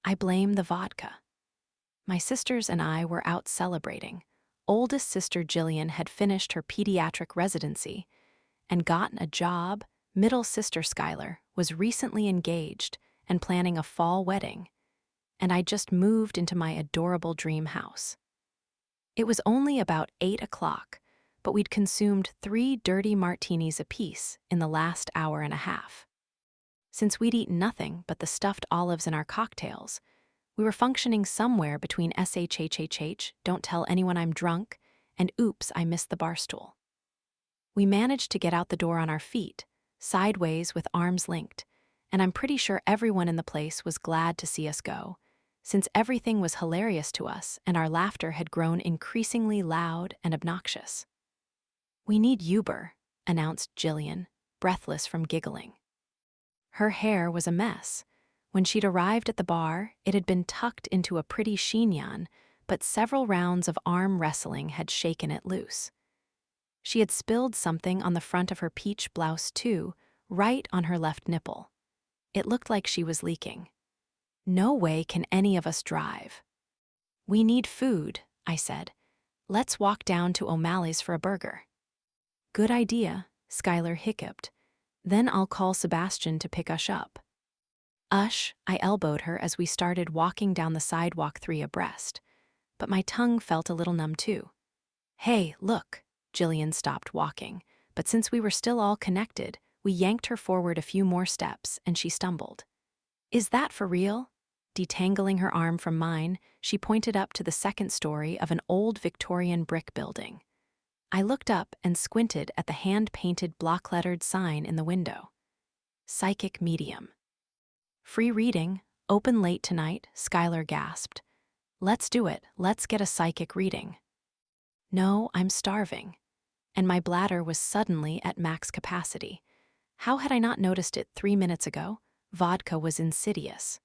I blame the vodka. My sisters and I were out celebrating. Oldest sister Jillian had finished her pediatric residency and gotten a job. Middle sister Skylar was recently engaged and planning a fall wedding, and I just moved into my adorable dream house. It was only about 8 o'clock, but we'd consumed 3 dirty martinis apiece in the last hour and a half. Since we'd eaten nothing but the stuffed olives in our cocktails, we were functioning somewhere between SHHHH, don't tell anyone I'm drunk, and oops, I missed the bar stool. We managed to get out the door on our feet, sideways with arms linked, and I'm pretty sure everyone in the place was glad to see us go, since everything was hilarious to us and our laughter had grown increasingly loud and obnoxious. "We need Uber," announced Jillian, breathless from giggling. Her hair was a mess. When she'd arrived at the bar, it had been tucked into a pretty chignon, but several rounds of arm wrestling had shaken it loose. She had spilled something on the front of her peach blouse too, right on her left nipple. It looked like she was leaking. "No way can any of us drive." "We need food," I said. "Let's walk down to O'Malley's for a burger." "Good idea," Skylar hiccuped. "Then I'll call Sebastian to pick us up." "Ush," I elbowed her as we started walking down the sidewalk 3 abreast. But my tongue felt a little numb too. "Hey, look." Jillian stopped walking, but since we were still all connected, we yanked her forward a few more steps and she stumbled. "Is that for real?" Detangling her arm from mine, she pointed up to the second story of an old Victorian brick building. I looked up and squinted at the hand-painted block-lettered sign in the window. Psychic medium. "Free reading, open late tonight," Skylar gasped. "Let's do it, let's get a psychic reading." "No, I'm starving." And my bladder was suddenly at max capacity. How had I not noticed it 3 minutes ago? Vodka was insidious.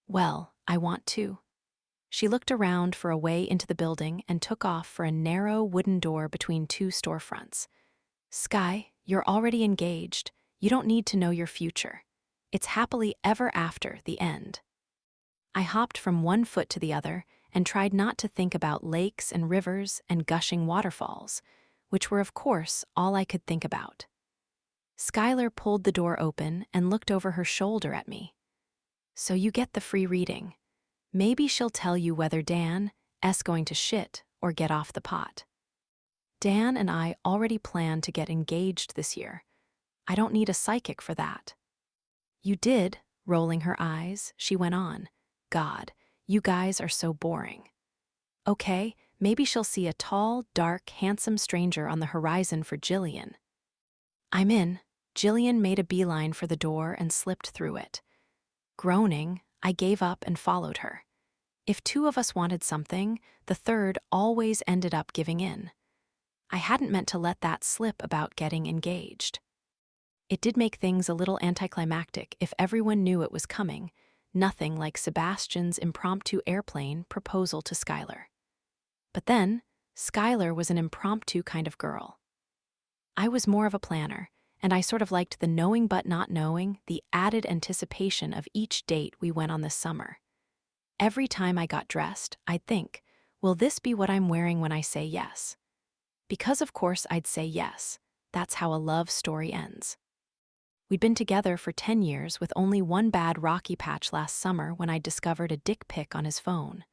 "Well, I want to." She looked around for a way into the building and took off for a narrow wooden door between 2 storefronts. "Sky, you're already engaged. You don't need to know your future. It's happily ever after the end." I hopped from one foot to the other and tried not to think about lakes and rivers and gushing waterfalls, which were of course all I could think about. Skylar pulled the door open and looked over her shoulder at me. "So you get the free reading. Maybe she'll tell you whether Dan's going to shit or get off the pot." "Dan and I already plan to get engaged this year. I don't need a psychic for that." "You did," rolling her eyes, she went on. "God, you guys are so boring." "Okay, maybe she'll see a tall, dark, handsome stranger on the horizon for Jillian." "I'm in." Jillian made a beeline for the door and slipped through it. Groaning, I gave up and followed her. If 2 of us wanted something, the third always ended up giving in. I hadn't meant to let that slip about getting engaged. It did make things a little anticlimactic if everyone knew it was coming, nothing like Sebastian's impromptu airplane proposal to Skylar. But then, Skylar was an impromptu kind of girl. I was more of a planner, and I sort of liked the knowing but not knowing, the added anticipation of each date we went on this summer. Every time I got dressed, I'd think, will this be what I'm wearing when I say yes? Because of course I'd say yes. That's how a love story ends. We'd been together for 10 years with only one bad rocky patch last summer when I discovered a dick pic on his phone.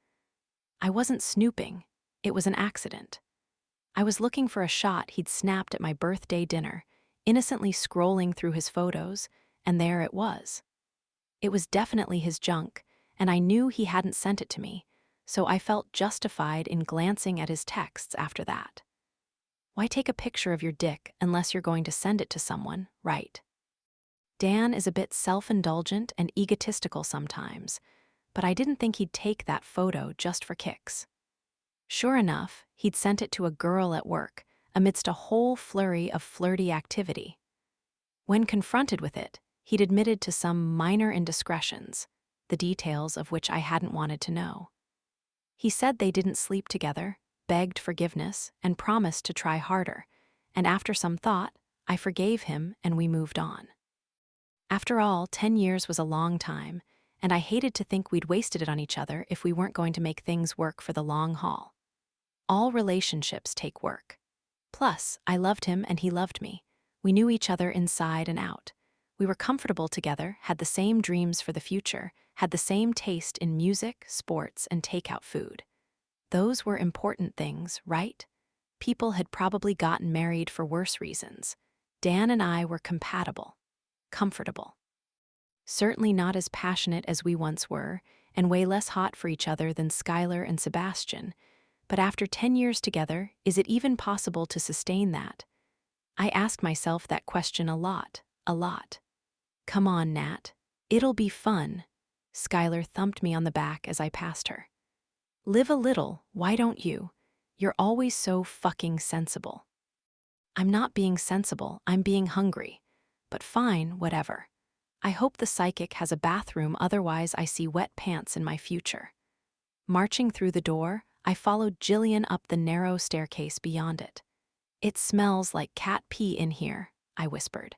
I wasn't snooping. It was an accident. I was looking for a shot he'd snapped at my birthday dinner, innocently scrolling through his photos, and there it was. It was definitely his junk, and I knew he hadn't sent it to me, so I felt justified in glancing at his texts after that. Why take a picture of your dick unless you're going to send it to someone, right? Dan is a bit self-indulgent and egotistical sometimes, but I didn't think he'd take that photo just for kicks. Sure enough, he'd sent it to a girl at work, amidst a whole flurry of flirty activity. When confronted with it, he'd admitted to some minor indiscretions, the details of which I hadn't wanted to know. He said they didn't sleep together, begged forgiveness, and promised to try harder, and after some thought, I forgave him and we moved on. After all, 10 years was a long time, and I hated to think we'd wasted it on each other if we weren't going to make things work for the long haul. All relationships take work. Plus, I loved him and he loved me. We knew each other inside and out. We were comfortable together, had the same dreams for the future, had the same taste in music, sports, and takeout food. Those were important things, right? People had probably gotten married for worse reasons. Dan and I were compatible, comfortable. Certainly not as passionate as we once were, and way less hot for each other than Skylar and Sebastian. But after 10 years together, is it even possible to sustain that? I ask myself that question a lot. Come on, Nat. It'll be fun. Skylar thumped me on the back as I passed her. Live a little, why don't you? You're always so fucking sensible. I'm not being sensible, I'm being hungry. But fine, whatever. I hope the psychic has a bathroom, otherwise I see wet pants in my future. Marching through the door, I followed Jillian up the narrow staircase beyond it. It smells like cat pee in here, I whispered.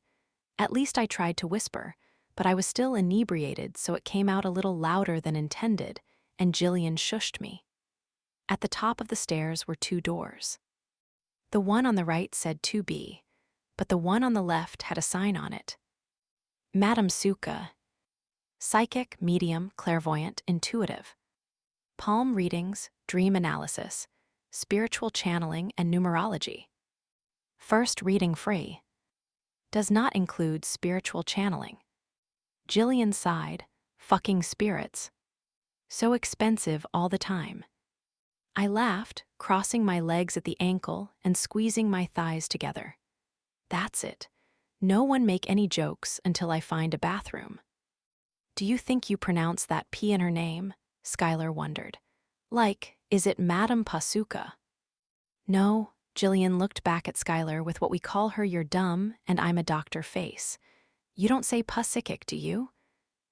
At least I tried to whisper, but I was still inebriated, so it came out a little louder than intended, and Jillian shushed me. At the top of the stairs were 2 doors. The one on the right said 2B, but the one on the left had a sign on it. Madam Suka. Psychic, medium, clairvoyant, intuitive. Palm readings, dream analysis, spiritual channeling, and numerology. First reading free. Does not include spiritual channeling. Jillian sighed, fucking spirits. So expensive all the time. I laughed, crossing my legs at the ankle and squeezing my thighs together. That's it. No one make any jokes until I find a bathroom. Do you think you pronounce that P in her name? Skylar wondered. Like, is it Madame Pasuka? No, Jillian looked back at Skylar with what we call her you're dumb and I'm a doctor face. You don't say Pasicic, do you?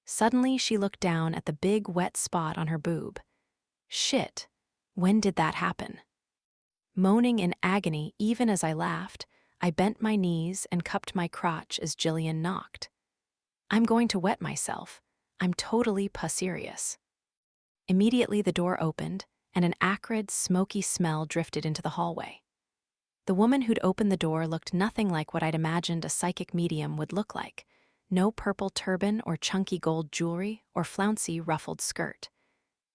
Suddenly she looked down at the big wet spot on her boob. Shit, when did that happen? Moaning in agony even as I laughed, I bent my knees and cupped my crotch as Jillian knocked. I'm going to wet myself. I'm totally serious. Immediately the door opened, and an acrid, smoky smell drifted into the hallway. The woman who'd opened the door looked nothing like what I'd imagined a psychic medium would look like. No purple turban or chunky gold jewelry or flouncy ruffled skirt.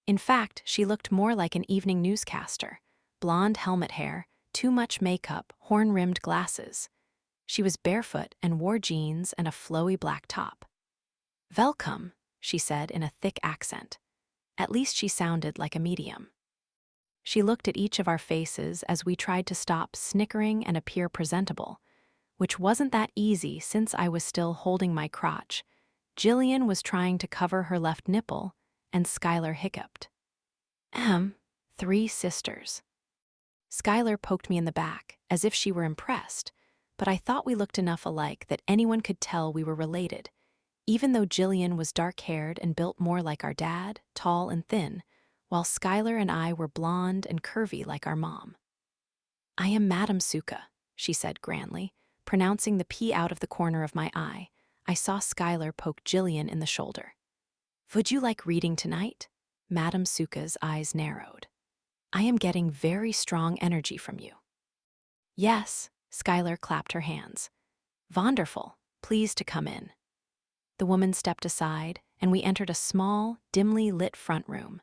In fact, she looked more like an evening newscaster. Blonde helmet hair, too much makeup, horn-rimmed glasses. She was barefoot and wore jeans and a flowy black top. Welcome, she said in a thick accent. At least she sounded like a medium. She looked at each of our faces as we tried to stop snickering and appear presentable, which wasn't that easy since I was still holding my crotch. Jillian was trying to cover her left nipple, and Skylar hiccuped. 3 sisters. Skylar poked me in the back, as if she were impressed, but I thought we looked enough alike that anyone could tell we were related, even though Jillian was dark-haired and built more like our dad, tall and thin, while Skylar and I were blonde and curvy like our mom. I am Madam Suka, she said grandly, pronouncing the P out of the corner of my eye. I saw Skylar poke Jillian in the shoulder. Would you like reading tonight? Madam Suka's eyes narrowed. I am getting very strong energy from you. Yes, Skylar clapped her hands. Wonderful, pleased to come in. The woman stepped aside, and we entered a small, dimly lit front room.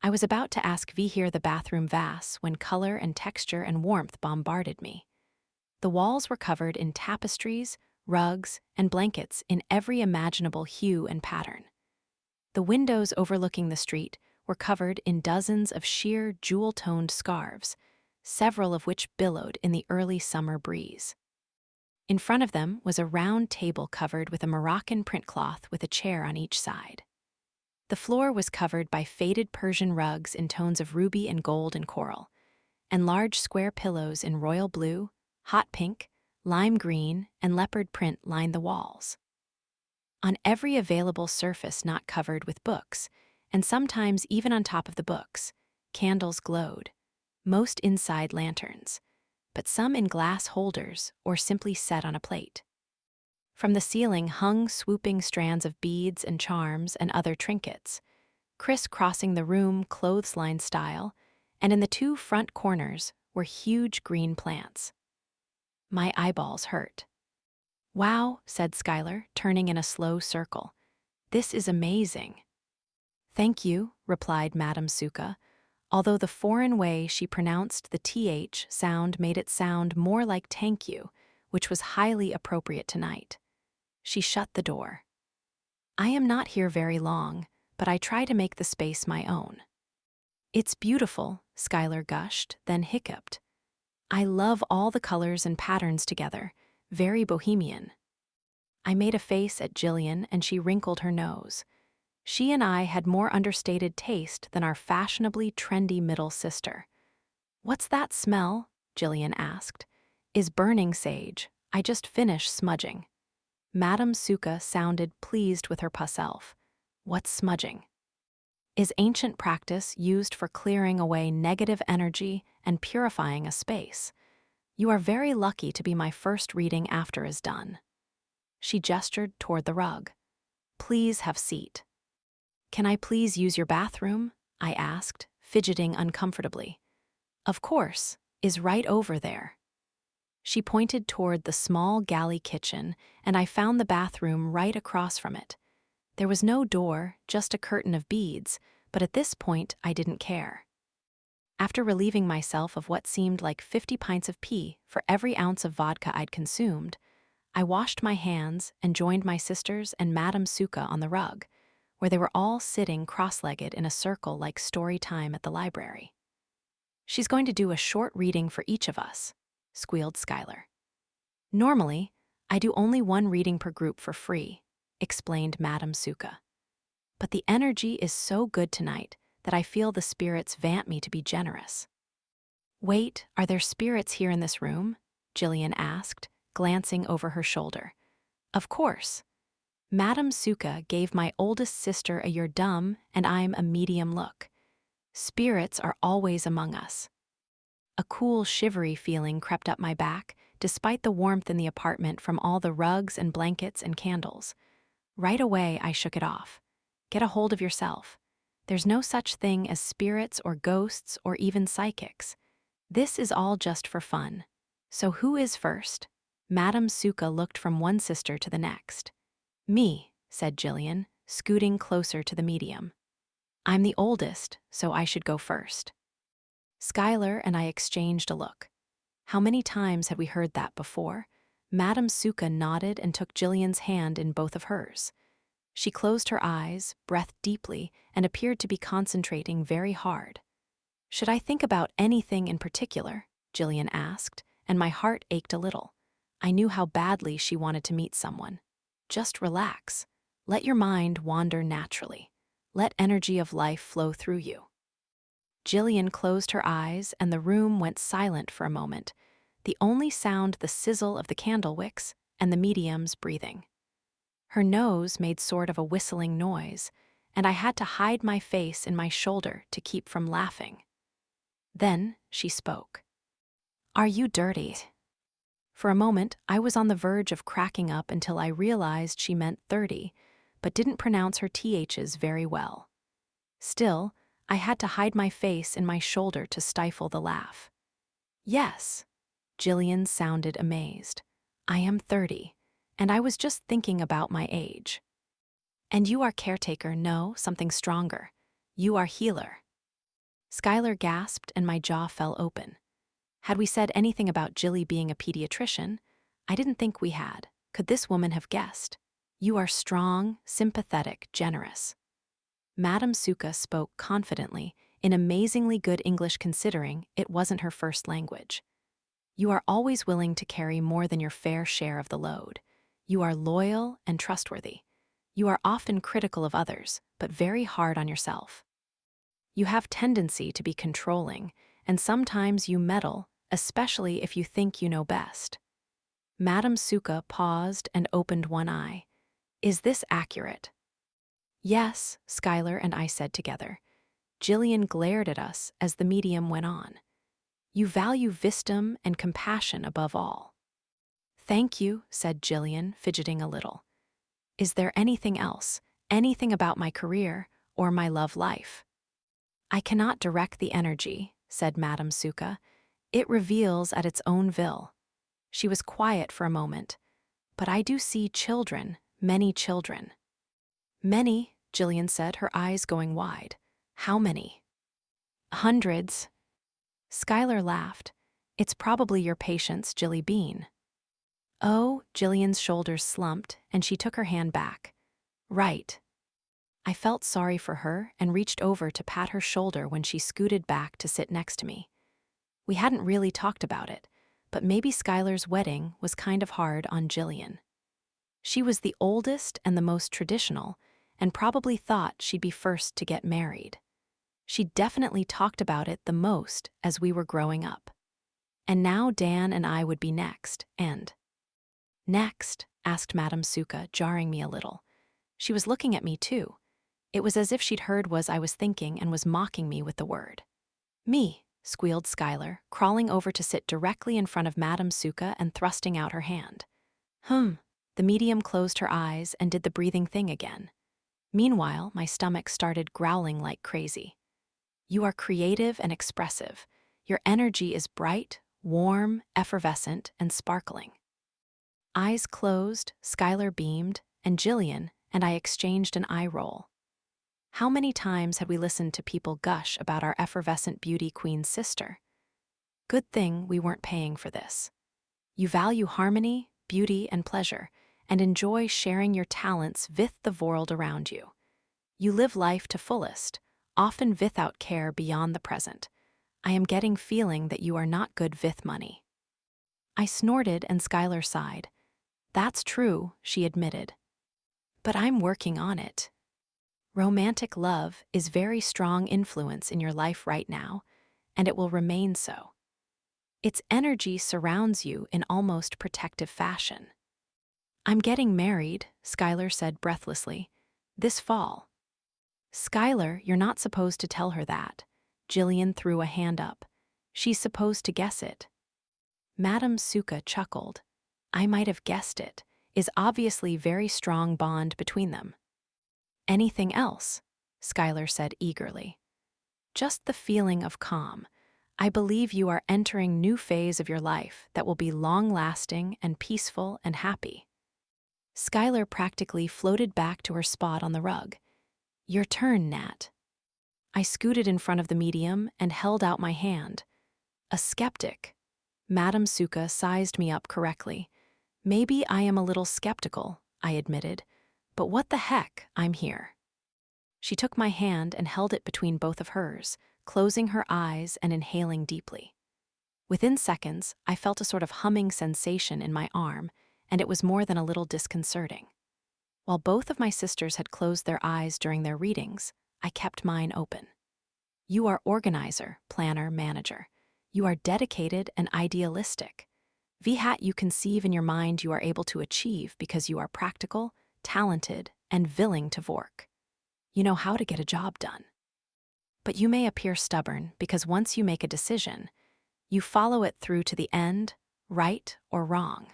I was about to ask Vihir the bathroom vas when color and texture and warmth bombarded me. The walls were covered in tapestries, rugs, and blankets in every imaginable hue and pattern. The windows overlooking the street were covered in dozens of sheer jewel-toned scarves, several of which billowed in the early summer breeze. In front of them was a round table covered with a Moroccan print cloth with a chair on each side. The floor was covered by faded Persian rugs in tones of ruby and gold and coral, and large square pillows in royal blue, hot pink, lime green, and leopard print lined the walls. On every available surface not covered with books, and sometimes even on top of the books, candles glowed, most inside lanterns, but some in glass holders or simply set on a plate. From the ceiling hung swooping strands of beads and charms and other trinkets, crisscrossing the room clothesline style, and in the two front corners were huge green plants. My eyeballs hurt. "Wow," said Skylar, turning in a slow circle. "This is amazing." "Thank you," replied Madame Suka, although the foreign way she pronounced the TH sound made it sound more like "thank you," which was highly appropriate tonight. She shut the door. "I am not here very long, but I try to make the space my own." "It's beautiful," Skylar gushed, then hiccuped. "I love all the colors and patterns together, very bohemian." I made a face at Jillian and she wrinkled her nose. She and I had more understated taste than our fashionably trendy middle sister. "What's that smell?" Jillian asked. "Is burning sage. I just finished smudging." Madame Suka sounded pleased with her puss elf. "What's smudging?" "Is ancient practice used for clearing away negative energy and purifying a space. You are very lucky to be my first reading after is done." She gestured toward the rug. "Please have seat." "Can I please use your bathroom?" I asked, fidgeting uncomfortably. "Of course, is right over there." She pointed toward the small galley kitchen, and I found the bathroom right across from it. There was no door, just a curtain of beads, but at this point I didn't care. After relieving myself of what seemed like 50 pints of pee for every ounce of vodka I'd consumed, I washed my hands and joined my sisters and Madame Suka on the rug, where they were all sitting cross-legged in a circle like story time at the library. "She's going to do a short reading for each of us," squealed Skylar. "Normally, I do only one reading per group for free," explained Madame Suka. "But the energy is so good tonight that I feel the spirits vant me to be generous." "Wait, are there spirits here in this room?" Jillian asked, glancing over her shoulder. "Of course." Madame Suka gave my oldest sister a "you're dumb" and I'm a medium look. "Spirits are always among us." A cool, shivery feeling crept up my back, despite the warmth in the apartment from all the rugs and blankets and candles. Right away, I shook it off. Get a hold of yourself. There's no such thing as spirits or ghosts or even psychics. This is all just for fun. So who is first? Madame Suka looked from one sister to the next. "Me," said Jillian, scooting closer to the medium. "I'm the oldest, so I should go first." Skylar and I exchanged a look. How many times had we heard that before? Madame Suka nodded and took Jillian's hand in both of hers. She closed her eyes, breathed deeply, and appeared to be concentrating very hard. "Should I think about anything in particular?" Jillian asked, and my heart ached a little. I knew how badly she wanted to meet someone. "Just relax. Let your mind wander naturally. Let energy of life flow through you." Jillian closed her eyes and the room went silent for a moment, the only sound the sizzle of the candle wicks and the medium's breathing. Her nose made sort of a whistling noise, and I had to hide my face in my shoulder to keep from laughing. Then she spoke. "Are you dirty?" For a moment, I was on the verge of cracking up until I realized she meant 30, but didn't pronounce her THs very well. Still, I had to hide my face in my shoulder to stifle the laugh. "Yes." Jillian sounded amazed. "I am 30, and I was just thinking about my age." "And you are caretaker, no, something stronger. You are healer." Skylar gasped and my jaw fell open. Had we said anything about Jilly being a pediatrician? I didn't think we had. Could this woman have guessed? "You are strong, sympathetic, generous." Madame Suka spoke confidently, in amazingly good English considering it wasn't her first language. "You are always willing to carry more than your fair share of the load. You are loyal and trustworthy. You are often critical of others, but very hard on yourself. You have tendency to be controlling, and sometimes you meddle, especially if you think you know best." Madame Suka paused and opened one eye. "Is this accurate?" "Yes," Skylar and I said together. Jillian glared at us as the medium went on. "You value wisdom and compassion above all." Thank you, said Jillian, fidgeting a little. Is there anything else, anything about my career or my love life? I cannot direct the energy, said Madame Suka. It reveals at its own will. She was quiet for a moment. But I do see children, many children. Many, Jillian said, her eyes going wide. How many? Hundreds. Schuyler laughed. It's probably your patient's Jilly Bean. Oh, Jillian's shoulders slumped, and she took her hand back. Right. I felt sorry for her and reached over to pat her shoulder when she scooted back to sit next to me. We hadn't really talked about it, but maybe Schuyler's wedding was kind of hard on Jillian. She was the oldest and the most traditional, and probably thought she'd be first to get married. She definitely talked about it the most as we were growing up. And now Dan and I would be next, and... Next? Asked Madame Suka, jarring me a little. She was looking at me too. It was as if she'd heard what I was thinking and was mocking me with the word. Me, squealed Schuyler, crawling over to sit directly in front of Madame Suka and thrusting out her hand. The medium closed her eyes and did the breathing thing again. Meanwhile, my stomach started growling like crazy. You are creative and expressive. Your energy is bright, warm, effervescent, and sparkling. Eyes closed, Schuyler beamed, and Jillian and I exchanged an eye roll. How many times had we listened to people gush about our effervescent beauty queen sister? Good thing we weren't paying for this. You value harmony, beauty, and pleasure, and enjoy sharing your talents with the world around you. You live life to fullest, often without care beyond the present. I am getting feeling that you are not good with money. I snorted and Schuyler sighed. That's true, she admitted. But I'm working on it. Romantic love is very strong influence in your life right now, and it will remain so. Its energy surrounds you in almost protective fashion. I'm getting married, Schuyler said breathlessly, this fall. Schuyler, you're not supposed to tell her that. Jillian threw a hand up. She's supposed to guess it. Madame Suka chuckled. I might have guessed it. Is obviously very strong bond between them. Anything else? Schuyler said eagerly. Just the feeling of calm. I believe you are entering new phase of your life that will be long-lasting and peaceful and happy. Schuyler practically floated back to her spot on the rug. Your turn, Nat. I scooted in front of the medium and held out my hand. A skeptic. Madame Suka sized me up correctly. Maybe I am a little skeptical, I admitted, but what the heck, I'm here. She took my hand and held it between both of hers, closing her eyes and inhaling deeply. Within seconds, I felt a sort of humming sensation in my arm, and it was more than a little disconcerting. While both of my sisters had closed their eyes during their readings, I kept mine open. You are organizer, planner, manager. You are dedicated and idealistic. What you conceive in your mind you are able to achieve because you are practical, talented, and willing to work. You know how to get a job done. But you may appear stubborn because once you make a decision, you follow it through to the end, right or wrong.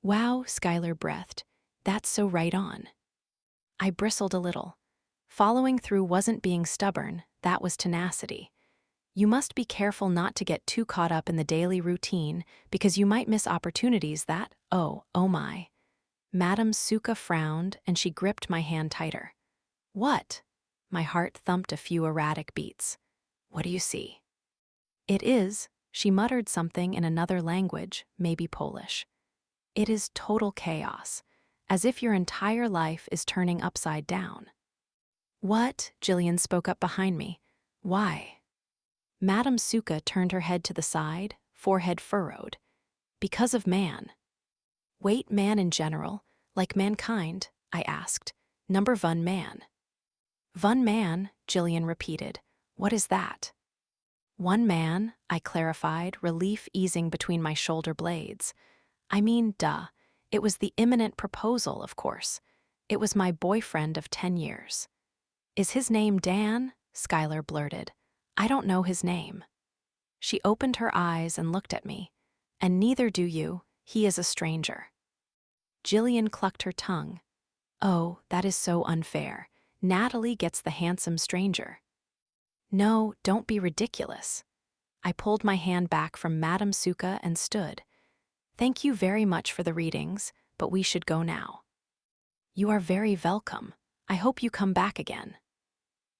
Wow, Schuyler breathed. That's so right on. I bristled a little. Following through wasn't being stubborn, that was tenacity. You must be careful not to get too caught up in the daily routine because you might miss opportunities that, oh my. Madame Suka frowned and she gripped my hand tighter. What? My heart thumped a few erratic beats. What do you see? It is, she muttered something in another language, maybe Polish. It is total chaos, as if your entire life is turning upside down. What? Jillian spoke up behind me. Why? Madame Suka turned her head to the side, forehead furrowed. Because of man. Wait, man in general, like mankind, I asked. Number one man. One man, Jillian repeated. What is that? One man, I clarified, relief easing between my shoulder blades. I mean, duh. It was the imminent proposal, of course. It was my boyfriend of 10 years. Is his name Dan? Schuyler blurted. I don't know his name. She opened her eyes and looked at me. And neither do you. He is a stranger. Jillian clucked her tongue. Oh, that is so unfair. Natalie gets the handsome stranger. No, don't be ridiculous. I pulled my hand back from Madame Suka and stood. Thank you very much for the readings, but we should go now. You are very welcome. I hope you come back again.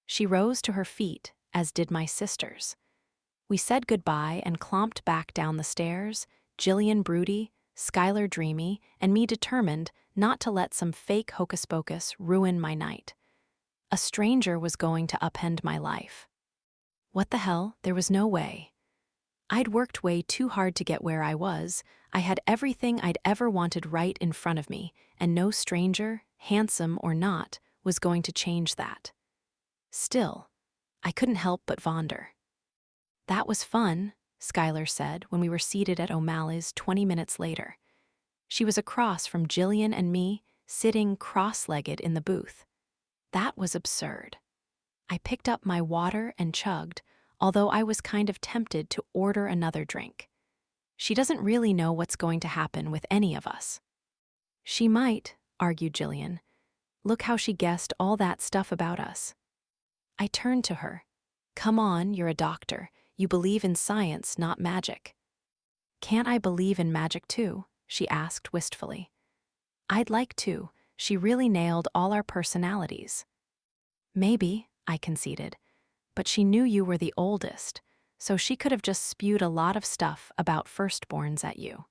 She rose to her feet, as did my sisters. We said goodbye and clomped back down the stairs, Jillian broody, Skylar dreamy, and me determined not to let some fake hocus-pocus ruin my night. A stranger was going to upend my life. What the hell? There was no way. I'd worked way too hard to get where I was. I had everything I'd ever wanted right in front of me, and no stranger, handsome or not, was going to change that. Still, I couldn't help but wonder. That was fun, Skylar said when we were seated at O'Malley's 20 minutes later. She was across from Jillian and me, sitting cross-legged in the booth. That was absurd. I picked up my water and chugged, although I was kind of tempted to order another drink. She doesn't really know what's going to happen with any of us. She might, argued Jillian. Look how she guessed all that stuff about us. I turned to her. Come on, you're a doctor. You believe in science, not magic. Can't I believe in magic too? She asked wistfully. I'd like to. She really nailed all our personalities. Maybe, I conceded, but she knew you were the oldest, so she could have just spewed a lot of stuff about firstborns at you.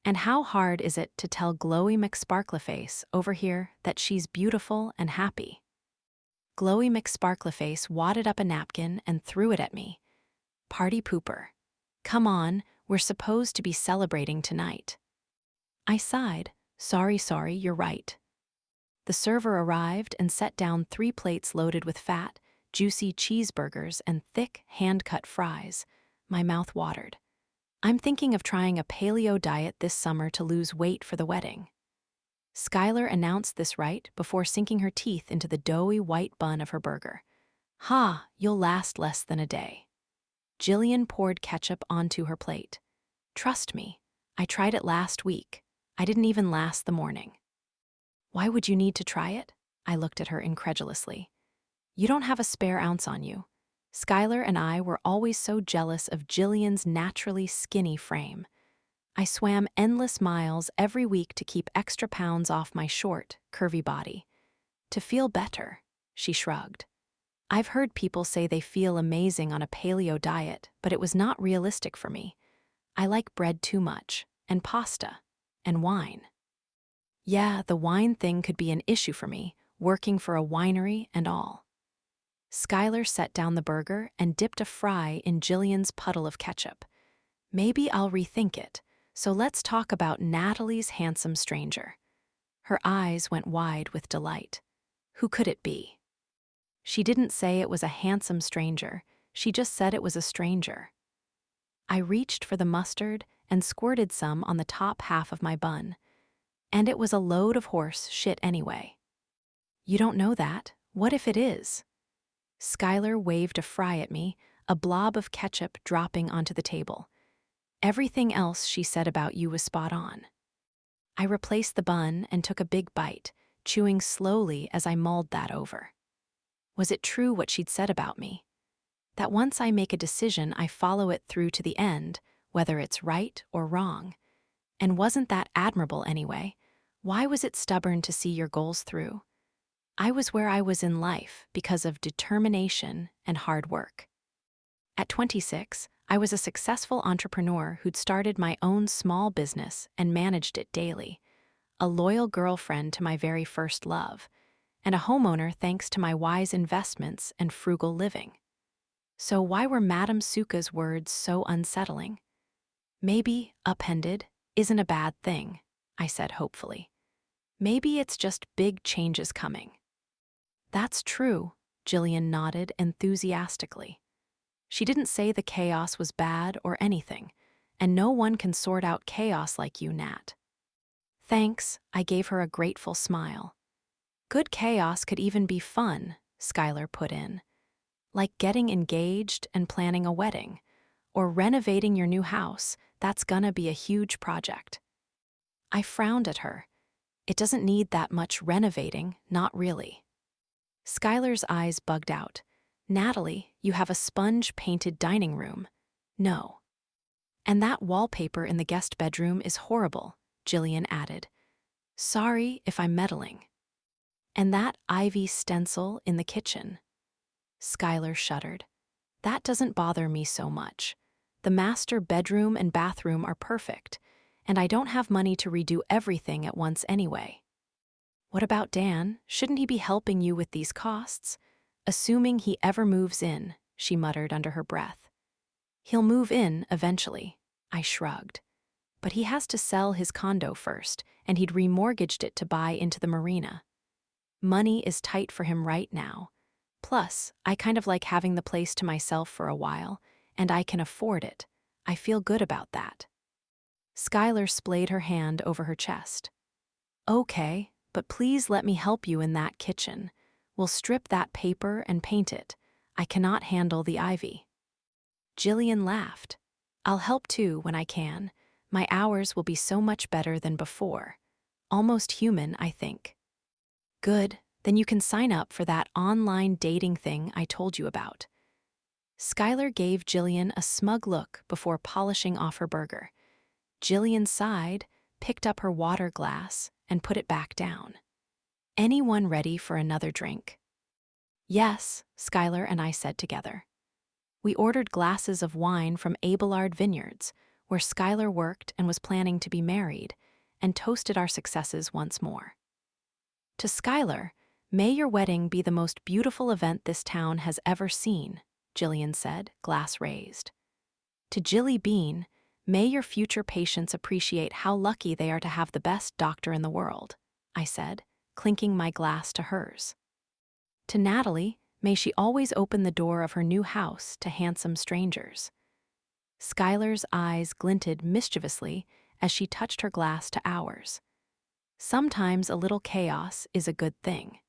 And how hard is it to tell Glowy McSparkleface over here that she's beautiful and happy? Glowy McSparkleface wadded up a napkin and threw it at me. Party pooper. Come on, we're supposed to be celebrating tonight. I sighed. Sorry, you're right. The server arrived and set down 3 plates loaded with fat, juicy cheeseburgers and thick, hand-cut fries. My mouth watered. I'm thinking of trying a paleo diet this summer to lose weight for the wedding. Skylar announced this right before sinking her teeth into the doughy white bun of her burger. Ha, you'll last less than a day. Jillian poured ketchup onto her plate. Trust me, I tried it last week. I didn't even last the morning. Why would you need to try it? I looked at her incredulously. You don't have a spare ounce on you. Skylar and I were always so jealous of Jillian's naturally skinny frame. I swam endless miles every week to keep extra pounds off my short, curvy body. To feel better, she shrugged. I've heard people say they feel amazing on a paleo diet, but it was not realistic for me. I like bread too much, and pasta, and wine. Yeah, the wine thing could be an issue for me, working for a winery and all. Skylar set down the burger and dipped a fry in Jillian's puddle of ketchup. Maybe I'll rethink it, so let's talk about Natalie's handsome stranger. Her eyes went wide with delight. Who could it be? She didn't say it was a handsome stranger, she just said it was a stranger. I reached for the mustard and squirted some on the top half of my bun. And it was a load of horse shit anyway. You don't know that? What if it is? Skylar waved a fry at me, a blob of ketchup dropping onto the table. Everything else she said about you was spot on. I replaced the bun and took a big bite, chewing slowly as I mulled that over. Was it true what she'd said about me? That once I make a decision, I follow it through to the end, whether it's right or wrong. And wasn't that admirable anyway? Why was it stubborn to see your goals through? I was where I was in life because of determination and hard work. At 26, I was a successful entrepreneur who'd started my own small business and managed it daily, a loyal girlfriend to my very first love, and a homeowner thanks to my wise investments and frugal living. So why were Madame Suka's words so unsettling? Maybe, upended, isn't a bad thing, I said hopefully. Maybe it's just big changes coming. That's true, Jillian nodded enthusiastically. She didn't say the chaos was bad or anything, and no one can sort out chaos like you, Nat. Thanks, I gave her a grateful smile. Good chaos could even be fun, Skylar put in. Like getting engaged and planning a wedding, or renovating your new house. That's gonna be a huge project. I frowned at her. It doesn't need that much renovating, not really. Skylar's eyes bugged out. Natalie, you have a sponge-painted dining room. No. And that wallpaper in the guest bedroom is horrible, Jillian added. Sorry if I'm meddling. And that ivy stencil in the kitchen. Skylar shuddered. That doesn't bother me so much. The master bedroom and bathroom are perfect, and I don't have money to redo everything at once anyway. What about Dan? Shouldn't he be helping you with these costs? Assuming he ever moves in, she muttered under her breath. He'll move in eventually, I shrugged. But he has to sell his condo first, and he'd remortgaged it to buy into the marina. Money is tight for him right now. Plus, I kind of like having the place to myself for a while, and I can afford it. I feel good about that. Skylar splayed her hand over her chest. Okay, but please let me help you in that kitchen. We'll strip that paper and paint it. I cannot handle the ivy. Jillian laughed. I'll help too when I can. My hours will be so much better than before. Almost human, I think. Good, then you can sign up for that online dating thing I told you about. Skylar gave Jillian a smug look before polishing off her burger. Jillian sighed, picked up her water glass, and put it back down. Anyone ready for another drink? Yes, Skylar and I said together. We ordered glasses of wine from Abelard Vineyards, where Skylar worked and was planning to be married, and toasted our successes once more. To Skylar, may your wedding be the most beautiful event this town has ever seen, Jillian said, glass raised. To Jilly Bean, may your future patients appreciate how lucky they are to have the best doctor in the world, I said, clinking my glass to hers. To Natalie, may she always open the door of her new house to handsome strangers. Skylar's eyes glinted mischievously as she touched her glass to ours. Sometimes a little chaos is a good thing.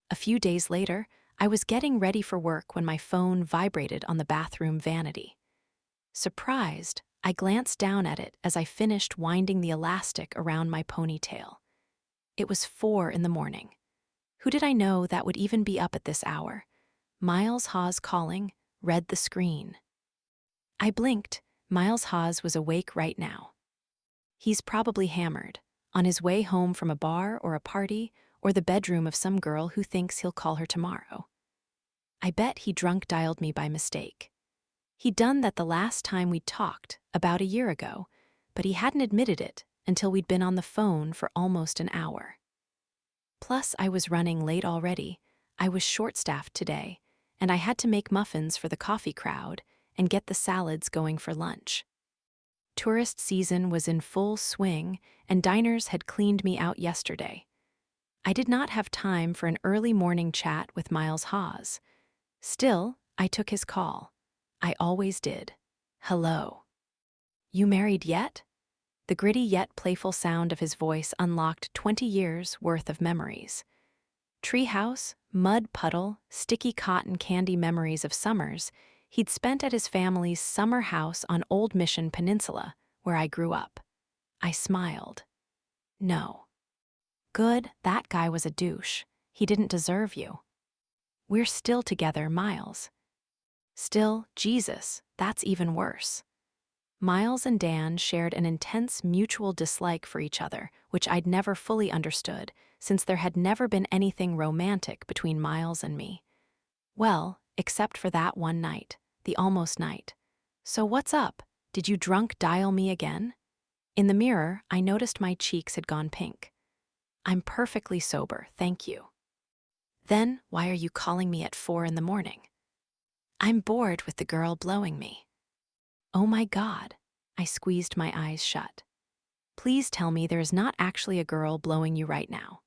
A few days later, I was getting ready for work when my phone vibrated on the bathroom vanity. Surprised, I glanced down at it as I finished winding the elastic around my ponytail. It was 4 a.m. Who did I know that would even be up at this hour? Miles Hawes calling, read the screen. I blinked. Miles Hawes was awake right now. He's probably hammered, on his way home from a bar or a party or the bedroom of some girl who thinks he'll call her tomorrow. I bet he drunk dialed me by mistake. He'd done that the last time we'd talked, about a year ago, but he hadn't admitted it until we'd been on the phone for almost an hour. Plus, I was running late already. I was short-staffed today, and I had to make muffins for the coffee crowd and get the salads going for lunch. Tourist season was in full swing, and diners had cleaned me out yesterday. I did not have time for an early morning chat with Miles Hawes. Still, I took his call. I always did. Hello. You married yet? The gritty yet playful sound of his voice unlocked 20 years' worth of memories. Treehouse, mud puddle, sticky cotton candy memories of summers he'd spent at his family's summer house on Old Mission Peninsula, where I grew up. I smiled. No. Good, that guy was a douche. He didn't deserve you. We're still together, Miles. Still, Jesus, that's even worse. Miles and Dan shared an intense mutual dislike for each other, which I'd never fully understood, since there had never been anything romantic between Miles and me. Well, except for that one night, the almost night. So what's up? Did you drunk dial me again? In the mirror, I noticed my cheeks had gone pink. I'm perfectly sober, thank you. Then, why are you calling me at 4 a.m? I'm bored with the girl blowing me. Oh my God, I squeezed my eyes shut. Please tell me there is not actually a girl blowing you right now.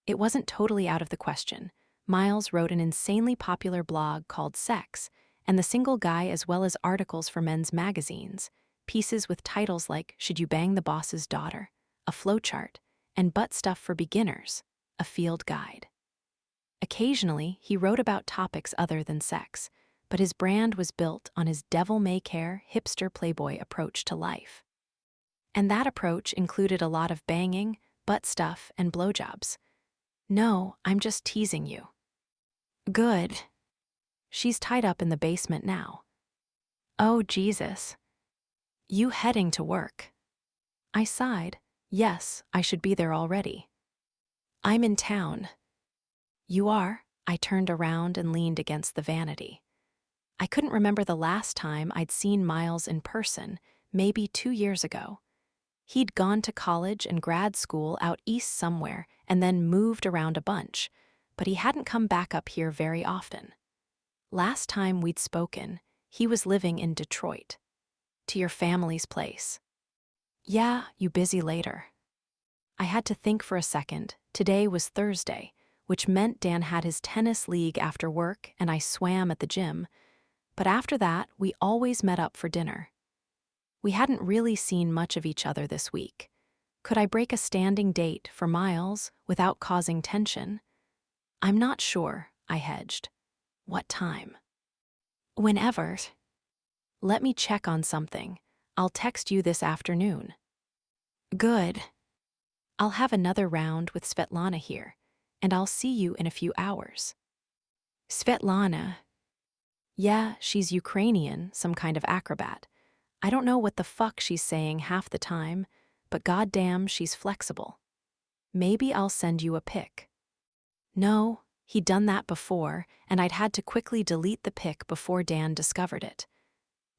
It wasn't totally out of the question. Miles wrote an insanely popular blog called Sex, and the single guy as well as articles for men's magazines, pieces with titles like Should You Bang the Boss's Daughter?, a flowchart, and Butt Stuff for Beginners, a field guide. Occasionally, he wrote about topics other than sex, but his brand was built on his devil-may-care, hipster Playboy approach to life. And that approach included a lot of banging, butt stuff, and blowjobs. No, I'm just teasing you. Good. She's tied up in the basement now. Oh, Jesus. You heading to work? I sighed. Yes, I should be there already. I'm in town. You are? I turned around and leaned against the vanity. I couldn't remember the last time I'd seen Miles in person, maybe 2 years ago. He'd gone to college and grad school out east somewhere and then moved around a bunch, but he hadn't come back up here very often. Last time we'd spoken, he was living in Detroit. To your family's place. Yeah, you busy later. I had to think for a second. Today was Thursday, which meant Dan had his tennis league after work and I swam at the gym. But after that, we always met up for dinner. We hadn't really seen much of each other this week. Could I break a standing date for Miles without causing tension? I'm not sure, I hedged. What time? Whenever. Let me check on something. I'll text you this afternoon. Good. I'll have another round with Svetlana here, and I'll see you in a few hours. Svetlana? Yeah, she's Ukrainian, some kind of acrobat. I don't know what the fuck she's saying half the time, but goddamn, she's flexible. Maybe I'll send you a pic. No, he'd done that before, and I'd had to quickly delete the pic before Dan discovered it.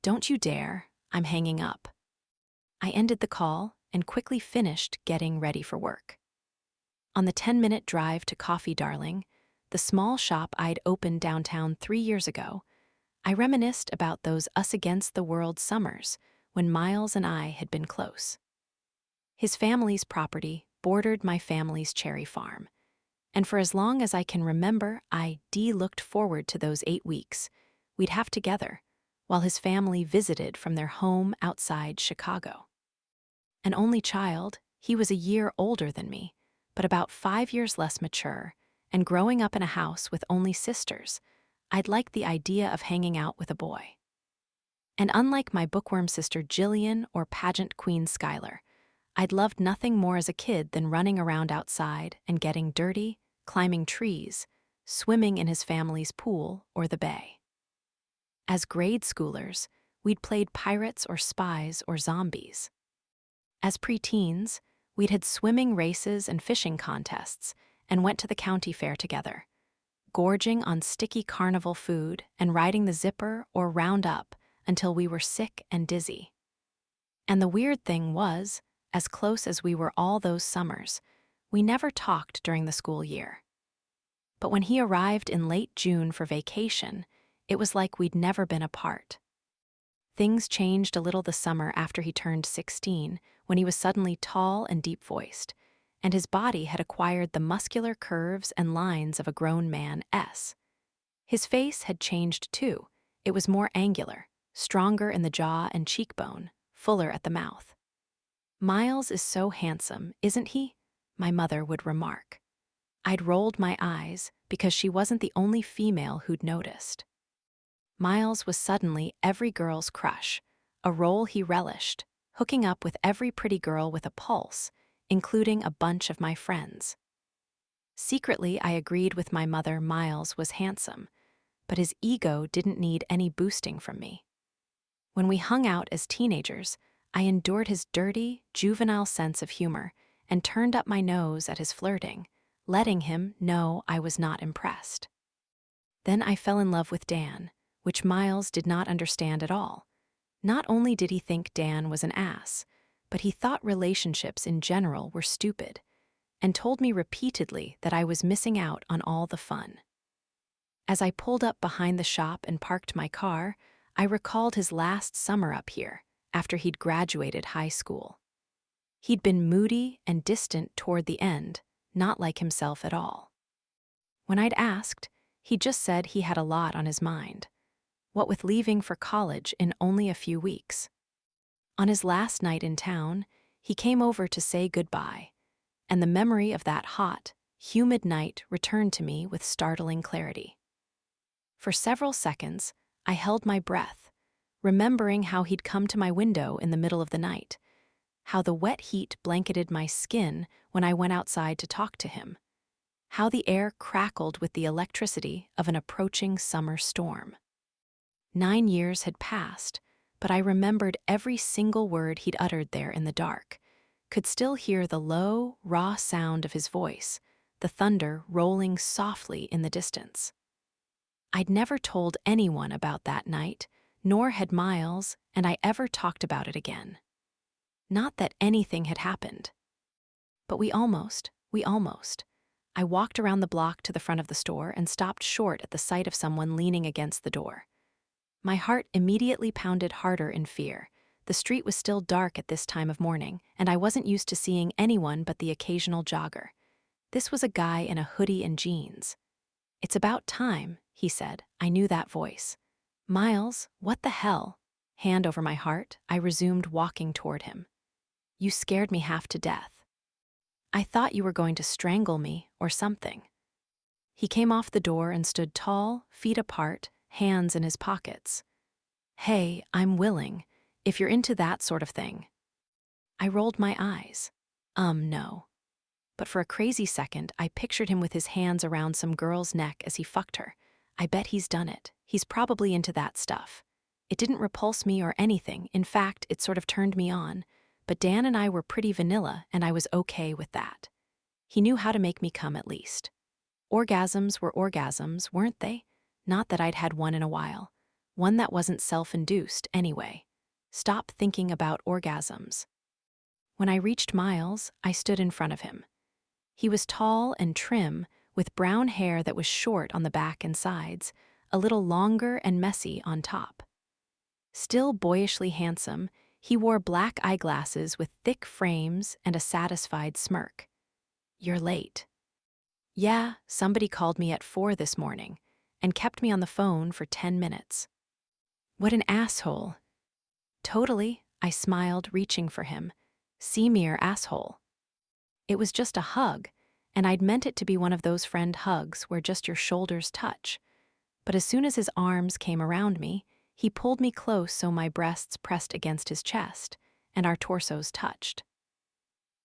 Don't you dare, I'm hanging up. I ended the call and quickly finished getting ready for work. On the 10-minute drive to Coffee Darling, the small shop I'd opened downtown 3 years ago, I reminisced about those us-against-the-world summers when Miles and I had been close. His family's property bordered my family's cherry farm, and for as long as I can remember, I looked forward to those 8 weeks we'd have together while his family visited from their home outside Chicago. An only child, he was a year older than me, but about 5 years less mature, and growing up in a house with only sisters, I'd liked the idea of hanging out with a boy. And unlike my bookworm sister Jillian or pageant queen Skylar, I'd loved nothing more as a kid than running around outside and getting dirty, climbing trees, swimming in his family's pool or the bay. As grade schoolers, we'd played pirates or spies or zombies. As preteens, we'd had swimming races and fishing contests and went to the county fair together, gorging on sticky carnival food and riding the zipper or round up until we were sick and dizzy. And the weird thing was, as close as we were all those summers, we never talked during the school year. But when he arrived in late June for vacation, it was like we'd never been apart. Things changed a little the summer after he turned 16, when he was suddenly tall and deep-voiced, and his body had acquired the muscular curves and lines of a grown man. His face had changed too. It was more angular, stronger in the jaw and cheekbone, fuller at the mouth. Miles is so handsome, isn't he? My mother would remark. I'd rolled my eyes because she wasn't the only female who'd noticed. Miles was suddenly every girl's crush, a role he relished, hooking up with every pretty girl with a pulse, including a bunch of my friends. Secretly, I agreed with my mother Miles was handsome, but his ego didn't need any boosting from me. When we hung out as teenagers, I endured his dirty, juvenile sense of humor and turned up my nose at his flirting, letting him know I was not impressed. Then I fell in love with Dan, which Miles did not understand at all. Not only did he think Dan was an ass, but he thought relationships in general were stupid, and told me repeatedly that I was missing out on all the fun. As I pulled up behind the shop and parked my car, I recalled his last summer up here, after he'd graduated high school. He'd been moody and distant toward the end, not like himself at all. When I'd asked, he just said he had a lot on his mind, what with leaving for college in only a few weeks. On his last night in town, he came over to say goodbye, and the memory of that hot, humid night returned to me with startling clarity. For several seconds, I held my breath, remembering how he'd come to my window in the middle of the night, how the wet heat blanketed my skin when I went outside to talk to him, how the air crackled with the electricity of an approaching summer storm. 9 years had passed, but I remembered every single word he'd uttered there in the dark, could still hear the low, raw sound of his voice, the thunder rolling softly in the distance. I'd never told anyone about that night, nor had Miles and I ever talked about it again. Not that anything had happened. But we almost. I walked around the block to the front of the store and stopped short at the sight of someone leaning against the door. My heart immediately pounded harder in fear. The street was still dark at this time of morning, and I wasn't used to seeing anyone but the occasional jogger. This was a guy in a hoodie and jeans. "It's about time," he said. I knew that voice. "Miles, what the hell?" Hand over my heart, I resumed walking toward him. "You scared me half to death. I thought you were going to strangle me or something." He came off the door and stood tall, feet apart, hands in his pockets. "Hey, I'm willing, if you're into that sort of thing." I rolled my eyes. No. But for a crazy second, I pictured him with his hands around some girl's neck as he fucked her. I bet he's done it. He's probably into that stuff. It didn't repulse me or anything. In fact, it sort of turned me on. But Dan and I were pretty vanilla, and I was okay with that. He knew how to make me come at least. Orgasms were orgasms, weren't they? Not that I'd had one in a while. One that wasn't self-induced, anyway. Stop thinking about orgasms. When I reached Miles, I stood in front of him. He was tall and trim, with brown hair that was short on the back and sides, a little longer and messy on top. Still boyishly handsome, he wore black eyeglasses with thick frames and a satisfied smirk. "You're late." "Yeah, somebody called me at 4 this morning and kept me on the phone for 10 minutes. "What an asshole." "Totally," I smiled, reaching for him. "Senior asshole." It was just a hug, and I'd meant it to be one of those friend hugs where just your shoulders touch. But as soon as his arms came around me, he pulled me close so my breasts pressed against his chest, and our torsos touched.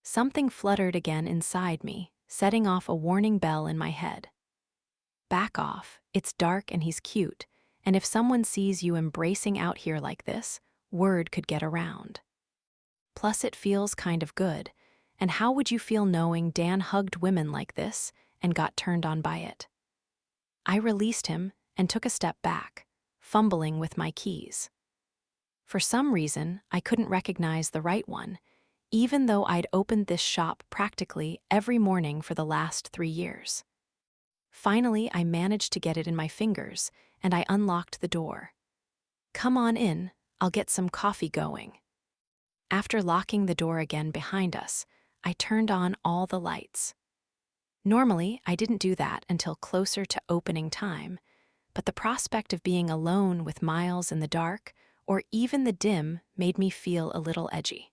Something fluttered again inside me, setting off a warning bell in my head. Back off, it's dark and he's cute, and if someone sees you embracing out here like this, word could get around. Plus it feels kind of good, and how would you feel knowing Dan hugged women like this and got turned on by it? I released him and took a step back, fumbling with my keys. For some reason, I couldn't recognize the right one, even though I'd opened this shop practically every morning for the last 3 years. Finally, I managed to get it in my fingers, and I unlocked the door. "Come on in, I'll get some coffee going." After locking the door again behind us, I turned on all the lights. Normally, I didn't do that until closer to opening time, but the prospect of being alone with Miles in the dark, or even the dim, made me feel a little edgy.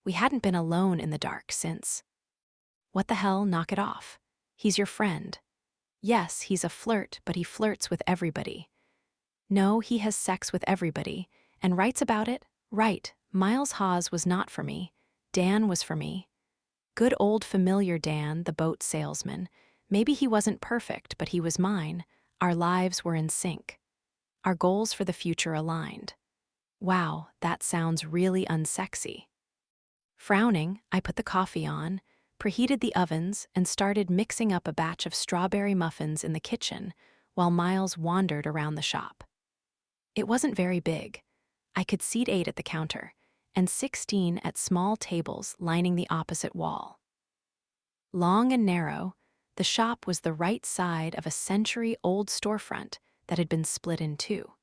We hadn't been alone in the dark since. What the hell, knock it off. He's your friend. Yes, he's a flirt, but he flirts with everybody. No, he has sex with everybody, and writes about it. Right, Miles Hawes was not for me. Dan was for me. Good old familiar Dan, the boat salesman. Maybe he wasn't perfect, but he was mine. Our lives were in sync. Our goals for the future aligned. Wow, that sounds really unsexy. Frowning, I put the coffee on, preheated the ovens, and started mixing up a batch of strawberry muffins in the kitchen while Miles wandered around the shop. It wasn't very big. I could seat 8 at the counter, and 16 at small tables lining the opposite wall. Long and narrow, the shop was the right side of a century-old storefront that had been split in two.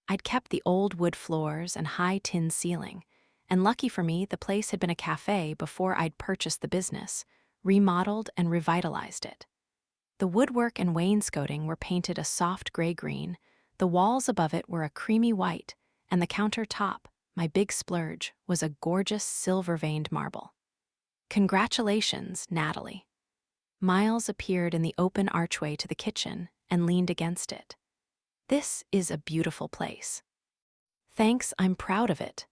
I'd kept the old wood floors and high tin ceiling, and lucky for me, the place had been a cafe before I'd purchased the business, remodeled and revitalized it. The woodwork and wainscoting were painted a soft gray-green, the walls above it were a creamy white, and the countertop, my big splurge, was a gorgeous silver-veined marble. "Congratulations, Natalie." Miles appeared in the open archway to the kitchen and leaned against it. "This is a beautiful place." "Thanks, I'm proud of it."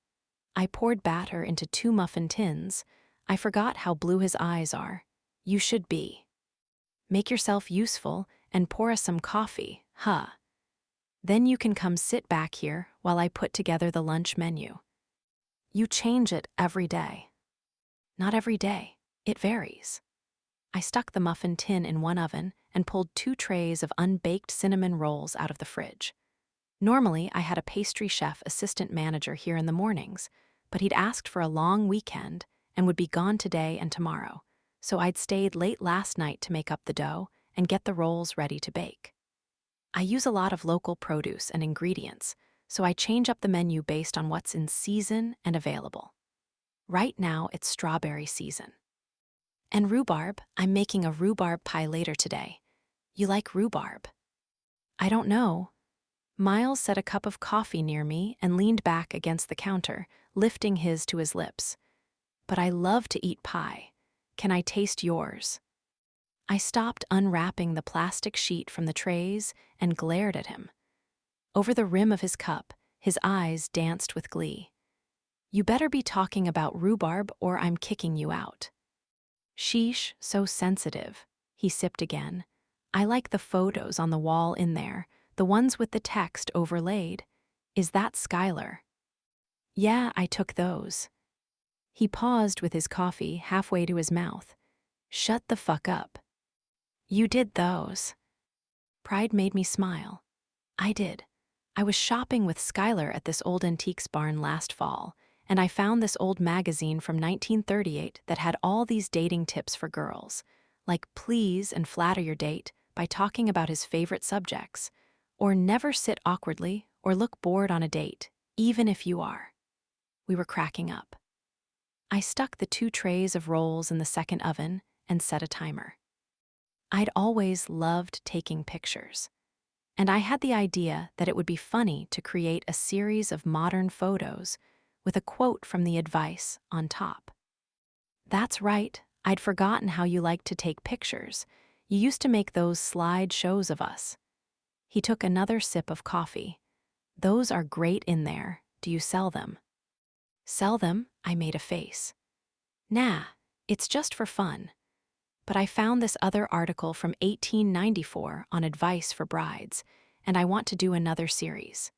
I poured batter into 2 muffin tins. I forgot how blue his eyes are. You should be. Make yourself useful and pour us some coffee, huh? Then you can come sit back here while I put together the lunch menu. You change it every day. Not every day. It varies. I stuck the muffin tin in one oven and pulled 2 trays of unbaked cinnamon rolls out of the fridge. Normally, I had a pastry chef assistant manager here in the mornings, but he'd asked for a long weekend and would be gone today and tomorrow, so I'd stayed late last night to make up the dough and get the rolls ready to bake. I use a lot of local produce and ingredients, so I change up the menu based on what's in season and available. Right now, it's strawberry season. And rhubarb, I'm making a rhubarb pie later today. You like rhubarb? I don't know. Miles set a cup of coffee near me and leaned back against the counter, lifting his to his lips. But I love to eat pie. Can I taste yours? I stopped unwrapping the plastic sheet from the trays and glared at him. Over the rim of his cup, his eyes danced with glee. You better be talking about rhubarb or I'm kicking you out. Sheesh, so sensitive. He sipped again. I like the photos on the wall in there, the ones with the text overlaid. Is that Skylar? Yeah, I took those. He paused with his coffee halfway to his mouth. Shut the fuck up. You did those. Pride made me smile. I did. I was shopping with Skylar at this old antiques barn last fall, and I found this old magazine from 1938 that had all these dating tips for girls, like please and flatter your date by talking about his favorite subjects, or never sit awkwardly or look bored on a date, even if you are. We were cracking up. I stuck the 2 trays of rolls in the second oven and set a timer. I'd always loved taking pictures, and I had the idea that it would be funny to create a series of modern photos with a quote from the advice on top. That's right, I'd forgotten how you liked to take pictures. You used to make those slide shows of us. He took another sip of coffee. Those are great in there. Do you sell them? Sell them? I made a face. Nah, it's just for fun. But I found this other article from 1894 on advice for brides, and I want to do another series.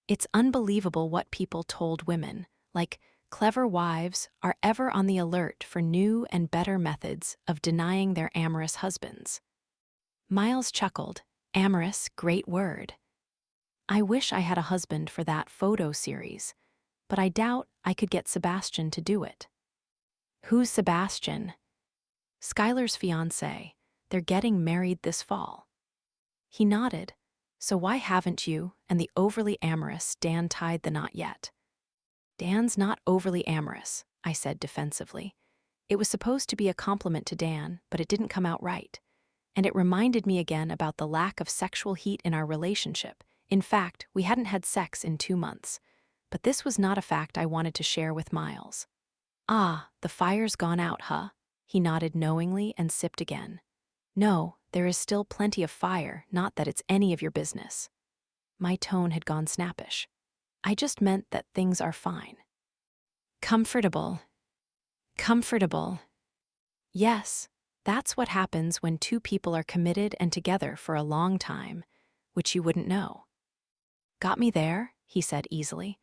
It's unbelievable what people told women, like clever wives are ever on the alert for new and better methods of denying their amorous husbands. Miles chuckled. Amorous, great word. I wish I had a husband for that photo series, but I doubt I could get Sebastian to do it. Who's Sebastian? Skylar's fiancé. They're getting married this fall. He nodded. So why haven't you and the overly amorous Dan tied the knot yet? Dan's not overly amorous, I said defensively. It was supposed to be a compliment to Dan, but it didn't come out right. And it reminded me again about the lack of sexual heat in our relationship. In fact, we hadn't had sex in 2 months. But this was not a fact I wanted to share with Miles. Ah, the fire's gone out, huh? He nodded knowingly and sipped again. No, there is still plenty of fire, not that it's any of your business. My tone had gone snappish. I just meant that things are fine. Comfortable. Comfortable. Yes, that's what happens when 2 people are committed and together for a long time, which you wouldn't know. Got me there, he said easily,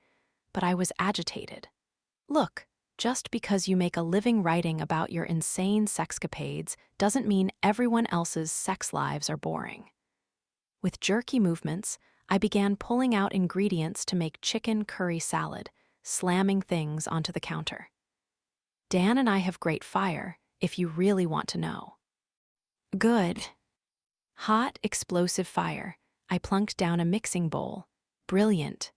but I was agitated. Look, just because you make a living writing about your insane sexcapades doesn't mean everyone else's sex lives are boring. With jerky movements, I began pulling out ingredients to make chicken curry salad, slamming things onto the counter. Dan and I have great fire, if you really want to know. Good. Hot, explosive fire. I plunked down a mixing bowl. Brilliant.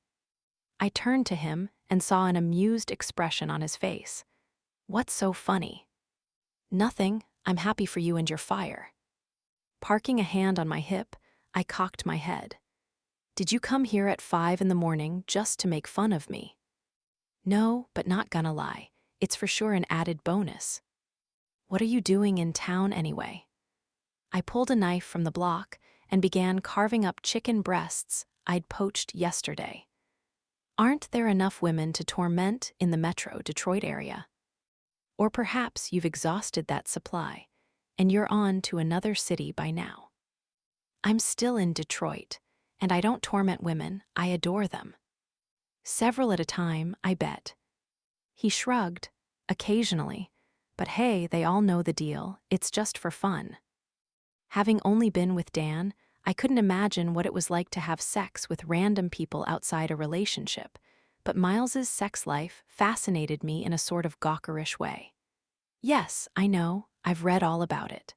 I turned to him and saw an amused expression on his face. What's so funny? Nothing. I'm happy for you and your fire. Parking a hand on my hip, I cocked my head. Did you come here at 5 in the morning just to make fun of me? No, but not gonna lie. It's for sure an added bonus. What are you doing in town anyway? I pulled a knife from the block and began carving up chicken breasts I'd poached yesterday. Aren't there enough women to torment in the metro Detroit area? Or perhaps you've exhausted that supply, and you're on to another city by now. I'm still in Detroit, and I don't torment women, I adore them. Several at a time, I bet. He shrugged, occasionally, but hey, they all know the deal, it's just for fun. Having only been with Dan, I couldn't imagine what it was like to have sex with random people outside a relationship, but Miles's sex life fascinated me in a sort of gawkerish way. Yes, I know, I've read all about it.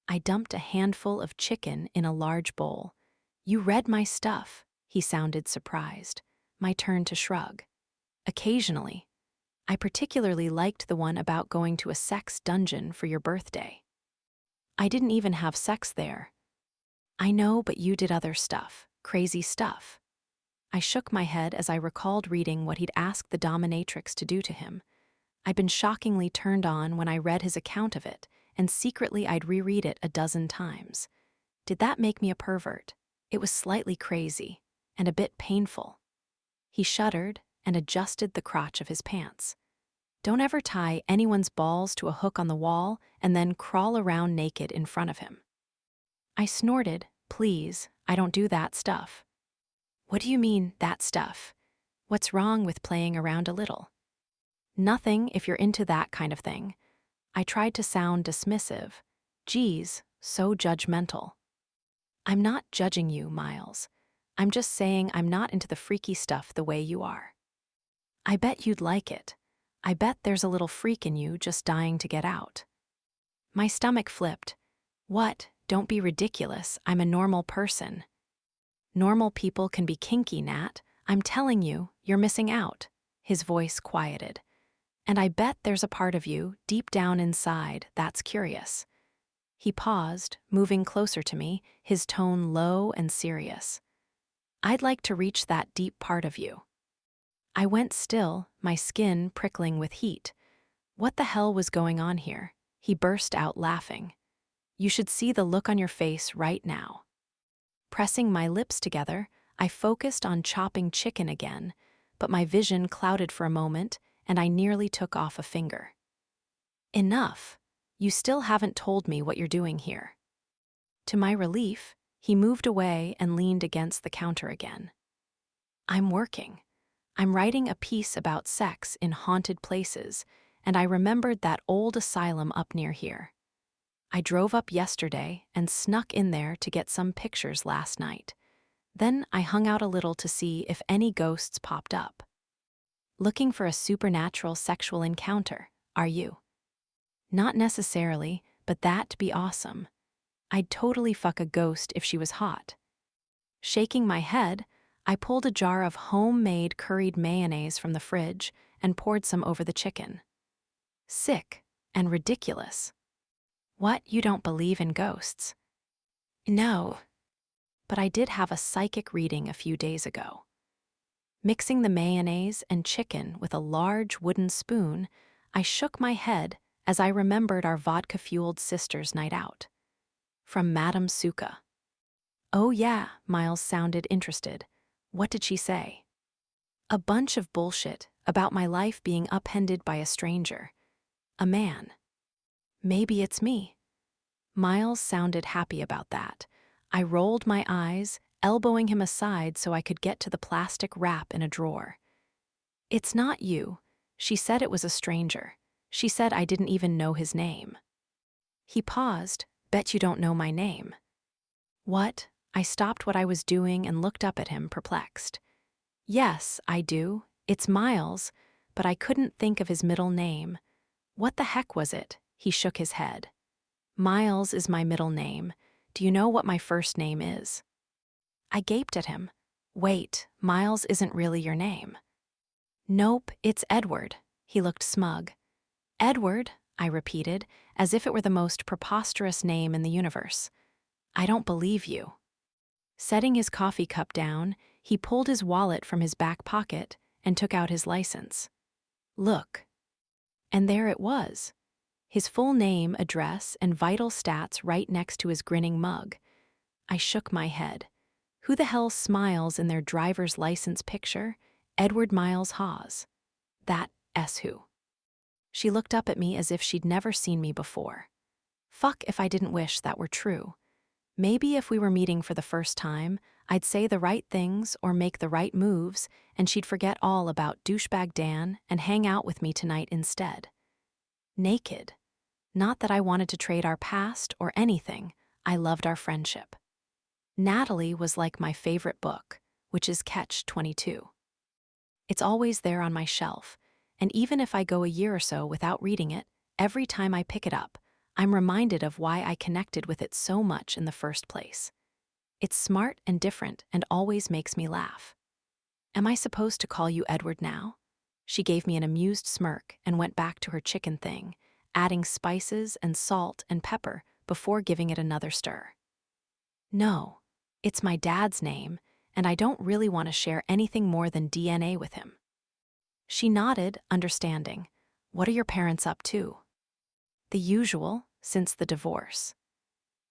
I dumped a handful of chicken in a large bowl. You read my stuff, he sounded surprised. My turn to shrug. Occasionally. I particularly liked the one about going to a sex dungeon for your birthday. I didn't even have sex there. I know, but you did other stuff, crazy stuff. I shook my head as I recalled reading what he'd asked the dominatrix to do to him. I'd been shockingly turned on when I read his account of it, and secretly I'd reread it a dozen times. Did that make me a pervert? It was slightly crazy, and a bit painful. He shuddered and adjusted the crotch of his pants. Don't ever tie anyone's balls to a hook on the wall and then crawl around naked in front of him. I snorted, please, I don't do that stuff. What do you mean, that stuff? What's wrong with playing around a little? Nothing if you're into that kind of thing. I tried to sound dismissive. Geez, so judgmental. I'm not judging you, Miles. I'm just saying I'm not into the freaky stuff the way you are. I bet you'd like it. I bet there's a little freak in you just dying to get out. My stomach flipped. What? Don't be ridiculous, I'm a normal person. Normal people can be kinky, Nat. I'm telling you, you're missing out. His voice quieted. And I bet there's a part of you, deep down inside, that's curious. He paused, moving closer to me, his tone low and serious. I'd like to reach that deep part of you. I went still, my skin prickling with heat. What the hell was going on here? He burst out laughing. You should see the look on your face right now. Pressing my lips together, I focused on chopping chicken again, but my vision clouded for a moment, and I nearly took off a finger. Enough. You still haven't told me what you're doing here. To my relief, he moved away and leaned against the counter again. I'm working. I'm writing a piece about sex in haunted places, and I remembered that old asylum up near here. I drove up yesterday and snuck in there to get some pictures last night. Then I hung out a little to see if any ghosts popped up. Looking for a supernatural sexual encounter, are you? Not necessarily, but that'd be awesome. I'd totally fuck a ghost if she was hot. Shaking my head, I pulled a jar of homemade curried mayonnaise from the fridge and poured some over the chicken. Sick and ridiculous. What, you don't believe in ghosts? No. But I did have a psychic reading a few days ago. Mixing the mayonnaise and chicken with a large wooden spoon, I shook my head as I remembered our vodka-fueled sisters' night out. From Madame Suka. Oh yeah, Miles sounded interested. What did she say? A bunch of bullshit about my life being upended by a stranger. A man. Maybe it's me. Miles sounded happy about that. I rolled my eyes, elbowing him aside so I could get to the plastic wrap in a drawer. It's not you. She said it was a stranger. She said I didn't even know his name. He paused. Bet you don't know my name. What? I stopped what I was doing and looked up at him, perplexed. Yes, I do. It's Miles, but I couldn't think of his middle name. What the heck was it? He shook his head. Miles is my middle name. Do you know what my first name is? I gaped at him. Wait, Miles isn't really your name. Nope, it's Edward. He looked smug. Edward, I repeated, as if it were the most preposterous name in the universe. I don't believe you. Setting his coffee cup down, he pulled his wallet from his back pocket and took out his license. Look. And there it was. His full name, address, and vital stats right next to his grinning mug. I shook my head. Who the hell smiles in their driver's license picture? Edward Miles Hawes. That S who. She looked up at me as if she'd never seen me before. Fuck if I didn't wish that were true. Maybe if we were meeting for the first time, I'd say the right things or make the right moves, and she'd forget all about douchebag Dan and hang out with me tonight instead. Naked. Not that I wanted to trade our past or anything, I loved our friendship. Natalie was like my favorite book, which is Catch-22. It's always there on my shelf, and even if I go a year or so without reading it, every time I pick it up, I'm reminded of why I connected with it so much in the first place. It's smart and different and always makes me laugh. Am I supposed to call you Edward now? She gave me an amused smirk and went back to her chicken thing, adding spices and salt and pepper before giving it another stir. No, it's my dad's name, and I don't really want to share anything more than DNA with him. She nodded, understanding. What are your parents up to? The usual, since the divorce.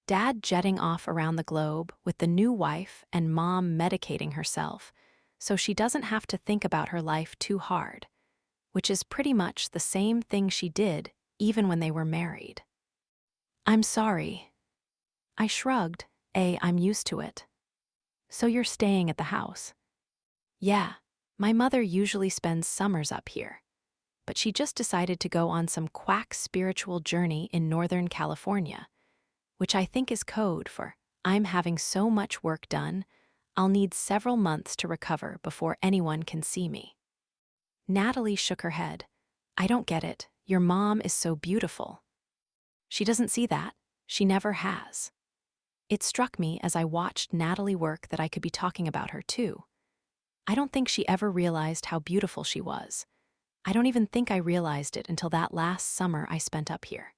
Dad jetting off around the globe with the new wife and mom medicating herself, so she doesn't have to think about her life too hard, which is pretty much the same thing she did even when they were married. I'm sorry. I shrugged. I'm used to it. So you're staying at the house? Yeah, my mother usually spends summers up here, but she just decided to go on some quack spiritual journey in Northern California, which I think is code for I'm having so much work done, I'll need several months to recover before anyone can see me. Natalie shook her head. I don't get it. Your mom is so beautiful. She doesn't see that. She never has. It struck me as I watched Natalie work that I could be talking about her too. I don't think she ever realized how beautiful she was. I don't even think I realized it until that last summer I spent up here.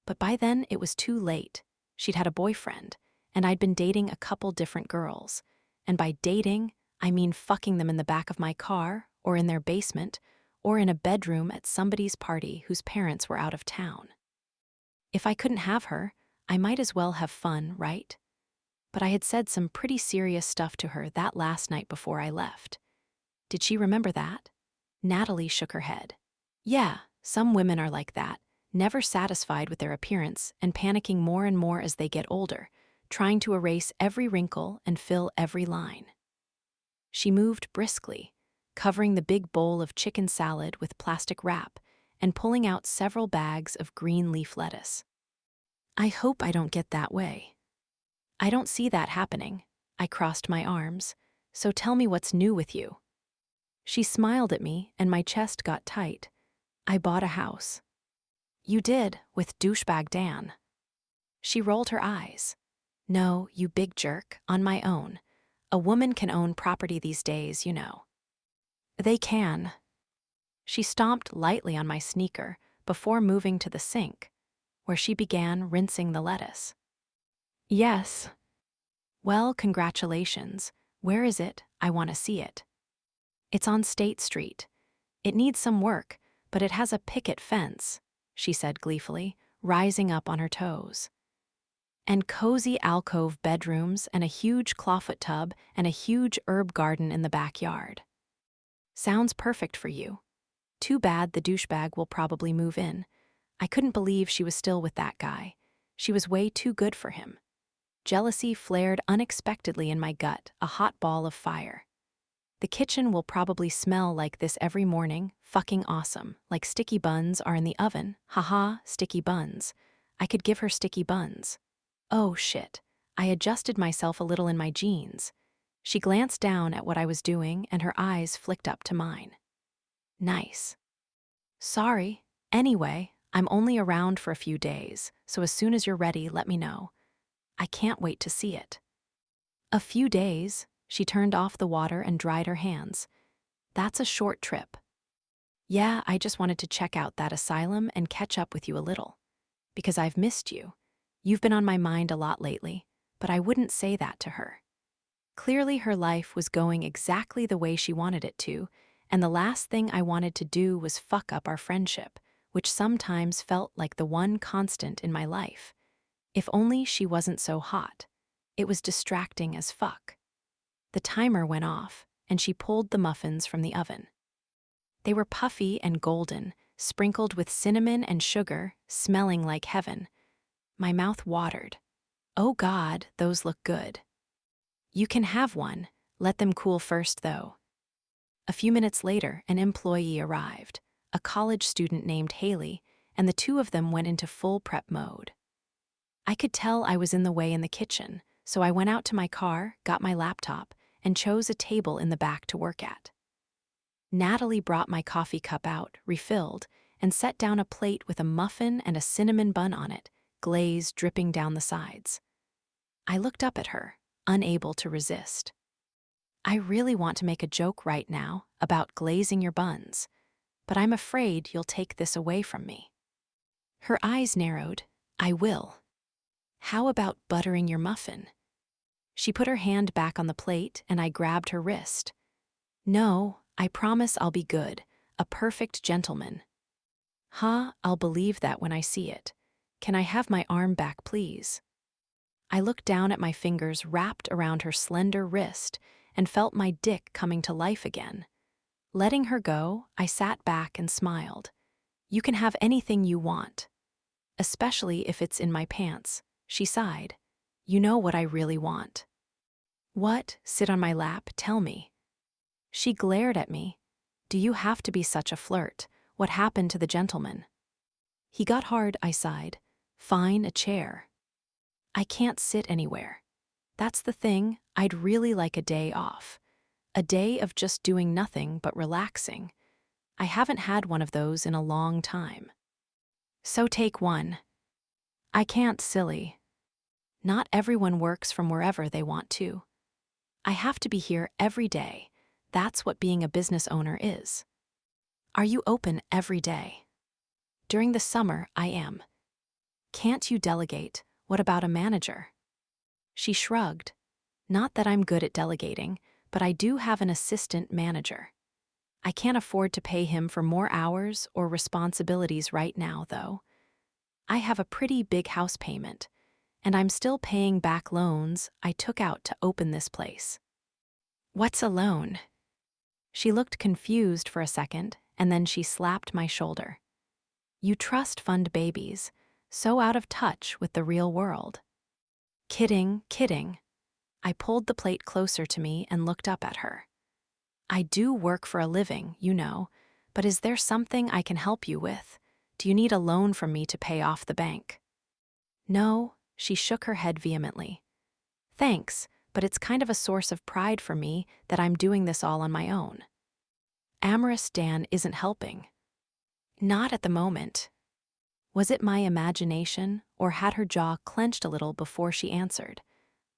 But by then it was too late. She'd had a boyfriend, and I'd been dating a couple different girls. And by dating, I mean fucking them in the back of my car, or in their basement, or in a bedroom at somebody's party whose parents were out of town. If I couldn't have her, I might as well have fun, right? But I had said some pretty serious stuff to her that last night before I left. Did she remember that? Natalie shook her head. Yeah, some women are like that, never satisfied with their appearance and panicking more and more as they get older, trying to erase every wrinkle and fill every line. She moved briskly, covering the big bowl of chicken salad with plastic wrap and pulling out several bags of green leaf lettuce. I hope I don't get that way. I don't see that happening. I crossed my arms. So tell me what's new with you. She smiled at me and my chest got tight. I bought a house. You did, with douchebag Dan. She rolled her eyes. No, you big jerk, on my own. A woman can own property these days, you know. They can. She stomped lightly on my sneaker before moving to the sink, where she began rinsing the lettuce. Yes. Well, congratulations. Where is it? I want to see it. It's on State Street. It needs some work, but it has a picket fence, she said gleefully, rising up on her toes. And cozy alcove bedrooms and a huge clawfoot tub and a huge herb garden in the backyard. Sounds perfect for you. Too bad the douchebag will probably move in. I couldn't believe she was still with that guy. She was way too good for him. Jealousy flared unexpectedly in my gut, a hot ball of fire. The kitchen will probably smell like this every morning, fucking awesome, like sticky buns are in the oven. Haha, sticky buns. I could give her sticky buns. Oh shit. I adjusted myself a little in my jeans. She glanced down at what I was doing and her eyes flicked up to mine. Nice. Sorry. Anyway, I'm only around for a few days, so as soon as you're ready, let me know. I can't wait to see it. A few days, she turned off the water and dried her hands. That's a short trip. Yeah, I just wanted to check out that asylum and catch up with you a little. Because I've missed you. You've been on my mind a lot lately, but I wouldn't say that to her. Clearly her life was going exactly the way she wanted it to, and the last thing I wanted to do was fuck up our friendship, which sometimes felt like the one constant in my life. If only she wasn't so hot. It was distracting as fuck. The timer went off, and she pulled the muffins from the oven. They were puffy and golden, sprinkled with cinnamon and sugar, smelling like heaven. My mouth watered. Oh God, those look good. You can have one. Let them cool first, though. A few minutes later, an employee arrived, a college student named Haley, and the two of them went into full prep mode. I could tell I was in the way in the kitchen, so I went out to my car, got my laptop, and chose a table in the back to work at. Natalie brought my coffee cup out, refilled, and set down a plate with a muffin and a cinnamon bun on it, glaze dripping down the sides. I looked up at her, unable to resist. I really want to make a joke right now about glazing your buns, but I'm afraid you'll take this away from me. Her eyes narrowed. I will. How about buttering your muffin? She put her hand back on the plate and I grabbed her wrist. No, I promise I'll be good, a perfect gentleman. Huh, I'll believe that when I see it. Can I have my arm back, please? I looked down at my fingers wrapped around her slender wrist and felt my dick coming to life again. Letting her go, I sat back and smiled. You can have anything you want. Especially if it's in my pants, she sighed. You know what I really want. What? Sit on my lap, tell me. She glared at me. Do you have to be such a flirt? What happened to the gentleman? He got hard, I sighed. Fine, a chair. I can't sit anywhere. That's the thing, I'd really like a day off. A day of just doing nothing but relaxing. I haven't had one of those in a long time. So take one. I can't, silly. Not everyone works from wherever they want to. I have to be here every day. That's what being a business owner is. Are you open every day? During the summer, I am. Can't you delegate? What about a manager? She shrugged. Not that I'm good at delegating, but I do have an assistant manager. I can't afford to pay him for more hours or responsibilities right now, though. I have a pretty big house payment, and I'm still paying back loans I took out to open this place. What's a loan? She looked confused for a second, and then she slapped my shoulder. You trust fund babies, so out of touch with the real world. Kidding, kidding. I pulled the plate closer to me and looked up at her. I do work for a living, you know, but is there something I can help you with? Do you need a loan from me to pay off the bank? No, she shook her head vehemently. Thanks, but it's kind of a source of pride for me that I'm doing this all on my own. Amorous Dan isn't helping. Not at the moment. Was it my imagination, or had her jaw clenched a little before she answered?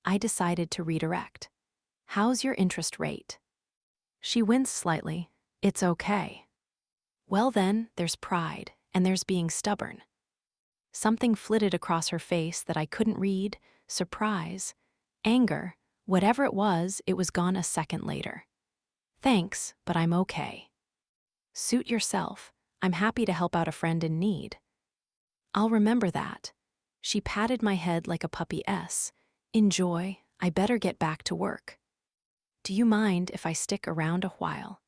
I decided to redirect. How's your interest rate? She winced slightly. It's okay. Well then, there's pride, and there's being stubborn. Something flitted across her face that I couldn't read, surprise, anger, whatever it was gone a second later. Thanks, but I'm okay. Suit yourself. I'm happy to help out a friend in need. I'll remember that. She patted my head like a puppy. Enjoy, I better get back to work. Do you mind if I stick around a while?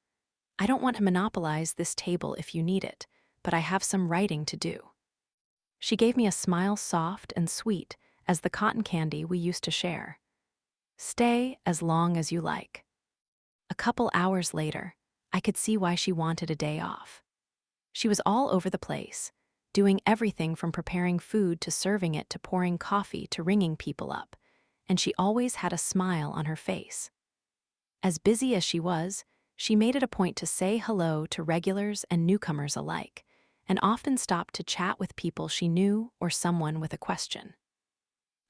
I don't want to monopolize this table if you need it, but I have some writing to do. She gave me a smile soft and sweet as the cotton candy we used to share. Stay as long as you like. A couple hours later, I could see why she wanted a day off. She was all over the place, doing everything from preparing food to serving it to pouring coffee to ringing people up, and she always had a smile on her face. As busy as she was, she made it a point to say hello to regulars and newcomers alike, and often stopped to chat with people she knew or someone with a question.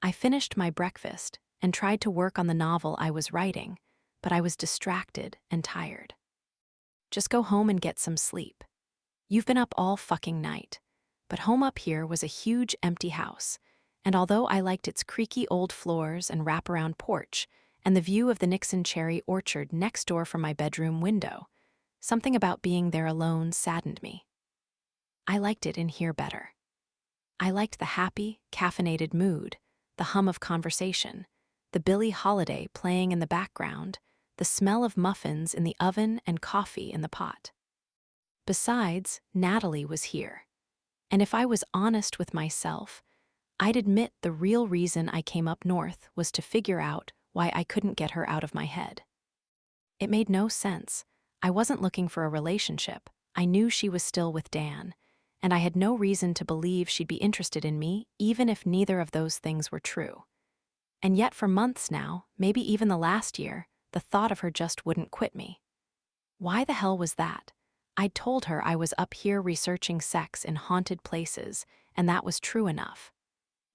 I finished my breakfast and tried to work on the novel I was writing, but I was distracted and tired. Just go home and get some sleep. You've been up all fucking night. But home up here was a huge empty house, and although I liked its creaky old floors and wraparound porch, and the view of the Nixon cherry orchard next door from my bedroom window, something about being there alone saddened me. I liked it in here better. I liked the happy, caffeinated mood, the hum of conversation, the Billie Holiday playing in the background, the smell of muffins in the oven and coffee in the pot. Besides, Natalie was here. And if I was honest with myself, I'd admit the real reason I came up north was to figure out why I couldn't get her out of my head. It made no sense. I wasn't looking for a relationship. I knew she was still with Dan, and I had no reason to believe she'd be interested in me, even if neither of those things were true. And yet for months now, maybe even the last year, the thought of her just wouldn't quit me. Why the hell was that? I'd told her I was up here researching sex in haunted places, and that was true enough.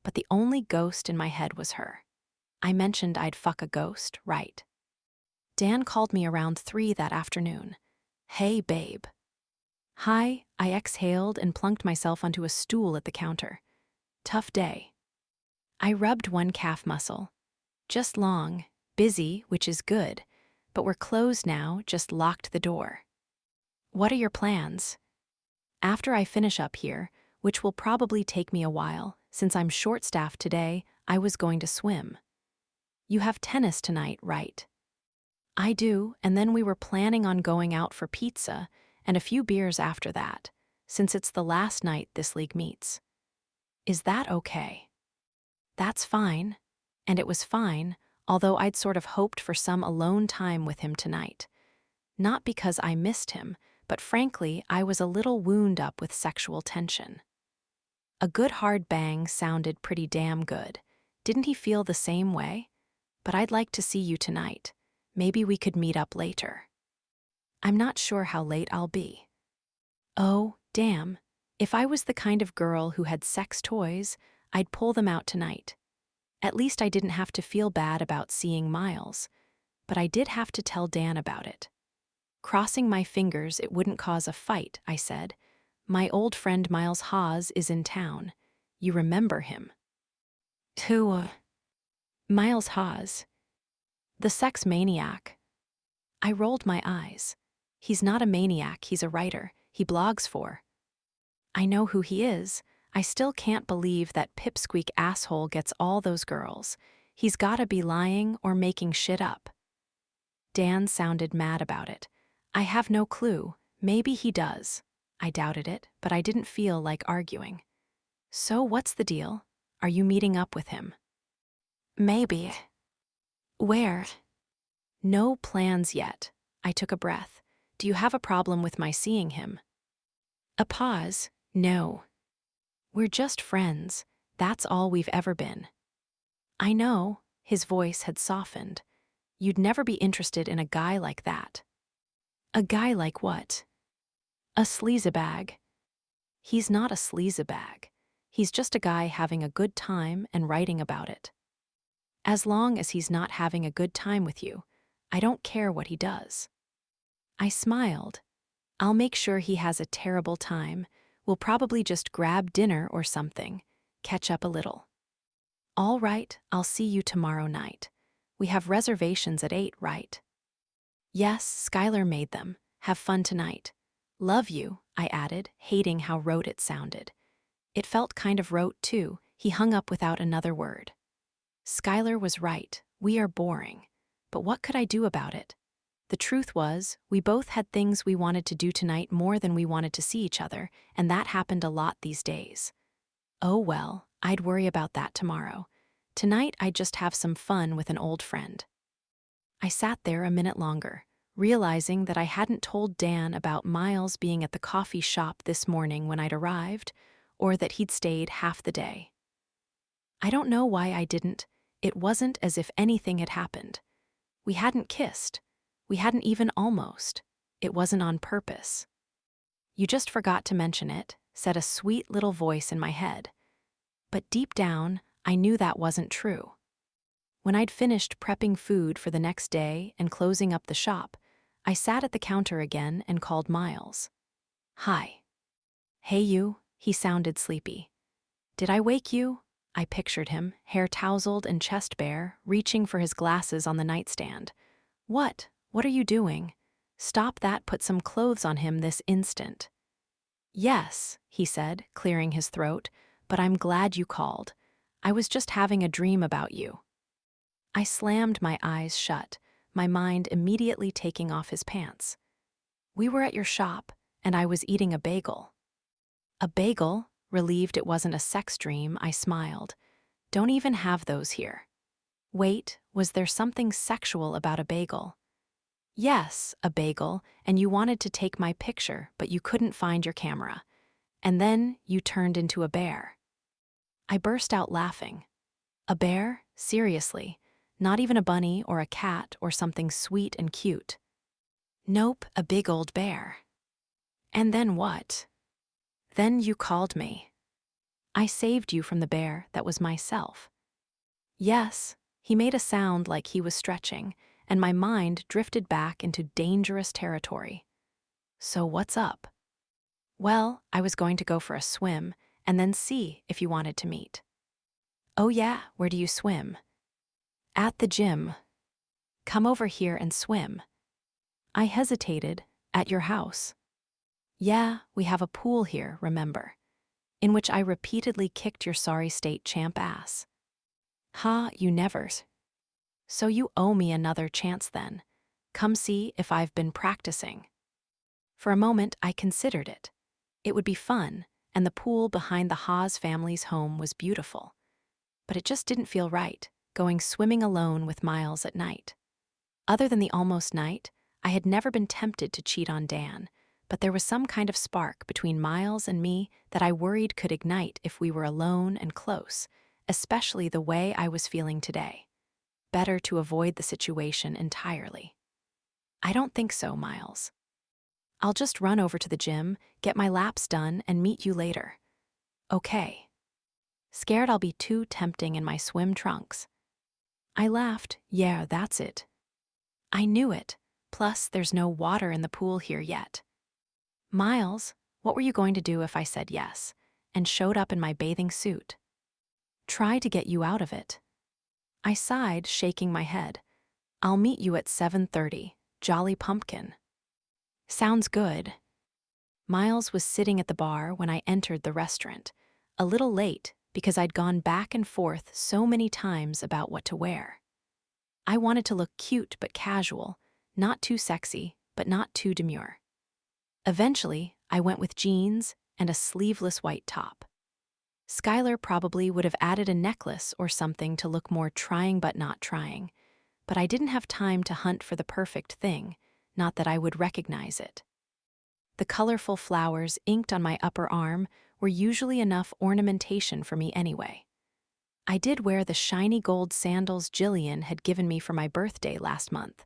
But the only ghost in my head was her. I mentioned I'd fuck a ghost, right? Dan called me around 3 that afternoon. "Hey, babe." "Hi," I exhaled and plunked myself onto a stool at the counter. "Tough day." I rubbed one calf muscle. "Just long, busy, which is good, but we're closed now, just locked the door." "What are your plans?" "After I finish up here, which will probably take me a while, since I'm short-staffed today, I was going to swim." "You have tennis tonight, right?" "I do, and then we were planning on going out for pizza and a few beers after that, since it's the last night this league meets." "Is that okay?" "That's fine." And it was fine, although I'd sort of hoped for some alone time with him tonight. Not because I missed him, but frankly, I was a little wound up with sexual tension. A good hard bang sounded pretty damn good. Didn't he feel the same way? "But I'd like to see you tonight. Maybe we could meet up later." "I'm not sure how late I'll be." "Oh, damn. If I was the kind of girl who had sex toys, I'd pull them out tonight. At least I didn't have to feel bad about seeing Miles. But I did have to tell Dan about it. Crossing my fingers it wouldn't cause a fight, I said. "My old friend Miles Hawes is in town. You remember him?" "Who?" "Miles Hawes. The sex maniac." I rolled my eyes. "He's not a maniac, he's a writer. He blogs for." "I know who he is. I still can't believe that pipsqueak asshole gets all those girls. He's gotta be lying or making shit up." Dan sounded mad about it. "I have no clue. Maybe he does." I doubted it, but I didn't feel like arguing. "So what's the deal? Are you meeting up with him?" "Maybe." "Where?" "No plans yet." I took a breath. "Do you have a problem with my seeing him?" A pause. "No. We're just friends. That's all we've ever been." "I know." His voice had softened. "You'd never be interested in a guy like that." "A guy like what?" "A sleazebag." "He's not a sleazebag. He's just a guy having a good time and writing about it." "As long as he's not having a good time with you, I don't care what he does." I smiled. "I'll make sure he has a terrible time. We'll probably just grab dinner or something, catch up a little." "All right, I'll see you tomorrow night. We have reservations at 8, right?" "Yes, Skylar made them. Have fun tonight." "Love you," I added, hating how rote it sounded. It felt kind of rote, too. He hung up without another word. Skylar was right. We are boring. But what could I do about it? The truth was, we both had things we wanted to do tonight more than we wanted to see each other, and that happened a lot these days. Oh well, I'd worry about that tomorrow. Tonight I'd just have some fun with an old friend. I sat there a minute longer, realizing that I hadn't told Dan about Miles being at the coffee shop this morning when I'd arrived, or that he'd stayed half the day. I don't know why I didn't. It wasn't as if anything had happened. We hadn't kissed. We hadn't even almost. It wasn't on purpose. "You just forgot to mention it," said a sweet little voice in my head. But deep down, I knew that wasn't true. When I'd finished prepping food for the next day and closing up the shop, I sat at the counter again and called Miles. "Hi." "Hey you," he sounded sleepy. "Did I wake you?" I pictured him, hair tousled and chest bare, reaching for his glasses on the nightstand. "What? What are you doing? Stop that, put some clothes on him this instant." "Yes," he said, clearing his throat, "but I'm glad you called. I was just having a dream about you." I slammed my eyes shut. my mind immediately taking off his pants. We were at your shop, and I was eating a bagel. A bagel? Relieved it wasn't a sex dream, I smiled. Don't even have those here. Wait, was there something sexual about a bagel? Yes, a bagel, and you wanted to take my picture, but you couldn't find your camera. And then you turned into a bear. I burst out laughing. A bear? Seriously? Not even a bunny or a cat or something sweet and cute. Nope, a big old bear. And then what? Then you called me. I saved you from the bear that was myself. Yes, he made a sound like he was stretching, and my mind drifted back into dangerous territory. So what's up? Well, I was going to go for a swim and then see if you wanted to meet. Oh yeah, where do you swim? At the gym. Come over here and swim. I hesitated. At your house. Yeah, we have a pool here, remember, in which I repeatedly kicked your sorry state champ ass. Ha, you nevers. So you owe me another chance then. Come see if I've been practicing. For a moment, I considered it. It would be fun, and the pool behind the Haas family's home was beautiful. But it just didn't feel right, going swimming alone with Miles at night. Other than the almost night, I had never been tempted to cheat on Dan, but there was some kind of spark between Miles and me that I worried could ignite if we were alone and close, especially the way I was feeling today. Better to avoid the situation entirely. I don't think so, Miles. I'll just run over to the gym, get my laps done, and meet you later. Okay. Scared I'll be too tempting in my swim trunks. I laughed. Yeah, that's it. I knew it. Plus, there's no water in the pool here yet. Miles, what were you going to do if I said yes, and showed up in my bathing suit? Try to get you out of it. I sighed, shaking my head. I'll meet you at 7:30, Jolly Pumpkin. Sounds good. Miles was sitting at the bar when I entered the restaurant, a little late because I'd gone back and forth so many times about what to wear. I wanted to look cute but casual, not too sexy, but not too demure. Eventually, I went with jeans and a sleeveless white top. Skylar probably would have added a necklace or something to look more trying but not trying, but I didn't have time to hunt for the perfect thing, not that I would recognize it. The colorful flowers inked on my upper arm were usually enough ornamentation for me anyway. I did wear the shiny gold sandals Jillian had given me for my birthday last month,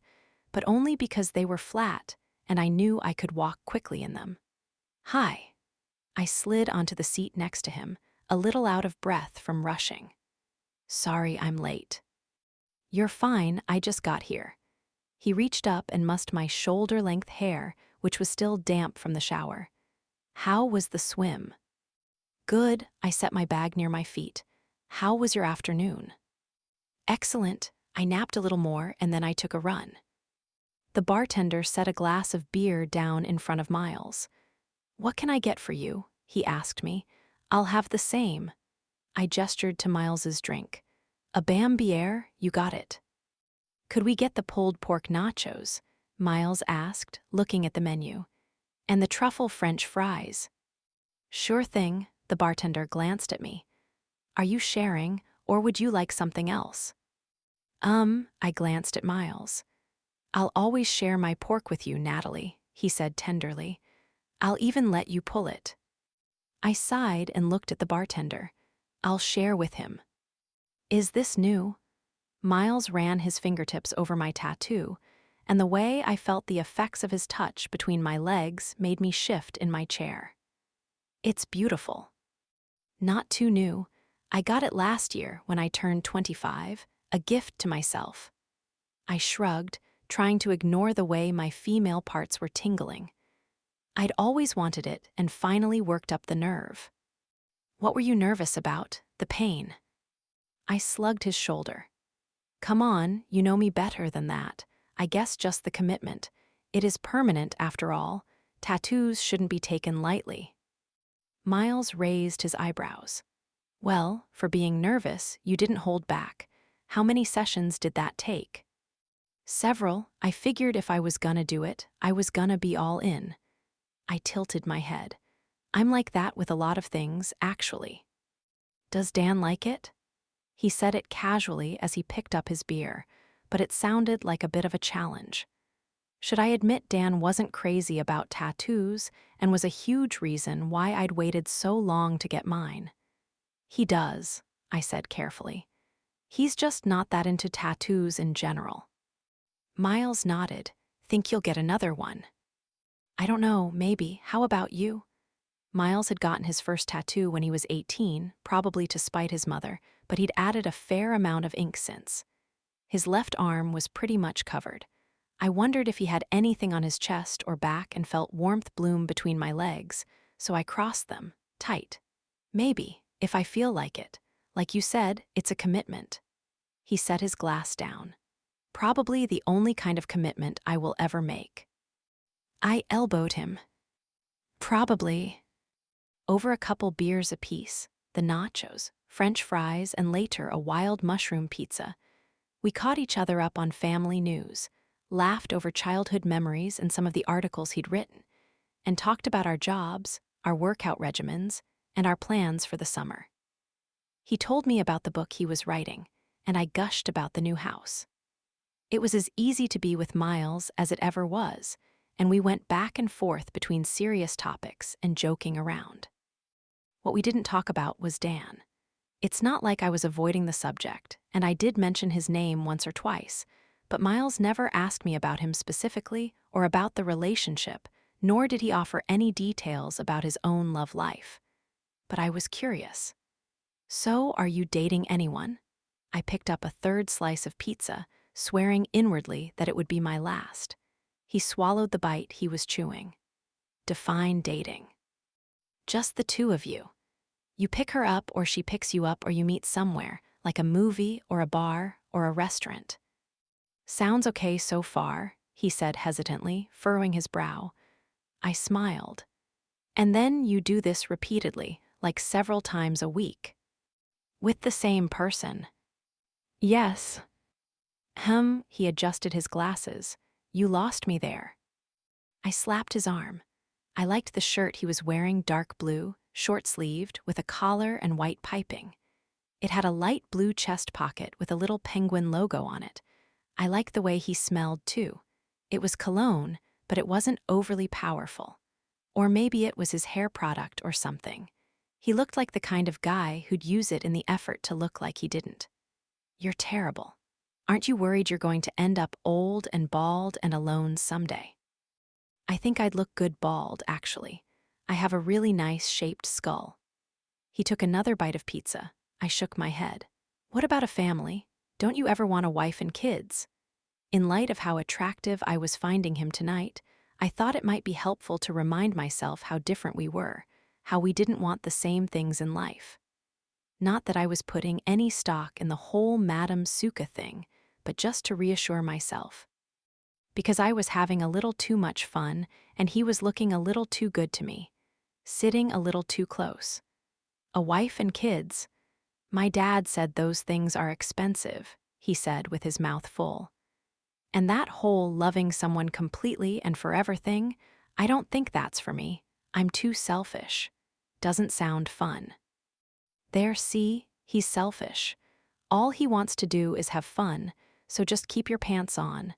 but only because they were flat and I knew I could walk quickly in them. Hi. I slid onto the seat next to him, a little out of breath from rushing. Sorry I'm late. You're fine, I just got here. He reached up and mussed my shoulder-length hair, which was still damp from the shower. How was the swim? Good, I set my bag near my feet. How was your afternoon? Excellent, I napped a little more and then I took a run. The bartender set a glass of beer down in front of Miles. What can I get for you? He asked me. I'll have the same. I gestured to Miles's drink. A Bambiere, you got it. Could we get the pulled pork nachos? Miles asked, looking at the menu. And the truffle French fries. Sure thing, the bartender glanced at me. Are you sharing, or would you like something else? I glanced at Miles. I'll always share my pork with you, Natalie, he said tenderly. I'll even let you pull it. I sighed and looked at the bartender. I'll share with him. Is this new? Miles ran his fingertips over my tattoo, and the way I felt the effects of his touch between my legs made me shift in my chair. It's beautiful. Not too new. I got it last year when I turned 25, a gift to myself. I shrugged, trying to ignore the way my female parts were tingling. I'd always wanted it and finally worked up the nerve. What were you nervous about? The pain. I slugged his shoulder. Come on, you know me better than that. I guess just the commitment. It is permanent after all. Tattoos shouldn't be taken lightly. Miles raised his eyebrows. Well, for being nervous, you didn't hold back. How many sessions did that take? Several. I figured if I was gonna do it, I was gonna be all in. I tilted my head. I'm like that with a lot of things, actually. Does Dan like it? He said it casually as he picked up his beer, but it sounded like a bit of a challenge. Should I admit Dan wasn't crazy about tattoos and was a huge reason why I'd waited so long to get mine? He does, I said carefully. He's just not that into tattoos in general. Miles nodded. Think you'll get another one? I don't know, maybe. How about you? Miles had gotten his first tattoo when he was 18, probably to spite his mother, but he'd added a fair amount of ink since. His left arm was pretty much covered. I wondered if he had anything on his chest or back and felt warmth bloom between my legs, so I crossed them, tight. Maybe, if I feel like it. Like you said, it's a commitment. He set his glass down. Probably the only kind of commitment I will ever make. I elbowed him. Probably. Over a couple beers apiece, the nachos, French fries, and later a wild mushroom pizza, we caught each other up on family news, laughed over childhood memories and some of the articles he'd written, and talked about our jobs, our workout regimens, and our plans for the summer. He told me about the book he was writing, and I gushed about the new house. It was as easy to be with Miles as it ever was, and we went back and forth between serious topics and joking around. What we didn't talk about was Dan. It's not like I was avoiding the subject, and I did mention his name once or twice, but Miles never asked me about him specifically or about the relationship, nor did he offer any details about his own love life. But I was curious. So, are you dating anyone? I picked up a third slice of pizza, swearing inwardly that it would be my last. He swallowed the bite he was chewing. Define dating. Just the two of you. You pick her up or she picks you up or you meet somewhere, like a movie or a bar or a restaurant. Sounds okay so far, he said hesitantly, furrowing his brow. I smiled. And then you do this repeatedly, like several times a week. With the same person. Yes. He adjusted his glasses. You lost me there. I slapped his arm. I liked the shirt he was wearing, dark blue, short-sleeved, with a collar and white piping. It had a light blue chest pocket with a little penguin logo on it. I liked the way he smelled, too. It was cologne, but it wasn't overly powerful. Or maybe it was his hair product or something. He looked like the kind of guy who'd use it in the effort to look like he didn't. You're terrible. Aren't you worried you're going to end up old and bald and alone someday? I think I'd look good bald, actually. I have a really nice shaped skull. He took another bite of pizza. I shook my head. What about a family? Don't you ever want a wife and kids? In light of how attractive I was finding him tonight, I thought it might be helpful to remind myself how different we were, how we didn't want the same things in life. Not that I was putting any stock in the whole Madame Suka thing, but just to reassure myself. Because I was having a little too much fun, and he was looking a little too good to me, sitting a little too close. A wife and kids. My dad said those things are expensive, he said with his mouth full. And that whole loving someone completely and forever thing, I don't think that's for me. I'm too selfish. Doesn't sound fun. There, see, he's selfish. All he wants to do is have fun, so just keep your pants on.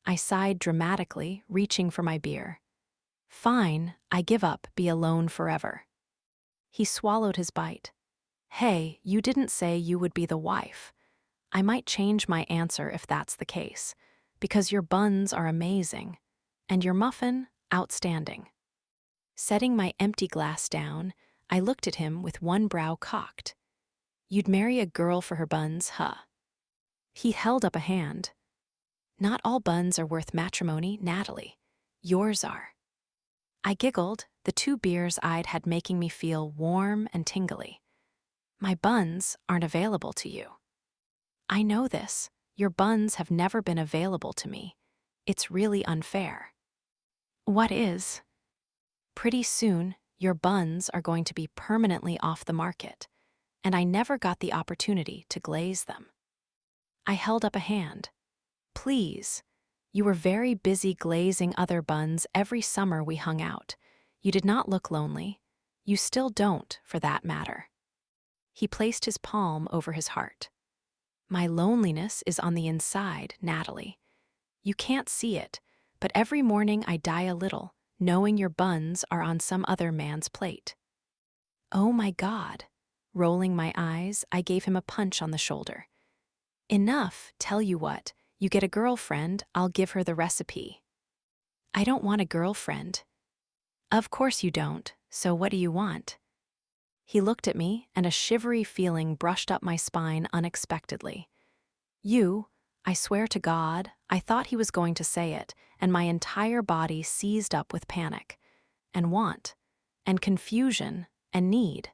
I sighed dramatically, reaching for my beer. Fine, I give up, be alone forever. He swallowed his bite. Hey, you didn't say you would be the wife. I might change my answer if that's the case, because your buns are amazing, and your muffin, outstanding. Setting my empty glass down, I looked at him with one brow cocked. You'd marry a girl for her buns, huh? He held up a hand. Not all buns are worth matrimony, Natalie. Yours are. I giggled, the 2 beers I'd had making me feel warm and tingly. My buns aren't available to you. I know this. Your buns have never been available to me. It's really unfair. What is? Pretty soon, your buns are going to be permanently off the market, and I never got the opportunity to glaze them. I held up a hand. Please. You were very busy glazing other buns every summer we hung out. You did not look lonely. You still don't, for that matter. He placed his palm over his heart. My loneliness is on the inside, Natalie. You can't see it, but every morning I die a little, knowing your buns are on some other man's plate. Oh my God. Rolling my eyes, I gave him a punch on the shoulder. Enough, tell you what, you get a girlfriend, I'll give her the recipe. I don't want a girlfriend. Of course you don't, so what do you want? He looked at me, and a shivery feeling brushed up my spine unexpectedly. I swear to God, I thought he was going to say it, and my entire body seized up with panic, and want, and confusion, and need.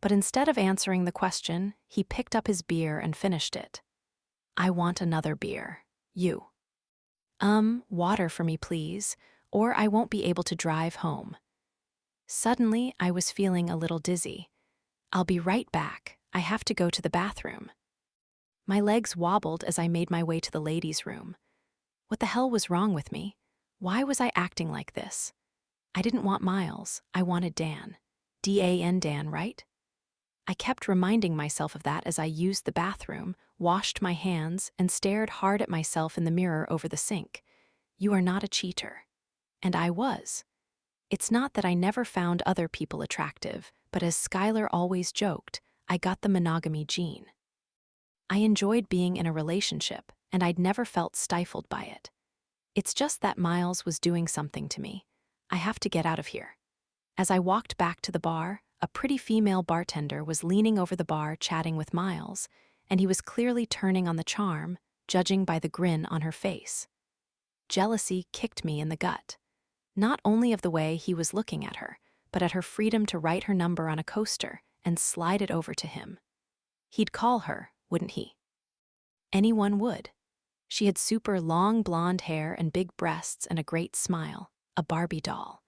But instead of answering the question, he picked up his beer and finished it. I want another beer. Water for me, please, or I won't be able to drive home. Suddenly, I was feeling a little dizzy. I'll be right back. I have to go to the bathroom. My legs wobbled as I made my way to the ladies' room. What the hell was wrong with me? Why was I acting like this? I didn't want Miles. I wanted Dan. D-A-N Dan, right? I kept reminding myself of that as I used the bathroom, washed my hands, and stared hard at myself in the mirror over the sink. You are not a cheater. And I was. It's not that I never found other people attractive, but as Skylar always joked, I got the monogamy gene. I enjoyed being in a relationship, and I'd never felt stifled by it. It's just that Miles was doing something to me. I have to get out of here. As I walked back to the bar, a pretty female bartender was leaning over the bar chatting with Miles, and he was clearly turning on the charm, judging by the grin on her face. Jealousy kicked me in the gut. Not only of the way he was looking at her, but at her freedom to write her number on a coaster and slide it over to him. He'd call her, wouldn't he? Anyone would. She had super long blonde hair and big breasts and a great smile, a Barbie doll.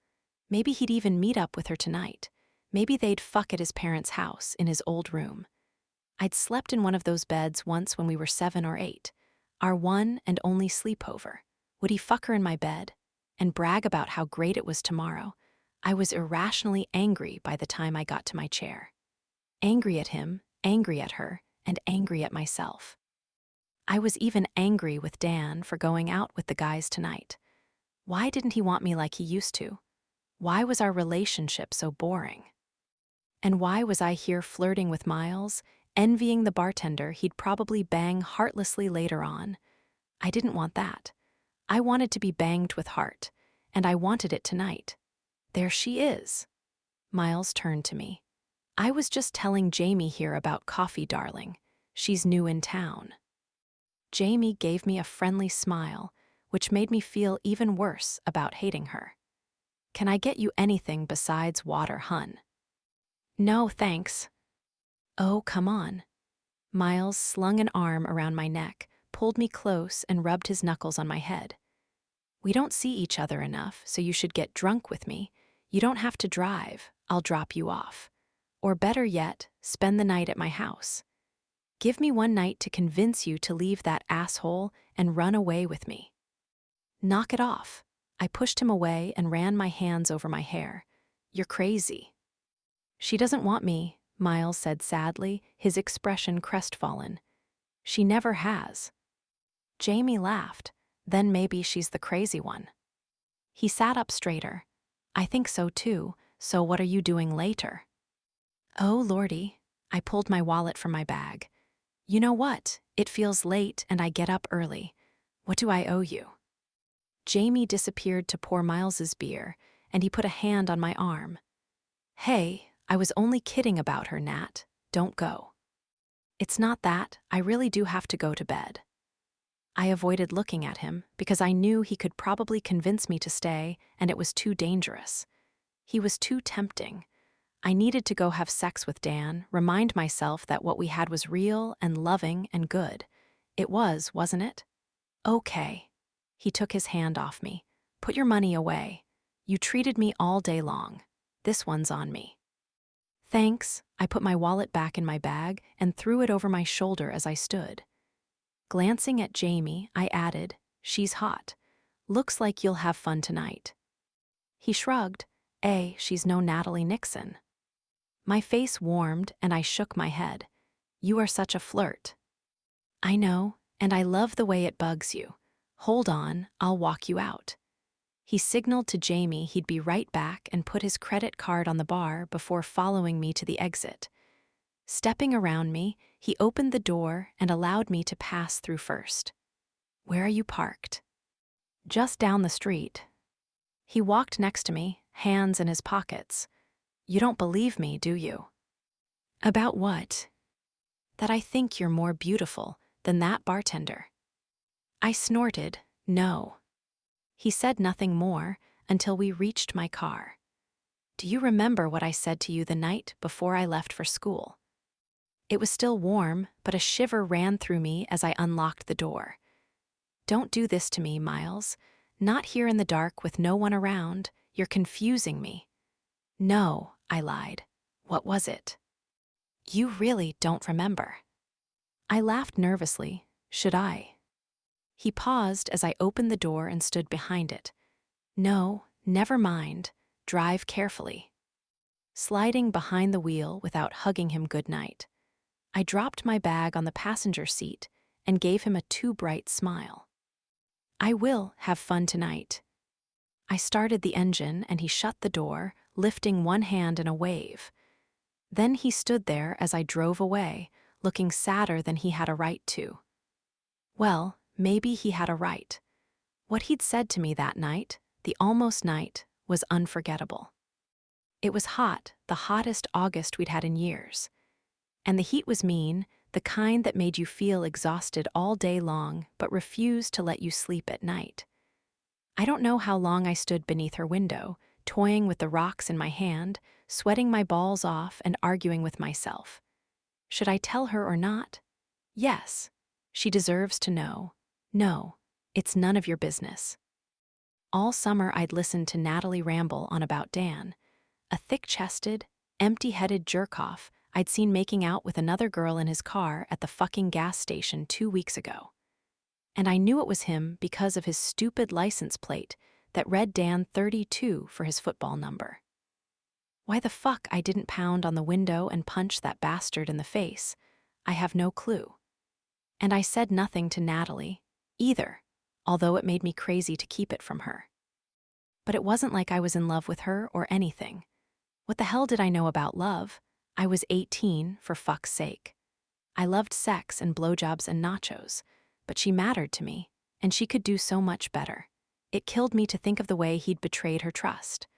Maybe he'd even meet up with her tonight. Maybe they'd fuck at his parents' house in his old room. I'd slept in one of those beds once when we were 7 or 8, our one and only sleepover. Would he fuck her in my bed and brag about how great it was tomorrow? I was irrationally angry by the time I got to my chair. Angry at him, angry at her, and angry at myself. I was even angry with Dan for going out with the guys tonight. Why didn't he want me like he used to? Why was our relationship so boring? And why was I here flirting with Miles, envying the bartender he'd probably bang heartlessly later on? I didn't want that. I wanted to be banged with heart, and I wanted it tonight. There she is. Miles turned to me. I was just telling Jamie here about coffee, darling. She's new in town. Jamie gave me a friendly smile, which made me feel even worse about hating her. Can I get you anything besides water, hun? No, thanks. Oh, come on. Miles slung an arm around my neck, pulled me close, and rubbed his knuckles on my head. We don't see each other enough, so you should get drunk with me. You don't have to drive. I'll drop you off. Or better yet, spend the night at my house. Give me one night to convince you to leave that asshole and run away with me. Knock it off. I pushed him away and ran my hands over my hair. You're crazy. She doesn't want me, Miles said sadly, his expression crestfallen. She never has. Jamie laughed. Then maybe she's the crazy one. He sat up straighter. I think so too, so what are you doing later? Oh, Lordy. I pulled my wallet from my bag. You know what? It feels late and I get up early. What do I owe you? Jamie disappeared to pour Miles's beer, and he put a hand on my arm. Hey, I was only kidding about her, Nat. Don't go. It's not that. I really do have to go to bed. I avoided looking at him because I knew he could probably convince me to stay, and it was too dangerous. He was too tempting. I needed to go have sex with Dan, remind myself that what we had was real and loving and good. It was, wasn't it? Okay. He took his hand off me. Put your money away. You treated me all day long. This one's on me. Thanks. I put my wallet back in my bag and threw it over my shoulder as I stood. Glancing at Jamie, I added, "She's hot. Looks like you'll have fun tonight." He shrugged, She's no Natalie Nixon." My face warmed and I shook my head. "You are such a flirt." "I know, and I love the way it bugs you. Hold on, I'll walk you out." He signaled to Jamie he'd be right back and put his credit card on the bar before following me to the exit. Stepping around me, he opened the door and allowed me to pass through first. "Where are you parked?" "Just down the street." He walked next to me, hands in his pockets. "You don't believe me, do you?" "About what?" "That I think you're more beautiful than that bartender." I snorted, "No." He said nothing more until we reached my car. "Do you remember what I said to you the night before I left for school?" It was still warm, but a shiver ran through me as I unlocked the door. "Don't do this to me, Miles. Not here in the dark with no one around. You're confusing me." "No," I lied. "What was it?" "You really don't remember." I laughed nervously. Should I? He paused as I opened the door and stood behind it. "No, never mind. Drive carefully." Sliding behind the wheel without hugging him goodnight, I dropped my bag on the passenger seat and gave him a too bright smile. "I will have fun tonight." I started the engine and he shut the door, lifting one hand in a wave. Then he stood there as I drove away, looking sadder than he had a right to. Well, maybe he had a right. What he'd said to me that night, the almost night, was unforgettable. It was hot, the hottest August we'd had in years. And the heat was mean, the kind that made you feel exhausted all day long but refused to let you sleep at night. I don't know how long I stood beneath her window, toying with the rocks in my hand, sweating my balls off and arguing with myself. Should I tell her or not? Yes. She deserves to know. No, it's none of your business. All summer I'd listened to Natalie ramble on about Dan, a thick-chested, empty-headed jerk-off I'd seen making out with another girl in his car at the fucking gas station 2 weeks ago. And I knew it was him because of his stupid license plate that read Dan 32 for his football number. Why the fuck I didn't pound on the window and punch that bastard in the face, I have no clue. And I said nothing to Natalie, either, although it made me crazy to keep it from her. But it wasn't like I was in love with her or anything. What the hell did I know about love? I was 18, for fuck's sake. I loved sex and blowjobs and nachos, but she mattered to me, and she could do so much better. It killed me to think of the way he'd betrayed her trust.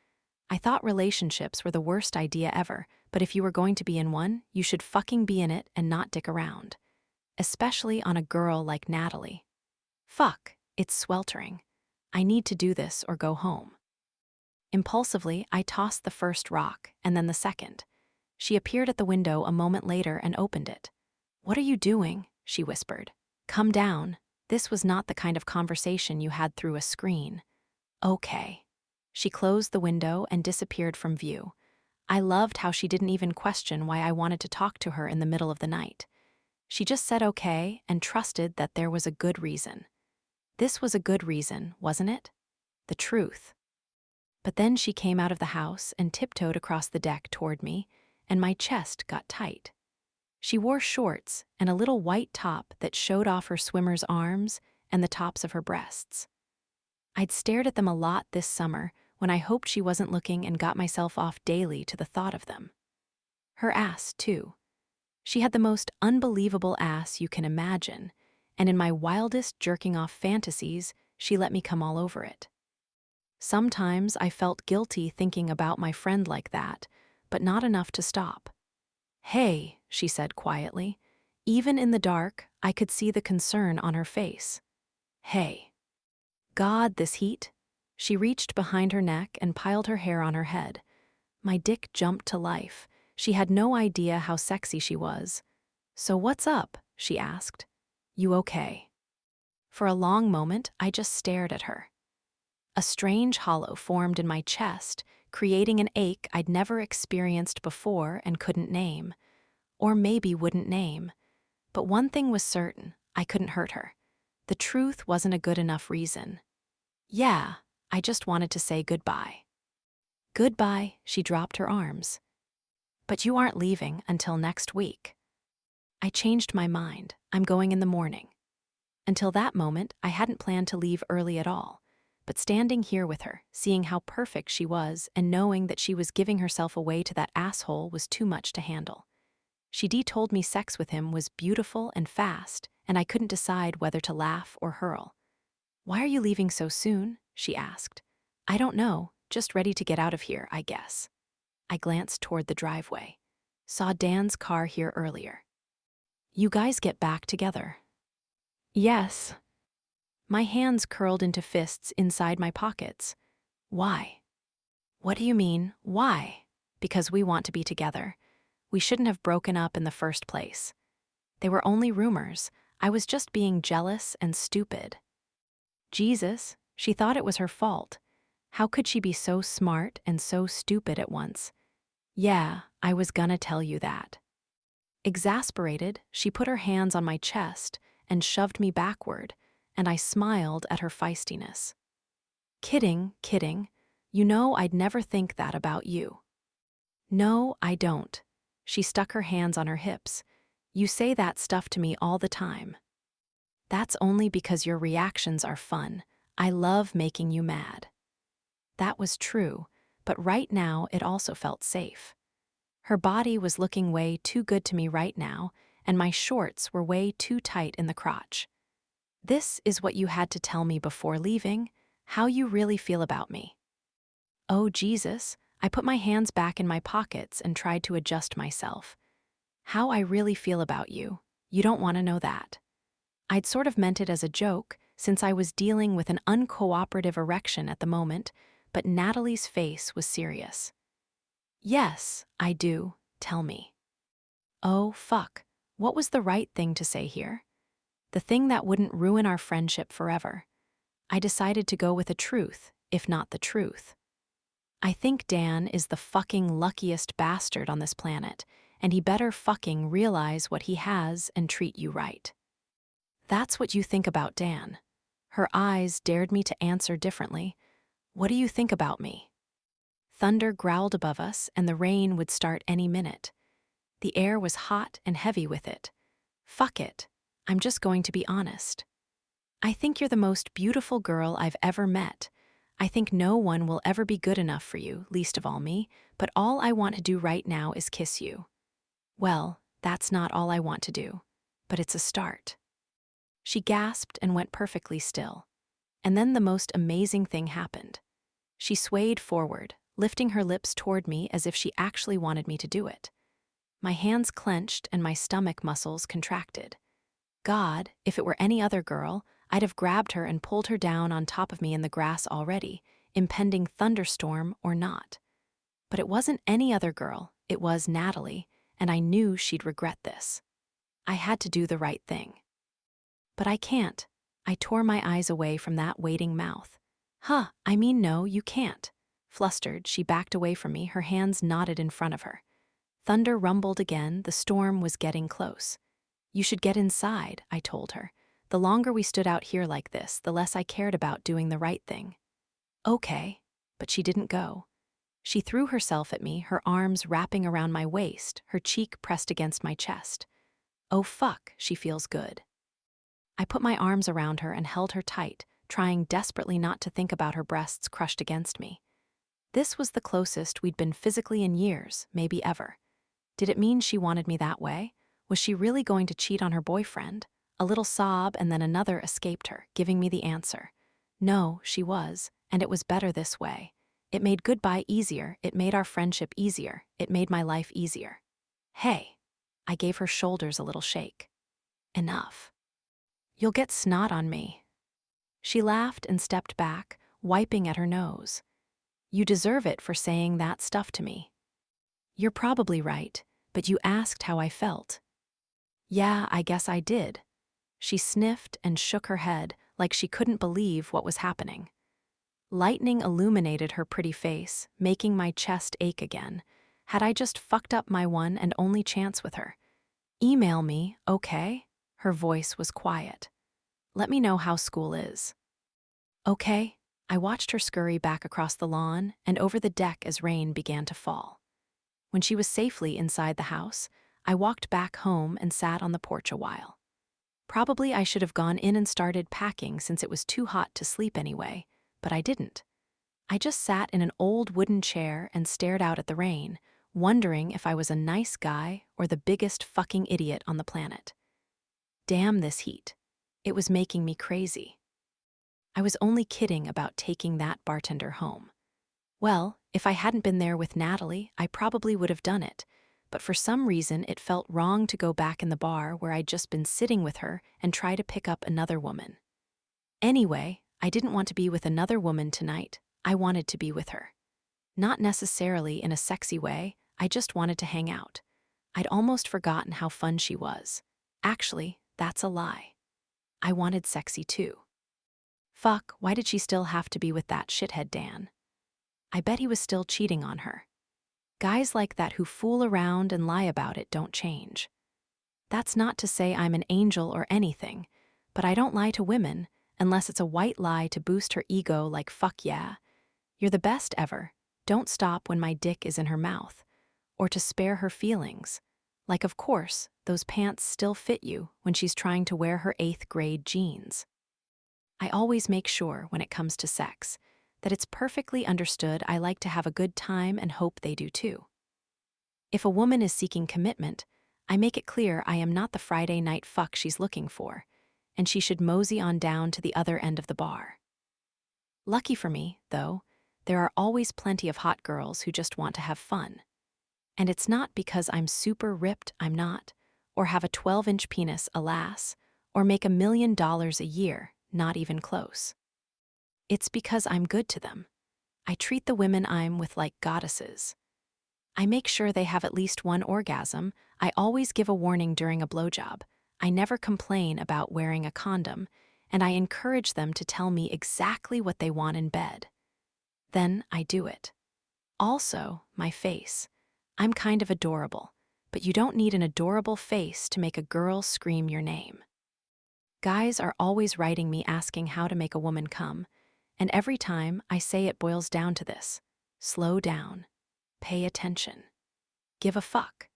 I thought relationships were the worst idea ever, but if you were going to be in one, you should fucking be in it and not dick around. Especially on a girl like Natalie. Fuck, it's sweltering. I need to do this or go home. Impulsively, I tossed the first rock and then the second. She appeared at the window a moment later and opened it. "What are you doing?" she whispered. "Come down. This was not the kind of conversation you had through a screen." "Okay." She closed the window and disappeared from view. I loved how she didn't even question why I wanted to talk to her in the middle of the night. She just said okay and trusted that there was a good reason. This was a good reason, wasn't it? The truth. But then she came out of the house and tiptoed across the deck toward me, and my chest got tight. She wore shorts and a little white top that showed off her swimmer's arms and the tops of her breasts. I'd stared at them a lot this summer when I hoped she wasn't looking and got myself off daily to the thought of them. Her ass, too. She had the most unbelievable ass you can imagine, and in my wildest jerking-off fantasies, she let me come all over it. Sometimes I felt guilty thinking about my friend like that, but not enough to stop. "Hey," she said quietly. Even in the dark, I could see the concern on her face. "Hey." God, this heat. She reached behind her neck and piled her hair on her head. My dick jumped to life. She had no idea how sexy she was. "So what's up?" she asked. "You okay?" For a long moment, I just stared at her. A strange hollow formed in my chest, creating an ache I'd never experienced before and couldn't name. Or maybe wouldn't name. But one thing was certain, I couldn't hurt her. The truth wasn't a good enough reason. Yeah, I just wanted to say goodbye. Goodbye, she dropped her arms. But you aren't leaving until next week. I changed my mind. I'm going in the morning. Until that moment, I hadn't planned to leave early at all. But standing here with her, seeing how perfect she was, and knowing that she was giving herself away to that asshole was too much to handle. She told me sex with him was beautiful and fast, and I couldn't decide whether to laugh or hurl. Why are you leaving so soon? She asked. I don't know, just ready to get out of here, I guess. I glanced toward the driveway. Saw Dan's car here earlier. You guys get back together. Yes. My hands curled into fists inside my pockets. Why? What do you mean, why? Because we want to be together. We shouldn't have broken up in the first place. They were only rumors. I was just being jealous and stupid. Jesus, she thought it was her fault. How could she be so smart and so stupid at once? Yeah, I was gonna tell you that. Exasperated, she put her hands on my chest and shoved me backward, and I smiled at her feistiness. Kidding, kidding. You know I'd never think that about you. No, I don't. She stuck her hands on her hips. You say that stuff to me all the time. That's only because your reactions are fun. I love making you mad. That was true, but right now it also felt safe. Her body was looking way too good to me right now, and my shorts were way too tight in the crotch. This is what you had to tell me before leaving, how you really feel about me. Oh, Jesus, I put my hands back in my pockets and tried to adjust myself. How I really feel about you, you don't want to know that. I'd sort of meant it as a joke, since I was dealing with an uncooperative erection at the moment, but Natalie's face was serious. Yes, I do. Tell me. Oh, fuck. What was the right thing to say here? The thing that wouldn't ruin our friendship forever. I decided to go with the truth, if not the truth. I think Dan is the fucking luckiest bastard on this planet, and he better fucking realize what he has and treat you right. That's what you think about Dan. Her eyes dared me to answer differently. What do you think about me? Thunder growled above us, and the rain would start any minute. The air was hot and heavy with it. Fuck it. I'm just going to be honest. I think you're the most beautiful girl I've ever met. I think no one will ever be good enough for you, least of all me, but all I want to do right now is kiss you. Well, that's not all I want to do, but it's a start. She gasped and went perfectly still. And then the most amazing thing happened. She swayed forward, lifting her lips toward me as if she actually wanted me to do it. My hands clenched and my stomach muscles contracted. God, if it were any other girl, I'd have grabbed her and pulled her down on top of me in the grass already, impending thunderstorm or not. But it wasn't any other girl, it was Natalie, and I knew she'd regret this. I had to do the right thing. But I can't. I tore my eyes away from that waiting mouth. I mean no, you can't. Flustered, she backed away from me, her hands knotted in front of her. Thunder rumbled again, the storm was getting close. You should get inside, I told her. The longer we stood out here like this, the less I cared about doing the right thing. Okay, but she didn't go. She threw herself at me, her arms wrapping around my waist, her cheek pressed against my chest. Oh fuck, she feels good. I put my arms around her and held her tight, trying desperately not to think about her breasts crushed against me. This was the closest we'd been physically in years, maybe ever. Did it mean she wanted me that way? Was she really going to cheat on her boyfriend? A little sob and then another escaped her, giving me the answer. No, she was, and it was better this way. It made goodbye easier, it made our friendship easier, it made my life easier. Hey, I gave her shoulders a little shake. Enough. You'll get snot on me. She laughed and stepped back, wiping at her nose. You deserve it for saying that stuff to me. You're probably right, but you asked how I felt. Yeah, I guess I did. She sniffed and shook her head like she couldn't believe what was happening. Lightning illuminated her pretty face, making my chest ache again. Had I just fucked up my one and only chance with her? Email me, okay? Her voice was quiet. "Let me know how school is." "Okay." I watched her scurry back across the lawn and over the deck as rain began to fall. When she was safely inside the house, I walked back home and sat on the porch a while. Probably I should have gone in and started packing since it was too hot to sleep anyway, but I didn't. I just sat in an old wooden chair and stared out at the rain, wondering if I was a nice guy or the biggest fucking idiot on the planet. Damn this heat. It was making me crazy. I was only kidding about taking that bartender home. Well, if I hadn't been there with Natalie, I probably would have done it, but for some reason it felt wrong to go back in the bar where I'd just been sitting with her and try to pick up another woman. Anyway, I didn't want to be with another woman tonight. I wanted to be with her. Not necessarily in a sexy way, I just wanted to hang out. I'd almost forgotten how fun she was. Actually, that's a lie. I wanted sexy too. Fuck, why did she still have to be with that shithead Dan? I bet he was still cheating on her. Guys like that who fool around and lie about it don't change. That's not to say I'm an angel or anything, but I don't lie to women unless it's a white lie to boost her ego like fuck yeah, you're the best ever, don't stop when my dick is in her mouth, or to spare her feelings. Like of course, those pants still fit you when she's trying to wear her 8th grade jeans. I always make sure when it comes to sex that it's perfectly understood I like to have a good time and hope they do too. If a woman is seeking commitment, I make it clear I am not the Friday night fuck she's looking for, and she should mosey on down to the other end of the bar. Lucky for me, though, there are always plenty of hot girls who just want to have fun. And it's not because I'm super ripped, I'm not, or have a 12-inch penis, alas, or make $1 million a year, not even close. It's because I'm good to them. I treat the women I'm with like goddesses. I make sure they have at least one orgasm. I always give a warning during a blowjob. I never complain about wearing a condom, and I encourage them to tell me exactly what they want in bed. Then I do it. Also, my face. I'm kind of adorable, but you don't need an adorable face to make a girl scream your name. Guys are always writing me asking how to make a woman come, and every time I say it boils down to this: slow down, pay attention, give a fuck.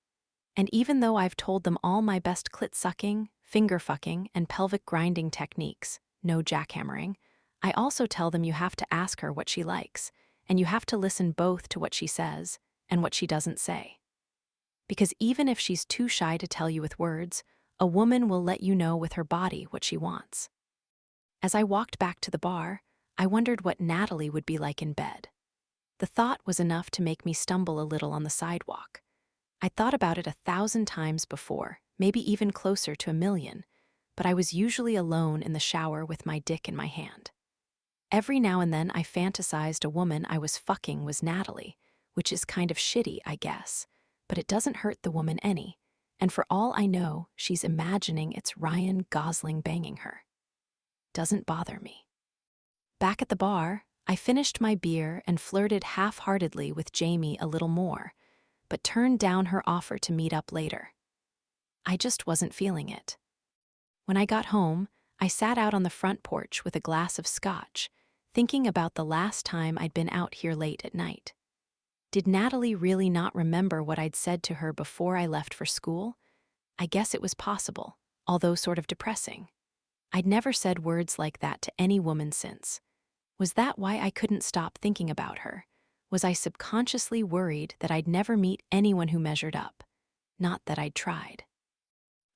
And even though I've told them all my best clit sucking, finger fucking, and pelvic grinding techniques, no jackhammering, I also tell them you have to ask her what she likes, and you have to listen both to what she says and what she doesn't say. Because even if she's too shy to tell you with words, a woman will let you know with her body what she wants. As I walked back to the bar, I wondered what Natalie would be like in bed. The thought was enough to make me stumble a little on the sidewalk. I'd thought about it 1,000 times before, maybe even closer to 1,000,000, but I was usually alone in the shower with my dick in my hand. Every now and then I fantasized a woman I was fucking was Natalie, which is kind of shitty, I guess, but it doesn't hurt the woman any, and for all I know, she's imagining it's Ryan Gosling banging her. Doesn't bother me. Back at the bar, I finished my beer and flirted half-heartedly with Jamie a little more, but turned down her offer to meet up later. I just wasn't feeling it. When I got home, I sat out on the front porch with a glass of scotch, thinking about the last time I'd been out here late at night. Did Natalie really not remember what I'd said to her before I left for school? I guess it was possible, although sort of depressing. I'd never said words like that to any woman since. Was that why I couldn't stop thinking about her? Was I subconsciously worried that I'd never meet anyone who measured up? Not that I'd tried.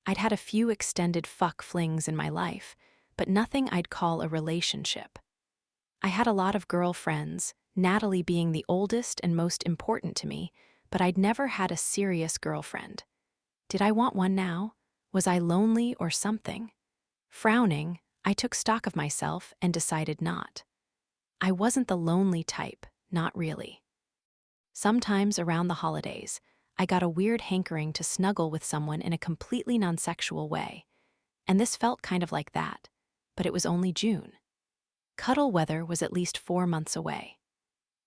I'd had a few extended fuck flings in my life, but nothing I'd call a relationship. I had a lot of girlfriends, Natalie being the oldest and most important to me, but I'd never had a serious girlfriend. Did I want one now? Was I lonely or something? Frowning, I took stock of myself and decided not. I wasn't the lonely type, not really. Sometimes around the holidays, I got a weird hankering to snuggle with someone in a completely non-sexual way, and this felt kind of like that, but it was only June. Cuddle weather was at least 4 months away.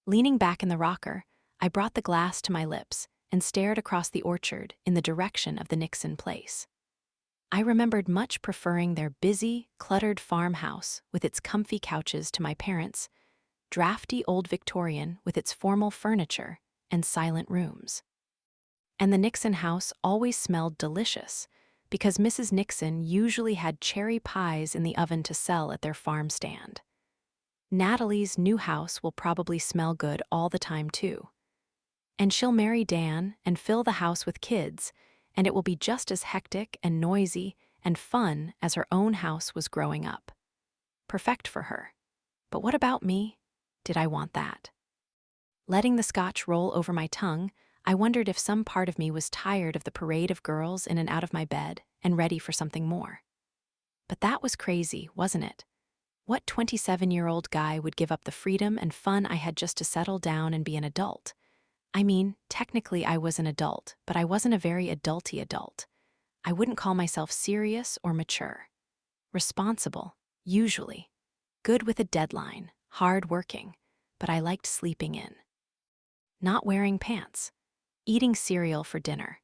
Leaning back in the rocker, I brought the glass to my lips and stared across the orchard in the direction of the Nixon place. I remembered much preferring their busy, cluttered farmhouse with its comfy couches to my parents' drafty old Victorian with its formal furniture and silent rooms. And the Nixon house always smelled delicious because Mrs. Nixon usually had cherry pies in the oven to sell at their farm stand. Natalie's new house will probably smell good all the time too. And she'll marry Dan and fill the house with kids, and it will be just as hectic and noisy and fun as her own house was growing up. Perfect for her. But what about me? Did I want that? Letting the scotch roll over my tongue, I wondered if some part of me was tired of the parade of girls in and out of my bed and ready for something more. But that was crazy, wasn't it? What 27-year-old guy would give up the freedom and fun I had just to settle down and be an adult? I mean, technically I was an adult, but I wasn't a very adulty adult. I wouldn't call myself serious or mature. Responsible, usually. Good with a deadline, hard-working, but I liked sleeping in. Not wearing pants. Eating cereal for dinner.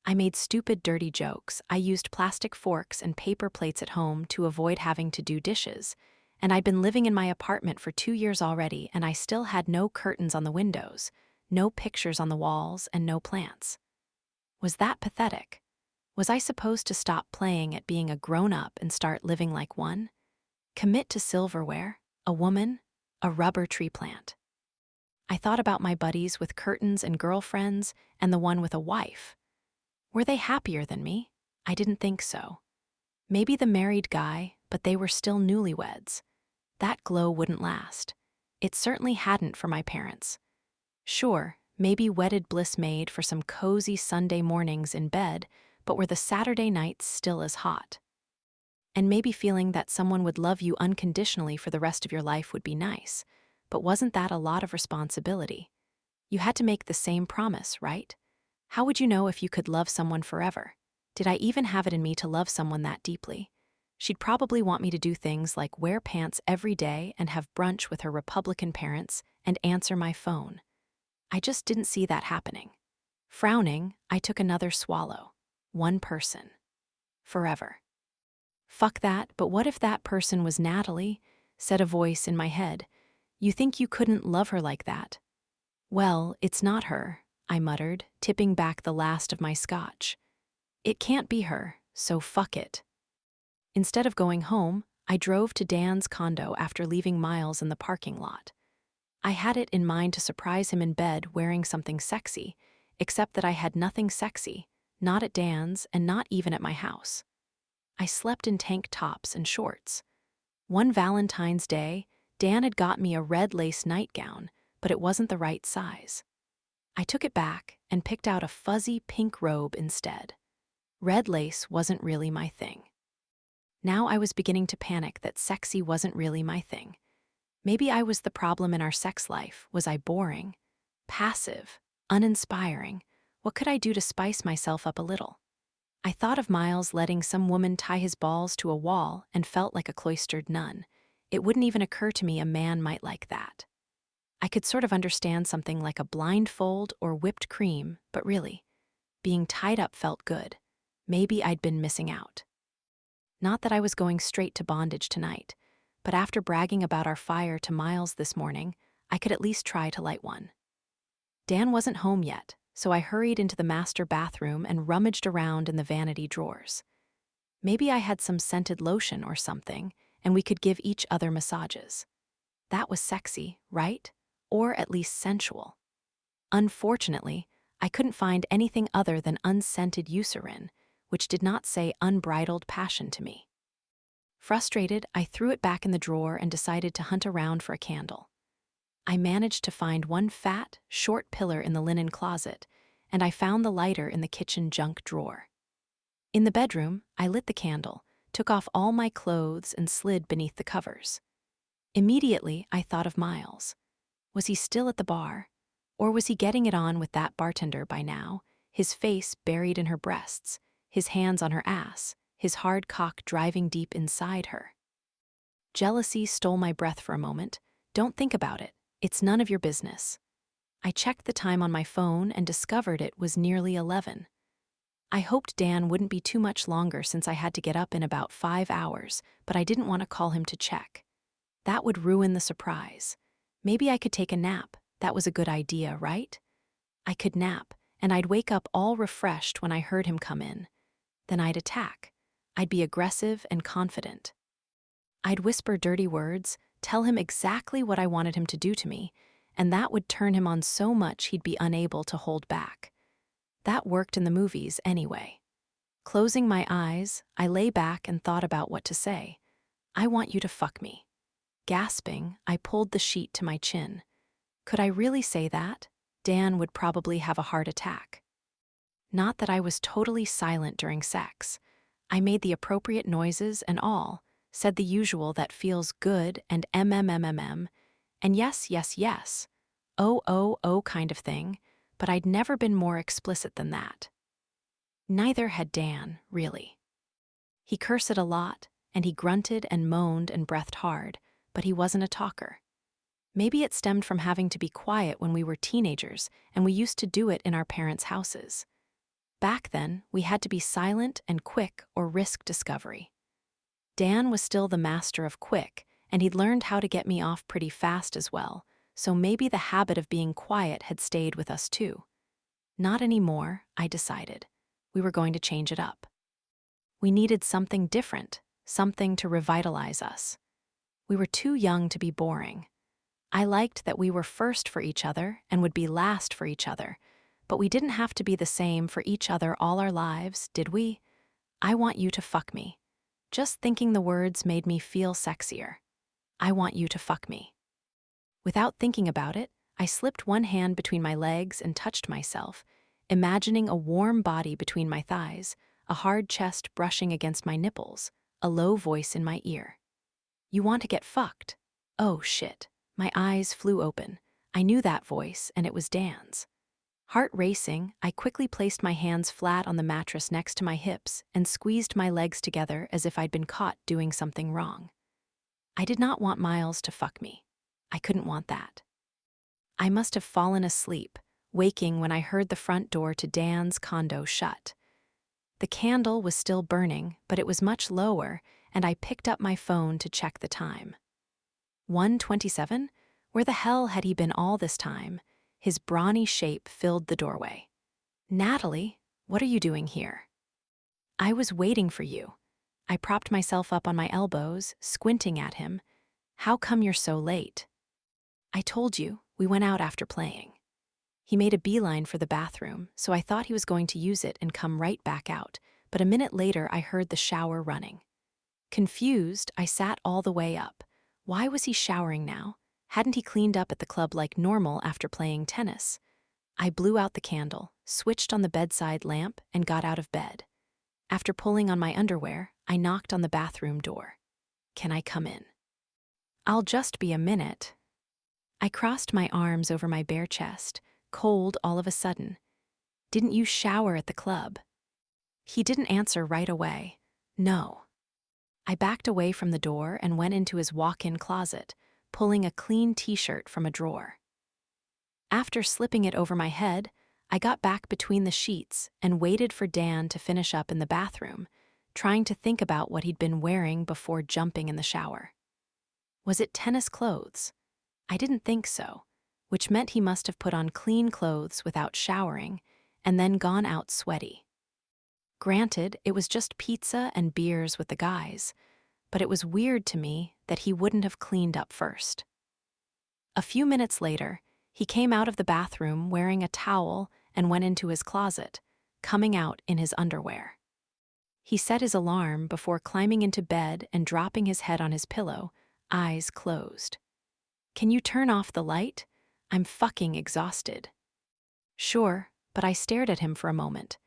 I made stupid, dirty jokes. I used plastic forks and paper plates at home to avoid having to do dishes. And I'd been living in my apartment for 2 years already, and I still had no curtains on the windows, no pictures on the walls, and no plants. Was that pathetic? Was I supposed to stop playing at being a grown-up and start living like one? Commit to silverware, a woman, a rubber tree plant. I thought about my buddies with curtains and girlfriends and the one with a wife. Were they happier than me? I didn't think so. Maybe the married guy, but they were still newlyweds. That glow wouldn't last. It certainly hadn't for my parents. Sure, maybe wedded bliss made for some cozy Sunday mornings in bed, but were the Saturday nights still as hot? And maybe feeling that someone would love you unconditionally for the rest of your life would be nice, but wasn't that a lot of responsibility? You had to make the same promise, right? How would you know if you could love someone forever? Did I even have it in me to love someone that deeply? She'd probably want me to do things like wear pants every day and have brunch with her Republican parents and answer my phone. I just didn't see that happening. Frowning, I took another swallow. One person. Forever. Fuck that, but what if that person was Natalie? Said a voice in my head. You think you couldn't love her like that? Well, it's not her, I muttered, tipping back the last of my scotch. It can't be her, so fuck it. Instead of going home, I drove to Dan's condo after leaving Miles in the parking lot. I had it in mind to surprise him in bed wearing something sexy, except that I had nothing sexy, not at Dan's and not even at my house. I slept in tank tops and shorts. One Valentine's Day, Dan had got me a red lace nightgown, but it wasn't the right size. I took it back and picked out a fuzzy pink robe instead. Red lace wasn't really my thing. Now I was beginning to panic that sexy wasn't really my thing. Maybe I was the problem in our sex life. Was I boring? Passive? Uninspiring? What could I do to spice myself up a little? I thought of Miles letting some woman tie his balls to a wall and felt like a cloistered nun. It wouldn't even occur to me a man might like that. I could sort of understand something like a blindfold or whipped cream, but really, being tied up felt good. Maybe I'd been missing out. Not that I was going straight to bondage tonight, but after bragging about our fire to Miles this morning, I could at least try to light one. Dan wasn't home yet, so I hurried into the master bathroom and rummaged around in the vanity drawers. Maybe I had some scented lotion or something, and we could give each other massages. That was sexy, right? Or at least sensual. Unfortunately, I couldn't find anything other than unscented Eucerin, which did not say unbridled passion to me. Frustrated, I threw it back in the drawer and decided to hunt around for a candle. I managed to find one fat, short pillar in the linen closet, and I found the lighter in the kitchen junk drawer. In the bedroom, I lit the candle, took off all my clothes and slid beneath the covers. Immediately, I thought of Miles. Was he still at the bar? Or was he getting it on with that bartender by now, his face buried in her breasts, his hands on her ass, his hard cock driving deep inside her? Jealousy stole my breath for a moment. Don't think about it. It's none of your business. I checked the time on my phone and discovered it was nearly 11. I hoped Dan wouldn't be too much longer since I had to get up in about 5 hours, but I didn't want to call him to check. That would ruin the surprise. Maybe I could take a nap. That was a good idea, right? I could nap, and I'd wake up all refreshed when I heard him come in. Then I'd attack. I'd be aggressive and confident. I'd whisper dirty words, tell him exactly what I wanted him to do to me, and that would turn him on so much he'd be unable to hold back. That worked in the movies anyway. Closing my eyes, I lay back and thought about what to say. I want you to fuck me. Gasping, I pulled the sheet to my chin. Could I really say that? Dan would probably have a heart attack. Not that I was totally silent during sex. I made the appropriate noises and all, said the usual that feels good and mmmmmm, and yes, yes, yes, oh kind of thing, but I'd never been more explicit than that. Neither had Dan, really. He cursed a lot, and he grunted and moaned and breathed hard, but he wasn't a talker. Maybe it stemmed from having to be quiet when we were teenagers, and we used to do it in our parents' houses. Back then, we had to be silent and quick or risk discovery. Dan was still the master of quick, and he'd learned how to get me off pretty fast as well, so maybe the habit of being quiet had stayed with us too. Not anymore, I decided. We were going to change it up. We needed something different, something to revitalize us. We were too young to be boring. I liked that we were first for each other and would be last for each other, but we didn't have to be the same for each other all our lives, did we? I want you to fuck me. Just thinking the words made me feel sexier. I want you to fuck me. Without thinking about it, I slipped one hand between my legs and touched myself, imagining a warm body between my thighs, a hard chest brushing against my nipples, a low voice in my ear. You want to get fucked? Oh shit. My eyes flew open. I knew that voice, and it was Dan's. Heart racing, I quickly placed my hands flat on the mattress next to my hips and squeezed my legs together as if I'd been caught doing something wrong. I did not want Miles to fuck me. I couldn't want that. I must have fallen asleep, waking when I heard the front door to Dan's condo shut. The candle was still burning, but it was much lower, and I picked up my phone to check the time. 1:27? Where the hell had he been all this time? His brawny shape filled the doorway. Natalie, what are you doing here? I was waiting for you. I propped myself up on my elbows, squinting at him. How come you're so late? I told you, we went out after playing. He made a beeline for the bathroom, so I thought he was going to use it and come right back out, but a minute later I heard the shower running. Confused, I sat all the way up. Why was he showering now? Hadn't he cleaned up at the club like normal after playing tennis? I blew out the candle, switched on the bedside lamp, and got out of bed. After pulling on my underwear, I knocked on the bathroom door. Can I come in? I'll just be a minute. I crossed my arms over my bare chest, cold all of a sudden. Didn't you shower at the club? He didn't answer right away. No. I backed away from the door and went into his walk-in closet, pulling a clean t-shirt from a drawer. After slipping it over my head, I got back between the sheets and waited for Dan to finish up in the bathroom, trying to think about what he'd been wearing before jumping in the shower. Was it tennis clothes? I didn't think so, which meant he must have put on clean clothes without showering and then gone out sweaty. Granted, it was just pizza and beers with the guys, but it was weird to me that he wouldn't have cleaned up first. A few minutes later, he came out of the bathroom wearing a towel and went into his closet, coming out in his underwear. He set his alarm before climbing into bed and dropping his head on his pillow, eyes closed. Can you turn off the light? I'm fucking exhausted. Sure, but I stared at him for a moment.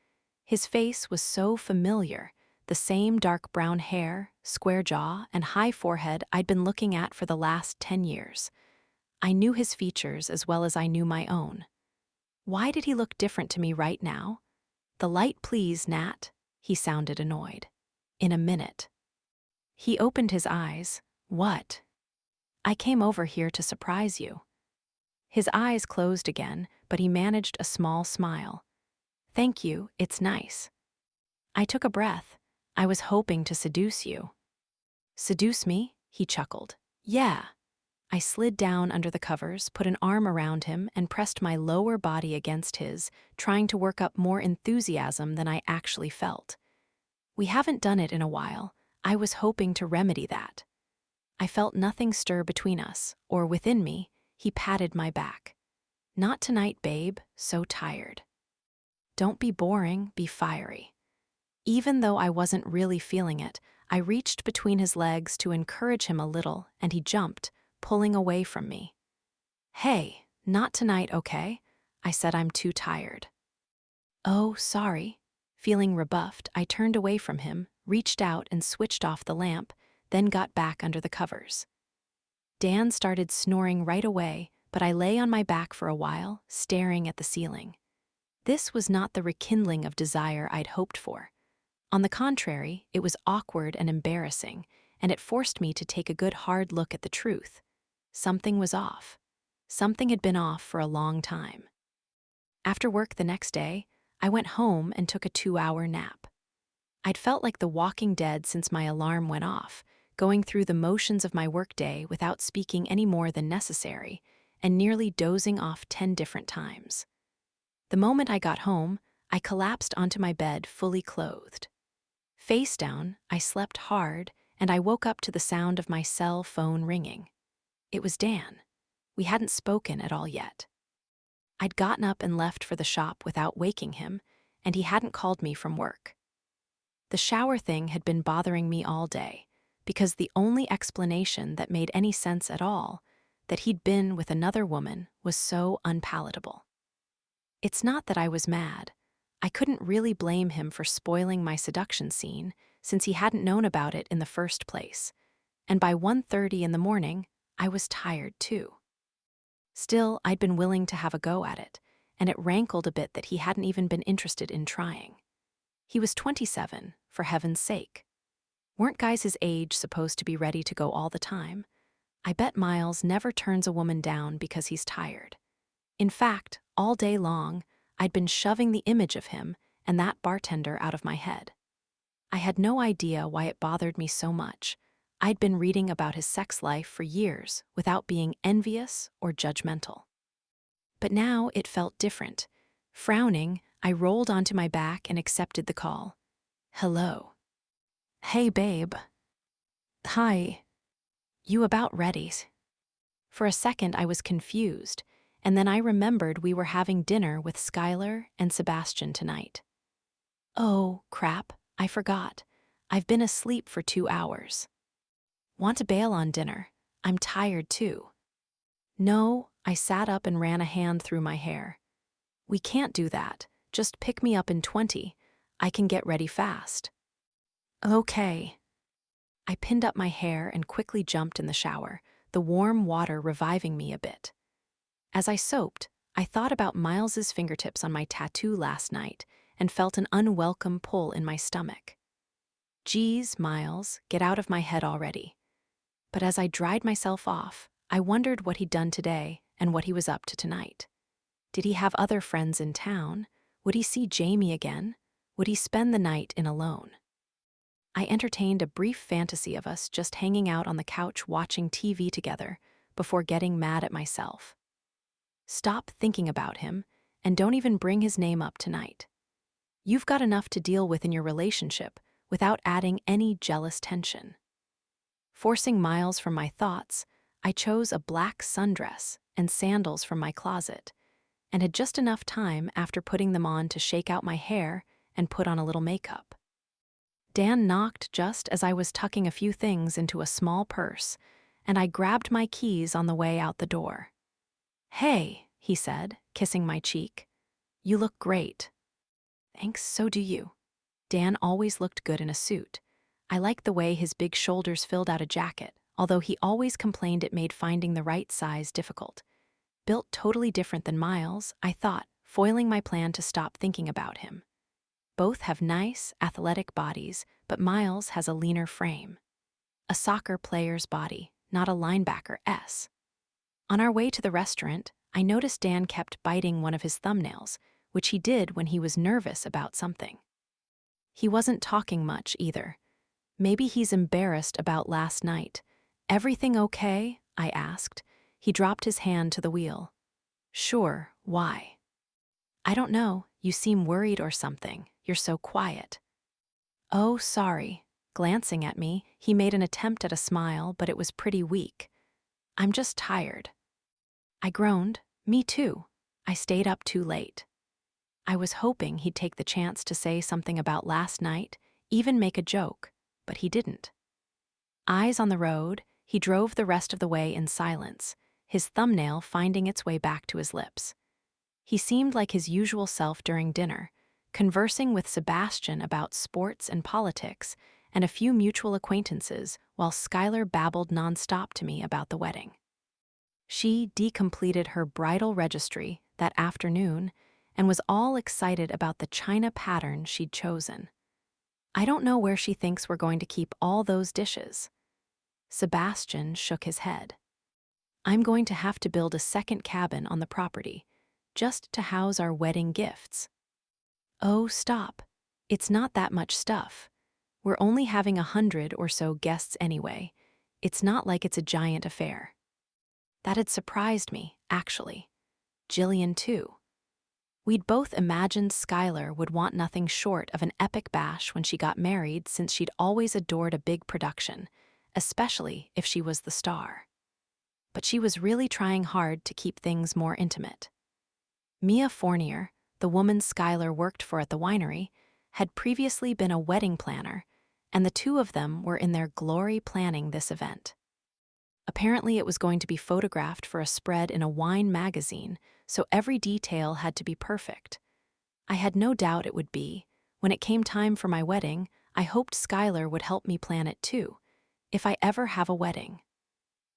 His face was so familiar, the same dark brown hair, square jaw, and high forehead I'd been looking at for the last 10 years. I knew his features as well as I knew my own. Why did he look different to me right now? The light, please, Nat, he sounded annoyed. In a minute. He opened his eyes. What? I came over here to surprise you. His eyes closed again, but he managed a small smile. Thank you, it's nice. I took a breath. I was hoping to seduce you. Seduce me? He chuckled. Yeah. I slid down under the covers, put an arm around him, and pressed my lower body against his, trying to work up more enthusiasm than I actually felt. We haven't done it in a while. I was hoping to remedy that. I felt nothing stir between us, or within me. He patted my back. Not tonight, babe, so tired. Don't be boring, be fiery. Even though I wasn't really feeling it, I reached between his legs to encourage him a little, and he jumped, pulling away from me. Hey, not tonight, okay? I said I'm too tired. Oh, sorry. Feeling rebuffed, I turned away from him, reached out and switched off the lamp, then got back under the covers. Dan started snoring right away, but I lay on my back for a while, staring at the ceiling. This was not the rekindling of desire I'd hoped for. On the contrary, it was awkward and embarrassing, and it forced me to take a good hard look at the truth. Something was off. Something had been off for a long time. After work the next day, I went home and took a 2-hour nap. I'd felt like the walking dead since my alarm went off, going through the motions of my workday without speaking any more than necessary, and nearly dozing off 10 different times. The moment I got home, I collapsed onto my bed fully clothed. Face down, I slept hard, and I woke up to the sound of my cell phone ringing. It was Dan. We hadn't spoken at all yet. I'd gotten up and left for the shop without waking him, and he hadn't called me from work. The shower thing had been bothering me all day, because the only explanation that made any sense at all, that he'd been with another woman, was so unpalatable. It's not that I was mad. I couldn't really blame him for spoiling my seduction scene, since he hadn't known about it in the first place. And by 1:30 in the morning, I was tired too. Still, I'd been willing to have a go at it, and it rankled a bit that he hadn't even been interested in trying. He was 27, for heaven's sake. Weren't guys his age supposed to be ready to go all the time? I bet Miles never turns a woman down because he's tired. In fact, all day long, I'd been shoving the image of him and that bartender out of my head. I had no idea why it bothered me so much. I'd been reading about his sex life for years without being envious or judgmental. But now it felt different. Frowning, I rolled onto my back and accepted the call. Hello. Hey, babe. Hi. You about ready? For a second, I was confused, and then I remembered we were having dinner with Skylar and Sebastian tonight. Oh, crap, I forgot. I've been asleep for 2 hours. Want to bail on dinner? I'm tired too. No, I sat up and ran a hand through my hair. We can't do that. Just pick me up in 20. I can get ready fast. Okay. I pinned up my hair and quickly jumped in the shower, the warm water reviving me a bit. As I soaped, I thought about Miles's fingertips on my tattoo last night and felt an unwelcome pull in my stomach. Geez, Miles, get out of my head already. But as I dried myself off, I wondered what he'd done today and what he was up to tonight. Did he have other friends in town? Would he see Jamie again? Would he spend the night in alone? I entertained a brief fantasy of us just hanging out on the couch watching TV together before getting mad at myself. Stop thinking about him, and don't even bring his name up tonight. You've got enough to deal with in your relationship without adding any jealous tension. Forcing Miles from my thoughts, I chose a black sundress and sandals from my closet, and had just enough time after putting them on to shake out my hair and put on a little makeup. Dan knocked just as I was tucking a few things into a small purse, and I grabbed my keys on the way out the door. Hey, he said, kissing my cheek. You look great. Thanks, so do you. Dan always looked good in a suit. I liked the way his big shoulders filled out a jacket, although he always complained it made finding the right size difficult. Built totally different than Miles, I thought, foiling my plan to stop thinking about him. Both have nice, athletic bodies, but Miles has a leaner frame. A soccer player's body, not a linebacker's. On our way to the restaurant, I noticed Dan kept biting one of his thumbnails, which he did when he was nervous about something. He wasn't talking much either. Maybe he's embarrassed about last night. Everything okay? I asked. He dropped his hand to the wheel. Sure, why? I don't know, you seem worried or something. You're so quiet. Oh, sorry. Glancing at me, he made an attempt at a smile, but it was pretty weak. I'm just tired. I groaned. Me too. I stayed up too late. I was hoping he'd take the chance to say something about last night, even make a joke, but he didn't. Eyes on the road, he drove the rest of the way in silence, his thumbnail finding its way back to his lips. He seemed like his usual self during dinner, conversing with Sebastian about sports and politics and a few mutual acquaintances while Skylar babbled nonstop to me about the wedding. She decompleted her bridal registry that afternoon and was all excited about the china pattern she'd chosen. I don't know where she thinks we're going to keep all those dishes. Sebastian shook his head. I'm going to have to build a second cabin on the property, just to house our wedding gifts. Oh, stop. It's not that much stuff. We're only having 100 or so guests anyway. It's not like it's a giant affair. That had surprised me, actually. Jillian, too. We'd both imagined Skylar would want nothing short of an epic bash when she got married, since she'd always adored a big production, especially if she was the star. But she was really trying hard to keep things more intimate. Mia Fournier, the woman Skylar worked for at the winery, had previously been a wedding planner, and the two of them were in their glory planning this event. Apparently it was going to be photographed for a spread in a wine magazine, so every detail had to be perfect. I had no doubt it would be. When it came time for my wedding, I hoped Skylar would help me plan it too, if I ever have a wedding.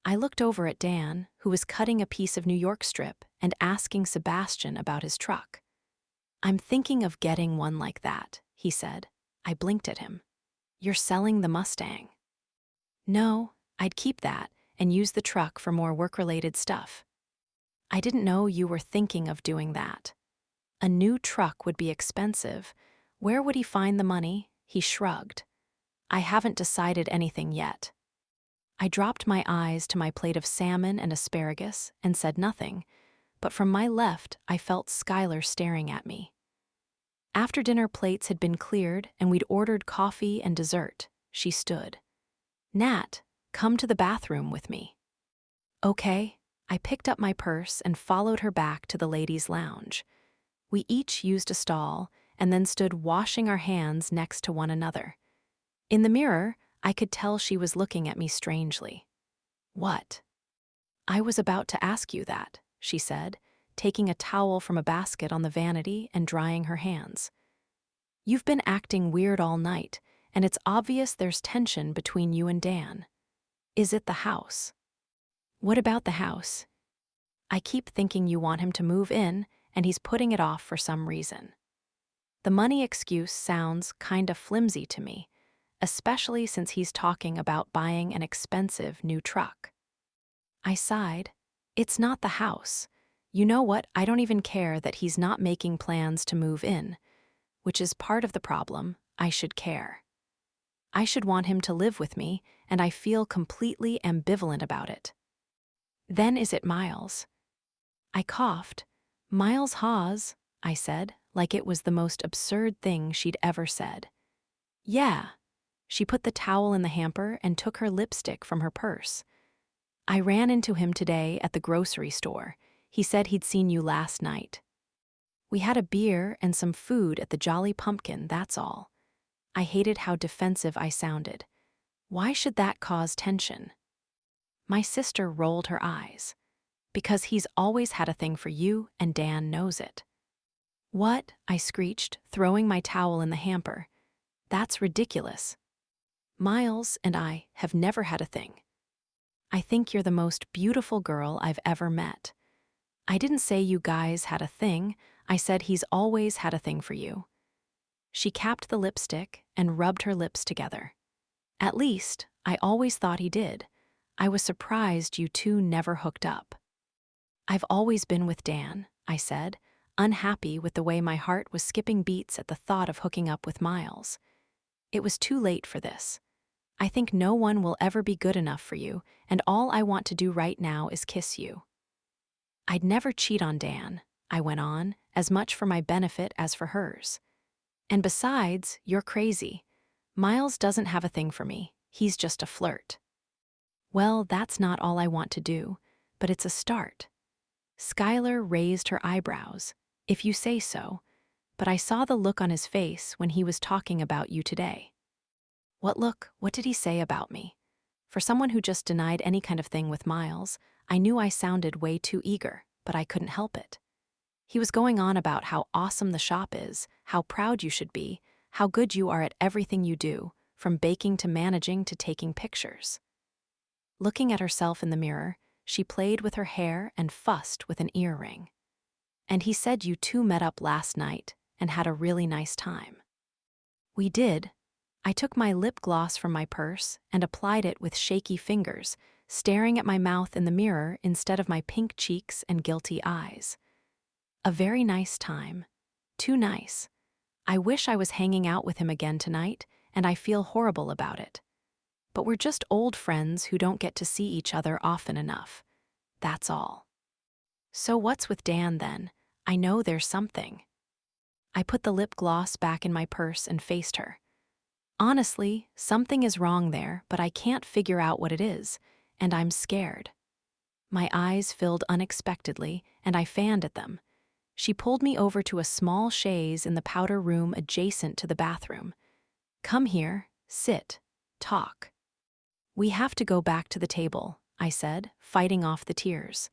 I looked over at Dan, who was cutting a piece of New York strip and asking Sebastian about his truck. I'm thinking of getting one like that, he said. I blinked at him. You're selling the Mustang. No, I'd keep that and use the truck for more work-related stuff. I didn't know you were thinking of doing that. A new truck would be expensive. Where would he find the money? He shrugged. I haven't decided anything yet. I dropped my eyes to my plate of salmon and asparagus and said nothing, but from my left I felt Skylar staring at me. After dinner plates had been cleared and we'd ordered coffee and dessert, she stood. Nat, come to the bathroom with me. Okay. I picked up my purse and followed her back to the ladies' lounge. We each used a stall and then stood washing our hands next to one another. In the mirror, I could tell she was looking at me strangely. What? I was about to ask you that, she said, taking a towel from a basket on the vanity and drying her hands. You've been acting weird all night, and it's obvious there's tension between you and Dan. Is it the house? What about the house? I keep thinking you want him to move in, and he's putting it off for some reason. The money excuse sounds kinda flimsy to me, especially since he's talking about buying an expensive new truck. I sighed. It's not the house. You know what? I don't even care that he's not making plans to move in, which is part of the problem. I should care. I should want him to live with me, and I feel completely ambivalent about it. Then is it Miles? I coughed. Miles Hawes, I said, like it was the most absurd thing she'd ever said. Yeah. She put the towel in the hamper and took her lipstick from her purse. I ran into him today at the grocery store. He said he'd seen you last night. We had a beer and some food at the Jolly Pumpkin, that's all. I hated how defensive I sounded. Why should that cause tension? My sister rolled her eyes. Because he's always had a thing for you, and Dan knows it. What? I screeched, throwing my towel in the hamper. That's ridiculous. Miles and I have never had a thing. I think you're the most beautiful girl I've ever met. I didn't say you guys had a thing. I said he's always had a thing for you. She capped the lipstick and rubbed her lips together. At least, I always thought he did. I was surprised you two never hooked up. I've always been with Dan, I said, unhappy with the way my heart was skipping beats at the thought of hooking up with Miles. It was too late for this. I think no one will ever be good enough for you, and all I want to do right now is kiss you. I'd never cheat on Dan, I went on, as much for my benefit as for hers. And besides, you're crazy. Miles doesn't have a thing for me. He's just a flirt. Well, that's not all I want to do, but it's a start. Skylar raised her eyebrows, if you say so, but I saw the look on his face when he was talking about you today. What look? What did he say about me? For someone who just denied any kind of thing with Miles, I knew I sounded way too eager, but I couldn't help it. He was going on about how awesome the shop is, how proud you should be, how good you are at everything you do, from baking to managing to taking pictures. Looking at herself in the mirror, she played with her hair and fussed with an earring. And he said you two met up last night and had a really nice time. We did. I took my lip gloss from my purse and applied it with shaky fingers, staring at my mouth in the mirror instead of my pink cheeks and guilty eyes. A very nice time. Too nice. I wish I was hanging out with him again tonight, and I feel horrible about it. But we're just old friends who don't get to see each other often enough. That's all. So what's with Dan then? I know there's something. I put the lip gloss back in my purse and faced her. Honestly, something is wrong there, but I can't figure out what it is, and I'm scared. My eyes filled unexpectedly, and I fanned at them. She pulled me over to a small chaise in the powder room adjacent to the bathroom. Come here, sit, talk. We have to go back to the table, I said, fighting off the tears.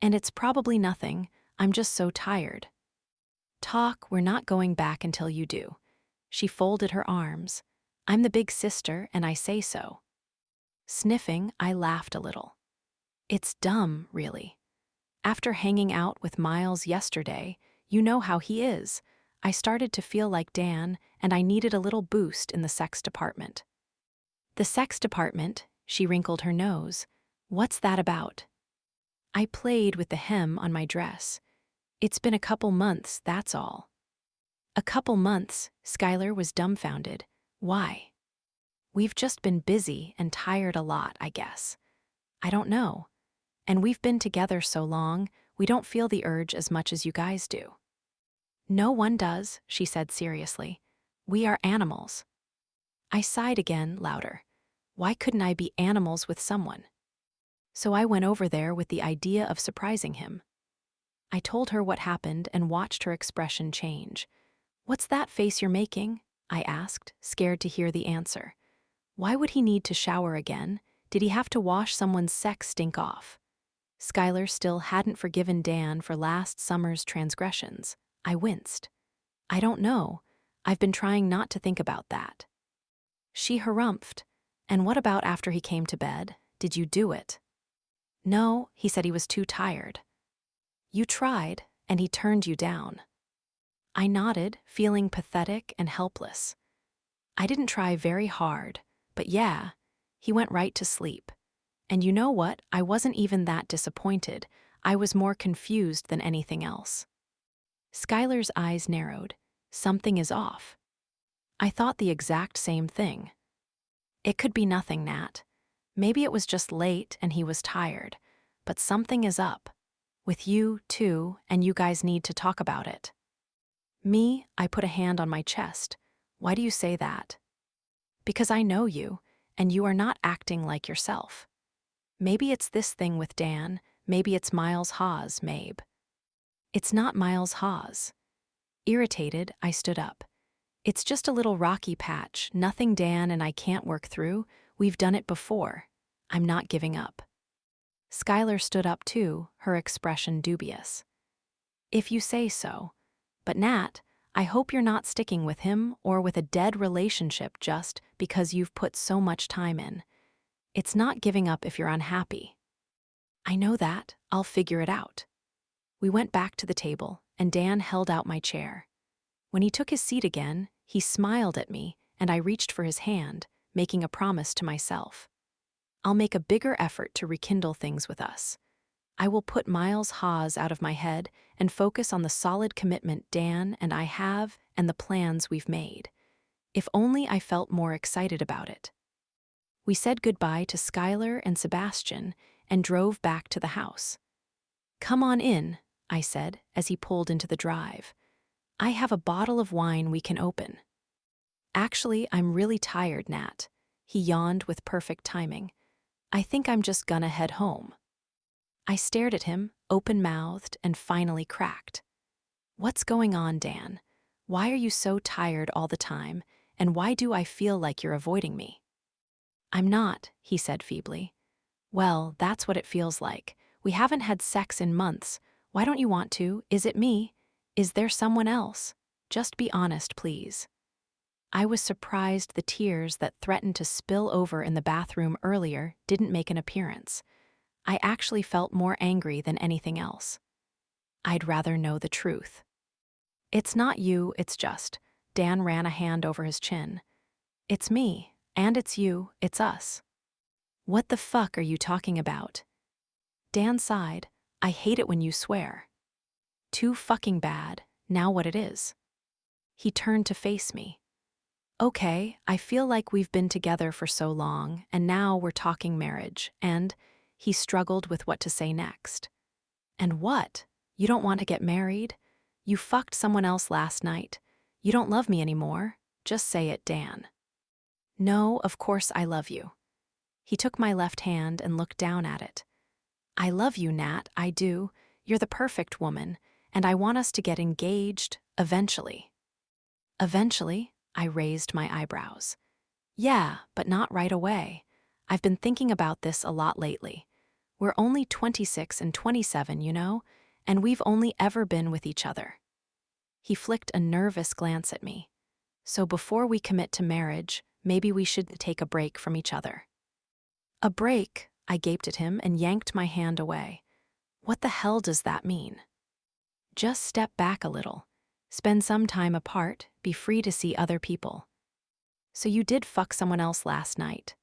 And it's probably nothing, I'm just so tired. Talk, we're not going back until you do. She folded her arms. I'm the big sister, and I say so. Sniffing, I laughed a little. It's dumb, really. After hanging out with Miles yesterday, you know how he is. I started to feel like Dan, and I needed a little boost in the sex department. The sex department, she wrinkled her nose. What's that about? I played with the hem on my dress. It's been a couple months, that's all. A couple months, Skylar was dumbfounded. Why? We've just been busy and tired a lot, I guess. I don't know. And we've been together so long, we don't feel the urge as much as you guys do. No one does, she said seriously. We are animals. I sighed again, louder. Why couldn't I be animals with someone? So I went over there with the idea of surprising him. I told her what happened and watched her expression change. What's that face you're making? I asked, scared to hear the answer. Why would he need to shower again? Did he have to wash someone's sex stink off? Skylar still hadn't forgiven Dan for last summer's transgressions. I winced. I don't know. I've been trying not to think about that. She harumphed. And what about after he came to bed? Did you do it? No, he said he was too tired. You tried, and he turned you down. I nodded, feeling pathetic and helpless. I didn't try very hard, but yeah, he went right to sleep. And you know what? I wasn't even that disappointed. I was more confused than anything else. Skylar's eyes narrowed. Something is off. I thought the exact same thing. It could be nothing, Nat. Maybe it was just late and he was tired. But something is up. With you, too, and you guys need to talk about it. Me, I put a hand on my chest. Why do you say that? Because I know you, and you are not acting like yourself. Maybe it's this thing with Dan, maybe it's Miles Hawes, Mabe. It's not Miles Hawes. Irritated, I stood up. It's just a little rocky patch, nothing Dan and I can't work through. We've done it before. I'm not giving up. Skylar stood up too, her expression dubious. If you say so. But Nat, I hope you're not sticking with him or with a dead relationship just because you've put so much time in. It's not giving up if you're unhappy. I know that. I'll figure it out. We went back to the table, and Dan held out my chair. When he took his seat again, he smiled at me, and I reached for his hand, making a promise to myself. I'll make a bigger effort to rekindle things with us. I will put Miles Hawes out of my head and focus on the solid commitment Dan and I have and the plans we've made. If only I felt more excited about it. We said goodbye to Skylar and Sebastian and drove back to the house. "Come on in," I said as he pulled into the drive. "I have a bottle of wine we can open." "Actually, I'm really tired, Nat." He yawned with perfect timing. "I think I'm just gonna head home." I stared at him, open-mouthed, and finally cracked. "What's going on, Dan? Why are you so tired all the time, and why do I feel like you're avoiding me?" "I'm not," he said feebly. "Well, that's what it feels like. We haven't had sex in months. Why don't you want to? Is it me? Is there someone else? Just be honest, please." I was surprised the tears that threatened to spill over in the bathroom earlier didn't make an appearance. I actually felt more angry than anything else. I'd rather know the truth. "It's not you, it's just." Dan ran a hand over his chin. "It's me, and it's you, it's us." "What the fuck are you talking about?" Dan sighed. "I hate it when you swear." "Too fucking bad, now what it is." He turned to face me. "Okay, I feel like we've been together for so long, and now we're talking marriage, and—" He struggled with what to say next. "And what? You don't want to get married? You fucked someone else last night. You don't love me anymore? Just say it, Dan." "No, of course I love you." He took my left hand and looked down at it. "I love you, Nat, I do. You're the perfect woman, and I want us to get engaged, eventually." "Eventually?" I raised my eyebrows. "Yeah, but not right away. I've been thinking about this a lot lately. We're only 26 and 27, you know, and we've only ever been with each other." He flicked a nervous glance at me. "So before we commit to marriage, maybe we should take a break from each other." "A break?" I gaped at him and yanked my hand away. "What the hell does that mean?" "Just step back a little. Spend some time apart, be free to see other people." "So you did fuck someone else last night?"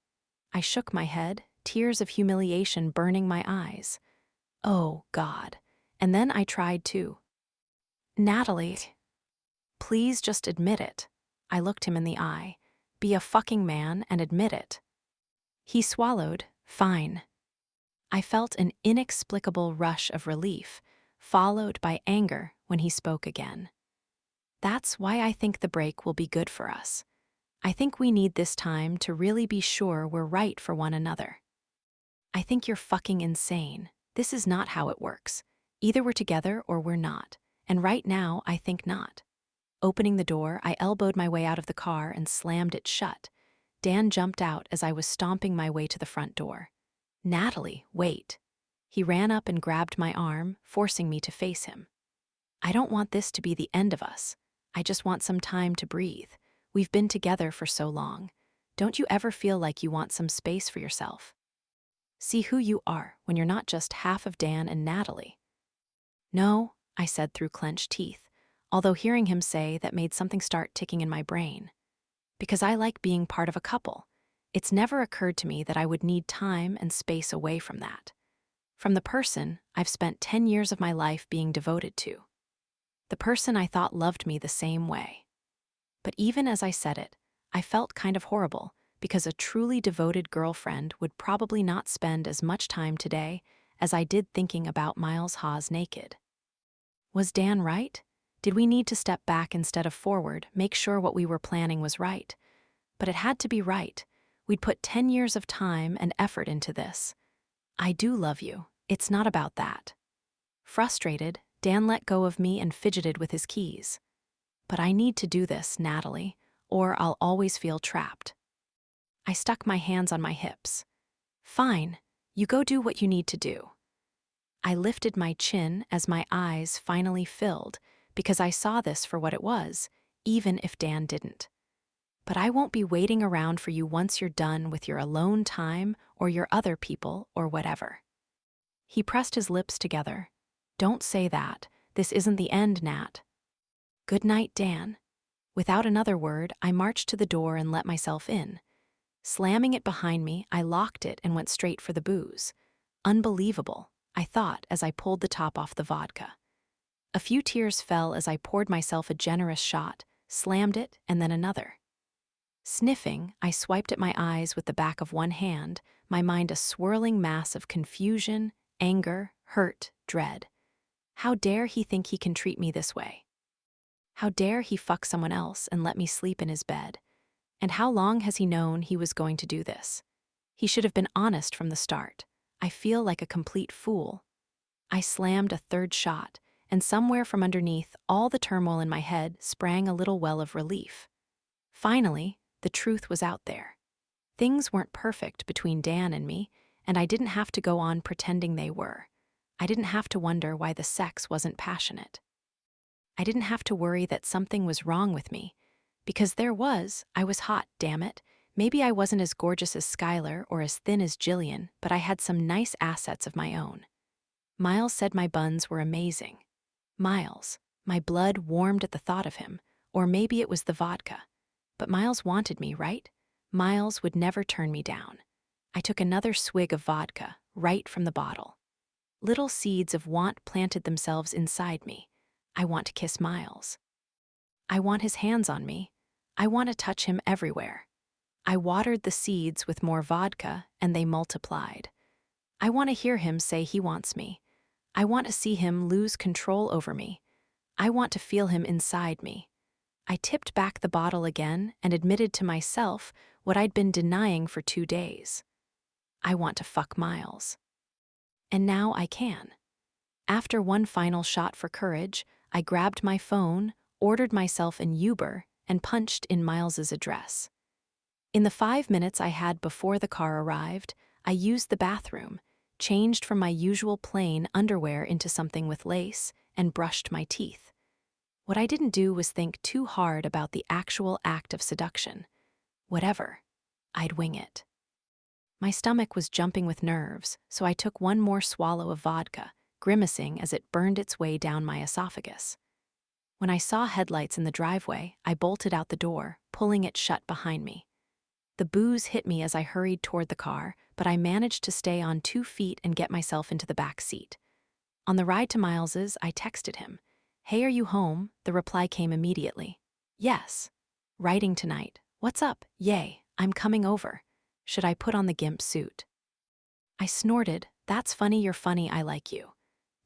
I shook my head, tears of humiliation burning my eyes. "Oh, God." And then I tried to. "Natalie, please just admit it." I looked him in the eye. "Be a fucking man and admit it." He swallowed. "Fine." I felt an inexplicable rush of relief, followed by anger when he spoke again. "That's why I think the break will be good for us. I think we need this time to really be sure we're right for one another." "I think you're fucking insane. This is not how it works. Either we're together or we're not. And right now, I think not." Opening the door, I elbowed my way out of the car and slammed it shut. Dan jumped out as I was stomping my way to the front door. "Natalie, wait." He ran up and grabbed my arm, forcing me to face him. "I don't want this to be the end of us. I just want some time to breathe. We've been together for so long. Don't you ever feel like you want some space for yourself? See who you are when you're not just half of Dan and Natalie." "No," I said through clenched teeth, although hearing him say that made something start ticking in my brain. "Because I like being part of a couple. It's never occurred to me that I would need time and space away from that. From the person I've spent 10 years of my life being devoted to. The person I thought loved me the same way." But even as I said it, I felt kind of horrible, because a truly devoted girlfriend would probably not spend as much time today as I did thinking about Miles Haas naked. Was Dan right? Did we need to step back instead of forward, make sure what we were planning was right? But it had to be right. We'd put 10 years of time and effort into this. "I do love you. It's not about that." Frustrated, Dan let go of me and fidgeted with his keys. "But I need to do this, Natalie, or I'll always feel trapped." I stuck my hands on my hips. "Fine, you go do what you need to do." I lifted my chin as my eyes finally filled, because I saw this for what it was, even if Dan didn't. "But I won't be waiting around for you once you're done with your alone time or your other people or whatever." He pressed his lips together. "Don't say that. This isn't the end, Nat." "Good night, Dan." Without another word, I marched to the door and let myself in. Slamming it behind me, I locked it and went straight for the booze. Unbelievable, I thought as I pulled the top off the vodka. A few tears fell as I poured myself a generous shot, slammed it, and then another. Sniffing, I swiped at my eyes with the back of one hand, my mind a swirling mass of confusion, anger, hurt, dread. How dare he think he can treat me this way? How dare he fuck someone else and let me sleep in his bed? And how long has he known he was going to do this? He should have been honest from the start. I feel like a complete fool. I slammed a third shot, and somewhere from underneath all the turmoil in my head sprang a little well of relief. Finally, the truth was out there. Things weren't perfect between Dan and me, and I didn't have to go on pretending they were. I didn't have to wonder why the sex wasn't passionate. I didn't have to worry that something was wrong with me. Because there was. I was hot, damn it. Maybe I wasn't as gorgeous as Skylar or as thin as Jillian, but I had some nice assets of my own. Miles said my buns were amazing. Miles. My blood warmed at the thought of him. Or maybe it was the vodka. But Miles wanted me, right? Miles would never turn me down. I took another swig of vodka, right from the bottle. Little seeds of want planted themselves inside me. I want to kiss Miles. I want his hands on me. I want to touch him everywhere. I watered the seeds with more vodka, and they multiplied. I want to hear him say he wants me. I want to see him lose control over me. I want to feel him inside me. I tipped back the bottle again and admitted to myself what I'd been denying for 2 days. I want to fuck Miles. And now I can. After one final shot for courage, I grabbed my phone, ordered myself an Uber, and punched in Miles's address. In the 5 minutes I had before the car arrived, I used the bathroom, changed from my usual plain underwear into something with lace, and brushed my teeth. What I didn't do was think too hard about the actual act of seduction. Whatever, I'd wing it. My stomach was jumping with nerves, so I took one more swallow of vodka, grimacing as it burned its way down my esophagus. When I saw headlights in the driveway, I bolted out the door, pulling it shut behind me. The booze hit me as I hurried toward the car, but I managed to stay on 2 feet and get myself into the back seat. On the ride to Miles's, I texted him. "Hey, are you home?" The reply came immediately. "Yes. Writing tonight. What's up? Yay, I'm coming over. Should I put on the gimp suit?" I snorted. "That's funny, you're funny, I like you."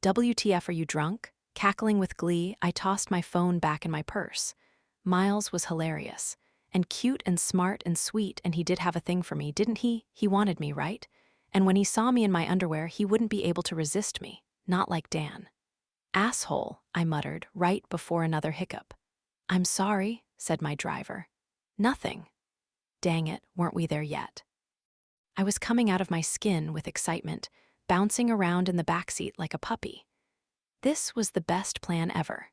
"WTF, are you drunk?" Cackling with glee, I tossed my phone back in my purse. Miles was hilarious. And cute and smart and sweet, and he did have a thing for me, didn't he? He wanted me, right? And when he saw me in my underwear, he wouldn't be able to resist me. Not like Dan. "Asshole," I muttered, right before another hiccup. "I'm sorry," said my driver. "Nothing." Dang it, weren't we there yet? I was coming out of my skin with excitement, bouncing around in the backseat like a puppy. This was the best plan ever.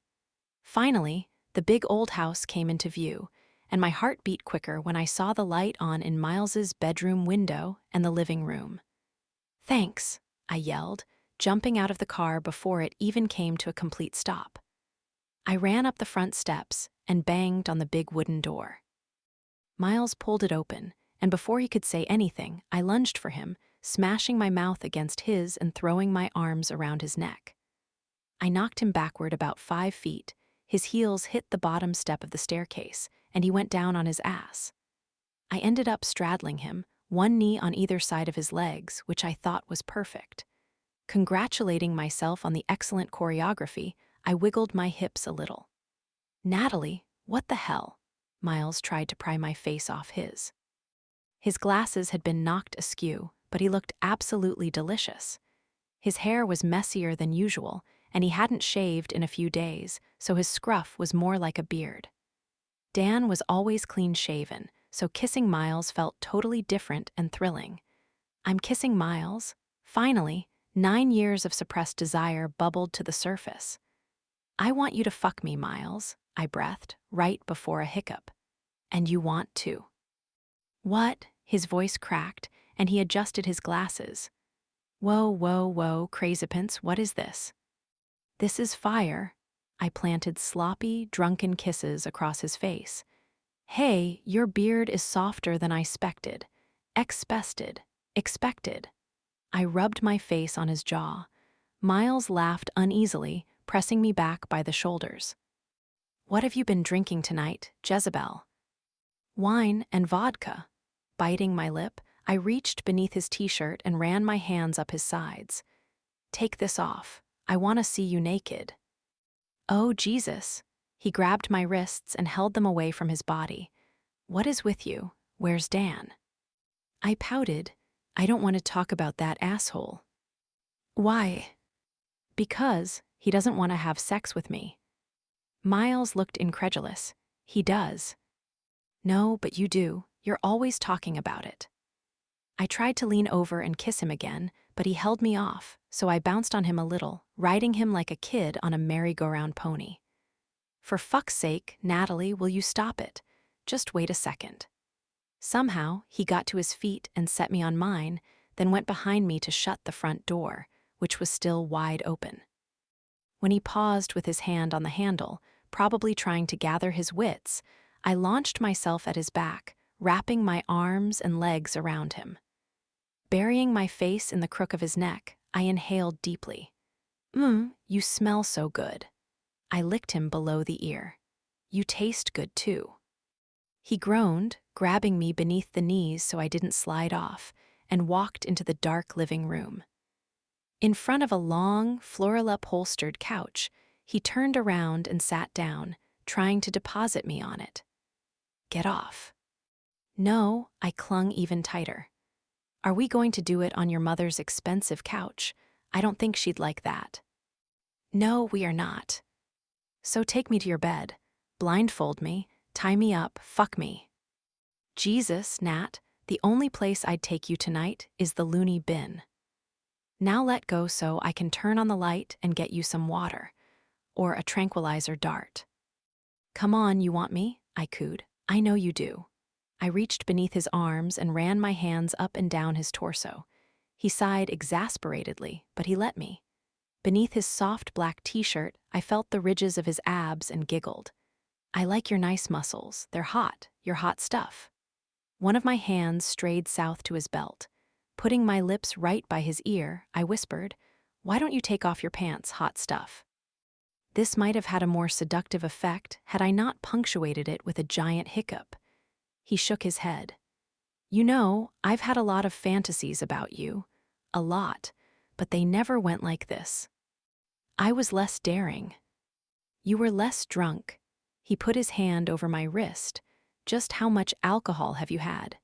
Finally, the big old house came into view, and my heart beat quicker when I saw the light on in Miles's bedroom window and the living room. "Thanks," I yelled, jumping out of the car before it even came to a complete stop. I ran up the front steps and banged on the big wooden door. Miles pulled it open, and before he could say anything, I lunged for him, smashing my mouth against his and throwing my arms around his neck. I knocked him backward about 5 feet. His heels hit the bottom step of the staircase, and he went down on his ass. I ended up straddling him, one knee on either side of his legs, which I thought was perfect. Congratulating myself on the excellent choreography, I wiggled my hips a little. "Natalie, what the hell?" Miles tried to pry my face off his. His glasses had been knocked askew, but he looked absolutely delicious. His hair was messier than usual, and he hadn't shaved in a few days, so his scruff was more like a beard. Dan was always clean-shaven, so kissing Miles felt totally different and thrilling. I'm kissing Miles. Finally, 9 years of suppressed desire bubbled to the surface. "I want you to fuck me, Miles," I breathed, right before a hiccup. "And you want to." "What?" His voice cracked, and he adjusted his glasses. "Whoa, whoa, whoa, crazipants, what is this?" "This is fire." I planted sloppy, drunken kisses across his face. "Hey, your beard is softer than I expected. Expected. I rubbed my face on his jaw. Miles laughed uneasily, pressing me back by the shoulders. "What have you been drinking tonight, Jezebel?" Wine and vodka. Biting my lip, I reached beneath his t-shirt and ran my hands up his sides. Take this off. I want to see you naked. Oh, Jesus. He grabbed my wrists and held them away from his body. What is with you? Where's Dan? I pouted. I don't want to talk about that asshole. Why? Because he doesn't want to have sex with me. Miles looked incredulous. He does. No, but you do. You're always talking about it. I tried to lean over and kiss him again, but he held me off, so I bounced on him a little, riding him like a kid on a merry-go-round pony. For fuck's sake, Natalie, will you stop it? Just wait a second. Somehow, he got to his feet and set me on mine, then went behind me to shut the front door, which was still wide open. When he paused with his hand on the handle, probably trying to gather his wits, I launched myself at his back, wrapping my arms and legs around him. Burying my face in the crook of his neck, I inhaled deeply. You smell so good. I licked him below the ear. You taste good too. He groaned, grabbing me beneath the knees so I didn't slide off, and walked into the dark living room. In front of a long, floral-upholstered couch, he turned around and sat down, trying to deposit me on it. Get off. No, I clung even tighter. Are we going to do it on your mother's expensive couch? I don't think she'd like that. No, we are not. So take me to your bed, blindfold me, tie me up, fuck me. Jesus, Nat, the only place I'd take you tonight is the loony bin. Now let go so I can turn on the light and get you some water, or a tranquilizer dart. Come on, you want me? I cooed. I know you do. I reached beneath his arms and ran my hands up and down his torso. He sighed exasperately, but he let me. Beneath his soft black t-shirt, I felt the ridges of his abs and giggled. I like your nice muscles. They're hot. You're hot stuff. One of my hands strayed south to his belt. Putting my lips right by his ear, I whispered, "Why don't you take off your pants, hot stuff?" This might have had a more seductive effect had I not punctuated it with a giant hiccup. He shook his head. You know, I've had a lot of fantasies about you. A lot. But they never went like this. I was less daring. You were less drunk. He put his hand over my wrist. Just how much alcohol have you had?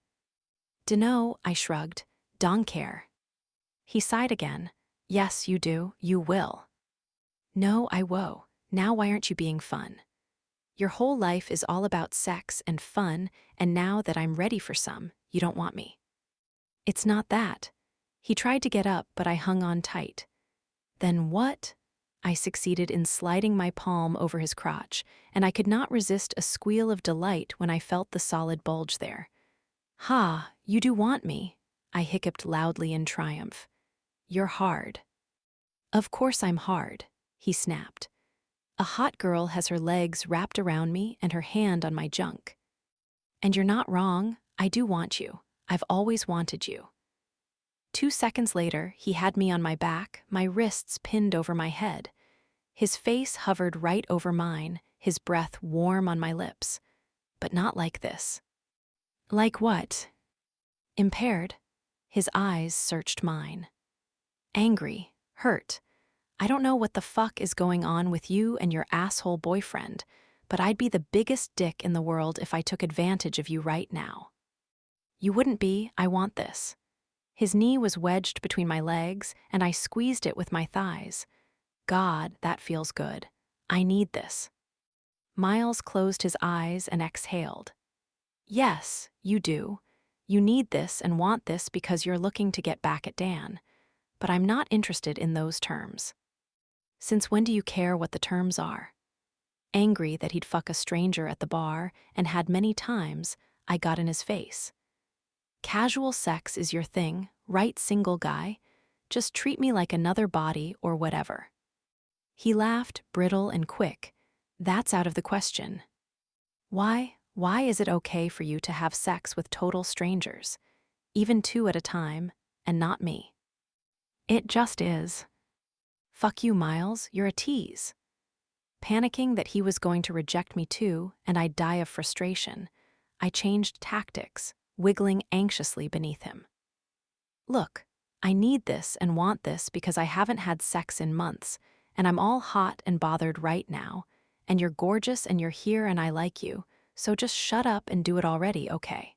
Dunno, I shrugged. Don't care. He sighed again. Yes, you do. You will. No, I won't. Now why aren't you being fun? Your whole life is all about sex and fun, and now that I'm ready for some, you don't want me. It's not that. He tried to get up, but I hung on tight. Then what? I succeeded in sliding my palm over his crotch, and I could not resist a squeal of delight when I felt the solid bulge there. Ha, you do want me, I hiccuped loudly in triumph. You're hard. Of course I'm hard, he snapped. A hot girl has her legs wrapped around me and her hand on my junk. And you're not wrong, I do want you. I've always wanted you. 2 seconds later, he had me on my back, my wrists pinned over my head. His face hovered right over mine, his breath warm on my lips. But not like this. Like what? Impaired. His eyes searched mine. Angry, hurt. I don't know what the fuck is going on with you and your asshole boyfriend, but I'd be the biggest dick in the world if I took advantage of you right now. You wouldn't be, I want this. His knee was wedged between my legs, and I squeezed it with my thighs. God, that feels good. I need this. Miles closed his eyes and exhaled. Yes, you do. You need this and want this because you're looking to get back at Dan. But I'm not interested in those terms. Since when do you care what the terms are? Angry that he'd fuck a stranger at the bar, and had many times, I got in his face. Casual sex is your thing, right, single guy? Just treat me like another body or whatever. He laughed, brittle and quick. That's out of the question. Why is it okay for you to have sex with total strangers, even 2 at a time, and not me? It just is. Fuck you, Miles, you're a tease. Panicking that he was going to reject me too, and I'd die of frustration, I changed tactics, wiggling anxiously beneath him. Look, I need this and want this because I haven't had sex in months, and I'm all hot and bothered right now, and you're gorgeous and you're here and I like you, so just shut up and do it already, okay?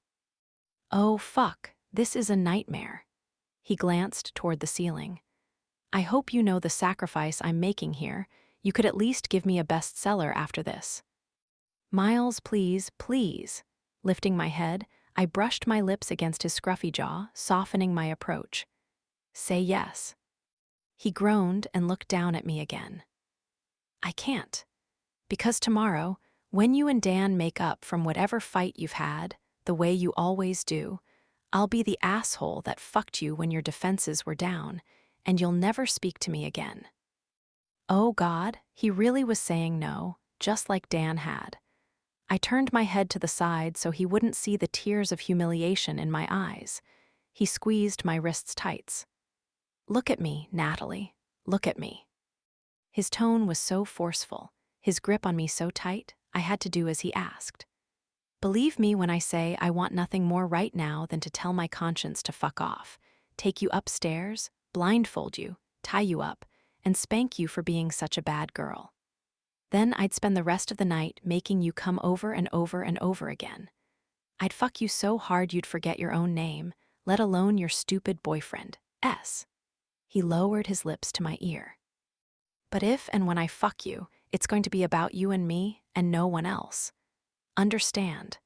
Oh, fuck, this is a nightmare. He glanced toward the ceiling. I hope you know the sacrifice I'm making here. You could at least give me a bestseller after this. Miles, please, please. Lifting my head, I brushed my lips against his scruffy jaw, softening my approach. Say yes. He groaned and looked down at me again. I can't. Because tomorrow, when you and Dan make up from whatever fight you've had, the way you always do, I'll be the asshole that fucked you when your defenses were down, and you'll never speak to me again. Oh God, he really was saying no, just like Dan had. I turned my head to the side so he wouldn't see the tears of humiliation in my eyes. He squeezed my wrists tight. Look at me, Natalie. Look at me. His tone was so forceful, his grip on me so tight, I had to do as he asked. Believe me when I say I want nothing more right now than to tell my conscience to fuck off, take you upstairs, blindfold you, tie you up, and spank you for being such a bad girl. Then I'd spend the rest of the night making you come over and over and over again. I'd fuck you so hard you'd forget your own name, let alone your stupid boyfriend, S. He lowered his lips to my ear. But if and when I fuck you, it's going to be about you and me and no one else. Understand.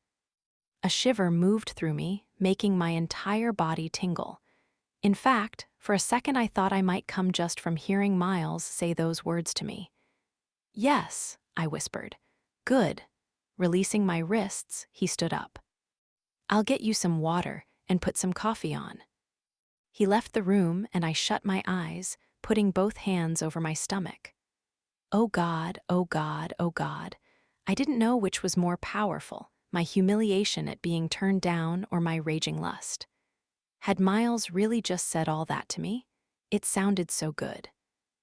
A shiver moved through me, making my entire body tingle. In fact, for a second I thought I might come just from hearing Miles say those words to me. Yes, I whispered. Good. Releasing my wrists, he stood up. I'll get you some water and put some coffee on. He left the room and I shut my eyes, putting both hands over my stomach. Oh God, oh God, oh God. I didn't know which was more powerful, my humiliation at being turned down or my raging lust. Had Miles really just said all that to me? It sounded so good.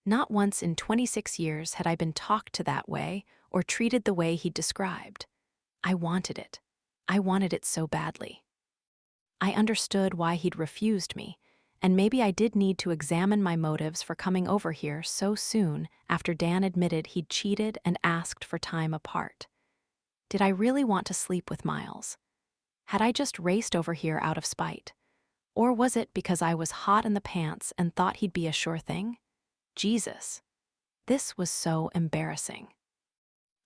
Not once in 26 years had I been talked to that way or treated the way he'd described. I wanted it. I wanted it so badly. I understood why he'd refused me, and maybe I did need to examine my motives for coming over here so soon after Dan admitted he'd cheated and asked for time apart. Did I really want to sleep with Miles? Had I just raced over here out of spite? Or was it because I was hot in the pants and thought he'd be a sure thing? Jesus. This was so embarrassing.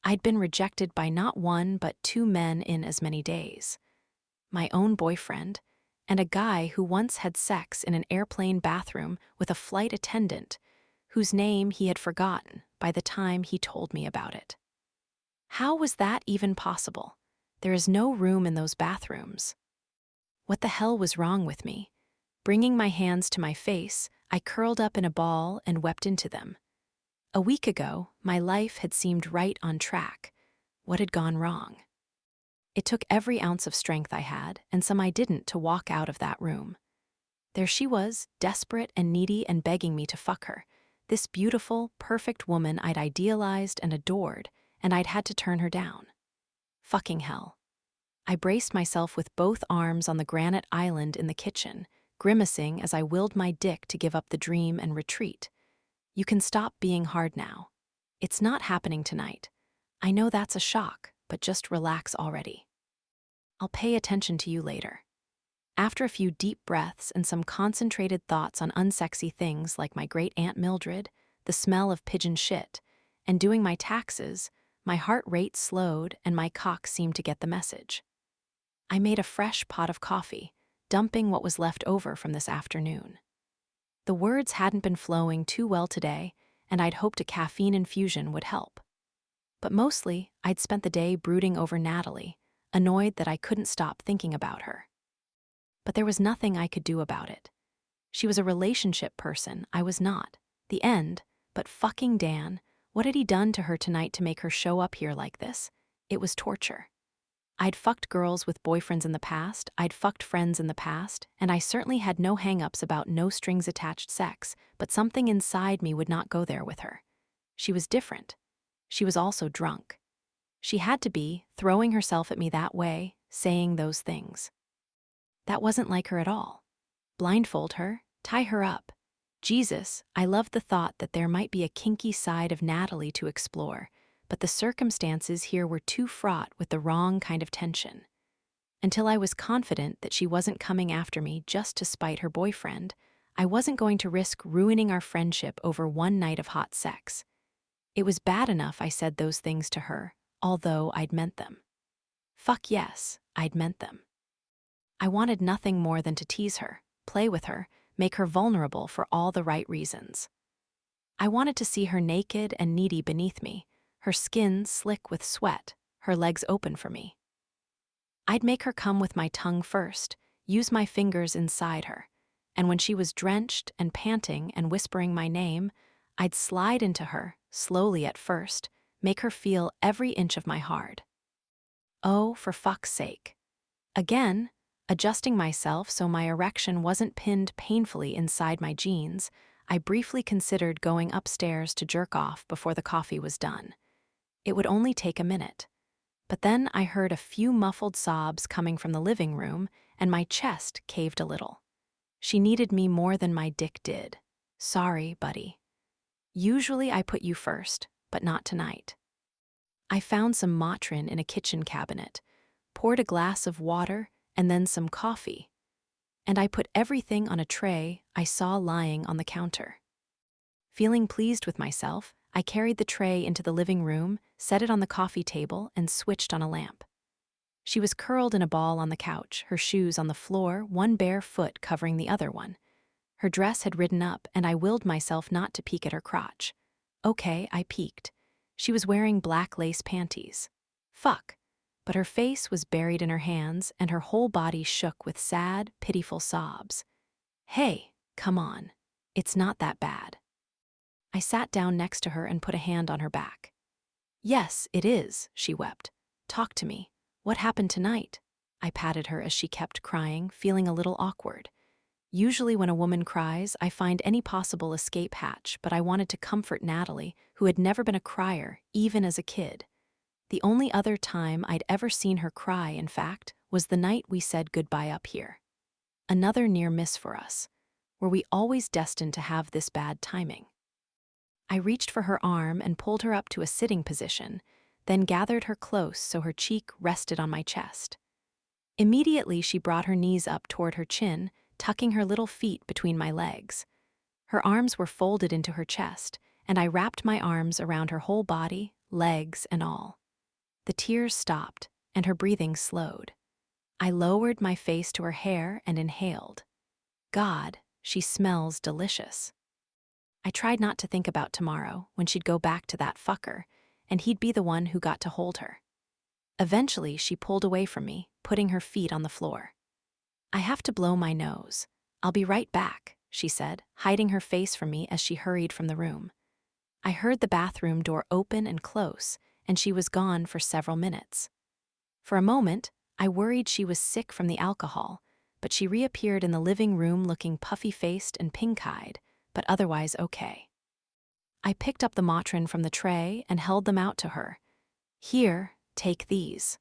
I'd been rejected by not one but two men in as many days. My own boyfriend, and a guy who once had sex in an airplane bathroom with a flight attendant, whose name he had forgotten by the time he told me about it. How was that even possible? There is no room in those bathrooms. What the hell was wrong with me? Bringing my hands to my face, I curled up in a ball and wept into them. A week ago, my life had seemed right on track. What had gone wrong? It took every ounce of strength I had, and some I didn't, to walk out of that room. There she was, desperate and needy and begging me to fuck her. This beautiful, perfect woman I'd idealized and adored, and I'd had to turn her down. Fucking hell. I braced myself with both arms on the granite island in the kitchen, grimacing as I willed my dick to give up the dream and retreat. You can stop being hard now. It's not happening tonight. I know that's a shock, but just relax already. I'll pay attention to you later. After a few deep breaths and some concentrated thoughts on unsexy things like my great-aunt Mildred, the smell of pigeon shit, and doing my taxes, my heart rate slowed and my cock seemed to get the message. I made a fresh pot of coffee, dumping what was left over from this afternoon. The words hadn't been flowing too well today, and I'd hoped a caffeine infusion would help. But mostly, I'd spent the day brooding over Natalie, annoyed that I couldn't stop thinking about her. But there was nothing I could do about it. She was a relationship person, I was not. The end, but fucking Dan, what had he done to her tonight to make her show up here like this? It was torture. I'd fucked girls with boyfriends in the past, I'd fucked friends in the past, and I certainly had no hang-ups about no-strings-attached sex, but something inside me would not go there with her. She was different. She was also drunk. She had to be, throwing herself at me that way, saying those things. That wasn't like her at all. Blindfold her, tie her up. Jesus, I loved the thought that there might be a kinky side of Natalie to explore, but the circumstances here were too fraught with the wrong kind of tension. Until I was confident that she wasn't coming after me just to spite her boyfriend, I wasn't going to risk ruining our friendship over one night of hot sex. It was bad enough I said those things to her, although I'd meant them. Fuck yes, I'd meant them. I wanted nothing more than to tease her, play with her, make her vulnerable for all the right reasons. I wanted to see her naked and needy beneath me, her skin slick with sweat, her legs open for me. I'd make her come with my tongue first, use my fingers inside her, and when she was drenched and panting and whispering my name, I'd slide into her, slowly at first, make her feel every inch of my hard. Oh, for fuck's sake. Again, adjusting myself so my erection wasn't pinned painfully inside my jeans, I briefly considered going upstairs to jerk off before the coffee was done. It would only take a minute. But then I heard a few muffled sobs coming from the living room, and my chest caved a little. She needed me more than my dick did. Sorry, buddy. Usually I put you first, but not tonight. I found some Motrin in a kitchen cabinet, poured a glass of water, and then some coffee. And I put everything on a tray I saw lying on the counter. Feeling pleased with myself, I carried the tray into the living room, set it on the coffee table, and switched on a lamp. She was curled in a ball on the couch, her shoes on the floor, one bare foot covering the other one. Her dress had ridden up, and I willed myself not to peek at her crotch. Okay, I peeked. She was wearing black lace panties. Fuck. But her face was buried in her hands, and her whole body shook with sad, pitiful sobs. Hey, come on. It's not that bad. I sat down next to her and put a hand on her back. Yes, it is, she wept. Talk to me. What happened tonight? I patted her as she kept crying, feeling a little awkward. Usually when a woman cries, I find any possible escape hatch, but I wanted to comfort Natalie, who had never been a crier, even as a kid. The only other time I'd ever seen her cry, in fact, was the night we said goodbye up here. Another near miss for us. Were we always destined to have this bad timing? I reached for her arm and pulled her up to a sitting position, then gathered her close so her cheek rested on my chest. Immediately she brought her knees up toward her chin, tucking her little feet between my legs. Her arms were folded into her chest, and I wrapped my arms around her whole body, legs and all. The tears stopped, and her breathing slowed. I lowered my face to her hair and inhaled. God, she smells delicious. I tried not to think about tomorrow, when she'd go back to that fucker, and he'd be the one who got to hold her. Eventually, she pulled away from me, putting her feet on the floor. I have to blow my nose. I'll be right back, she said, hiding her face from me as she hurried from the room. I heard the bathroom door open and close, and she was gone for several minutes. For a moment, I worried she was sick from the alcohol, but she reappeared in the living room looking puffy-faced and pink-eyed, but otherwise okay. I picked up the Motrin from the tray and held them out to her. Here, take these.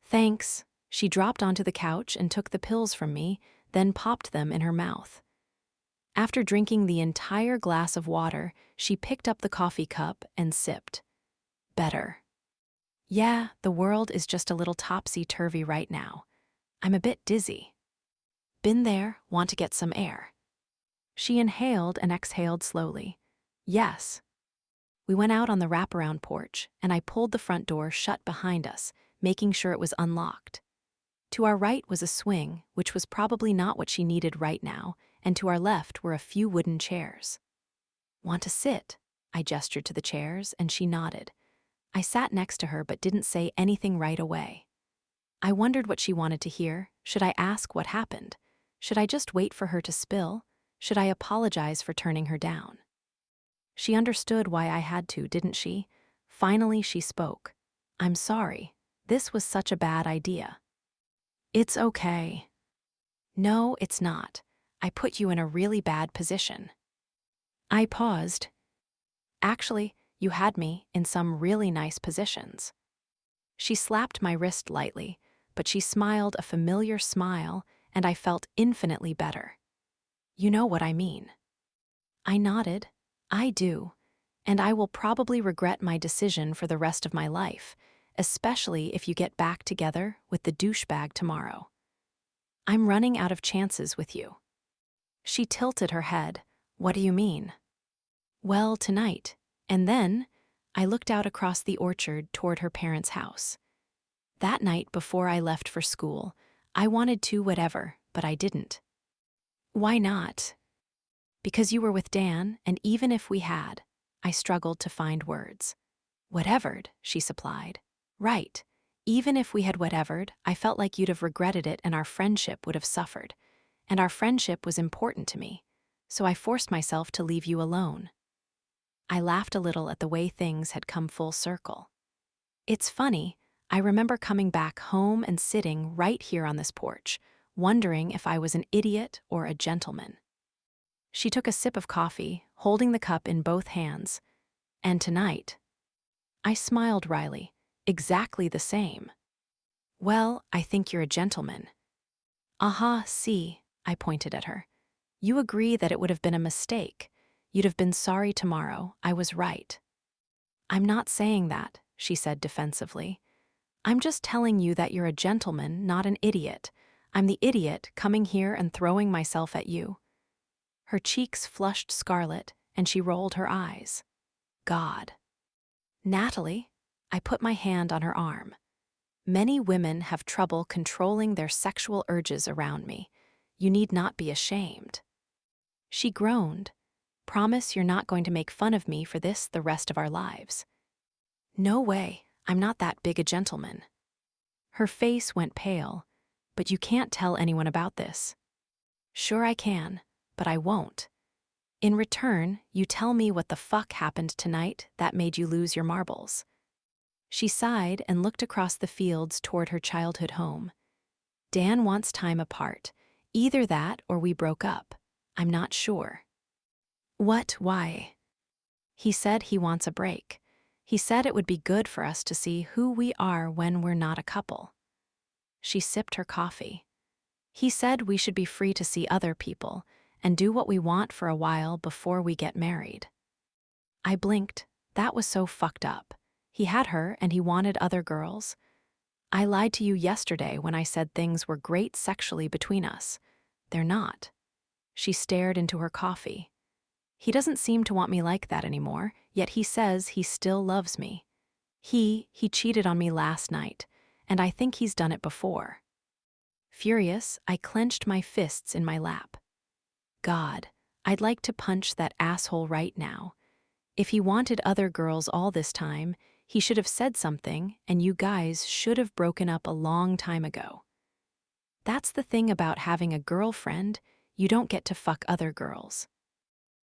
Thanks. She dropped onto the couch and took the pills from me, then popped them in her mouth. After drinking the entire glass of water, she picked up the coffee cup and sipped. Better. Yeah, the world is just a little topsy-turvy right now. I'm a bit dizzy. Been there, want to get some air. She inhaled and exhaled slowly. Yes. We went out on the wraparound porch, and I pulled the front door shut behind us, making sure it was unlocked. To our right was a swing, which was probably not what she needed right now, and to our left were a few wooden chairs. Want to sit? I gestured to the chairs, and she nodded. I sat next to her but didn't say anything right away. I wondered what she wanted to hear. Should I ask what happened? Should I just wait for her to spill? Should I apologize for turning her down? She understood why I had to, didn't she? Finally, she spoke. I'm sorry. This was such a bad idea. It's okay. No, it's not. I put you in a really bad position. I paused. Actually, you had me in some really nice positions. She slapped my wrist lightly, but she smiled a familiar smile, and I felt infinitely better. You know what I mean. I nodded. I do. And I will probably regret my decision for the rest of my life, especially if you get back together with the douchebag tomorrow. I'm running out of chances with you. She tilted her head. What do you mean? Well, tonight. And then I looked out across the orchard toward her parents' house. That night before I left for school, I wanted to whatever, but I didn't. Why not? Because you were with Dan, and even if we had, I struggled to find words. Whatevered, she supplied. Right. Even if we had whatevered, I felt like you'd have regretted it and our friendship would have suffered. And our friendship was important to me, so I forced myself to leave you alone. I laughed a little at the way things had come full circle. It's funny, I remember coming back home and sitting right here on this porch, wondering if I was an idiot or a gentleman. She took a sip of coffee, holding the cup in both hands. And tonight, I smiled wryly, exactly the same. Well, I think you're a gentleman. See, I pointed at her. You agree that it would have been a mistake. You'd have been sorry tomorrow. I was right. I'm not saying that, she said defensively. I'm just telling you that you're a gentleman, not an idiot. I'm the idiot coming here and throwing myself at you. Her cheeks flushed scarlet, and she rolled her eyes. God. Natalie, I put my hand on her arm. Many women have trouble controlling their sexual urges around me. You need not be ashamed. She groaned. Promise you're not going to make fun of me for this the rest of our lives. No way, I'm not that big a gentleman. Her face went pale. But you can't tell anyone about this. Sure I can, but I won't. In return, you tell me what the fuck happened tonight that made you lose your marbles. She sighed and looked across the fields toward her childhood home. Dan wants time apart. Either that or we broke up. I'm not sure. What? Why? He said he wants a break. He said it would be good for us to see who we are when we're not a couple. She sipped her coffee. He said we should be free to see other people and do what we want for a while before we get married. I blinked. That was so fucked up. He had her and he wanted other girls. I lied to you yesterday when I said things were great sexually between us. They're not. She stared into her coffee. He doesn't seem to want me like that anymore, yet he says he still loves me. He cheated on me last night, and I think he's done it before. Furious, I clenched my fists in my lap. God, I'd like to punch that asshole right now. If he wanted other girls all this time, he should have said something, and you guys should have broken up a long time ago. That's the thing about having a girlfriend, you don't get to fuck other girls.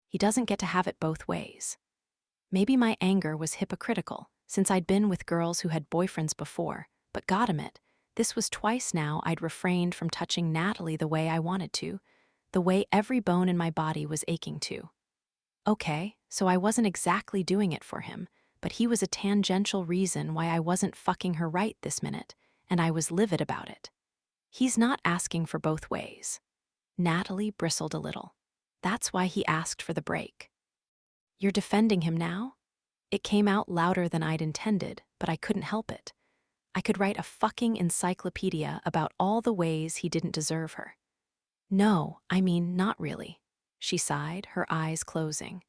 He doesn't get to have it both ways. Maybe my anger was hypocritical, since I'd been with girls who had boyfriends before, but goddamn it, this was twice now I'd refrained from touching Natalie the way I wanted to, the way every bone in my body was aching to. Okay, so I wasn't exactly doing it for him, but he was a tangential reason why I wasn't fucking her right this minute, and I was livid about it. He's not asking for both ways. Natalie bristled a little. That's why he asked for the break. You're defending him now? It came out louder than I'd intended, but I couldn't help it. I could write a fucking encyclopedia about all the ways he didn't deserve her. No, I mean, not really. She sighed, her eyes closing.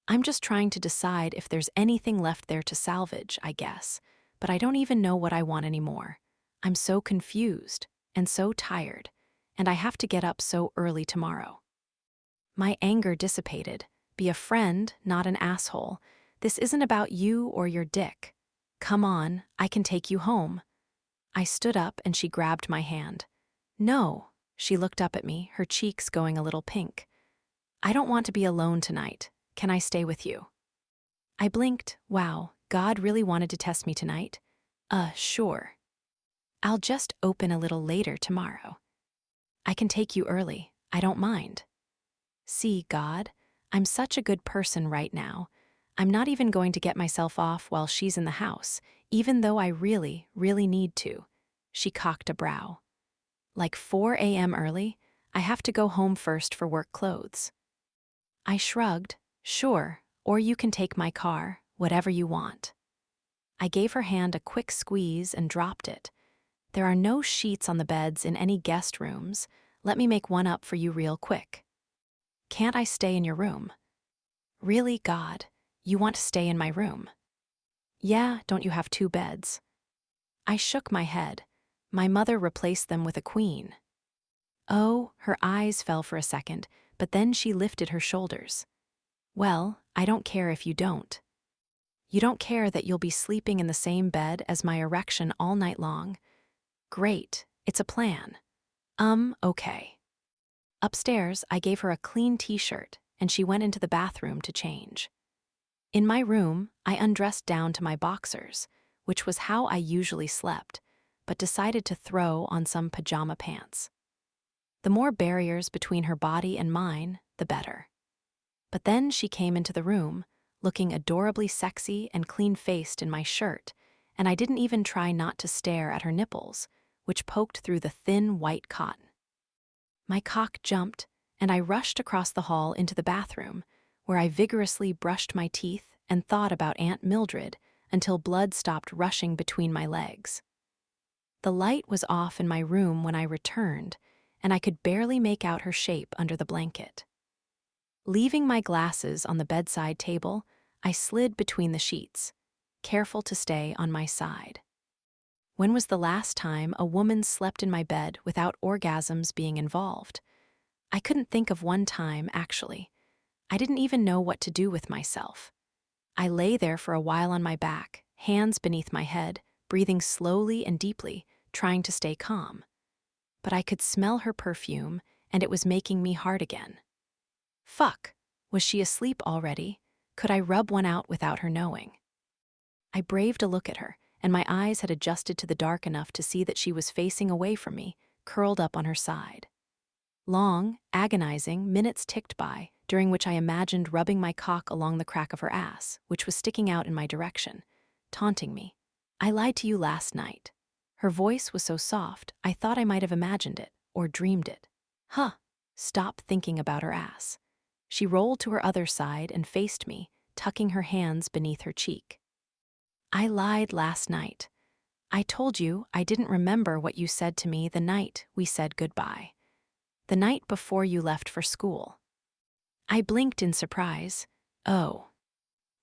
I'm just trying to decide if there's anything left there to salvage, I guess, but I don't even know what I want anymore. I'm so confused and so tired, and I have to get up so early tomorrow. My anger dissipated. Be a friend, not an asshole. This isn't about you or your dick. Come on, I can take you home. I stood up and she grabbed my hand. No, she looked up at me, her cheeks going a little pink. I don't want to be alone tonight. Can I stay with you? I blinked. Wow, God really wanted to test me tonight? Sure. I'll just open a little later tomorrow. I can take you early. I don't mind. See, God, I'm such a good person right now. I'm not even going to get myself off while she's in the house, even though I really, really need to. She cocked a brow. Like 4 a.m. early? I have to go home first for work clothes. I shrugged. Sure, or you can take my car, whatever you want. I gave her hand a quick squeeze and dropped it. There are no sheets on the beds in any guest rooms. Let me make one up for you real quick. Can't I stay in your room? Really, God, you want to stay in my room? Yeah, don't you have 2 beds? I shook my head. My mother replaced them with a queen. Oh, her eyes fell for a second, but then she lifted her shoulders. Well, I don't care if you don't. You don't care that you'll be sleeping in the same bed as my erection all night long? Great, it's a plan. Okay. Upstairs, I gave her a clean t-shirt, and she went into the bathroom to change. In my room, I undressed down to my boxers, which was how I usually slept, but decided to throw on some pajama pants. The more barriers between her body and mine, the better. But then she came into the room, looking adorably sexy and clean-faced in my shirt, and I didn't even try not to stare at her nipples, which poked through the thin white cotton. My cock jumped, and I rushed across the hall into the bathroom, where I vigorously brushed my teeth and thought about Aunt Mildred until blood stopped rushing between my legs. The light was off in my room when I returned, and I could barely make out her shape under the blanket. Leaving my glasses on the bedside table, I slid between the sheets, careful to stay on my side. When was the last time a woman slept in my bed without orgasms being involved? I couldn't think of one time, actually. I didn't even know what to do with myself. I lay there for a while on my back, hands beneath my head, breathing slowly and deeply, trying to stay calm. But I could smell her perfume, and it was making me hard again. Fuck, was she asleep already? Could I rub one out without her knowing? I braved a look at her, and my eyes had adjusted to the dark enough to see that she was facing away from me, curled up on her side. Long, agonizing minutes ticked by, during which I imagined rubbing my cock along the crack of her ass, which was sticking out in my direction, taunting me. I lied to you last night. Her voice was so soft, I thought I might have imagined it, or dreamed it. Huh, stop thinking about her ass. She rolled to her other side and faced me, tucking her hands beneath her cheek. I lied last night. I told you I didn't remember what you said to me the night we said goodbye. The night before you left for school. I blinked in surprise. Oh.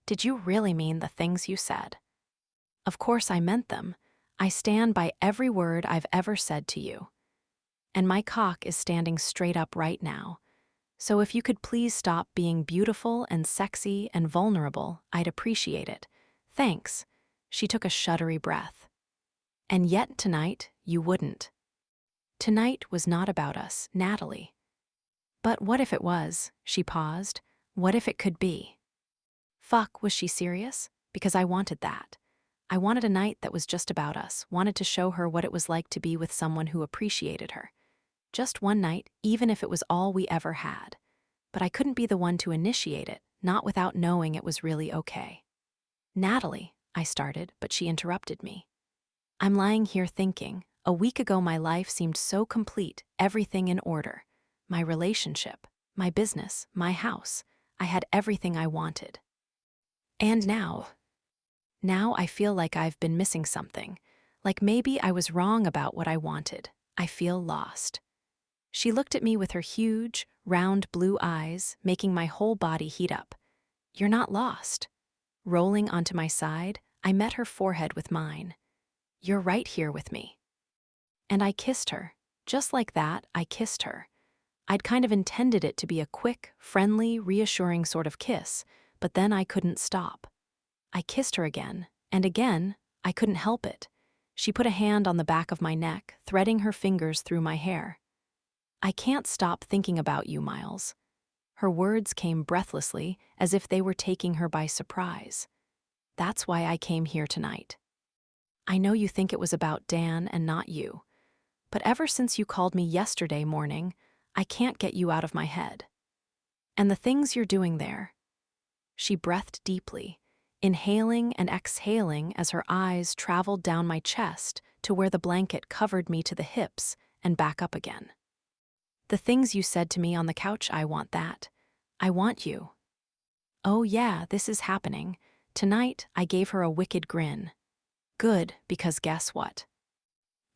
Did you really mean the things you said? Of course I meant them. I stand by every word I've ever said to you. And my cock is standing straight up right now. So if you could please stop being beautiful and sexy and vulnerable, I'd appreciate it. Thanks. She took a shuddery breath. And yet tonight, you wouldn't. Tonight was not about us, Natalie. But what if it was? She paused. What if it could be? Fuck, was she serious? Because I wanted that. I wanted a night that was just about us, wanted to show her what it was like to be with someone who appreciated her. Just one night, even if it was all we ever had. But I couldn't be the one to initiate it, not without knowing it was really okay. Natalie, I started, but she interrupted me. I'm lying here thinking, a week ago my life seemed so complete, everything in order. My relationship, my business, my house. I had everything I wanted. And now I feel like I've been missing something. Like maybe I was wrong about what I wanted. I feel lost. She looked at me with her huge, round blue eyes, making my whole body heat up. You're not lost. Rolling onto my side, I met her forehead with mine. You're right here with me. And I kissed her. Just like that, I kissed her. I'd kind of intended it to be a quick, friendly, reassuring sort of kiss, but then I couldn't stop. I kissed her again, and again, I couldn't help it. She put a hand on the back of my neck, threading her fingers through my hair. I can't stop thinking about you, Miles. Her words came breathlessly, as if they were taking her by surprise. That's why I came here tonight. I know you think it was about Dan and not you, but ever since you called me yesterday morning, I can't get you out of my head. And the things you're doing there. She breathed deeply, inhaling and exhaling as her eyes traveled down my chest to where the blanket covered me to the hips and back up again. The things you said to me on the couch, I want that. I want you. Oh yeah, this is happening. Tonight, I gave her a wicked grin. Good, because guess what?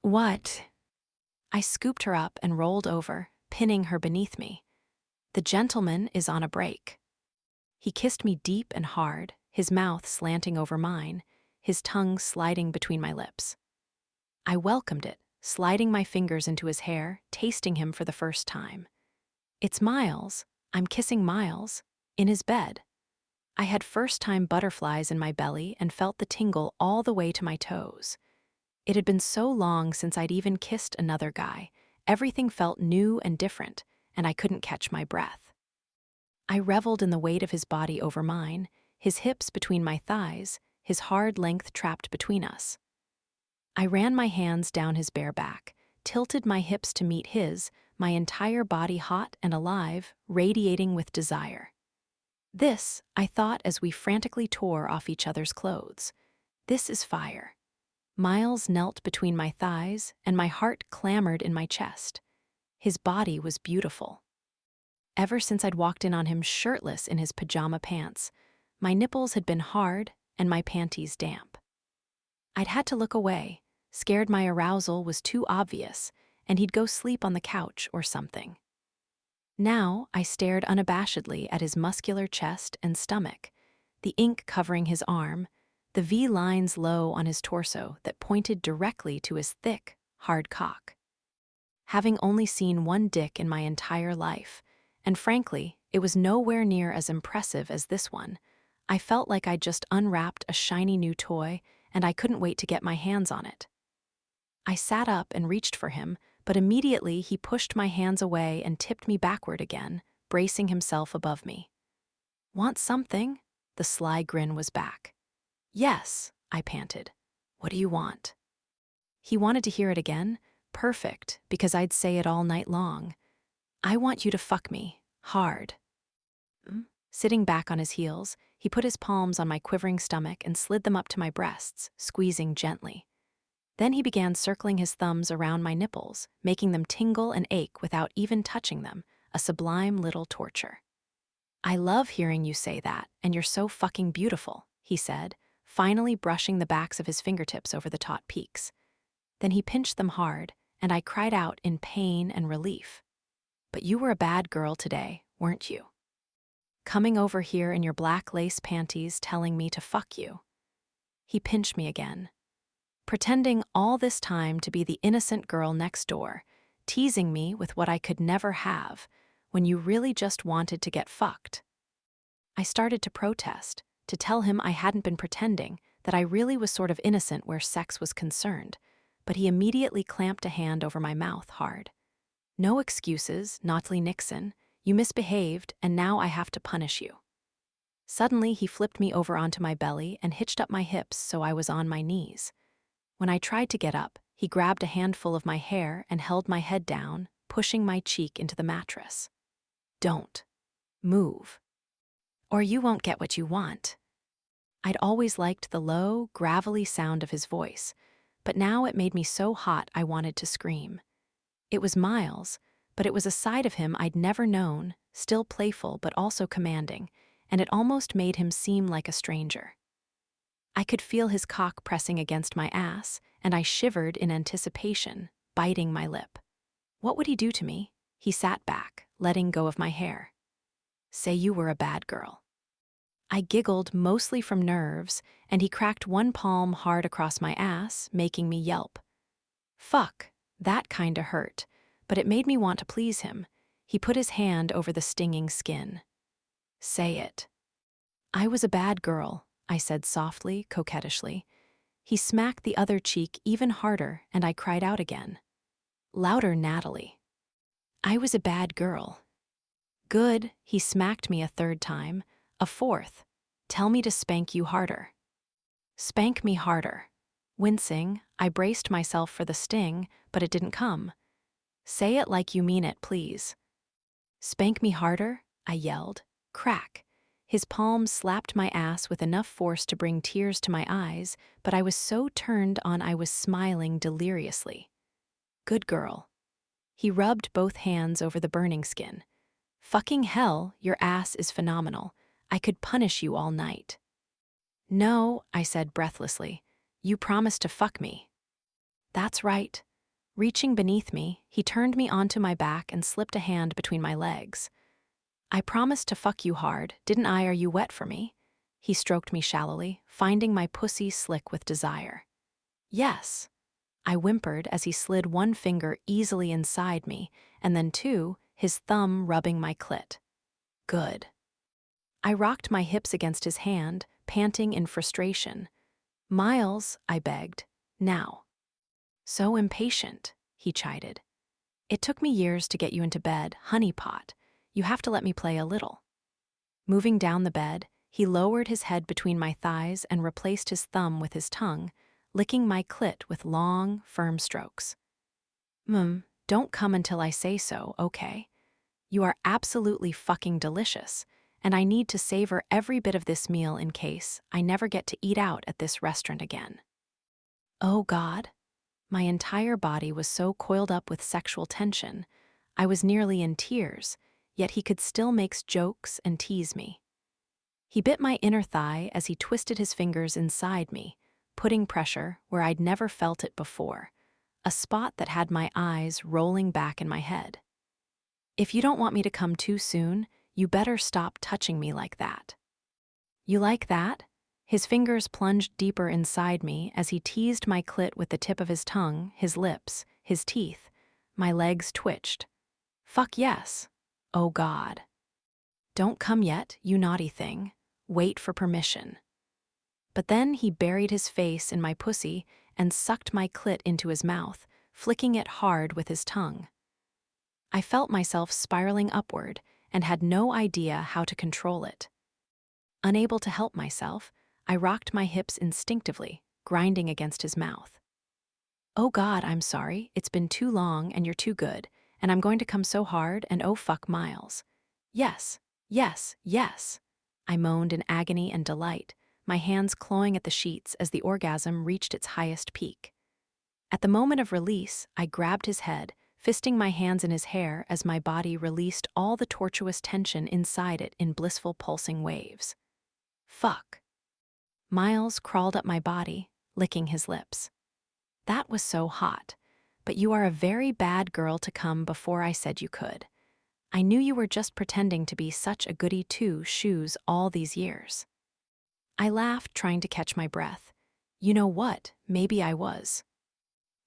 What? I scooped her up and rolled over, pinning her beneath me. The gentleman is on a break. He kissed me deep and hard, his mouth slanting over mine, his tongue sliding between my lips. I welcomed it, sliding my fingers into his hair, tasting him for the first time. It's Miles. I'm kissing Miles. In his bed. I had first-time butterflies in my belly and felt the tingle all the way to my toes. It had been so long since I'd even kissed another guy. Everything felt new and different, and I couldn't catch my breath. I reveled in the weight of his body over mine, his hips between my thighs, his hard length trapped between us. I ran my hands down his bare back, tilted my hips to meet his, my entire body hot and alive, radiating with desire. This, I thought as we frantically tore off each other's clothes. This is fire. Miles knelt between my thighs, and my heart clamored in my chest. His body was beautiful. Ever since I'd walked in on him shirtless in his pajama pants, my nipples had been hard and my panties damp. I'd had to look away, scared my arousal was too obvious, and he'd go sleep on the couch or something. Now I stared unabashedly at his muscular chest and stomach, the ink covering his arm, the V lines low on his torso that pointed directly to his thick, hard cock. Having only seen one dick in my entire life, and frankly, it was nowhere near as impressive as this one, I felt like I'd just unwrapped a shiny new toy and I couldn't wait to get my hands on it. I sat up and reached for him, but immediately he pushed my hands away and tipped me backward again, bracing himself above me. Want something? The sly grin was back. Yes, I panted. What do you want? He wanted to hear it again. Perfect, because I'd say it all night long. I want you to fuck me, hard. Sitting back on his heels, he put his palms on my quivering stomach and slid them up to my breasts, squeezing gently. Then he began circling his thumbs around my nipples, making them tingle and ache without even touching them, a sublime little torture. I love hearing you say that, and you're so fucking beautiful, he said, finally brushing the backs of his fingertips over the taut peaks. Then he pinched them hard, and I cried out in pain and relief. But you were a bad girl today, weren't you? Coming over here in your black lace panties telling me to fuck you. He pinched me again. Pretending all this time to be the innocent girl next door, teasing me with what I could never have, when you really just wanted to get fucked. I started to protest, to tell him I hadn't been pretending, that I really was sort of innocent where sex was concerned, but he immediately clamped a hand over my mouth hard. No excuses, Notley Nixon. You misbehaved, and now I have to punish you. Suddenly, he flipped me over onto my belly and hitched up my hips so I was on my knees. When I tried to get up, he grabbed a handful of my hair and held my head down, pushing my cheek into the mattress. Don't move, or you won't get what you want. I'd always liked the low, gravelly sound of his voice, but now it made me so hot I wanted to scream. It was Miles, but it was a side of him I'd never known, still playful but also commanding, and it almost made him seem like a stranger. I could feel his cock pressing against my ass, and I shivered in anticipation, biting my lip. What would he do to me? He sat back, letting go of my hair. Say you were a bad girl. I giggled mostly from nerves, and he cracked one palm hard across my ass, making me yelp. Fuck, that kinda hurt, but it made me want to please him. He put his hand over the stinging skin. Say it. I was a bad girl, I said softly, coquettishly. He smacked the other cheek even harder, and I cried out again. Louder, Natalie. I was a bad girl. Good, he smacked me a third time, a fourth. Tell me to spank you harder. Spank me harder. Wincing, I braced myself for the sting, but it didn't come. Say it like you mean it, please. Spank me harder, I yelled. Crack. His palm slapped my ass with enough force to bring tears to my eyes, but I was so turned on I was smiling deliriously. Good girl. He rubbed both hands over the burning skin. Fucking hell, your ass is phenomenal. I could punish you all night. No, I said breathlessly. You promised to fuck me. That's right. Reaching beneath me, he turned me onto my back and slipped a hand between my legs. I promised to fuck you hard, didn't I? Are you wet for me? He stroked me shallowly, finding my pussy slick with desire. Yes. I whimpered as he slid one finger easily inside me, and then two, his thumb rubbing my clit. Good. I rocked my hips against his hand, panting in frustration. Miles, I begged. Now. So impatient, he chided. It took me years to get you into bed, honeypot. You have to let me play a little. Moving down the bed, he lowered his head between my thighs and replaced his thumb with his tongue, licking my clit with long, firm strokes. Don't come until I say so, okay? You are absolutely fucking delicious, and I need to savor every bit of this meal in case I never get to eat out at this restaurant again. Oh God. My entire body was so coiled up with sexual tension, I was nearly in tears, yet he could still make jokes and tease me. He bit my inner thigh as he twisted his fingers inside me, putting pressure where I'd never felt it before, a spot that had my eyes rolling back in my head. If you don't want me to come too soon, you better stop touching me like that. You like that? His fingers plunged deeper inside me as he teased my clit with the tip of his tongue, his lips, his teeth. My legs twitched. Fuck yes. Oh God. Don't come yet, you naughty thing. Wait for permission. But then he buried his face in my pussy and sucked my clit into his mouth, flicking it hard with his tongue. I felt myself spiraling upward and had no idea how to control it. Unable to help myself, I rocked my hips instinctively, grinding against his mouth. Oh God, I'm sorry, it's been too long and you're too good, and I'm going to come so hard and oh fuck Miles. Yes, yes, yes. I moaned in agony and delight, my hands clawing at the sheets as the orgasm reached its highest peak. At the moment of release, I grabbed his head, fisting my hands in his hair as my body released all the tortuous tension inside it in blissful pulsing waves. Fuck. Miles crawled up my body, licking his lips. That was so hot, but you are a very bad girl to come before I said you could. I knew you were just pretending to be such a goody two-shoes all these years. I laughed, trying to catch my breath. You know what, maybe I was.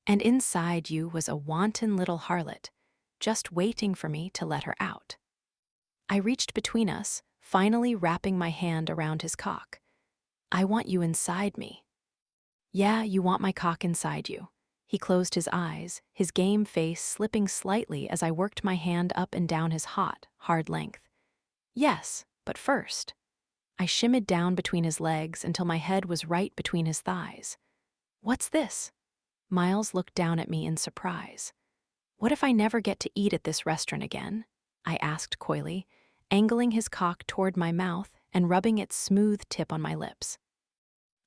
And inside you was a wanton little harlot, just waiting for me to let her out. I reached between us, finally wrapping my hand around his cock. I want you inside me. Yeah, you want my cock inside you. He closed his eyes, his game face slipping slightly as I worked my hand up and down his hot, hard length. Yes, but first. I shimmied down between his legs until my head was right between his thighs. What's this? Miles looked down at me in surprise. What if I never get to eat at this restaurant again? I asked coyly, angling his cock toward my mouth and rubbing its smooth tip on my lips.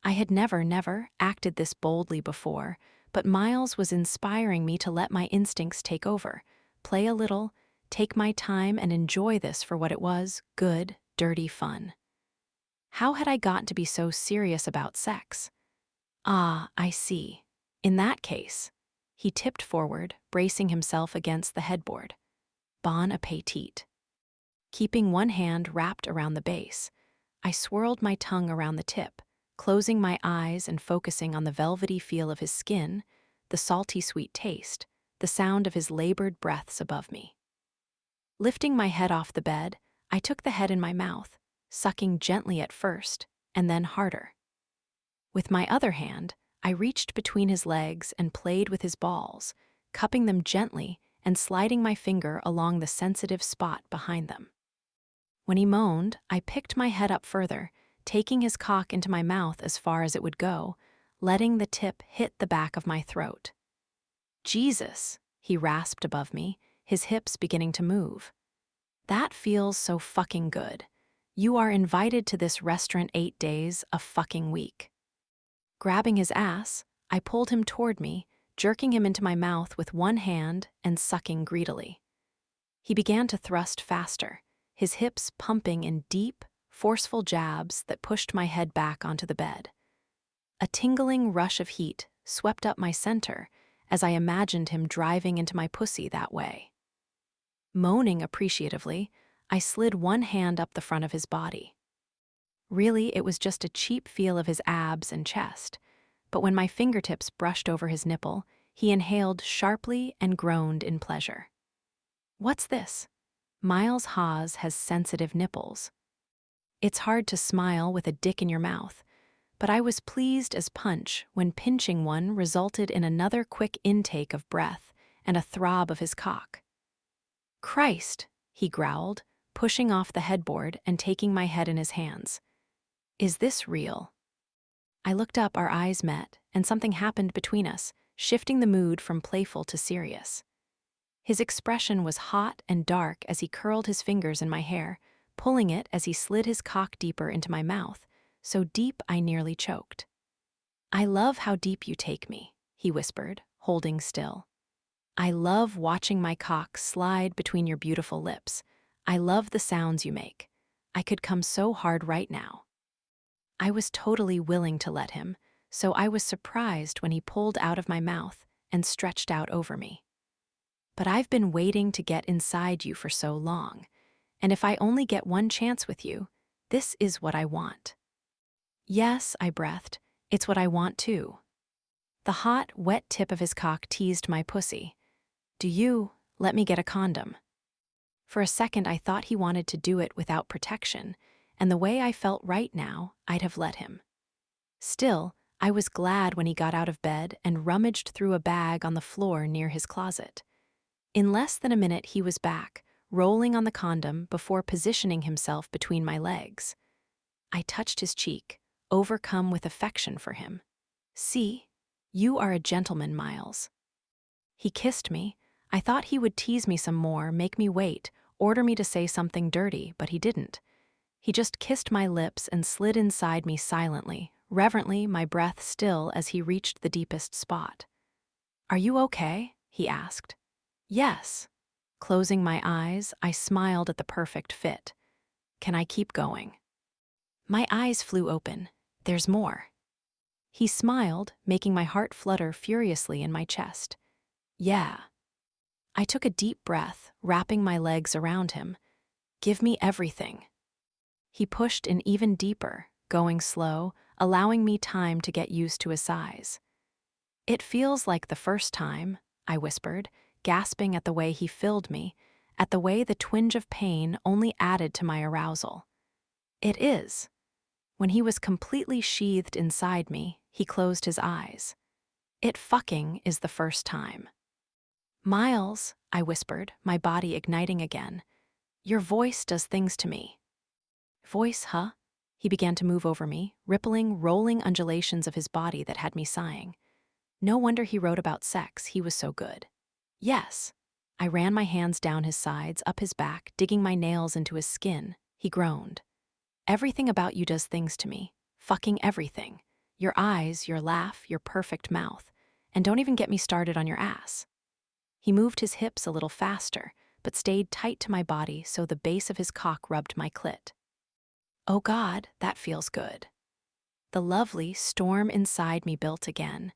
I had never acted this boldly before, but Miles was inspiring me to let my instincts take over, play a little, take my time and enjoy this for what it was, good, dirty fun. How had I gotten to be so serious about sex? Ah, I see. In that case, he tipped forward, bracing himself against the headboard. Bon appetit. Keeping one hand wrapped around the base, I swirled my tongue around the tip, closing my eyes and focusing on the velvety feel of his skin, the salty sweet taste, the sound of his labored breaths above me. Lifting my head off the bed, I took the head in my mouth, sucking gently at first, and then harder. With my other hand, I reached between his legs and played with his balls, cupping them gently and sliding my finger along the sensitive spot behind them. When he moaned, I picked my head up further, taking his cock into my mouth as far as it would go, letting the tip hit the back of my throat. Jesus, he rasped above me, his hips beginning to move. That feels so fucking good. You are invited to this restaurant 8 days a fucking week." Grabbing his ass, I pulled him toward me, jerking him into my mouth with one hand and sucking greedily. He began to thrust faster, his hips pumping in deep, forceful jabs that pushed my head back onto the bed. A tingling rush of heat swept up my center as I imagined him driving into my pussy that way. Moaning appreciatively, I slid one hand up the front of his body. Really, it was just a cheap feel of his abs and chest, but when my fingertips brushed over his nipple, he inhaled sharply and groaned in pleasure. What's this? Miles Haas has sensitive nipples. It's hard to smile with a dick in your mouth, but I was pleased as punch when pinching one resulted in another quick intake of breath and a throb of his cock. "Christ," he growled, pushing off the headboard and taking my head in his hands. "Is this real?" I looked up, our eyes met, and something happened between us, shifting the mood from playful to serious. His expression was hot and dark as he curled his fingers in my hair, pulling it as he slid his cock deeper into my mouth, so deep I nearly choked. "I love how deep you take me," he whispered, holding still. "I love watching my cock slide between your beautiful lips. I love the sounds you make. I could come so hard right now." I was totally willing to let him, so I was surprised when he pulled out of my mouth and stretched out over me. "But I've been waiting to get inside you for so long, and if I only get one chance with you, this is what I want." "Yes," I breathed, "it's what I want too." The hot, wet tip of his cock teased my pussy. Let me get a condom." For a second I thought he wanted to do it without protection, and the way I felt right now, I'd have let him. Still, I was glad when he got out of bed and rummaged through a bag on the floor near his closet. In less than a minute he was back, rolling on the condom before positioning himself between my legs. I touched his cheek, overcome with affection for him. "See, you are a gentleman, Miles." He kissed me. I thought he would tease me some more, make me wait, order me to say something dirty, but he didn't. He just kissed my lips and slid inside me silently, reverently, my breath still as he reached the deepest spot. "Are you okay?" he asked. "Yes." Closing my eyes, I smiled at the perfect fit. "Can I keep going?" My eyes flew open. "There's more." He smiled, making my heart flutter furiously in my chest. "Yeah." I took a deep breath, wrapping my legs around him. "Give me everything." He pushed in even deeper, going slow, allowing me time to get used to his size. "It feels like the first time," I whispered, gasping at the way he filled me, at the way the twinge of pain only added to my arousal. "It is." When he was completely sheathed inside me, he closed his eyes. "It fucking is the first time." "Miles," I whispered, my body igniting again. "Your voice does things to me." "Voice, huh?" He began to move over me, rippling, rolling undulations of his body that had me sighing. No wonder he wrote about sex, he was so good. "Yes." I ran my hands down his sides, up his back, digging my nails into his skin. He groaned. "Everything about you does things to me. Fucking everything. Your eyes, your laugh, your perfect mouth. And don't even get me started on your ass." He moved his hips a little faster, but stayed tight to my body so the base of his cock rubbed my clit. "Oh God, that feels good." The lovely storm inside me built again,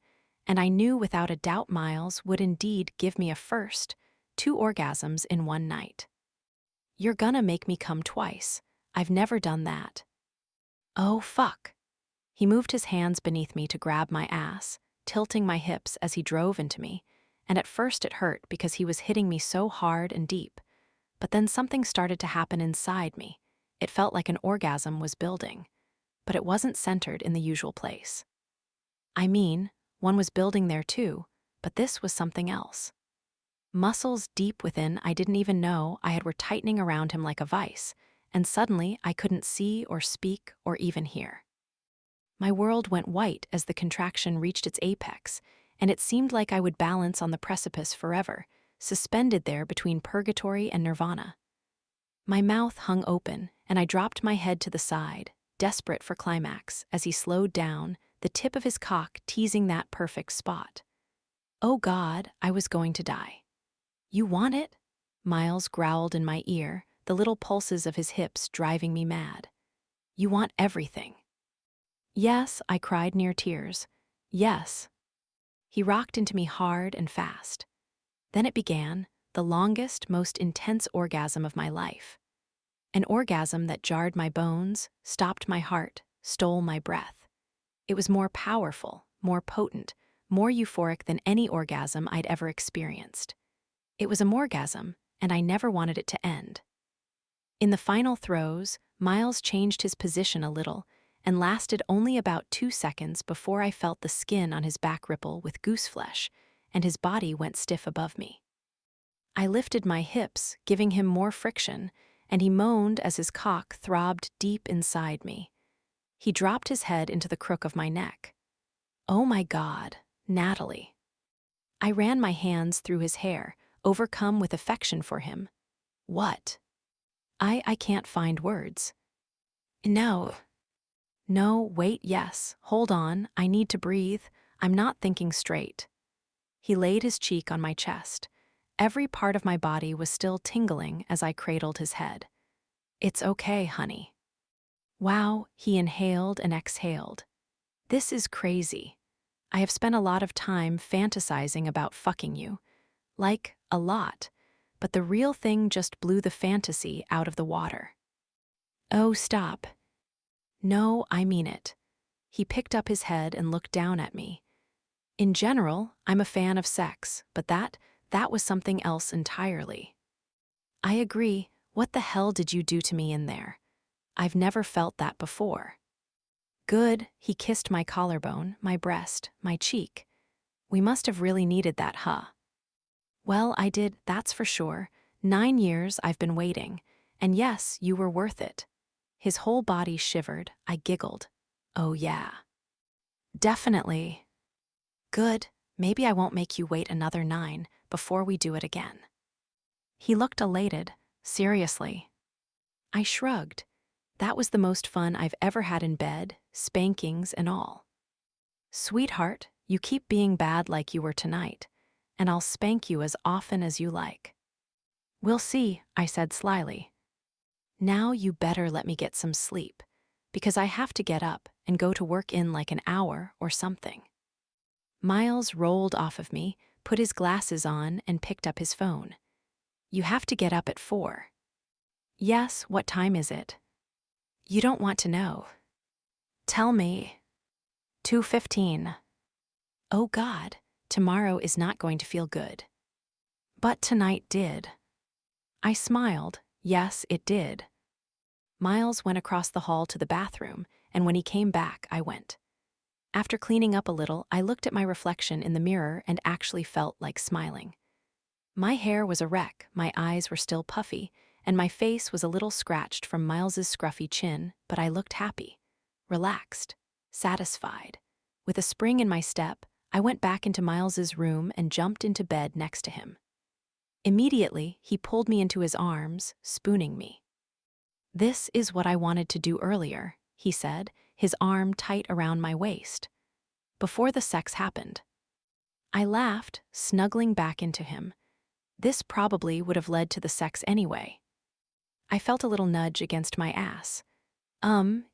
and I knew without a doubt Miles would indeed give me a first, 2 orgasms in one night. "You're gonna make me come twice. I've never done that." "Oh, fuck." He moved his hands beneath me to grab my ass, tilting my hips as he drove into me, and at first it hurt because he was hitting me so hard and deep. But then something started to happen inside me. It felt like an orgasm was building, but it wasn't centered in the usual place. I mean, one was building there too, but this was something else. Muscles deep within I didn't even know I had were tightening around him like a vice, and suddenly I couldn't see or speak or even hear. My world went white as the contraction reached its apex, and it seemed like I would balance on the precipice forever, suspended there between purgatory and nirvana. My mouth hung open, and I dropped my head to the side, desperate for climax, as he slowed down, the tip of his cock teasing that perfect spot. Oh God, I was going to die. You want it? Miles growled in my ear, the little pulses of his hips driving me mad. You want everything. Yes, I cried near tears. Yes. He rocked into me hard and fast. Then it began, the longest, most intense orgasm of my life. An orgasm that jarred my bones, stopped my heart, stole my breath. It was more powerful, more potent, more euphoric than any orgasm I'd ever experienced. It was a morgasm, and I never wanted it to end. In the final throes, Miles changed his position a little and lasted only about 2 seconds before I felt the skin on his back ripple with goose flesh, and his body went stiff above me. I lifted my hips, giving him more friction, and he moaned as his cock throbbed deep inside me. He dropped his head into the crook of my neck. Oh my God, Natalie. I ran my hands through his hair, overcome with affection for him. What? I can't find words. No. No, wait, yes, hold on, I need to breathe, I'm not thinking straight. He laid his cheek on my chest. Every part of my body was still tingling as I cradled his head. It's okay, honey. Wow, he inhaled and exhaled. This is crazy. I have spent a lot of time fantasizing about fucking you. Like, a lot. But the real thing just blew the fantasy out of the water. Oh, stop. No, I mean it. He picked up his head and looked down at me. In general, I'm a fan of sex, but that was something else entirely. I agree. What the hell did you do to me in there? I've never felt that before. Good, he kissed my collarbone, my breast, my cheek. We must have really needed that, huh? Well, I did, that's for sure. 9 years I've been waiting. And yes, you were worth it. His whole body shivered. I giggled. Oh yeah. Definitely. Good, maybe I won't make you wait another 9 before we do it again. He looked elated. Seriously. I shrugged. That was the most fun I've ever had in bed, spankings and all. Sweetheart, you keep being bad like you were tonight, and I'll spank you as often as you like. We'll see, I said slyly. Now you better let me get some sleep, because I have to get up and go to work in like an hour or something. Miles rolled off of me, put his glasses on, and picked up his phone. You have to get up at 4. Yes, what time is it? You don't want to know. Tell me. 2:15. Oh God, tomorrow is not going to feel good. But tonight did. I smiled. Yes, it did. Miles went across the hall to the bathroom, and when he came back, I went. After cleaning up a little, I looked at my reflection in the mirror and actually felt like smiling. My hair was a wreck, my eyes were still puffy, and my face was a little scratched from Miles's scruffy chin, but I looked happy, relaxed, satisfied. With a spring in my step, I went back into Miles's room and jumped into bed next to him. Immediately, he pulled me into his arms, spooning me. This is what I wanted to do earlier, he said, his arm tight around my waist. Before the sex happened. I laughed, snuggling back into him. This probably would have led to the sex anyway. I felt a little nudge against my ass.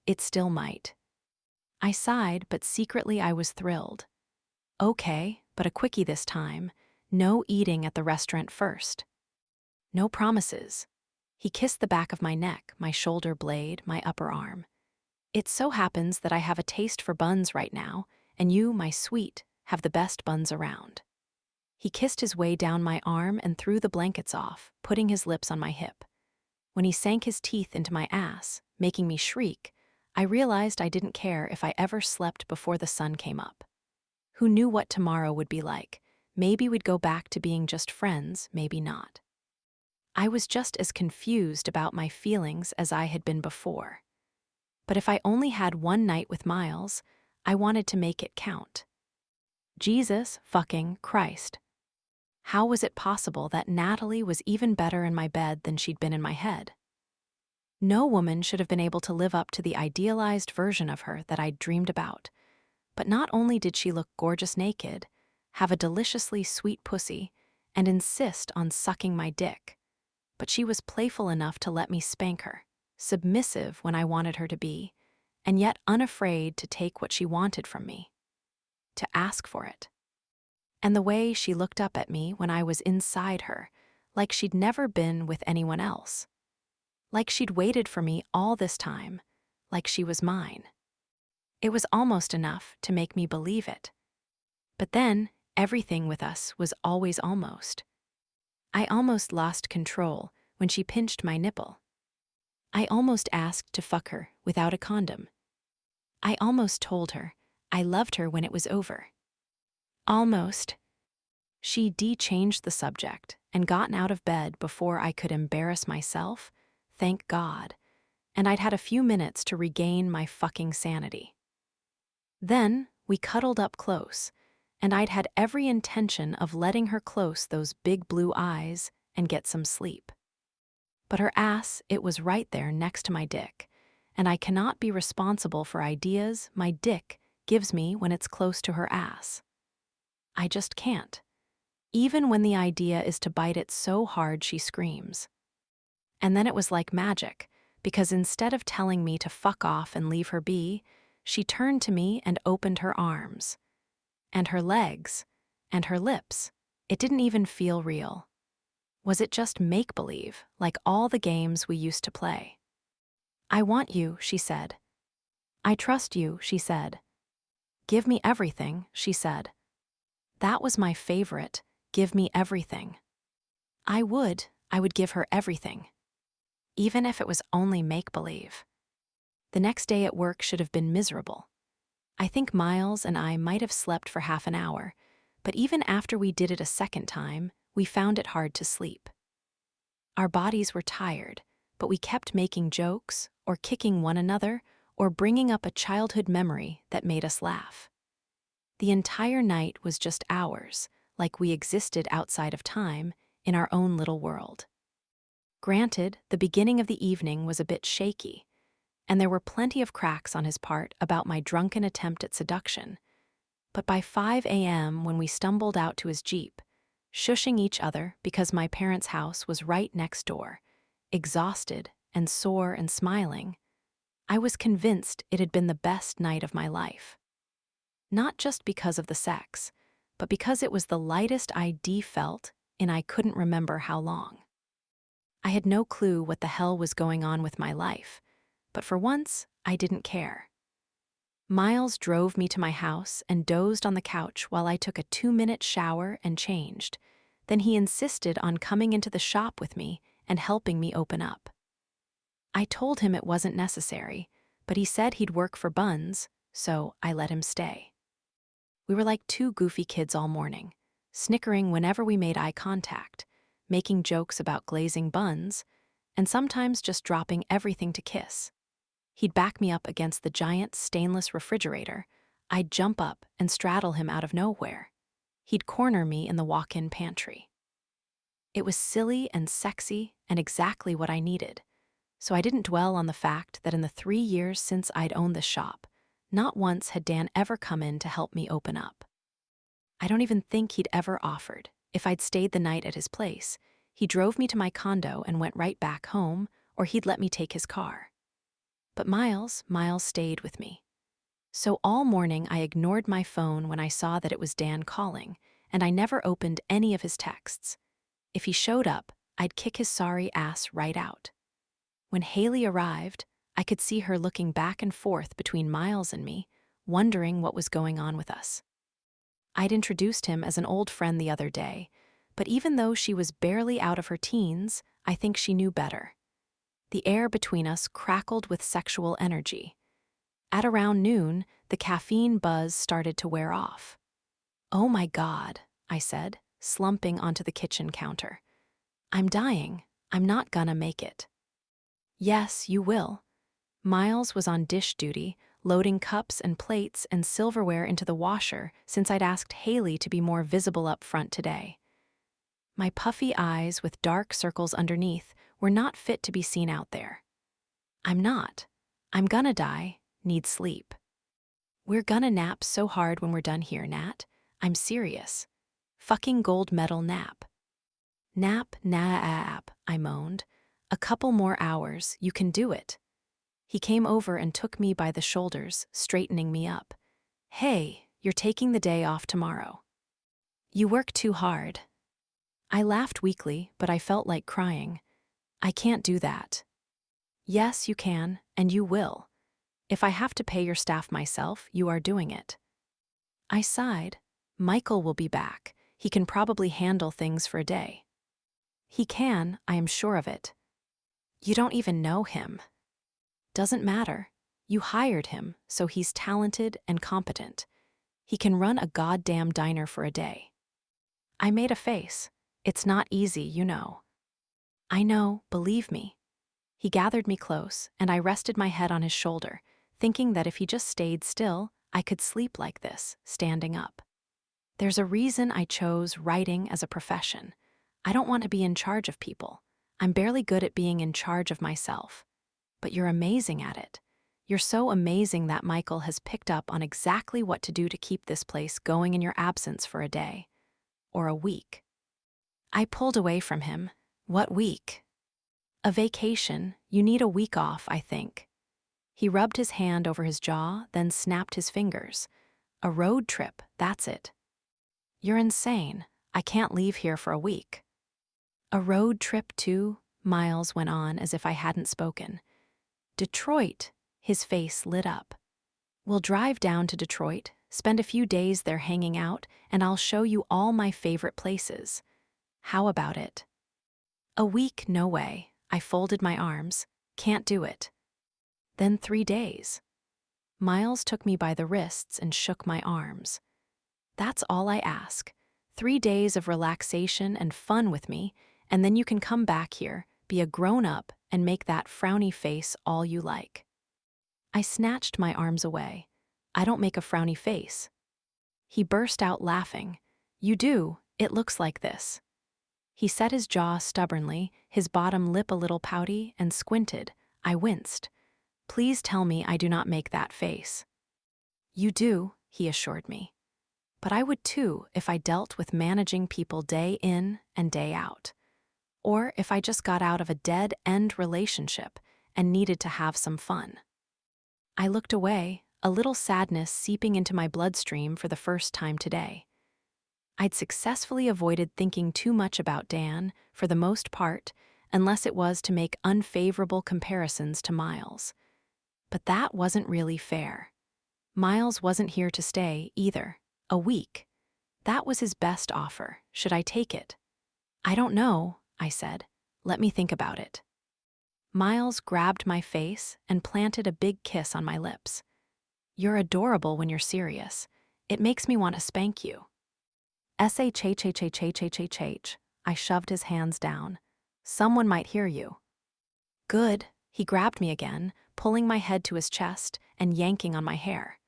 It still might. I sighed, but secretly I was thrilled. Okay, but a quickie this time. No eating at the restaurant first. No promises. He kissed the back of my neck, my shoulder blade, my upper arm. It so happens that I have a taste for buns right now, and you, my sweet, have the best buns around. He kissed his way down my arm and threw the blankets off, putting his lips on my hip. When he sank his teeth into my ass, making me shriek, I realized I didn't care if I ever slept before the sun came up. Who knew what tomorrow would be like? Maybe we'd go back to being just friends, maybe not. I was just as confused about my feelings as I had been before. But if I only had one night with Miles, I wanted to make it count. Jesus fucking Christ. How was it possible that Natalie was even better in my bed than she'd been in my head? No woman should have been able to live up to the idealized version of her that I'd dreamed about. But not only did she look gorgeous naked, have a deliciously sweet pussy, and insist on sucking my dick, but she was playful enough to let me spank her, submissive when I wanted her to be, and yet unafraid to take what she wanted from me, to ask for it. And the way she looked up at me when I was inside her, like she'd never been with anyone else. Like she'd waited for me all this time, like she was mine. It was almost enough to make me believe it. But then, everything with us was always almost. I almost lost control when she pinched my nipple. I almost asked to fuck her without a condom. I almost told her I loved her when it was over. Almost. She de-changed the subject and gotten out of bed before I could embarrass myself, thank God, and I'd had a few minutes to regain my fucking sanity. Then we cuddled up close, and I'd had every intention of letting her close those big blue eyes and get some sleep. But her ass, it was right there next to my dick, and I cannot be responsible for ideas my dick gives me when it's close to her ass. I just can't. Even when the idea is to bite it so hard she screams. And then it was like magic, because instead of telling me to fuck off and leave her be, she turned to me and opened her arms. And her legs. And her lips. It didn't even feel real. Was it just make-believe, like all the games we used to play? I want you, she said. I trust you, she said. Give me everything, she said. That was my favorite, give me everything. I would give her everything. Even if it was only make-believe. The next day at work should have been miserable. I think Miles and I might have slept for half an hour, but even after we did it a second time, we found it hard to sleep. Our bodies were tired, but we kept making jokes, or kicking one another, or bringing up a childhood memory that made us laugh. The entire night was just ours, like we existed outside of time, in our own little world. Granted, the beginning of the evening was a bit shaky, and there were plenty of cracks on his part about my drunken attempt at seduction, but by 5 a.m. when we stumbled out to his Jeep, shushing each other because my parents' house was right next door, exhausted and sore and smiling, I was convinced it had been the best night of my life. Not just because of the sex, but because it was the lightest I'd felt in I couldn't remember how long. I had no clue what the hell was going on with my life, but for once, I didn't care. Miles drove me to my house and dozed on the couch while I took a 2-minute shower and changed. Then he insisted on coming into the shop with me and helping me open up. I told him it wasn't necessary, but he said he'd work for buns, so I let him stay. We were like two goofy kids all morning, snickering whenever we made eye contact, making jokes about glazing buns, and sometimes just dropping everything to kiss. He'd back me up against the giant stainless refrigerator. I'd jump up and straddle him out of nowhere. He'd corner me in the walk-in pantry. It was silly and sexy and exactly what I needed, so I didn't dwell on the fact that in the 3 years since I'd owned the shop, not once had Dan ever come in to help me open up. I don't even think he'd ever offered. If I'd stayed the night at his place, he drove me to my condo and went right back home, or he'd let me take his car. But Miles stayed with me. So all morning I ignored my phone when I saw that it was Dan calling, and I never opened any of his texts. If he showed up, I'd kick his sorry ass right out. When Haley arrived, I could see her looking back and forth between Miles and me, wondering what was going on with us. I'd introduced him as an old friend the other day, but even though she was barely out of her teens, I think she knew better. The air between us crackled with sexual energy. At around noon, the caffeine buzz started to wear off. "Oh my God," I said, slumping onto the kitchen counter. "I'm dying. I'm not gonna make it." "Yes, you will." Miles was on dish duty, loading cups and plates and silverware into the washer since I'd asked Haley to be more visible up front today. My puffy eyes with dark circles underneath were not fit to be seen out there. I'm not. I'm gonna die, need sleep. We're gonna nap so hard when we're done here, Nat. I'm serious. Fucking gold medal nap. Nap, nap, I moaned. A couple more hours, you can do it. He came over and took me by the shoulders, straightening me up. Hey, you're taking the day off tomorrow. You work too hard. I laughed weakly, but I felt like crying. I can't do that. Yes, you can, and you will. If I have to pay your staff myself, you are doing it. I sighed. Michael will be back. He can probably handle things for a day. He can, I am sure of it. You don't even know him. Doesn't matter. You hired him, so he's talented and competent. He can run a goddamn diner for a day. I made a face. It's not easy, you know. I know, believe me. He gathered me close, and I rested my head on his shoulder, thinking that if he just stayed still, I could sleep like this, standing up. There's a reason I chose writing as a profession. I don't want to be in charge of people. I'm barely good at being in charge of myself. But you're amazing at it. You're so amazing that Michael has picked up on exactly what to do to keep this place going in your absence for a day. Or a week. I pulled away from him. What week? A vacation. You need a week off, I think. He rubbed his hand over his jaw, then snapped his fingers. A road trip, that's it. You're insane. I can't leave here for a week. A road trip too? Miles went on as if I hadn't spoken. Detroit. His face lit up. We'll drive down to Detroit, spend a few days there hanging out, and I'll show you all my favorite places. How about it? A week, no way. I folded my arms. Can't do it. Then 3 days. Miles took me by the wrists and shook my arms. That's all I ask. 3 days of relaxation and fun with me, and then you can come back here, be a grown-up, and make that frowny face all you like. I snatched my arms away. I don't make a frowny face. He burst out laughing. You do, it looks like this. He set his jaw stubbornly, his bottom lip a little pouty, and squinted. I winced. Please tell me I do not make that face. You do, he assured me. But I would too if I dealt with managing people day in and day out. Or if I just got out of a dead-end relationship and needed to have some fun. I looked away, a little sadness seeping into my bloodstream for the first time today. I'd successfully avoided thinking too much about Dan, for the most part, unless it was to make unfavorable comparisons to Miles. But that wasn't really fair. Miles wasn't here to stay, either. A week. That was his best offer. Should I take it? I don't know, I said. Let me think about it. Miles grabbed my face and planted a big kiss on my lips. You're adorable when you're serious. It makes me want to spank you. S-H-H-H-H-H-H-H-H. I shoved his hands down. Someone might hear you. Good. He grabbed me again, pulling my head to his chest and yanking on my hair.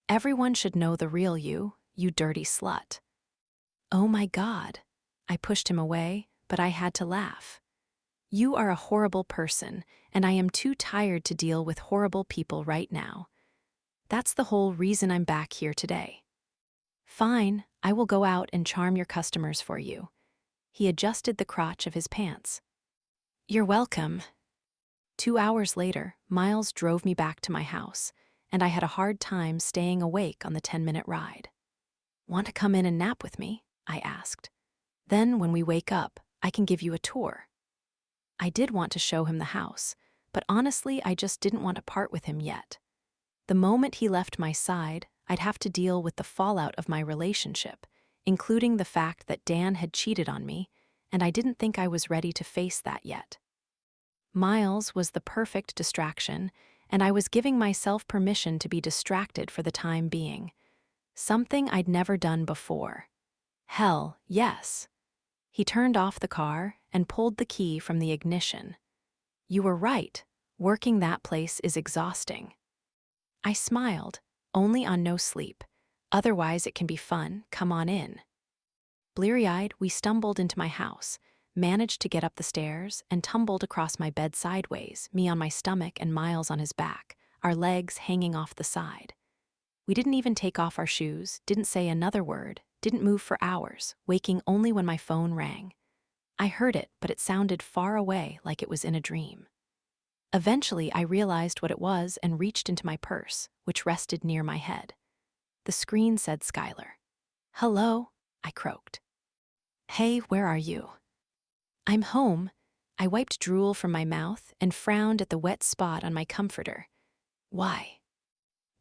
Everyone should know the real you, you dirty slut. Oh my God. I pushed him away, but I had to laugh. You are a horrible person, and I am too tired to deal with horrible people right now. That's the whole reason I'm back here today. Fine, I will go out and charm your customers for you. He adjusted the crotch of his pants. You're welcome. 2 hours later, Miles drove me back to my house, and I had a hard time staying awake on the 10-minute ride. Want to come in and nap with me? I asked. Then, when we wake up, I can give you a tour. I did want to show him the house, but honestly, I just didn't want to part with him yet. The moment he left my side, I'd have to deal with the fallout of my relationship, including the fact that Dan had cheated on me, and I didn't think I was ready to face that yet. Miles was the perfect distraction, and I was giving myself permission to be distracted for the time being. Something I'd never done before. Hell, yes. He turned off the car and pulled the key from the ignition. You were right. Working that place is exhausting. I smiled, only on no sleep. Otherwise it can be fun, come on in. Bleary-eyed, we stumbled into my house. managed to get up the stairs, and tumbled across my bed sideways, me on my stomach and Miles on his back, our legs hanging off the side. We didn't even take off our shoes, didn't say another word, didn't move for hours, waking only when my phone rang. I heard it, but it sounded far away, like it was in a dream. Eventually, I realized what it was and reached into my purse, which rested near my head. The screen said Skylar. "Hello," I croaked. "Hey, where are you?" "I'm home." I wiped drool from my mouth and frowned at the wet spot on my comforter. "Why?"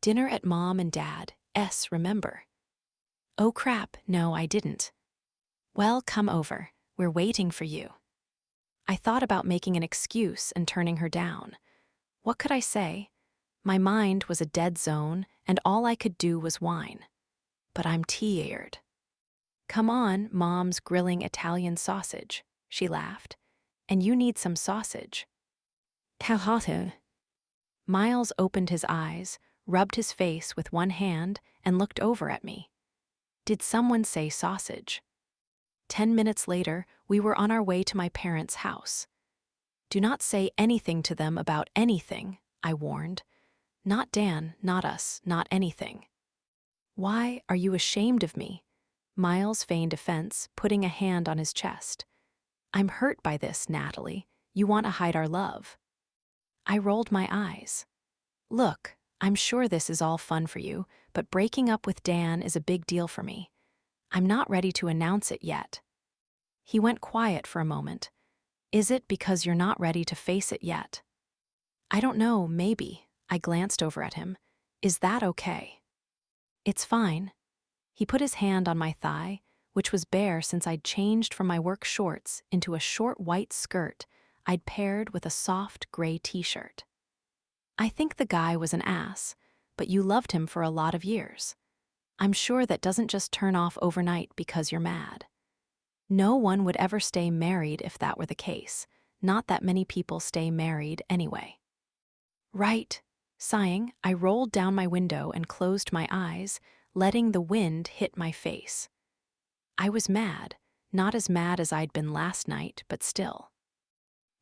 "Dinner at Mom and Dad's, remember?" "Oh crap, no, I didn't." "Well, come over. We're waiting for you." I thought about making an excuse and turning her down. What could I say? My mind was a dead zone, and all I could do was whine. But I'm tired. "Come on, Mom's grilling Italian sausage," she laughed. "And you need some sausage." "How hot?" Miles opened his eyes, rubbed his face with one hand, and looked over at me. Did someone say sausage? 10 minutes later, we were on our way to my parents' house. "Do not say anything to them about anything," I warned. "Not Dan, not us, not anything." "Why, are you ashamed of me?" Miles feigned offense, putting a hand on his chest. "I'm hurt by this, Natalie. You want to hide our love." I rolled my eyes. "Look, I'm sure this is all fun for you, but breaking up with Dan is a big deal for me. I'm not ready to announce it yet." He went quiet for a moment. "Is it because you're not ready to face it yet?" "I don't know, maybe." I glanced over at him. "Is that okay?" "It's fine." He put his hand on my thigh, which was bare since I'd changed from my work shorts into a short white skirt I'd paired with a soft gray t-shirt. "I think the guy was an ass, but you loved him for a lot of years. I'm sure that doesn't just turn off overnight because you're mad. No one would ever stay married if that were the case. Not that many people stay married anyway." "Right." Sighing, I rolled down my window and closed my eyes, letting the wind hit my face. I was mad, not as mad as I'd been last night, but still.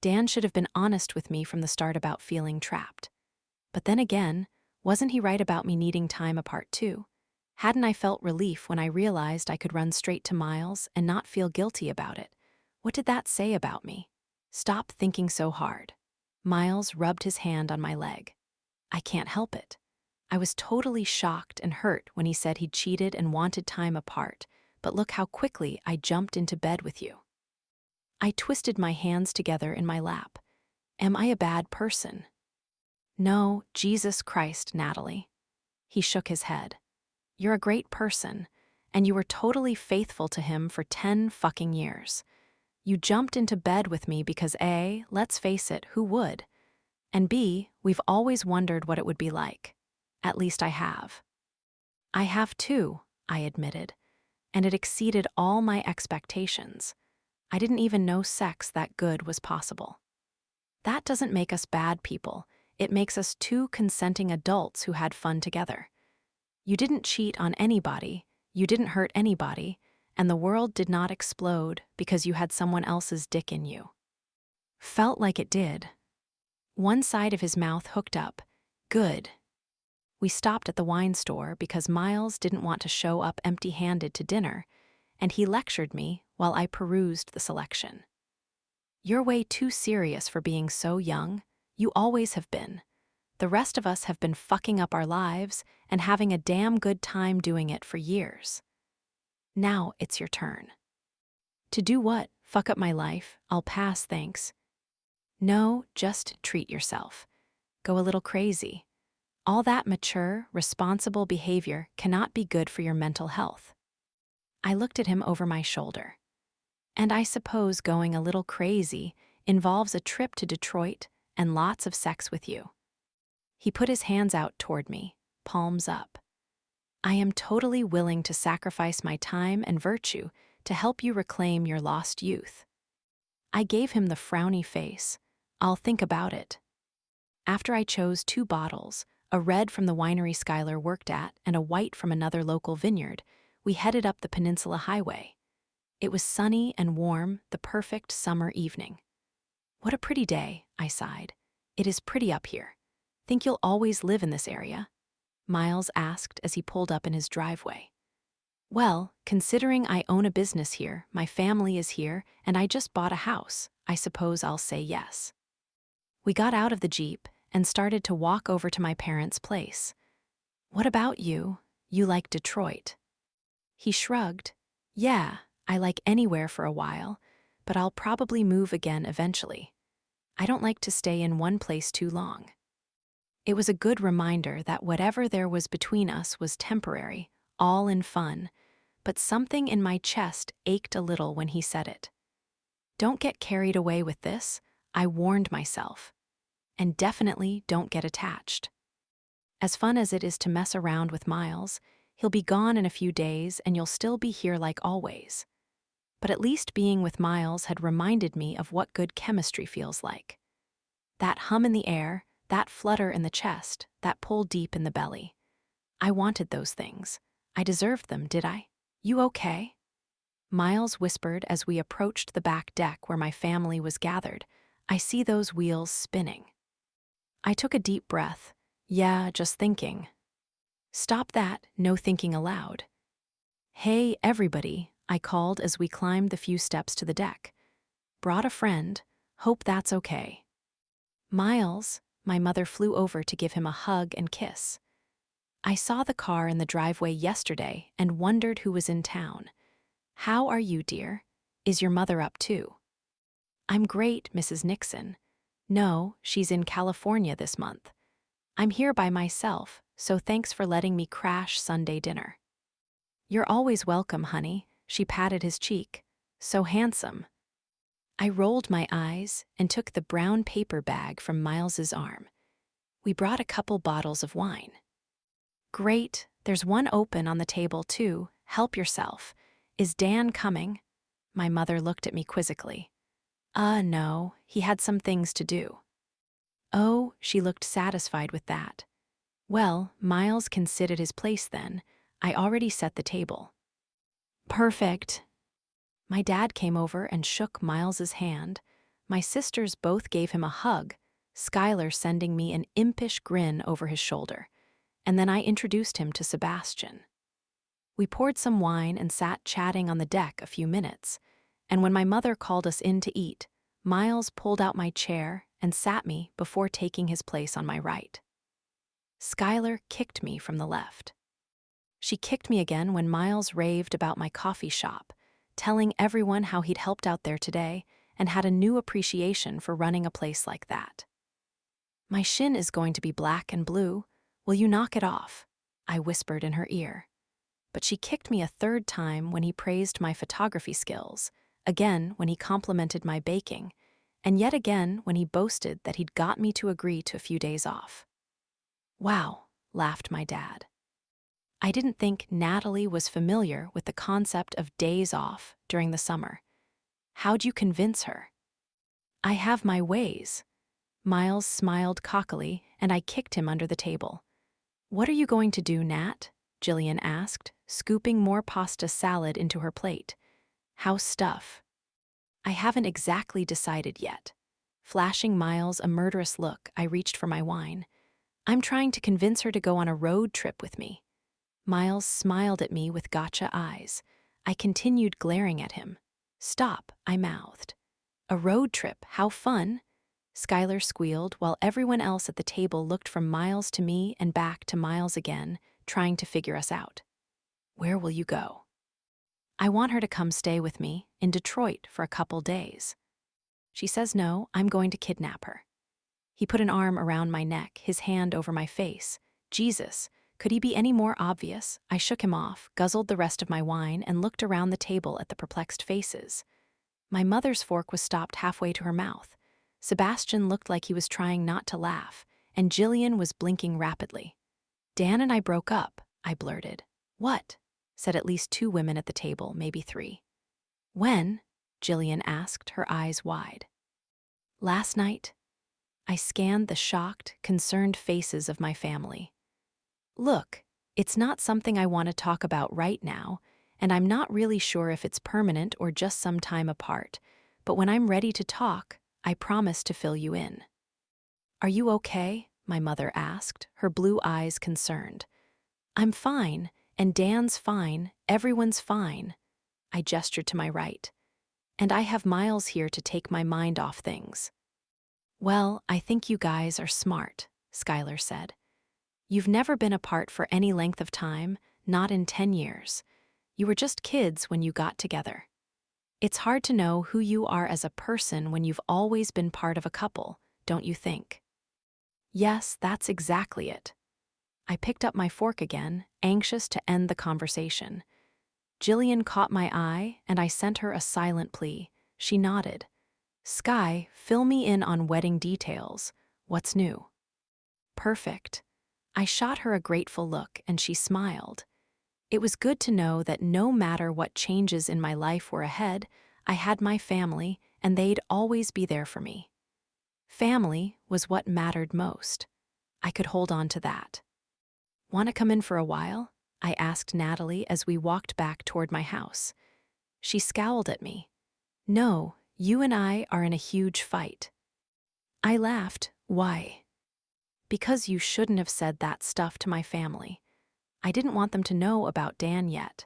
Dan should have been honest with me from the start about feeling trapped. But then again, wasn't he right about me needing time apart too? Hadn't I felt relief when I realized I could run straight to Miles and not feel guilty about it? What did that say about me? "Stop thinking so hard." Miles rubbed his hand on my leg. "I can't help it." I was totally shocked and hurt when he said he'd cheated and wanted time apart, but look how quickly I jumped into bed with you. I twisted my hands together in my lap. Am I a bad person? No, Jesus Christ, Natalie. He shook his head. You're a great person, and you were totally faithful to him for 10 fucking years. You jumped into bed with me because A, let's face it, who would? And B, we've always wondered what it would be like. At least I have. I have too, I admitted, and it exceeded all my expectations. I didn't even know sex that good was possible. That doesn't make us bad people. It makes us two consenting adults who had fun together. You didn't cheat on anybody, you didn't hurt anybody, and the world did not explode because you had someone else's dick in you. Felt like it did. One side of his mouth hooked up. Good. We stopped at the wine store because Miles didn't want to show up empty-handed to dinner, and he lectured me while I perused the selection. You're way too serious for being so young. You always have been. The rest of us have been fucking up our lives and having a damn good time doing it for years. Now it's your turn. To do what? Fuck up my life? I'll pass, thanks. No, just treat yourself. Go a little crazy. All that mature, responsible behavior cannot be good for your mental health. I looked at him over my shoulder. And I suppose going a little crazy involves a trip to Detroit and lots of sex with you. He put his hands out toward me, palms up. I am totally willing to sacrifice my time and virtue to help you reclaim your lost youth. I gave him the frowny face. I'll think about it. After I chose 2 bottles, a red from the winery Skylar worked at and a white from another local vineyard, we headed up the Peninsula Highway. It was sunny and warm, the perfect summer evening. "What a pretty day," I sighed. "It is pretty up here. Think you'll always live in this area?" Miles asked as he pulled up in his driveway. "Well, considering I own a business here, my family is here, and I just bought a house, I suppose I'll say yes." We got out of the Jeep and started to walk over to my parents' place. "What about you? You like Detroit?" He shrugged. "Yeah, I like anywhere for a while, but I'll probably move again eventually. I don't like to stay in one place too long." It was a good reminder that whatever there was between us was temporary, all in fun, but something in my chest ached a little when he said it. "Don't get carried away with this," I warned myself. "And definitely don't get attached." As fun as it is to mess around with Miles, he'll be gone in a few days and you'll still be here like always. But at least being with Miles had reminded me of what good chemistry feels like. That hum in the air, that flutter in the chest, that pull deep in the belly. I wanted those things. I deserved them, did I? "You okay?" Miles whispered as we approached the back deck where my family was gathered. "I see those wheels spinning." I took a deep breath. "Yeah, just thinking." "Stop that, no thinking aloud." "Hey, everybody," I called as we climbed the few steps to the deck. "Brought a friend. Hope that's okay." "Miles," my mother flew over to give him a hug and kiss. "I saw the car in the driveway yesterday and wondered who was in town. How are you, dear? Is your mother up too?" "I'm great, Mrs. Nixon." "No, she's in California this month. I'm here by myself, so thanks for letting me crash Sunday dinner." "You're always welcome, honey." She patted his cheek. "So handsome." I rolled my eyes and took the brown paper bag from Miles's arm. "We brought a couple bottles of wine." "Great, there's one open on the table too. Help yourself. Is Dan coming?" My mother looked at me quizzically. No, he had some things to do." "Oh," she looked satisfied with that. "Well, Miles can sit at his place then. I already set the table." "Perfect." My dad came over and shook Miles's hand. My sisters both gave him a hug, Skylar sending me an impish grin over his shoulder. And then I introduced him to Sebastian. We poured some wine and sat chatting on the deck a few minutes, and when my mother called us in to eat, Miles pulled out my chair and sat me before taking his place on my right. Skylar kicked me from the left. She kicked me again when Miles raved about my coffee shop, telling everyone how he'd helped out there today and had a new appreciation for running a place like that. "My shin is going to be black and blue. Will you knock it off?" I whispered in her ear. But she kicked me a third time when he praised my photography skills, again when he complimented my baking, and yet again when he boasted that he'd got me to agree to a few days off. "Wow," laughed my dad. I didn't think Natalie was familiar with the concept of days off during the summer. "How'd you convince her?" "I have my ways." Miles smiled cockily, and I kicked him under the table. "What are you going to do, Nat?" Jillian asked, scooping more pasta salad into her plate. "How's stuff?" "I haven't exactly decided yet." Flashing Miles a murderous look, I reached for my wine. "I'm trying to convince her to go on a road trip with me." Miles smiled at me with gotcha eyes. I continued glaring at him. "Stop," I mouthed. "A road trip, how fun!" Skylar squealed while everyone else at the table looked from Miles to me and back to Miles again, trying to figure us out. "Where will you go?" "I want her to come stay with me in Detroit for a couple days." "She says no, I'm going to kidnap her." He put an arm around my neck, his hand over my face. Jesus, could he be any more obvious? I shook him off, guzzled the rest of my wine, and looked around the table at the perplexed faces. My mother's fork was stopped halfway to her mouth. Sebastian looked like he was trying not to laugh, and Jillian was blinking rapidly. "Dan and I broke up," I blurted. "What?" said at least 2 women at the table, maybe 3. "When?" Jillian asked, her eyes wide. "Last night." I scanned the shocked, concerned faces of my family. "Look, it's not something I want to talk about right now, and I'm not really sure if it's permanent or just some time apart, but when I'm ready to talk, I promise to fill you in." "Are you okay?" my mother asked, her blue eyes concerned. "I'm fine, and Dan's fine, everyone's fine." I gestured to my right. "And I have Miles here to take my mind off things." "Well, I think you guys are smart," Skylar said. "You've never been apart for any length of time, not in 10 years. You were just kids when you got together. It's hard to know who you are as a person when you've always been part of a couple, don't you think?" "Yes, that's exactly it." I picked up my fork again, anxious to end the conversation. Jillian caught my eye, and I sent her a silent plea. She nodded. "Sky, fill me in on wedding details. What's new?" "Perfect." I shot her a grateful look, and she smiled. It was good to know that no matter what changes in my life were ahead, I had my family, and they'd always be there for me. Family was what mattered most. I could hold on to that. "Want to come in for a while?" I asked Natalie as we walked back toward my house. She scowled at me. "No, you and I are in a huge fight." I laughed. "Why?" "Because you shouldn't have said that stuff to my family. I didn't want them to know about Dan yet."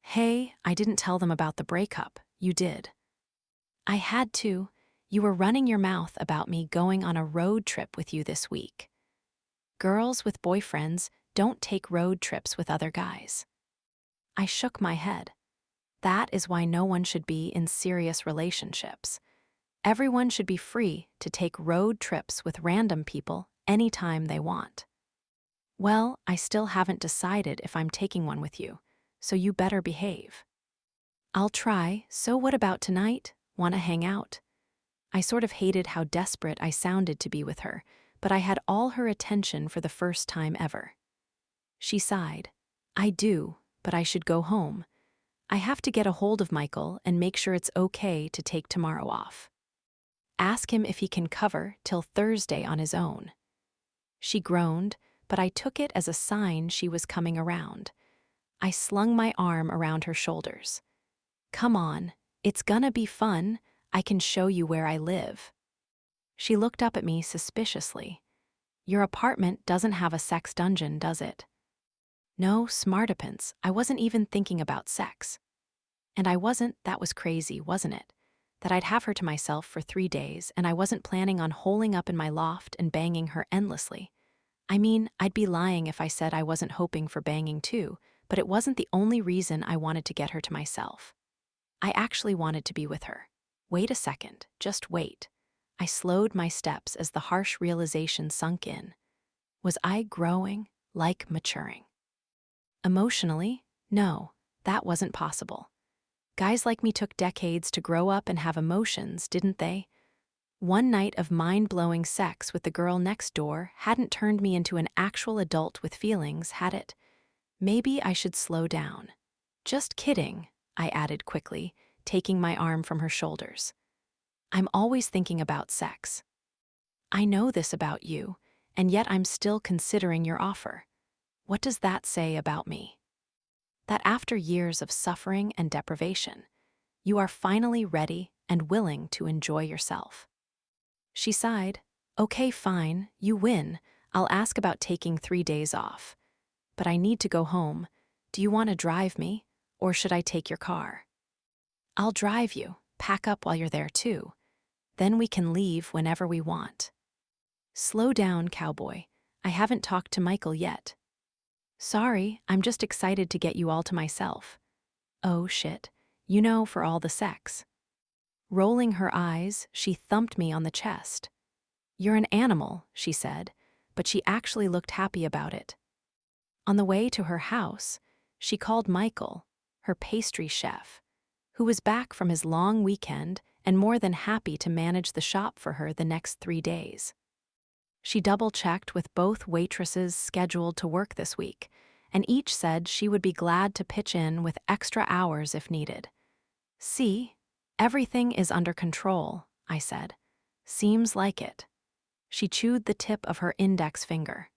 "Hey, I didn't tell them about the breakup. You did." "I had to. You were running your mouth about me going on a road trip with you this week." "Girls with boyfriends don't take road trips with other guys." I shook my head. That is why no one should be in serious relationships. Everyone should be free to take road trips with random people anytime they want. "Well, I still haven't decided if I'm taking one with you, so you better behave." "I'll try. So what about tonight? Want to hang out?" I sort of hated how desperate I sounded to be with her, but I had all her attention for the first time ever. She sighed. "I do, but I should go home. I have to get a hold of Michael and make sure it's okay to take tomorrow off. Ask him if he can cover till Thursday on his own." She groaned, but I took it as a sign she was coming around. I slung my arm around her shoulders. "Come on, it's gonna be fun. I can show you where I live." She looked up at me suspiciously. "Your apartment doesn't have a sex dungeon, does it?" "No, smartapants, I wasn't even thinking about sex." And I wasn't. That was crazy, wasn't it? That I'd have her to myself for 3 days, and I wasn't planning on holing up in my loft and banging her endlessly. I mean, I'd be lying if I said I wasn't hoping for banging too, but it wasn't the only reason I wanted to get her to myself. I actually wanted to be with her. Wait a second, just wait. I slowed my steps as the harsh realization sunk in. Was I growing, like maturing? Emotionally? No, that wasn't possible. Guys like me took decades to grow up and have emotions, didn't they? One night of mind-blowing sex with the girl next door hadn't turned me into an actual adult with feelings, had it? Maybe I should slow down. "Just kidding," I added quickly, taking my arm from her shoulders. "I'm always thinking about sex." "I know this about you, and yet I'm still considering your offer. What does that say about me?" "That after years of suffering and deprivation, you are finally ready and willing to enjoy yourself." She sighed. "Okay, fine, you win. I'll ask about taking 3 days off. But I need to go home. Do you want to drive me, or should I take your car?" "I'll drive you. Pack up while you're there too. Then we can leave whenever we want." "Slow down, cowboy. I haven't talked to Michael yet." "Sorry, I'm just excited to get you all to myself." "Oh, shit. You know, for all the sex." Rolling her eyes, she thumped me on the chest. "You're an animal," she said, but she actually looked happy about it. On the way to her house, she called Michael, her pastry chef, who was back from his long weekend and more than happy to manage the shop for her the next 3 days. She double-checked with both waitresses scheduled to work this week, and each said she would be glad to pitch in with extra hours if needed. "See, everything is under control," I said. "Seems like it." She chewed the tip of her index finger.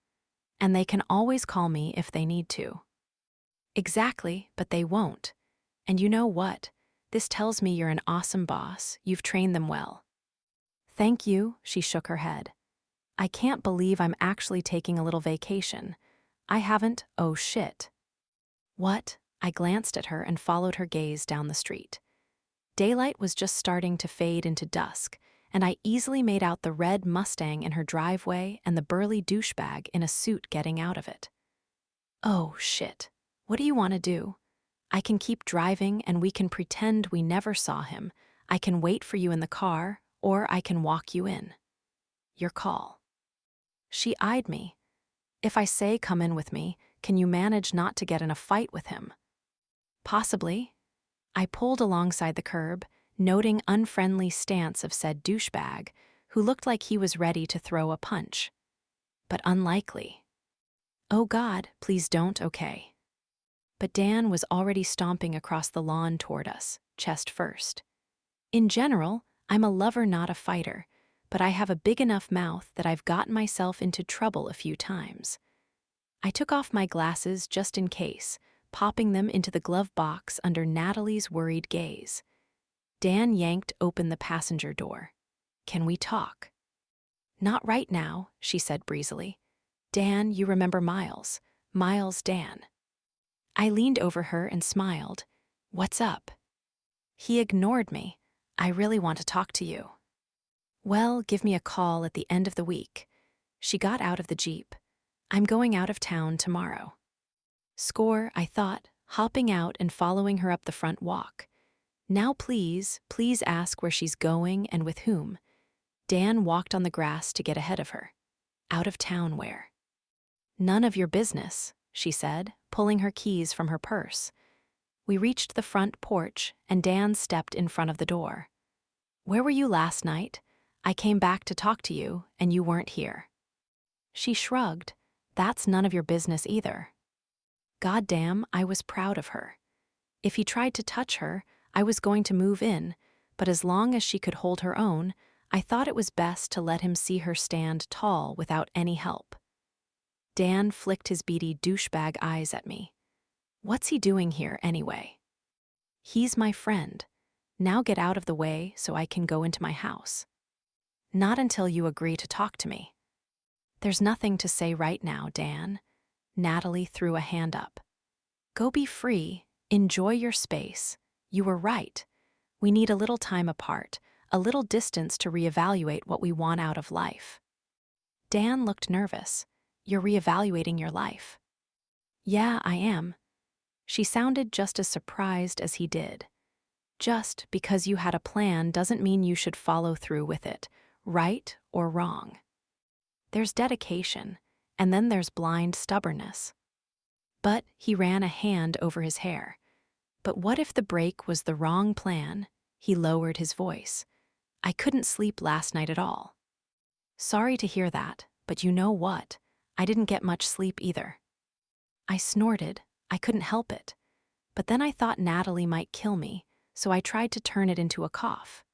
"And they can always call me if they need to." Exactly, but they won't. And you know what? This tells me you're an awesome boss. You've trained them well. Thank you, she shook her head. I can't believe I'm actually taking a little vacation. I haven't, oh shit. What? I glanced at her and followed her gaze down the street. Daylight was just starting to fade into dusk, and I easily made out the red Mustang in her driveway and the burly douchebag in a suit getting out of it. Oh shit. What do you want to do? I can keep driving and we can pretend we never saw him. I can wait for you in the car, or I can walk you in. Your call. She eyed me. If I say come in with me, can you manage not to get in a fight with him? Possibly. I pulled alongside the curb, noting unfriendly stance of said douchebag, who looked like he was ready to throw a punch. But unlikely. Oh God, please don't, okay. But Dan was already stomping across the lawn toward us, chest first. In general, I'm a lover, not a fighter, but I have a big enough mouth that I've gotten myself into trouble a few times. I took off my glasses just in case, popping them into the glove box under Natalie's worried gaze. Dan yanked open the passenger door. Can we talk? Not right now, she said breezily. Dan, you remember Miles. Miles, Dan. I leaned over her and smiled. What's up? He ignored me. I really want to talk to you. Well, give me a call at the end of the week. She got out of the Jeep. I'm going out of town tomorrow. Score, I thought, hopping out and following her up the front walk. Now please ask where she's going and with whom. Dan walked on the grass to get ahead of her. Out of town where? None of your business, she said, pulling her keys from her purse. We reached the front porch, and Dan stepped in front of the door. Where were you last night? I came back to talk to you, and you weren't here. She shrugged. That's none of your business either. Goddamn, I was proud of her. If he tried to touch her, I was going to move in, but as long as she could hold her own, I thought it was best to let him see her stand tall without any help. Dan flicked his beady douchebag eyes at me. What's he doing here anyway? He's my friend. Now get out of the way so I can go into my house. Not until you agree to talk to me. There's nothing to say right now, Dan. Natalie threw a hand up. Go be free. Enjoy your space. You were right. We need a little time apart, a little distance to reevaluate what we want out of life. Dan looked nervous. You're reevaluating your life. Yeah, I am. She sounded just as surprised as he did. Just because you had a plan doesn't mean you should follow through with it, right or wrong. There's dedication, and then there's blind stubbornness. But he ran a hand over his hair. But what if the break was the wrong plan? He lowered his voice. I couldn't sleep last night at all. Sorry to hear that, but you know what? I didn't get much sleep either. I snorted. I couldn't help it. But then I thought Natalie might kill me, so I tried to turn it into a cough.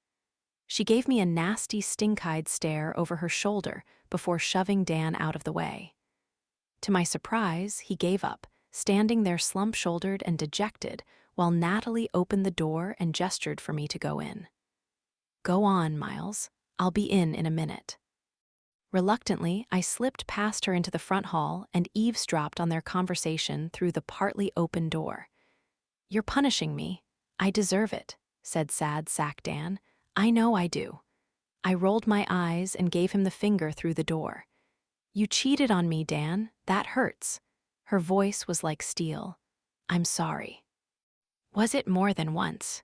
She gave me a nasty stink-eyed stare over her shoulder before shoving Dan out of the way. To my surprise, he gave up, standing there slump-shouldered and dejected, while Natalie opened the door and gestured for me to go in. Go on, Miles. I'll be in a minute. Reluctantly, I slipped past her into the front hall and eavesdropped on their conversation through the partly open door. You're punishing me. I deserve it, said sad sack Dan. I know I do. I rolled my eyes and gave him the finger through the door. You cheated on me, Dan. That hurts. Her voice was like steel. I'm sorry. Was it more than once?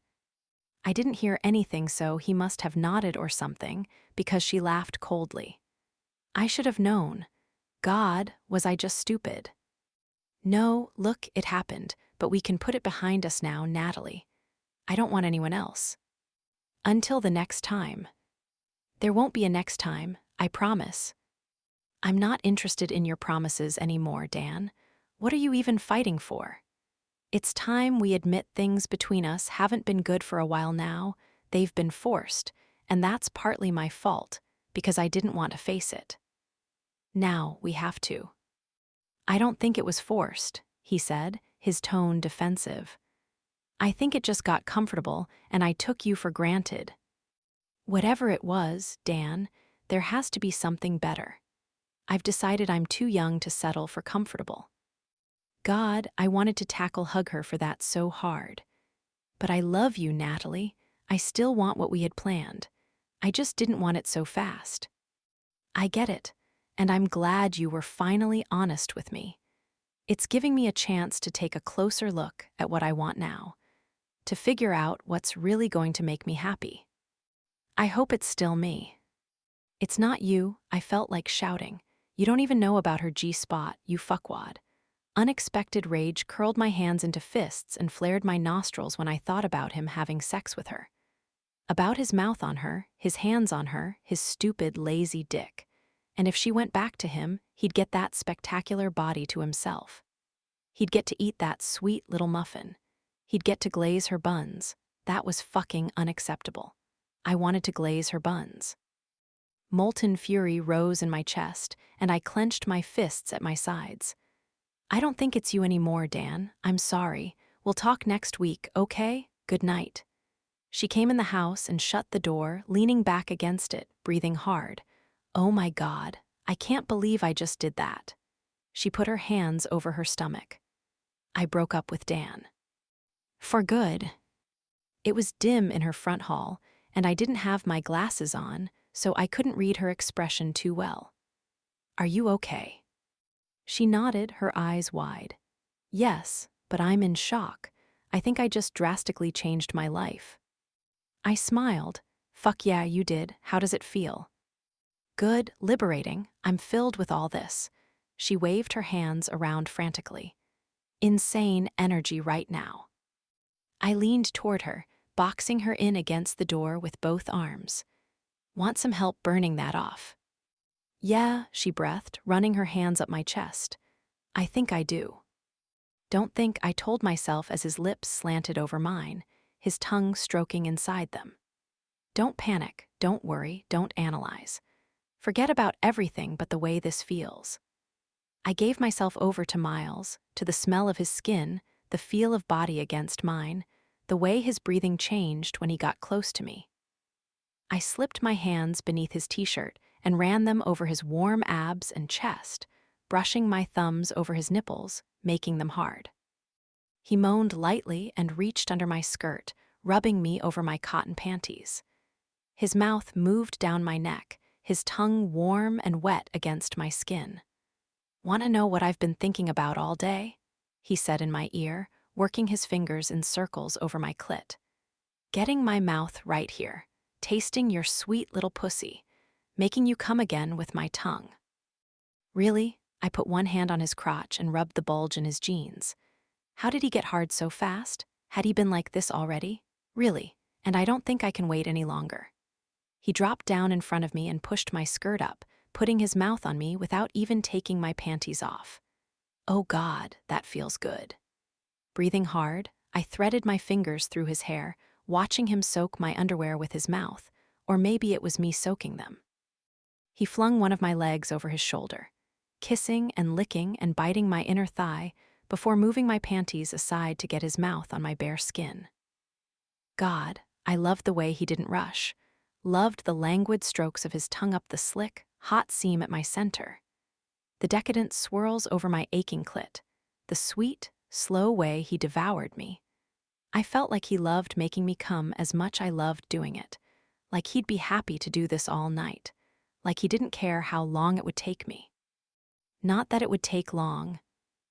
I didn't hear anything, so he must have nodded or something, because she laughed coldly. I should have known. God, was I just stupid? No, look, it happened, but we can put it behind us now, Natalie. I don't want anyone else. Until the next time. There won't be a next time, I promise. I'm not interested in your promises anymore, Dan. What are you even fighting for? It's time we admit things between us haven't been good for a while now. They've been forced, and that's partly my fault, because I didn't want to face it. Now we have to. I don't think it was forced, he said, his his tone defensive. "I think it just got comfortable, and I took you for granted." "Whatever it was, Dan, there has to be something better. I've decided I'm too young to settle for comfortable." God, I wanted to hug her for that so hard. "But I love you, Natalie. I still want what we had planned. I just didn't want it so fast." "I get it, and I'm glad you were finally honest with me. It's giving me a chance to take a closer look at what I want now, to figure out what's really going to make me happy. I hope it's still me." "It's not you," I felt like shouting. "You don't even know about her G-spot, you fuckwad." Unexpected rage curled my hands into fists and flared my nostrils when I thought about him having sex with her. About his mouth on her, his hands on her, his stupid, lazy dick. And if she went back to him, he'd get that spectacular body to himself. He'd get to eat that sweet little muffin. He'd get to glaze her buns. That was fucking unacceptable. I wanted to glaze her buns. Molten fury rose in my chest, and I clenched my fists at my sides. "I don't think it's you anymore, Dan. I'm sorry. We'll talk next week, okay? Good night." She came in the house and shut the door, leaning back against it, breathing hard. Oh my God, I can't believe I just did that. She put her hands over her stomach. "I broke up with Dan. For good." It was dim in her front hall, and I didn't have my glasses on, so I couldn't read her expression too well. "Are you okay?" She nodded, her eyes wide. "Yes, but I'm in shock. I think I just drastically changed my life." I smiled. "Fuck yeah, you did. How does it feel?" "Good, liberating. I'm filled with all this." She waved her hands around frantically. "Insane energy right now." I leaned toward her, boxing her in against the door with both arms. "Want some help burning that off?" "Yeah," she breathed, running her hands up my chest. "I think I do." "Don't think," I told myself as his lips slanted over mine, his tongue stroking inside them. "Don't panic, don't worry, don't analyze. Forget about everything but the way this feels." I gave myself over to Miles, to the smell of his skin, the feel of body against mine, the way his breathing changed when he got close to me. I slipped my hands beneath his t-shirt and ran them over his warm abs and chest, brushing my thumbs over his nipples, making them hard. He moaned lightly and reached under my skirt, rubbing me over my cotton panties. His mouth moved down my neck, his tongue warm and wet against my skin. "Want to know what I've been thinking about all day?" he said in my ear, working his fingers in circles over my clit. "Getting my mouth right here, tasting your sweet little pussy, making you come again with my tongue." "Really?" I put one hand on his crotch and rubbed the bulge in his jeans. How did he get hard so fast? Had he been like this already? Really, and I don't think I can wait any longer. He dropped down in front of me and pushed my skirt up, putting his mouth on me without even taking my panties off. Oh God, that feels good. Breathing hard, I threaded my fingers through his hair, watching him soak my underwear with his mouth, or maybe it was me soaking them. He flung one of my legs over his shoulder, kissing and licking and biting my inner thigh before moving my panties aside to get his mouth on my bare skin. God, I loved the way he didn't rush, loved the languid strokes of his tongue up the slick, hot seam at my center. The decadent swirls over my aching clit, the sweet, slow way he devoured me. I felt like he loved making me come as much I loved doing it, like he'd be happy to do this all night, like he didn't care how long it would take me. Not that it would take long.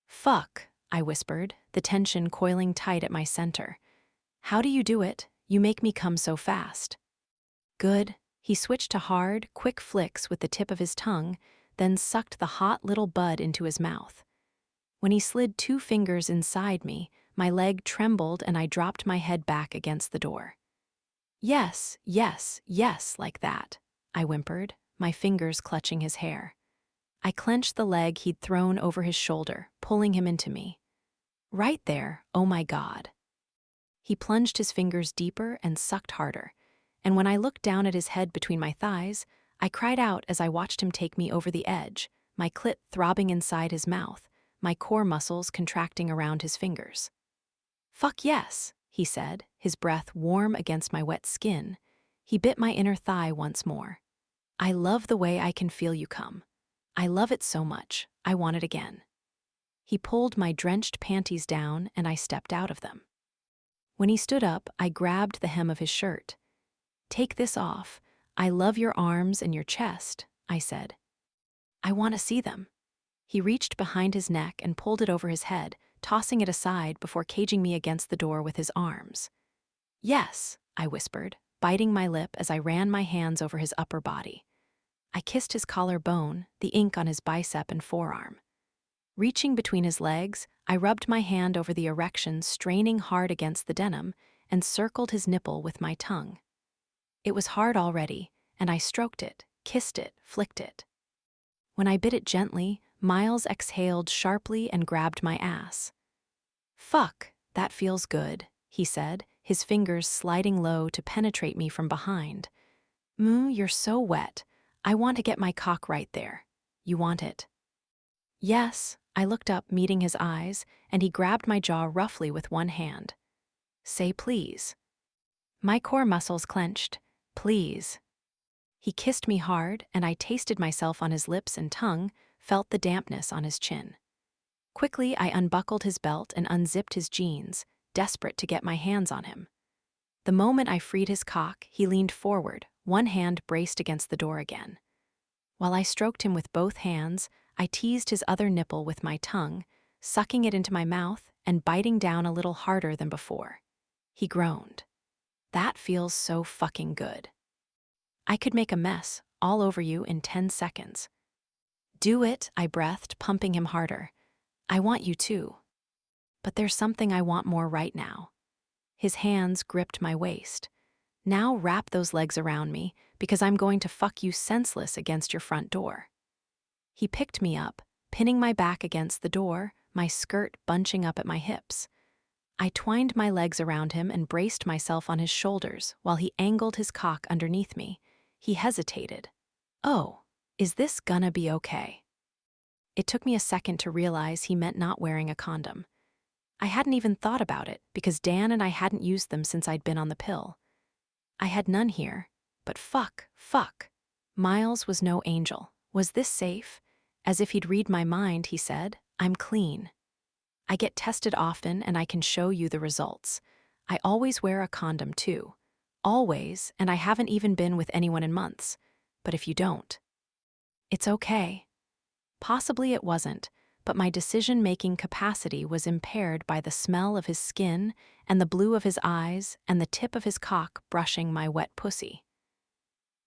"Fuck," I whispered, the tension coiling tight at my center. "How do you do it? You make me come so fast." "Good." He switched to hard, quick flicks with the tip of his tongue, then sucked the hot little bud into his mouth. When he slid 2 fingers inside me, my leg trembled and I dropped my head back against the door. "Yes, yes, yes, like that," I whimpered, my fingers clutching his hair. I clenched the leg he'd thrown over his shoulder, pulling him into me. "Right there, oh my God." He plunged his fingers deeper and sucked harder, and when I looked down at his head between my thighs, I cried out as I watched him take me over the edge, my clit throbbing inside his mouth, my core muscles contracting around his fingers. "Fuck yes," he said, his breath warm against my wet skin. He bit my inner thigh once more. "I love the way I can feel you come. I love it so much, I want it again." He pulled my drenched panties down and I stepped out of them. When he stood up, I grabbed the hem of his shirt. "Take this off. I love your arms and your chest," I said. "I want to see them." He reached behind his neck and pulled it over his head, tossing it aside before caging me against the door with his arms. "Yes," I whispered, biting my lip as I ran my hands over his upper body. I kissed his collarbone, the ink on his bicep and forearm. Reaching between his legs, I rubbed my hand over the erection, straining hard against the denim, and circled his nipple with my tongue. It was hard already, and I stroked it, kissed it, flicked it. When I bit it gently, Miles exhaled sharply and grabbed my ass. "Fuck, that feels good," he said, his fingers sliding low to penetrate me from behind. You're so wet. I want to get my cock right there. You want it?" "Yes." I looked up, meeting his eyes, and he grabbed my jaw roughly with one hand. "Say please." My core muscles clenched. "Please." He kissed me hard, and I tasted myself on his lips and tongue, felt the dampness on his chin. Quickly, I unbuckled his belt and unzipped his jeans, desperate to get my hands on him. The moment I freed his cock, he leaned forward, one hand braced against the door again. While I stroked him with both hands, I teased his other nipple with my tongue, sucking it into my mouth and biting down a little harder than before. He groaned. "That feels so fucking good. I could make a mess all over you in 10 seconds. "Do it," I breathed, pumping him harder. "I want you too. But there's something I want more right now." His hands gripped my waist. "Now wrap those legs around me, because I'm going to fuck you senseless against your front door." He picked me up, pinning my back against the door, my skirt bunching up at my hips. I twined my legs around him and braced myself on his shoulders while he angled his cock underneath me. He hesitated. "Oh, is this gonna be okay?" It took me a second to realize he meant not wearing a condom. I hadn't even thought about it because Dan and I hadn't used them since I'd been on the pill. I had none here, but fuck. Miles was no angel. Was this safe? As if he'd read my mind, he said, "I'm clean. I get tested often and I can show you the results. I always wear a condom too. Always, and I haven't even been with anyone in months. But if you don't, it's okay." Possibly it wasn't, but my decision-making capacity was impaired by the smell of his skin and the blue of his eyes and the tip of his cock brushing my wet pussy.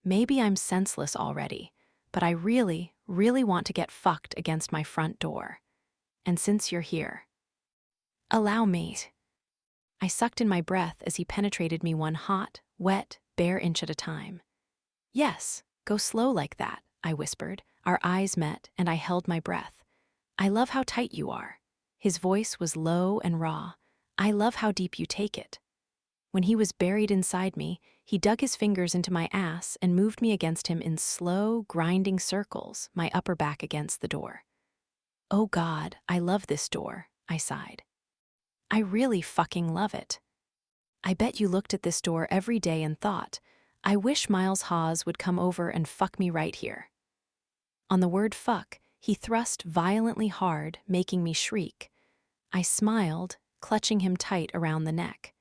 Maybe I'm senseless already, but I really want to get fucked against my front door. And since you're here, allow me. I sucked in my breath as he penetrated me one hot, wet, bare inch at a time. "Yes, go slow like that," I whispered. Our eyes met, and I held my breath. "I love how tight you are." His voice was low and raw. "I love how deep you take it." When he was buried inside me, he dug his fingers into my ass and moved me against him in slow, grinding circles, my upper back against the door. "Oh God, I love this door," I sighed. "I really fucking love it." I bet you looked at this door every day and thought, "I wish Miles Hawes would come over and fuck me right here." On the word fuck, he thrust violently hard, making me shriek. I smiled, clutching him tight around the neck.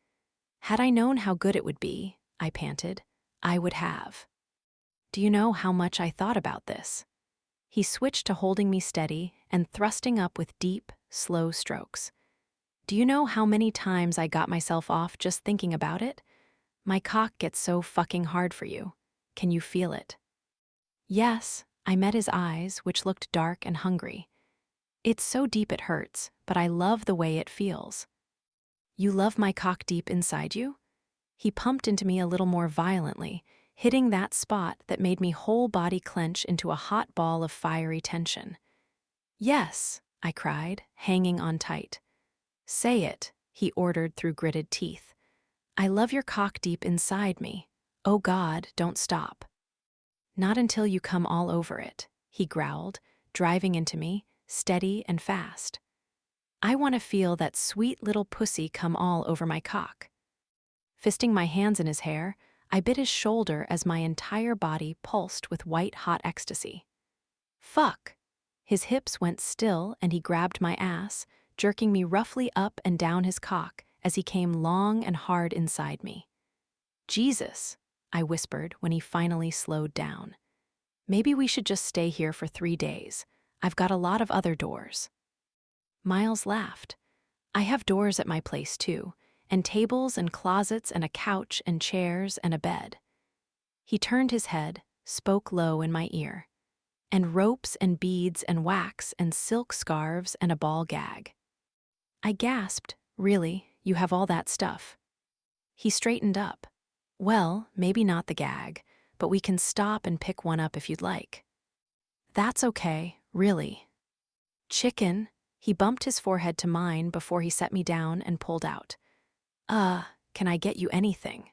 "Had I known how good it would be," I panted, "I would have." "Do you know how much I thought about this?" He switched to holding me steady and thrusting up with deep, slow strokes. "Do you know how many times I got myself off just thinking about it? My cock gets so fucking hard for you. Can you feel it?" "Yes." I met his eyes, which looked dark and hungry. "It's so deep it hurts, but I love the way it feels." "You love my cock deep inside you?" He pumped into me a little more violently, hitting that spot that made me whole body clench into a hot ball of fiery tension. "Yes," I cried, hanging on tight. "Say it," he ordered through gritted teeth. "I love your cock deep inside me. Oh God, don't stop." "Not until you come all over it," he growled, driving into me, steady and fast. I want to feel that sweet little pussy come all over my cock. Fisting my hands in his hair, I bit his shoulder as my entire body pulsed with white-hot ecstasy. Fuck! His hips went still and he grabbed my ass, jerking me roughly up and down his cock as he came long and hard inside me. Jesus, I whispered when he finally slowed down. Maybe we should just stay here for 3 days. I've got a lot of other doors. Miles laughed. I have doors at my place too, and tables and closets and a couch and chairs and a bed. He turned his head, spoke low in my ear. And ropes and beads and wax and silk scarves and a ball gag. I gasped, really, you have all that stuff? He straightened up. Well, maybe not the gag, but we can stop and pick one up if you'd like. That's okay, really. Chicken, he bumped his forehead to mine before he set me down and pulled out. Can I get you anything?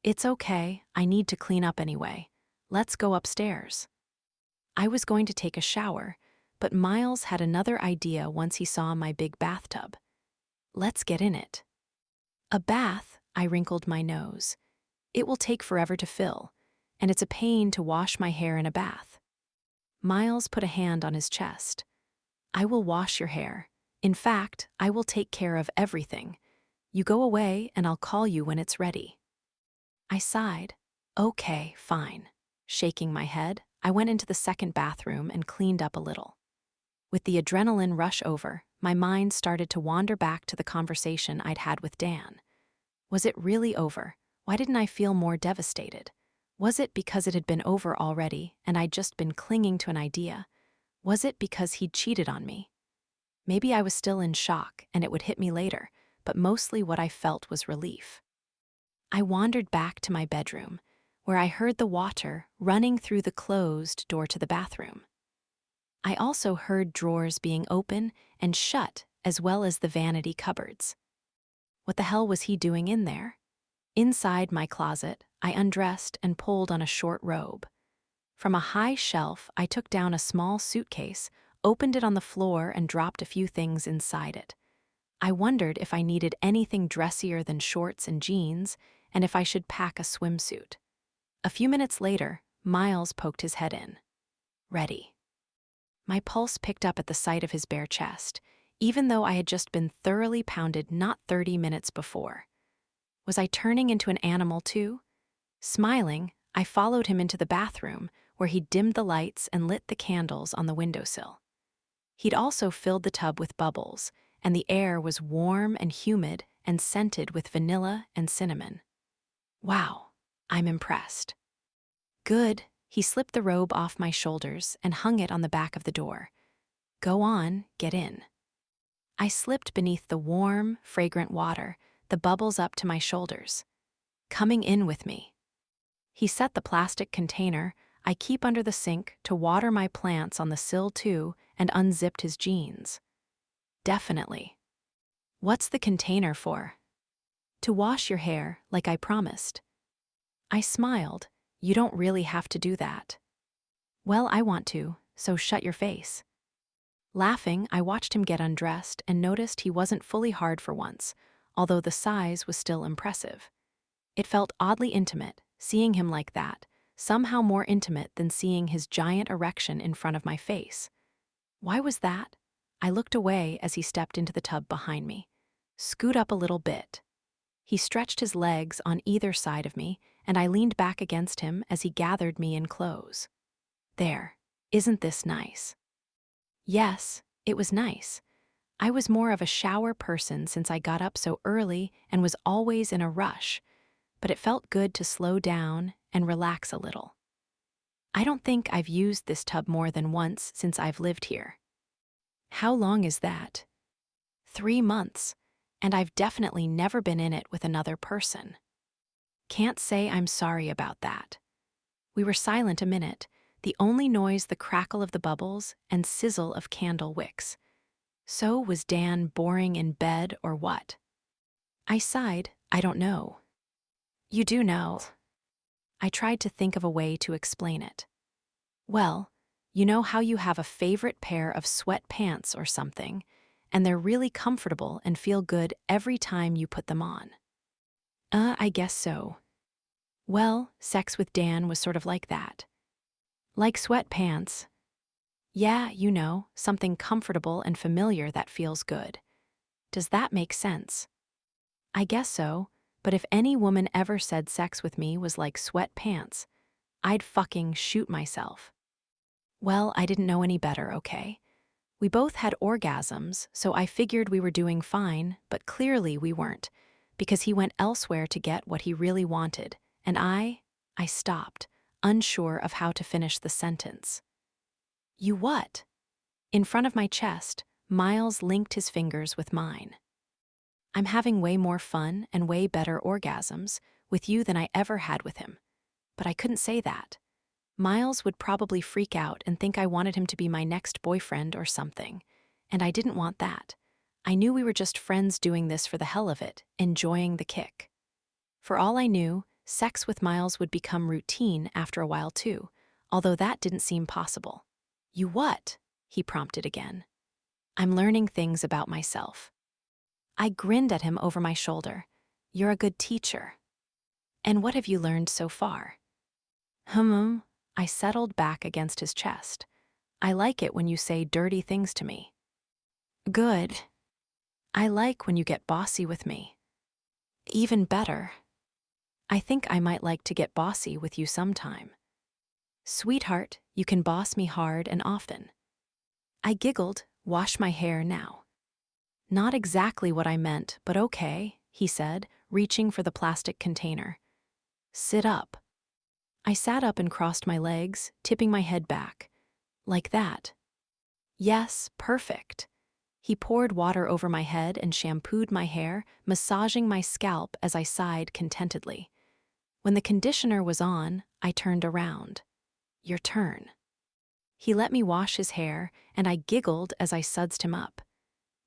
It's okay, I need to clean up anyway. Let's go upstairs. I was going to take a shower, but Miles had another idea once he saw my big bathtub. Let's get in it. A bath, I wrinkled my nose. It will take forever to fill, and it's a pain to wash my hair in a bath. Miles put a hand on his chest. I will wash your hair. In fact, I will take care of everything. You go away and I'll call you when it's ready. I sighed. Okay, fine. Shaking my head, I went into the second bathroom and cleaned up a little. With the adrenaline rush over, my mind started to wander back to the conversation I'd had with Dan. Was it really over? Why didn't I feel more devastated? Was it because it had been over already and I'd just been clinging to an idea? Was it because he'd cheated on me? Maybe I was still in shock and it would hit me later, but mostly what I felt was relief. I wandered back to my bedroom, where I heard the water running through the closed door to the bathroom. I also heard drawers being open and shut, as well as the vanity cupboards. What the hell was he doing in there? Inside my closet, I undressed and pulled on a short robe. From a high shelf, I took down a small suitcase, opened it on the floor, and dropped a few things inside it. I wondered if I needed anything dressier than shorts and jeans, and if I should pack a swimsuit. A few minutes later, Miles poked his head in. Ready. My pulse picked up at the sight of his bare chest, even though I had just been thoroughly pounded not 30 minutes before. Was I turning into an animal too? Smiling, I followed him into the bathroom, where he dimmed the lights and lit the candles on the windowsill. He'd also filled the tub with bubbles, and the air was warm and humid and scented with vanilla and cinnamon. Wow, I'm impressed. Good, he slipped the robe off my shoulders and hung it on the back of the door. Go on, get in. I slipped beneath the warm, fragrant water, the bubbles up to my shoulders. Coming in with me. He set the plastic container I keep under the sink to water my plants on the sill too and unzipped his jeans. Definitely. What's the container for? To wash your hair, like I promised. I smiled. You don't really have to do that. Well, I want to, so shut your face. Laughing, I watched him get undressed and noticed he wasn't fully hard for once, although the size was still impressive. It felt oddly intimate, seeing him like that, somehow more intimate than seeing his giant erection in front of my face. Why was that? I looked away as he stepped into the tub behind me. Scoot up a little bit. He stretched his legs on either side of me, and I leaned back against him as he gathered me in close. There, isn't this nice? Yes, it was nice. I was more of a shower person since I got up so early and was always in a rush, but it felt good to slow down and relax a little. I don't think I've used this tub more than once since I've lived here. How long is that? 3 months, and I've definitely never been in it with another person. Can't say I'm sorry about that. We were silent a minute, the only noise the crackle of the bubbles and sizzle of candle wicks. So was Dan boring in bed or what? I sighed, I don't know. You do know. I tried to think of a way to explain it. Well, You know how you have a favorite pair of sweatpants or something, and they're really comfortable and feel good every time you put them on? I guess so. Well, sex with Dan was sort of like that. Like sweatpants. Yeah, something comfortable and familiar that feels good. Does that make sense? I guess so, but if any woman ever said sex with me was like sweatpants, I'd fucking shoot myself. Well, I didn't know any better, okay? We both had orgasms, so I figured we were doing fine, but clearly we weren't, because he went elsewhere to get what he really wanted, and I stopped, unsure of how to finish the sentence. You what? In front of my chest, Miles linked his fingers with mine. I'm having way more fun and way better orgasms with you than I ever had with him. But I couldn't say that. Miles would probably freak out and think I wanted him to be my next boyfriend or something. And I didn't want that. I knew we were just friends doing this for the hell of it, enjoying the kick. For all I knew, sex with Miles would become routine after a while too, although that didn't seem possible. You what? He prompted again. I'm learning things about myself. I grinned at him over my shoulder. You're a good teacher. And what have you learned so far? I settled back against his chest. I like it when you say dirty things to me. Good. I like when you get bossy with me. Even better. I think I might like to get bossy with you sometime. Sweetheart, you can boss me hard and often. I giggled, wash my hair now. Not exactly what I meant, but okay, he said, reaching for the plastic container. Sit up. I sat up and crossed my legs, tipping my head back. Like that. Yes, perfect. He poured water over my head and shampooed my hair, massaging my scalp as I sighed contentedly. When the conditioner was on, I turned around. Your turn. He let me wash his hair, and I giggled as I sudsed him up.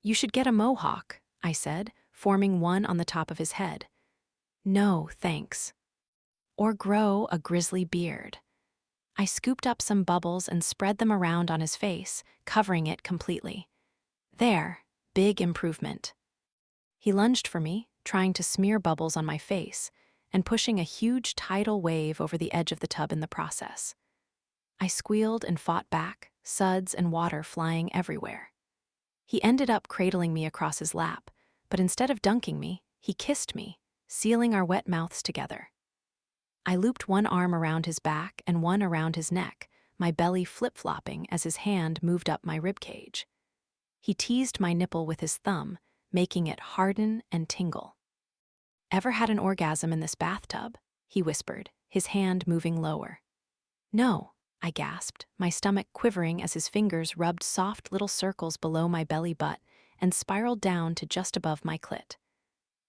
You should get a mohawk, I said, forming one on the top of his head. No, thanks. Or grow a grizzly beard. I scooped up some bubbles and spread them around on his face, covering it completely. There, big improvement. He lunged for me, trying to smear bubbles on my face, and pushing a huge tidal wave over the edge of the tub in the process. I squealed and fought back, suds and water flying everywhere. He ended up cradling me across his lap, but instead of dunking me, he kissed me, sealing our wet mouths together. I looped one arm around his back and one around his neck, my belly flip-flopping as his hand moved up my ribcage. He teased my nipple with his thumb, making it harden and tingle. Ever had an orgasm in this bathtub? He whispered, his hand moving lower. No, I gasped, my stomach quivering as his fingers rubbed soft little circles below my belly butt and spiraled down to just above my clit.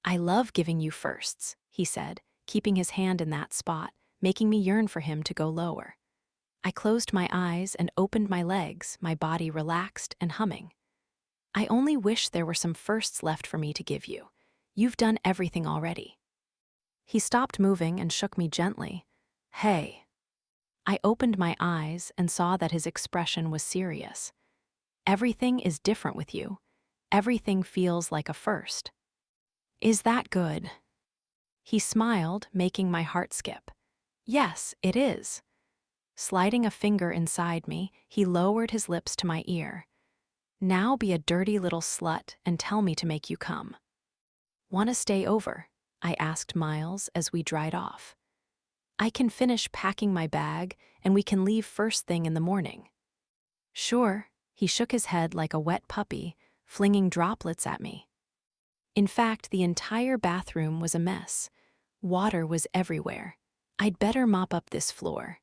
I love giving you firsts, he said, keeping his hand in that spot, making me yearn for him to go lower. I closed my eyes and opened my legs, my body relaxed and humming. I only wish there were some firsts left for me to give you. You've done everything already. He stopped moving and shook me gently. Hey. I opened my eyes and saw that his expression was serious. Everything is different with you. Everything feels like a first. Is that good? He smiled, making my heart skip. Yes, it is. Sliding a finger inside me, he lowered his lips to my ear. Now be a dirty little slut and tell me to make you come. Want to stay over? I asked Miles as we dried off. I can finish packing my bag and we can leave first thing in the morning. Sure, he shook his head like a wet puppy, flinging droplets at me. In fact, the entire bathroom was a mess. Water was everywhere. I'd better mop up this floor.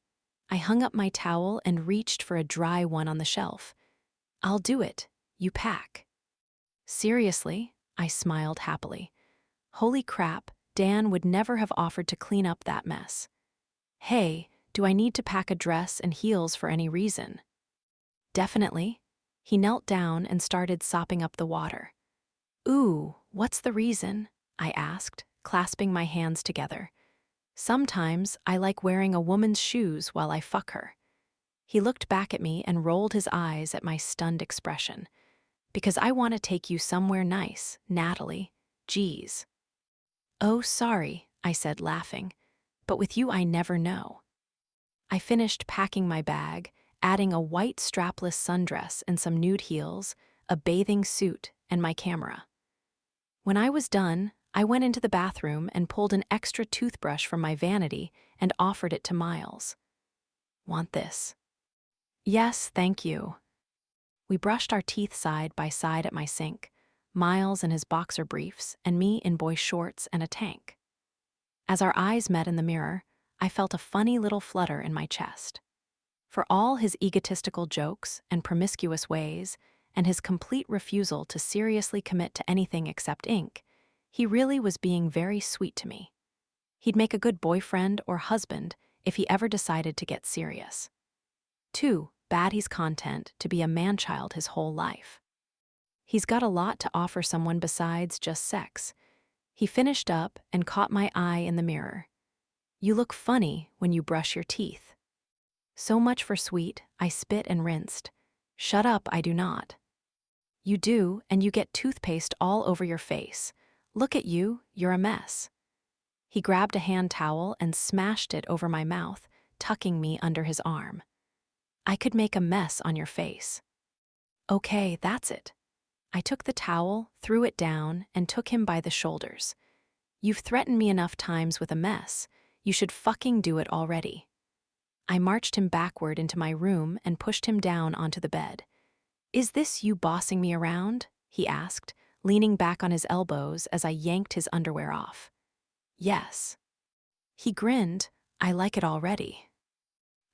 I hung up my towel and reached for a dry one on the shelf. I'll do it. You pack. Seriously? I smiled happily. Holy crap, Dan would never have offered to clean up that mess. Hey, do I need to pack a dress and heels for any reason? Definitely. He knelt down and started sopping up the water. Ooh, what's the reason? I asked, clasping my hands together. Sometimes I like wearing a woman's shoes while I fuck her. He looked back at me and rolled his eyes at my stunned expression. Because I want to take you somewhere nice, Natalie. Geez. Oh, sorry, I said, laughing. But with you I never know. I finished packing my bag, adding a white strapless sundress and some nude heels, a bathing suit, and my camera. When I was done, I went into the bathroom and pulled an extra toothbrush from my vanity and offered it to Miles. Want this? Yes, thank you. We brushed our teeth side by side at my sink, Miles in his boxer briefs and me in boy shorts and a tank. As our eyes met in the mirror, I felt a funny little flutter in my chest. For all his egotistical jokes and promiscuous ways, and his complete refusal to seriously commit to anything except ink, he really was being very sweet to me. He'd make a good boyfriend or husband if he ever decided to get serious. Too bad he's content to be a man-child his whole life. He's got a lot to offer someone besides just sex. He finished up and caught my eye in the mirror. You look funny when you brush your teeth. So much for sweet, I spit and rinsed. Shut up, I do not. You do, and you get toothpaste all over your face. Look at you, you're a mess. He grabbed a hand towel and smashed it over my mouth, tucking me under his arm. I could make a mess on your face. Okay, that's it. I took the towel, threw it down, and took him by the shoulders. You've threatened me enough times with a mess. You should fucking do it already. I marched him backward into my room and pushed him down onto the bed. Is this you bossing me around? He asked, leaning back on his elbows as I yanked his underwear off. Yes. He grinned. I like it already.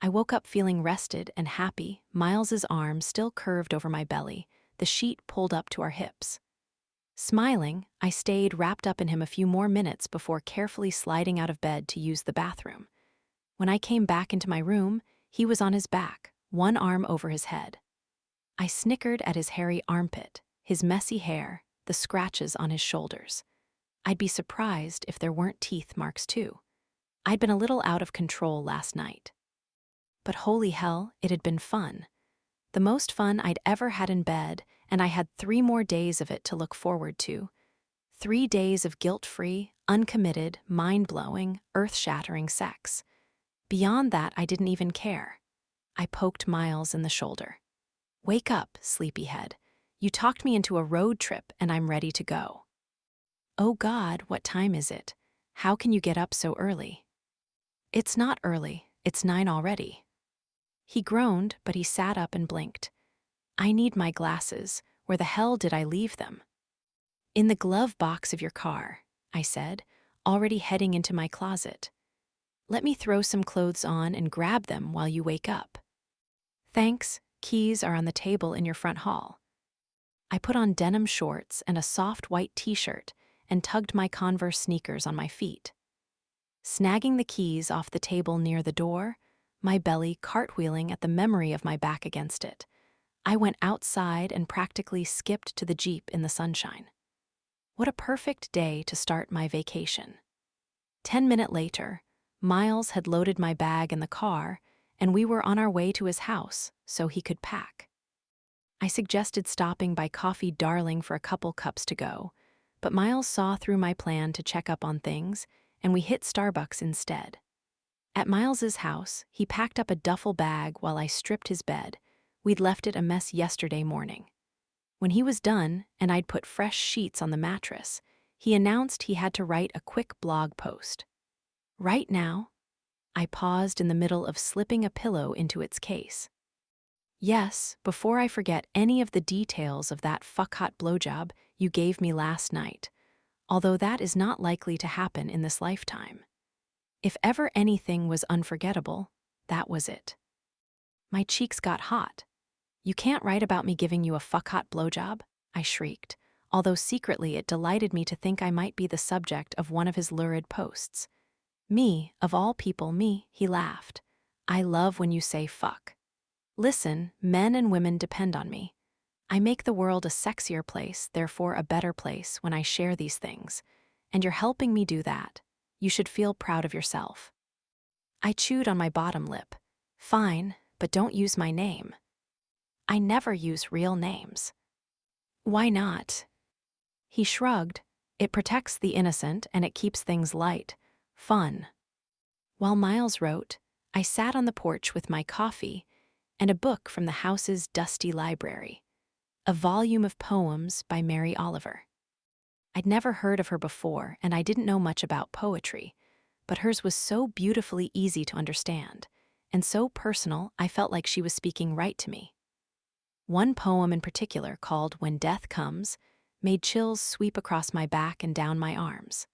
I woke up feeling rested and happy, Miles's arm still curved over my belly, the sheet pulled up to our hips. Smiling, I stayed wrapped up in him a few more minutes before carefully sliding out of bed to use the bathroom. When I came back into my room, he was on his back, one arm over his head. I snickered at his hairy armpit, his messy hair, the scratches on his shoulders. I'd be surprised if there weren't teeth marks too. I'd been a little out of control last night. But holy hell, it had been fun. The most fun I'd ever had in bed, and I had 3 more days of it to look forward to. 3 days of guilt-free, uncommitted, mind-blowing, earth-shattering sex. Beyond that, I didn't even care. I poked Miles in the shoulder. Wake up, sleepyhead. You talked me into a road trip, and I'm ready to go. Oh God, what time is it? How can you get up so early? It's not early, it's 9 already. He groaned, but he sat up and blinked. I need my glasses. Where the hell did I leave them? In the glove box of your car, I said, already heading into my closet. Let me throw some clothes on and grab them while you wake up. Thanks, keys are on the table in your front hall. I put on denim shorts and a soft white t-shirt and tugged my Converse sneakers on my feet. Snagging the keys off the table near the door, my belly cartwheeling at the memory of my back against it, I went outside and practically skipped to the Jeep in the sunshine. What a perfect day to start my vacation. 10 minutes later, Miles had loaded my bag in the car, and we were on our way to his house so he could pack. I suggested stopping by Coffee Darling for a couple cups to go, but Miles saw through my plan to check up on things, and we hit Starbucks instead. At Miles's house, he packed up a duffel bag while I stripped his bed. We'd left it a mess yesterday morning. When he was done, and I'd put fresh sheets on the mattress, he announced he had to write a quick blog post. Right now? I paused in the middle of slipping a pillow into its case. Yes, before I forget any of the details of that fuck-hot blowjob you gave me last night, although that is not likely to happen in this lifetime. If ever anything was unforgettable, that was it. My cheeks got hot. You can't write about me giving you a fuck-hot blowjob, I shrieked, although secretly it delighted me to think I might be the subject of one of his lurid posts. Me, of all people, me, he laughed. I love when you say fuck. Listen, men and women depend on me. I make the world a sexier place, therefore a better place when I share these things, and you're helping me do that. You should feel proud of yourself. I chewed on my bottom lip. Fine, but don't use my name. I never use real names. Why not? He shrugged. It protects the innocent and it keeps things light, fun. While Miles wrote, I sat on the porch with my coffee and a book from the house's dusty library, a volume of poems by Mary Oliver. I'd never heard of her before, and I didn't know much about poetry, but hers was so beautifully easy to understand, and so personal I felt like she was speaking right to me. One poem in particular, called When Death Comes, made chills sweep across my back and down my arms.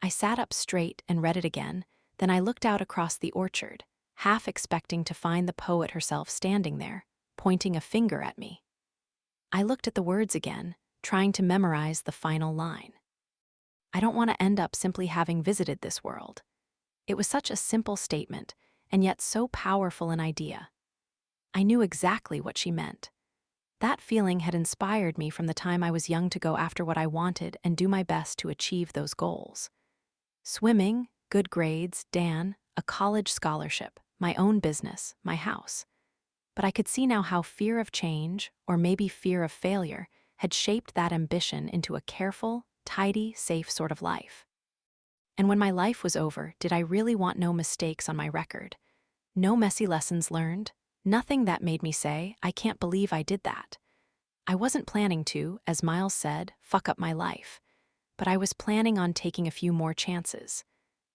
I sat up straight and read it again, then I looked out across the orchard, half expecting to find the poet herself standing there, pointing a finger at me. I looked at the words again, trying to memorize the final line. I don't want to end up simply having visited this world. It was such a simple statement, and yet so powerful an idea. I knew exactly what she meant. That feeling had inspired me from the time I was young to go after what I wanted and do my best to achieve those goals. Swimming, good grades, Dan, a college scholarship, my own business, my house. But I could see now how fear of change, or maybe fear of failure, had shaped that ambition into a careful, tidy, safe sort of life. And when my life was over, did I really want no mistakes on my record? No messy lessons learned? Nothing that made me say, I can't believe I did that. I wasn't planning to, as Miles said, fuck up my life. But I was planning on taking a few more chances.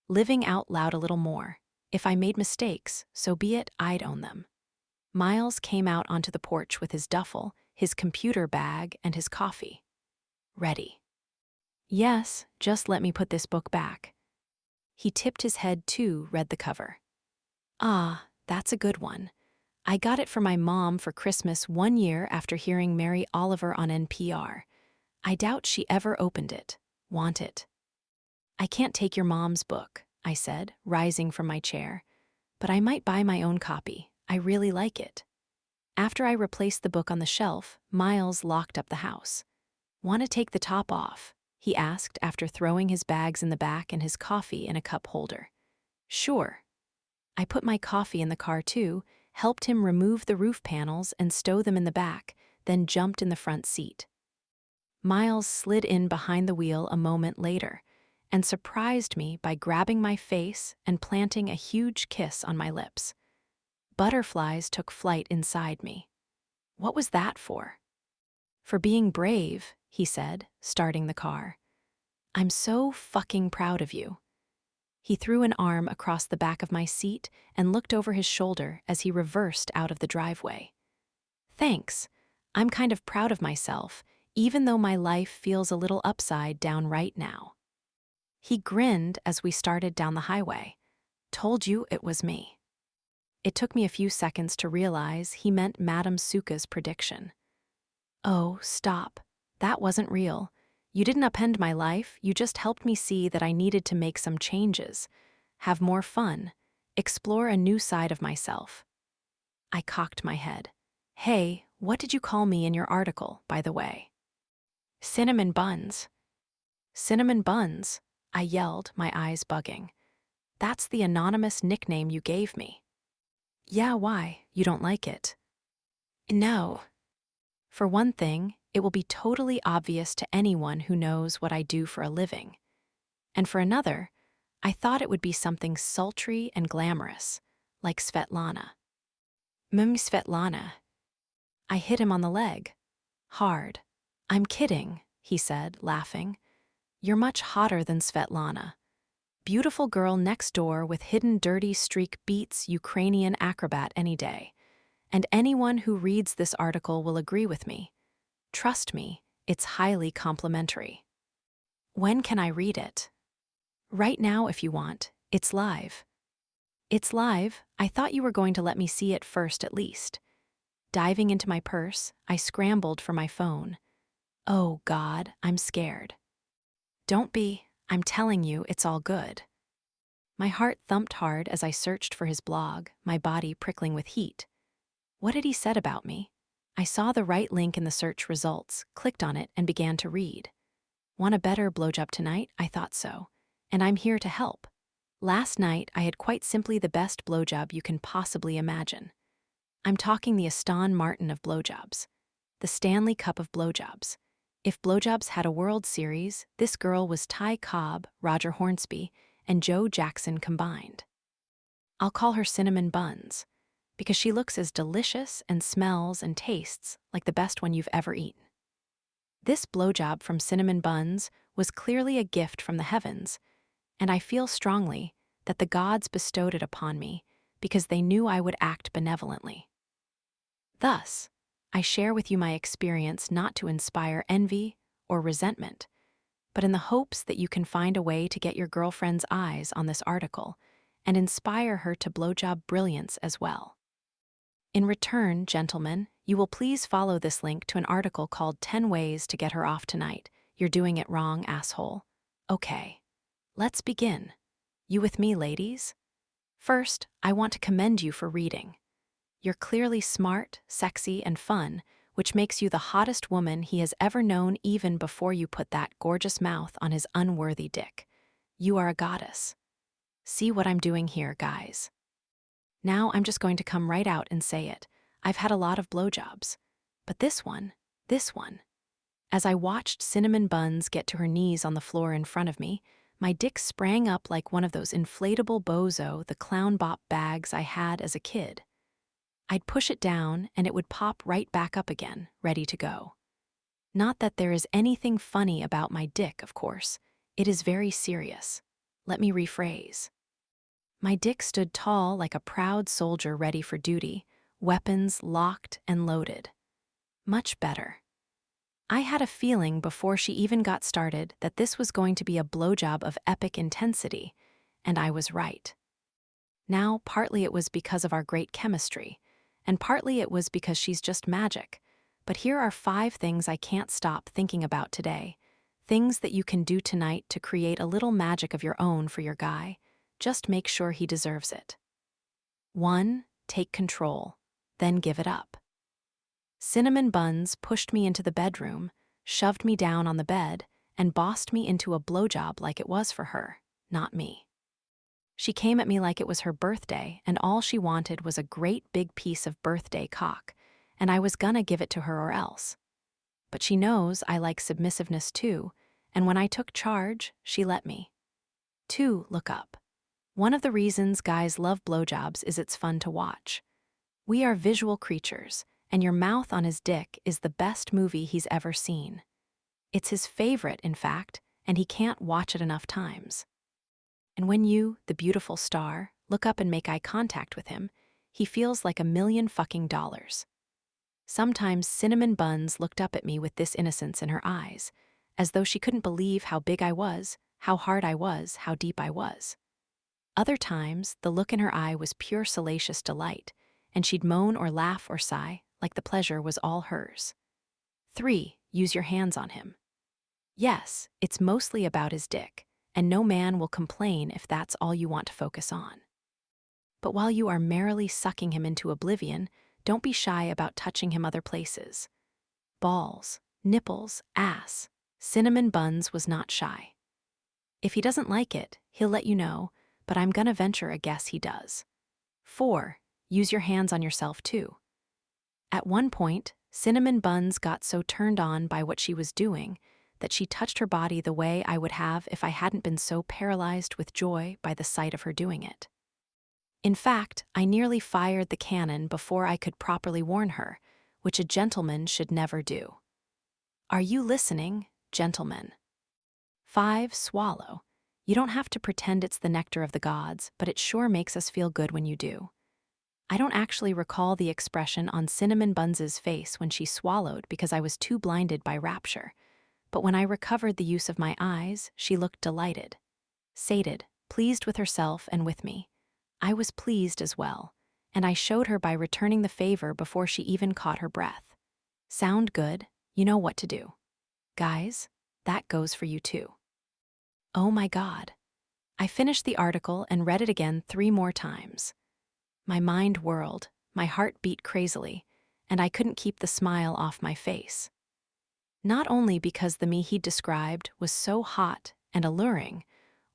Living out loud a little more. If I made mistakes, so be it, I'd own them. Miles came out onto the porch with his duffel, his computer bag, and his coffee. Ready. Yes, just let me put this book back. He tipped his head too, read the cover. Ah, that's a good one. I got it for my mom for Christmas 1 year after hearing Mary Oliver on NPR. I doubt she ever opened it. Want it? I can't take your mom's book, I said, rising from my chair. But I might buy my own copy. I really like it. After I replaced the book on the shelf, Miles locked up the house. Want to take the top off? He asked after throwing his bags in the back and his coffee in a cup holder. Sure. I put my coffee in the car too, helped him remove the roof panels and stow them in the back, then jumped in the front seat. Miles slid in behind the wheel a moment later and surprised me by grabbing my face and planting a huge kiss on my lips. Butterflies took flight inside me. What was that for? For being brave, he said, starting the car. I'm so fucking proud of you. He threw an arm across the back of my seat and looked over his shoulder as he reversed out of the driveway. Thanks. I'm kind of proud of myself, even though my life feels a little upside down right now. He grinned as we started down the highway. Told you it was me. It took me a few seconds to realize he meant Madame Suka's prediction. Oh, stop. That wasn't real. You didn't upend my life, you just helped me see that I needed to make some changes, have more fun, explore a new side of myself. I cocked my head. Hey, what did you call me in your article, by the way? Cinnamon buns. Cinnamon buns, I yelled, my eyes bugging. That's the anonymous nickname you gave me. Yeah, why? You don't like it? No. For one thing, it will be totally obvious to anyone who knows what I do for a living. And for another, I thought it would be something sultry and glamorous, like Svetlana. Svetlana. I hit him on the leg. Hard. I'm kidding, he said, laughing. You're much hotter than Svetlana. Beautiful girl next door with hidden dirty streak beats Ukrainian acrobat any day. And anyone who reads this article will agree with me. Trust me, it's highly complimentary. When can I read it? Right now if you want. It's live. It's live? I thought you were going to let me see it first at least. Diving into my purse, I scrambled for my phone. Oh God, I'm scared. Don't be, I'm telling you, it's all good. My heart thumped hard as I searched for his blog, my body prickling with heat. What had he said about me? I saw the right link in the search results, clicked on it, and began to read. Want a better blowjob tonight? I thought so. And I'm here to help. Last night, I had quite simply the best blowjob you can possibly imagine. I'm talking the Aston Martin of blowjobs, the Stanley Cup of blowjobs. If blowjobs had a World Series, this girl was Ty Cobb, Roger Hornsby, and Joe Jackson combined. I'll call her Cinnamon Buns, because she looks as delicious and smells and tastes like the best one you've ever eaten. This blowjob from Cinnamon Buns was clearly a gift from the heavens, and I feel strongly that the gods bestowed it upon me because they knew I would act benevolently. Thus, I share with you my experience not to inspire envy or resentment, but in the hopes that you can find a way to get your girlfriend's eyes on this article and inspire her to blowjob brilliance as well. In return, gentlemen, you will please follow this link to an article called 10 Ways to Get Her Off Tonight. You're doing it wrong, asshole. Okay, let's begin. You with me, ladies? First, I want to commend you for reading. You're clearly smart, sexy, and fun, which makes you the hottest woman he has ever known even before you put that gorgeous mouth on his unworthy dick. You are a goddess. See what I'm doing here, guys. Now I'm just going to come right out and say it. I've had a lot of blowjobs. But this one. As I watched Cinnamon Buns get to her knees on the floor in front of me, my dick sprang up like one of those inflatable Bozo, the clown bop bags I had as a kid. I'd push it down and it would pop right back up again, ready to go. Not that there is anything funny about my dick, of course. It is very serious. Let me rephrase. My dick stood tall like a proud soldier ready for duty, weapons locked and loaded. Much better. I had a feeling before she even got started that this was going to be a blowjob of epic intensity, and I was right. Now, partly it was because of our great chemistry, and partly it was because she's just magic. But here are 5 things I can't stop thinking about today, things that you can do tonight to create a little magic of your own for your guy. Just make sure he deserves it. 1. Take control, then give it up. Cinnamon Buns pushed me into the bedroom, shoved me down on the bed, and bossed me into a blowjob like it was for her, not me. She came at me like it was her birthday, and all she wanted was a great big piece of birthday cock, and I was gonna give it to her or else. But she knows I like submissiveness too, and when I took charge, she let me. 2. Look up. One of the reasons guys love blowjobs is it's fun to watch. We are visual creatures, and your mouth on his dick is the best movie he's ever seen. It's his favorite, in fact, and he can't watch it enough times. And when you, the beautiful star, look up and make eye contact with him, he feels like $1,000,000. Sometimes Cinnamon Buns looked up at me with this innocence in her eyes, as though she couldn't believe how big I was, how hard I was, how deep I was. Other times, the look in her eye was pure salacious delight, and she'd moan or laugh or sigh, like the pleasure was all hers. 3. Use your hands on him. Yes, it's mostly about his dick, and no man will complain if that's all you want to focus on. But while you are merrily sucking him into oblivion, don't be shy about touching him other places. Balls, nipples, ass. Cinnamon Buns was not shy. If he doesn't like it, he'll let you know, but I'm gonna venture a guess he does. 4. Use your hands on yourself too. At one point, Cinnamon Buns got so turned on by what she was doing that she touched her body the way I would have if I hadn't been so paralyzed with joy by the sight of her doing it. In fact, I nearly fired the cannon before I could properly warn her, which a gentleman should never do. Are you listening, gentlemen? 5. Swallow. You don't have to pretend it's the nectar of the gods, but it sure makes us feel good when you do. I don't actually recall the expression on Cinnamon Buns's face when she swallowed because I was too blinded by rapture, but when I recovered the use of my eyes, she looked delighted. Sated, pleased with herself and with me. I was pleased as well, and I showed her by returning the favor before she even caught her breath. Sound good? You know what to do. Guys, that goes for you too. Oh my God. I finished the article and read it again 3 more times. My mind whirled, my heart beat crazily, and I couldn't keep the smile off my face. Not only because the me he'd described was so hot and alluring,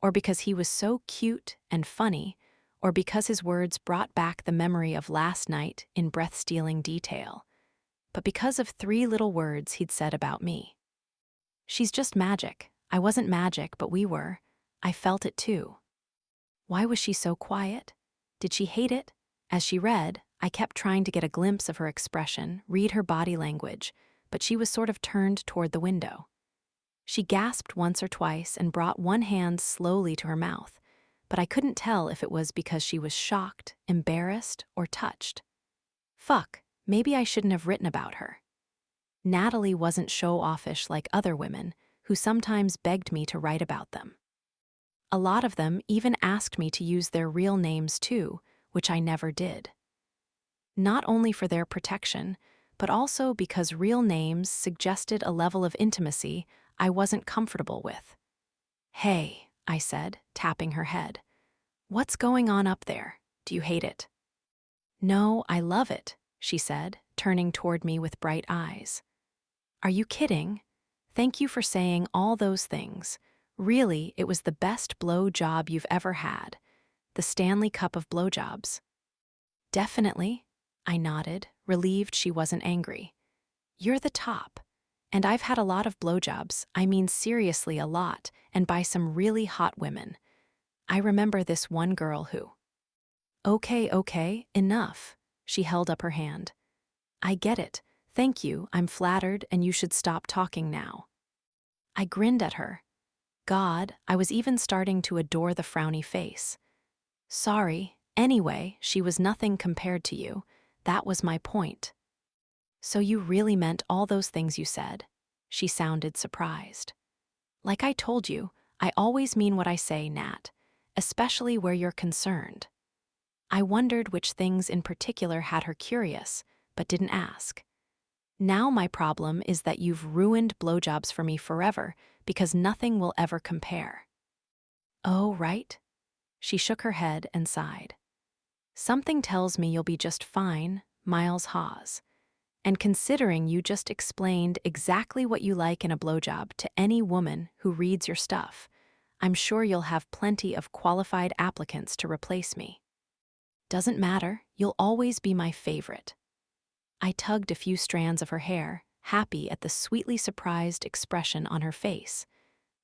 or because he was so cute and funny, or because his words brought back the memory of last night in breath-stealing detail, but because of 3 little words he'd said about me. She's just magic. I wasn't magic, but we were. I felt it too. Why was she so quiet? Did she hate it? As she read, I kept trying to get a glimpse of her expression, read her body language, but she was sort of turned toward the window. She gasped once or twice and brought one hand slowly to her mouth, but I couldn't tell if it was because she was shocked, embarrassed, or touched. Fuck, maybe I shouldn't have written about her. Natalie wasn't show-offish like other women, who sometimes begged me to write about them. A lot of them even asked me to use their real names too, which I never did. Not only for their protection, but also because real names suggested a level of intimacy I wasn't comfortable with. "Hey," I said, tapping her head. "What's going on up there? Do you hate it?" "No, I love it," she said, turning toward me with bright eyes. "Are you kidding? Thank you for saying all those things. Really, it was the best blow job you've ever had. The Stanley Cup of blowjobs." "Definitely," I nodded, relieved she wasn't angry. "You're the top. And I've had a lot of blowjobs, I mean seriously a lot, and by some really hot women. I remember this one girl who—" Okay, enough." She held up her hand. "I get it. Thank you, I'm flattered, and you should stop talking now." I grinned at her. God, I was even starting to adore the frowny face. "Sorry. Anyway, she was nothing compared to you. That was my point." "So you really meant all those things you said?" She sounded surprised. "Like I told you, I always mean what I say, Nat, especially where you're concerned." I wondered which things in particular had her curious, but didn't ask. "Now my problem is that you've ruined blowjobs for me forever because nothing will ever compare." "Oh, right?" She shook her head and sighed. "Something tells me you'll be just fine, Miles Hawes. And considering you just explained exactly what you like in a blowjob to any woman who reads your stuff, I'm sure you'll have plenty of qualified applicants to replace me." "Doesn't matter, you'll always be my favorite." I tugged a few strands of her hair, happy at the sweetly surprised expression on her face,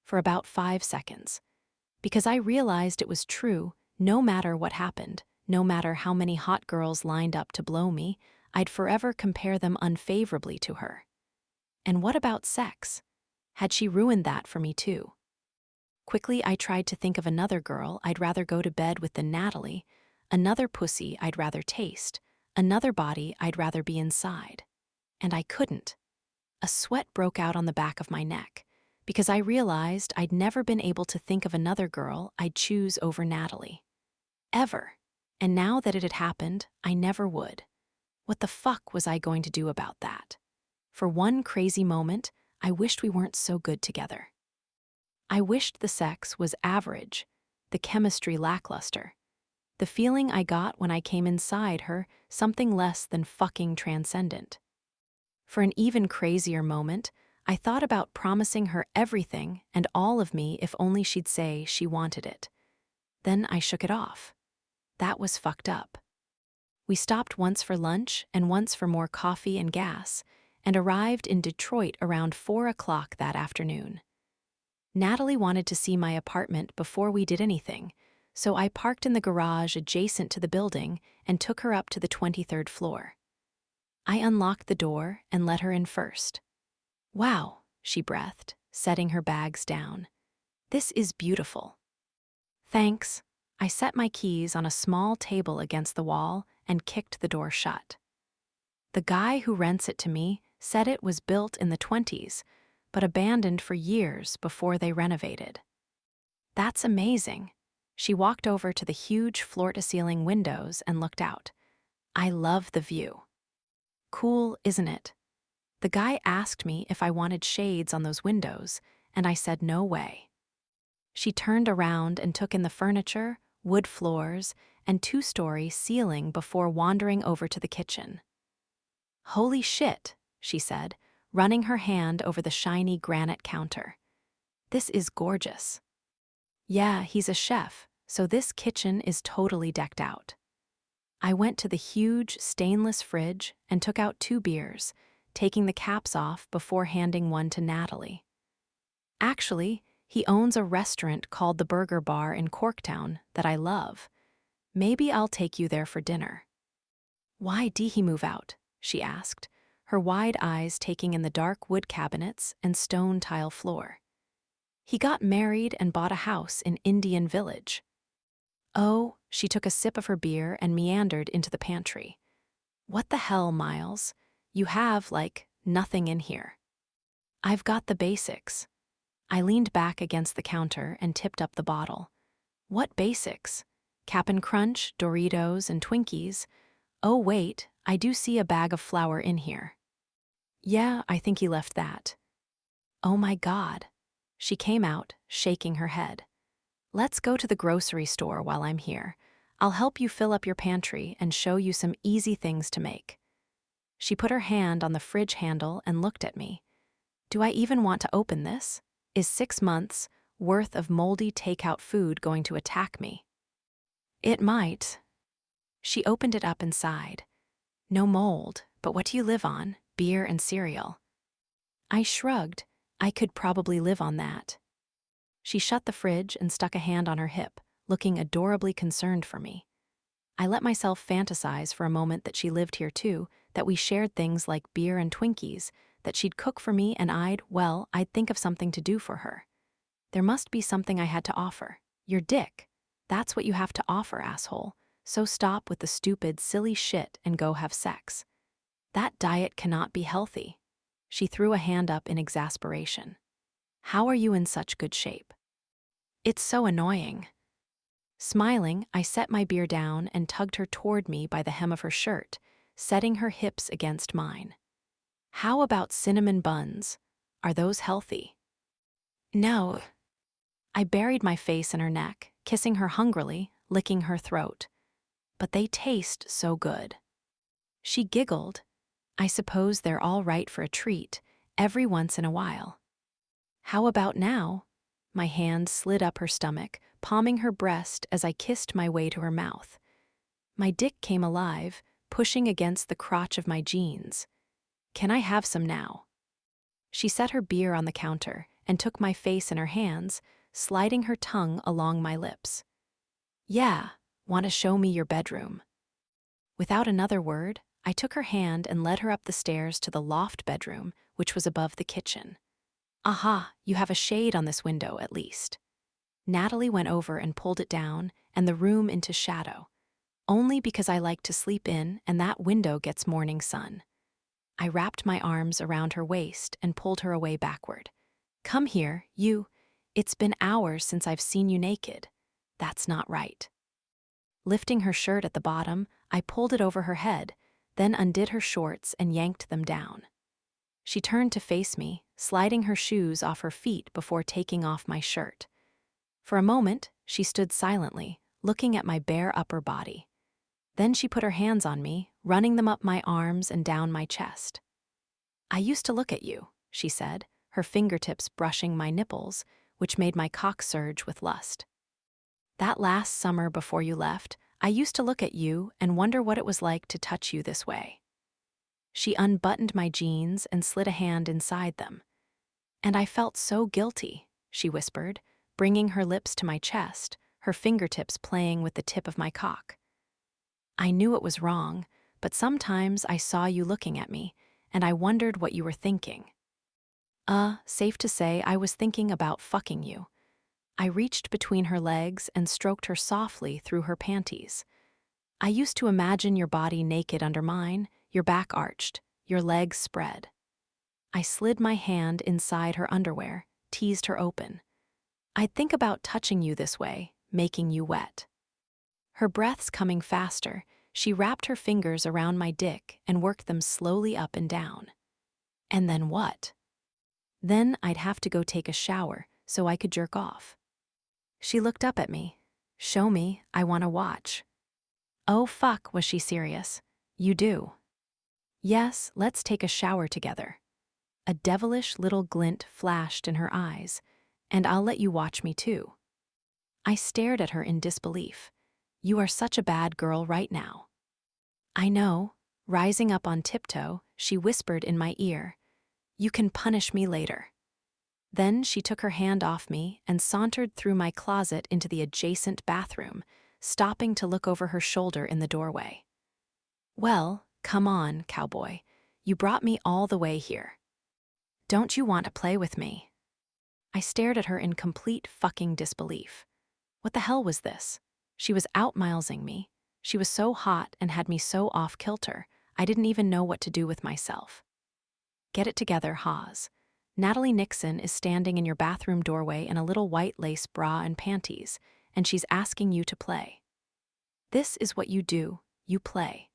for about 5 seconds, because I realized it was true. No matter what happened, no matter how many hot girls lined up to blow me, I'd forever compare them unfavorably to her. And what about sex? Had she ruined that for me too? Quickly, I tried to think of another girl I'd rather go to bed with than Natalie, another pussy I'd rather taste, another body I'd rather be inside. And I couldn't. A sweat broke out on the back of my neck, because I realized I'd never been able to think of another girl I'd choose over Natalie. Ever. And now that it had happened, I never would. What the fuck was I going to do about that? For one crazy moment, I wished we weren't so good together. I wished the sex was average, the chemistry lackluster. The feeling I got when I came inside her, something less than fucking transcendent. For an even crazier moment, I thought about promising her everything and all of me if only she'd say she wanted it. Then I shook it off. That was fucked up. We stopped once for lunch and once for more coffee and gas, and arrived in Detroit around 4 o'clock that afternoon. Natalie wanted to see my apartment before we did anything, so I parked in the garage adjacent to the building and took her up to the 23rd floor. I unlocked the door and let her in first. "Wow," she breathed, setting her bags down. "This is beautiful." "Thanks." I set my keys on a small table against the wall and kicked the door shut. The guy who rents it to me said it was built in the 20s, but abandoned for years before they renovated. "That's amazing." She walked over to the huge floor-to-ceiling windows and looked out. "I love the view." "Cool, isn't it?" The guy asked me if I wanted shades on those windows, and I said no way. She turned around and took in the furniture, wood floors, and 2-story ceiling before wandering over to the kitchen. "Holy shit," she said, running her hand over the shiny granite counter. "This is gorgeous." "Yeah, he's a chef, so this kitchen is totally decked out. I went to the huge stainless fridge and took out 2 beers, taking the caps off before handing one to Natalie. Actually, he owns a restaurant called the Burger Bar in Corktown that I love. Maybe I'll take you there for dinner. Why did he move out? She asked, her wide eyes taking in the dark wood cabinets and stone tile floor. He got married and bought a house in Indian Village. Oh, she took a sip of her beer and meandered into the pantry. What the hell, Miles? You have, like, nothing in here. I've got the basics. I leaned back against the counter and tipped up the bottle. What basics? Cap'n Crunch, Doritos, and Twinkies. Oh wait, I do see a bag of flour in here. Yeah, I think he left that. Oh my God. She came out, shaking her head. Let's go to the grocery store while I'm here. I'll help you fill up your pantry and show you some easy things to make. She put her hand on the fridge handle and looked at me. Do I even want to open this? Is 6 months worth of moldy takeout food going to attack me? It might. She opened it up and sighed. No mold, but what do you live on? Beer and cereal. I shrugged. I could probably live on that. She shut the fridge and stuck a hand on her hip, looking adorably concerned for me. I let myself fantasize for a moment that she lived here too, that we shared things like beer and Twinkies, that she'd cook for me and I'd think of something to do for her. There must be something I had to offer. Your dick. That's what you have to offer, asshole. So stop with the stupid, silly shit and go have sex. That diet cannot be healthy. She threw a hand up in exasperation. How are you in such good shape? It's so annoying. Smiling, I set my beer down and tugged her toward me by the hem of her shirt, setting her hips against mine. How about cinnamon buns? Are those healthy? No. I buried my face in her neck, kissing her hungrily, licking her throat. But they taste so good. She giggled. I suppose they're all right for a treat, every once in a while. How about now? My hand slid up her stomach, palming her breast as I kissed my way to her mouth. My dick came alive, pushing against the crotch of my jeans. Can I have some now? She set her beer on the counter and took my face in her hands, sliding her tongue along my lips. Yeah, want to show me your bedroom? Without another word, I took her hand and led her up the stairs to the loft bedroom, which was above the kitchen. Aha, you have a shade on this window at least. Natalie went over and pulled it down and the room into shadow. Only because I like to sleep in and that window gets morning sun. I wrapped my arms around her waist and pulled her away backward. Come here, you. It's been hours since I've seen you naked. That's not right. Lifting her shirt at the bottom, I pulled it over her head, then undid her shorts and yanked them down. She turned to face me, sliding her shoes off her feet before taking off my shirt. For a moment, she stood silently, looking at my bare upper body. Then she put her hands on me, running them up my arms and down my chest. I used to look at you, she said, her fingertips brushing my nipples, which made my cock surge with lust. That last summer before you left, I used to look at you and wonder what it was like to touch you this way. She unbuttoned my jeans and slid a hand inside them. And I felt so guilty, she whispered, bringing her lips to my chest, her fingertips playing with the tip of my cock. I knew it was wrong, but sometimes I saw you looking at me, and I wondered what you were thinking. Safe to say I was thinking about fucking you. I reached between her legs and stroked her softly through her panties. I used to imagine your body naked under mine, your back arched, your legs spread. I slid my hand inside her underwear, teased her open. I'd think about touching you this way, making you wet. Her breaths coming faster, she wrapped her fingers around my dick and worked them slowly up and down. And then what? Then I'd have to go take a shower so I could jerk off. She looked up at me. Show me, I want to watch. Oh fuck, was she serious? You do? Yes, let's take a shower together. A devilish little glint flashed in her eyes, and I'll let you watch me too. I stared at her in disbelief. You are such a bad girl right now. I know. Rising up on tiptoe, she whispered in my ear, you can punish me later. Then she took her hand off me and sauntered through my closet into the adjacent bathroom, stopping to look over her shoulder in the doorway. Well, come on, cowboy. You brought me all the way here. Don't you want to play with me? I stared at her in complete fucking disbelief. What the hell was this? She was outmilesing me. She was so hot and had me so off kilter, I didn't even know what to do with myself. Get it together, Haas. Natalie Nixon is standing in your bathroom doorway in a little white lace bra and panties, and she's asking you to play. This is what you do. You play.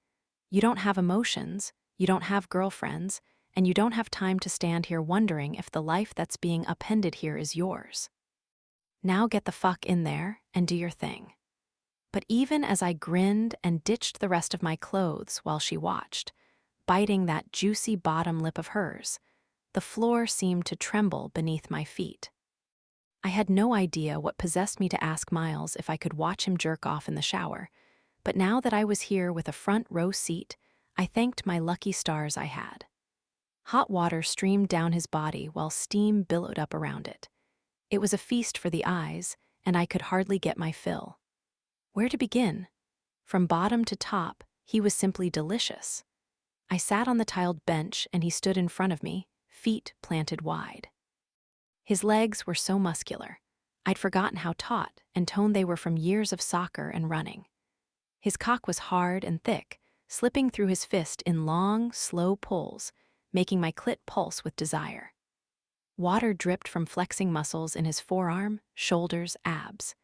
You don't have emotions, you don't have girlfriends, and you don't have time to stand here wondering if the life that's being appended here is yours. Now get the fuck in there and do your thing. But even as I grinned and ditched the rest of my clothes while she watched, biting that juicy bottom lip of hers, the floor seemed to tremble beneath my feet. I had no idea what possessed me to ask Miles if I could watch him jerk off in the shower, but now that I was here with a front row seat, I thanked my lucky stars I had. Hot water streamed down his body while steam billowed up around it. It was a feast for the eyes, and I could hardly get my fill. Where to begin? From bottom to top, he was simply delicious. I sat on the tiled bench and he stood in front of me, feet planted wide. His legs were so muscular. I'd forgotten how taut and toned they were from years of soccer and running. His cock was hard and thick, slipping through his fist in long, slow pulls, making my clit pulse with desire. Water dripped from flexing muscles in his forearm, shoulders, abs.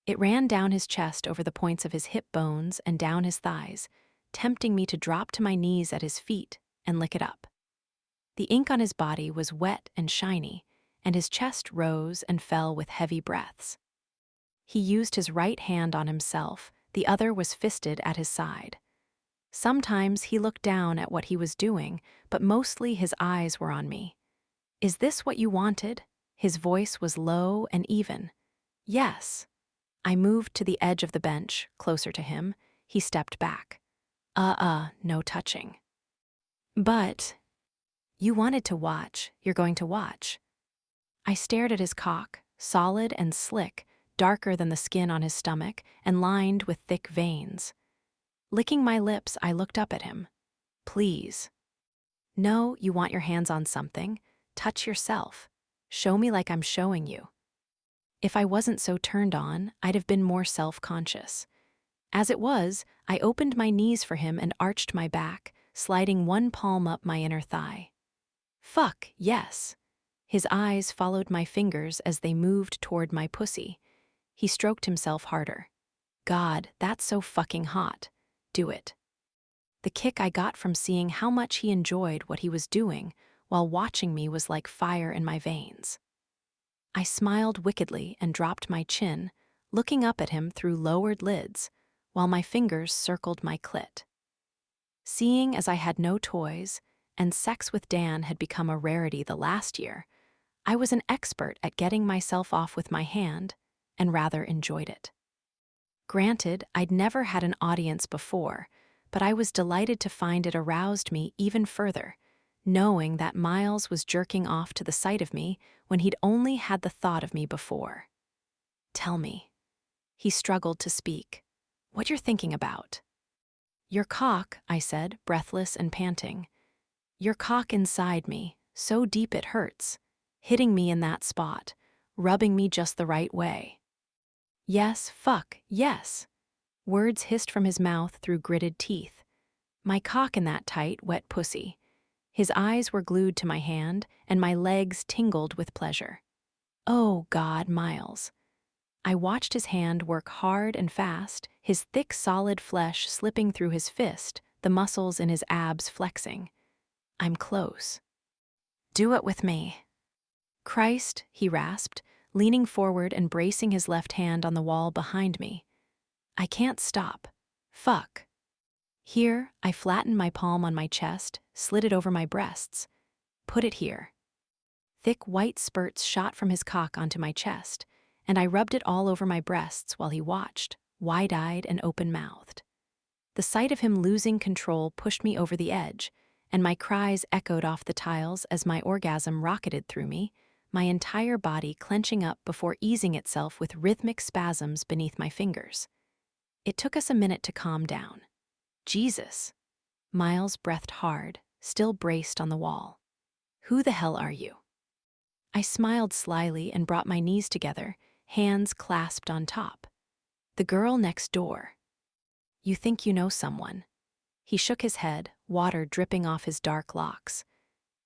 It ran down his chest over the points of his hip bones and down his thighs, tempting me to drop to my knees at his feet and lick it up. The ink on his body was wet and shiny, and his chest rose and fell with heavy breaths. He used his right hand on himself, the other was fisted at his side. Sometimes he looked down at what he was doing, but mostly his eyes were on me. Is this what you wanted? His voice was low and even. Yes. I moved to the edge of the bench, closer to him. He stepped back. No touching. But you wanted to watch, you're going to watch. I stared at his cock, solid and slick, darker than the skin on his stomach, and lined with thick veins. Licking my lips, I looked up at him. Please. No, you want your hands on something. Touch yourself. Show me like I'm showing you. If I wasn't so turned on, I'd have been more self-conscious. As it was, I opened my knees for him and arched my back, sliding one palm up my inner thigh. Fuck, yes. His eyes followed my fingers as they moved toward my pussy. He stroked himself harder. God, that's so fucking hot. Do it. The kick I got from seeing how much he enjoyed what he was doing while watching me was like fire in my veins. I smiled wickedly and dropped my chin, looking up at him through lowered lids, while my fingers circled my clit. Seeing as I had no toys, and sex with Dan had become a rarity the last year, I was an expert at getting myself off with my hand, and rather enjoyed it. Granted, I'd never had an audience before, but I was delighted to find it aroused me even further, knowing that Miles was jerking off to the sight of me when he'd only had the thought of me before. Tell me. He struggled to speak. What you're thinking about? Your cock, I said, breathless and panting. Your cock inside me, so deep it hurts, hitting me in that spot, rubbing me just the right way. Yes, fuck, yes. Words hissed from his mouth through gritted teeth. My cock in that tight, wet pussy. His eyes were glued to my hand, and my legs tingled with pleasure. Oh, God, Miles. I watched his hand work hard and fast, his thick, solid flesh slipping through his fist, the muscles in his abs flexing. I'm close. Do it with me. Christ, he rasped, leaning forward and bracing his left hand on the wall behind me. I can't stop. Fuck. Here, I flattened my palm on my chest, slid it over my breasts. Put it here. Thick white spurts shot from his cock onto my chest, and I rubbed it all over my breasts while he watched, wide-eyed and open-mouthed. The sight of him losing control pushed me over the edge, and my cries echoed off the tiles as my orgasm rocketed through me, my entire body clenching up before easing itself with rhythmic spasms beneath my fingers. It took us a minute to calm down. Jesus. Miles breathed hard, still braced on the wall. Who the hell are you? I smiled slyly and brought my knees together, hands clasped on top. The girl next door. You think you know someone? He shook his head, water dripping off his dark locks.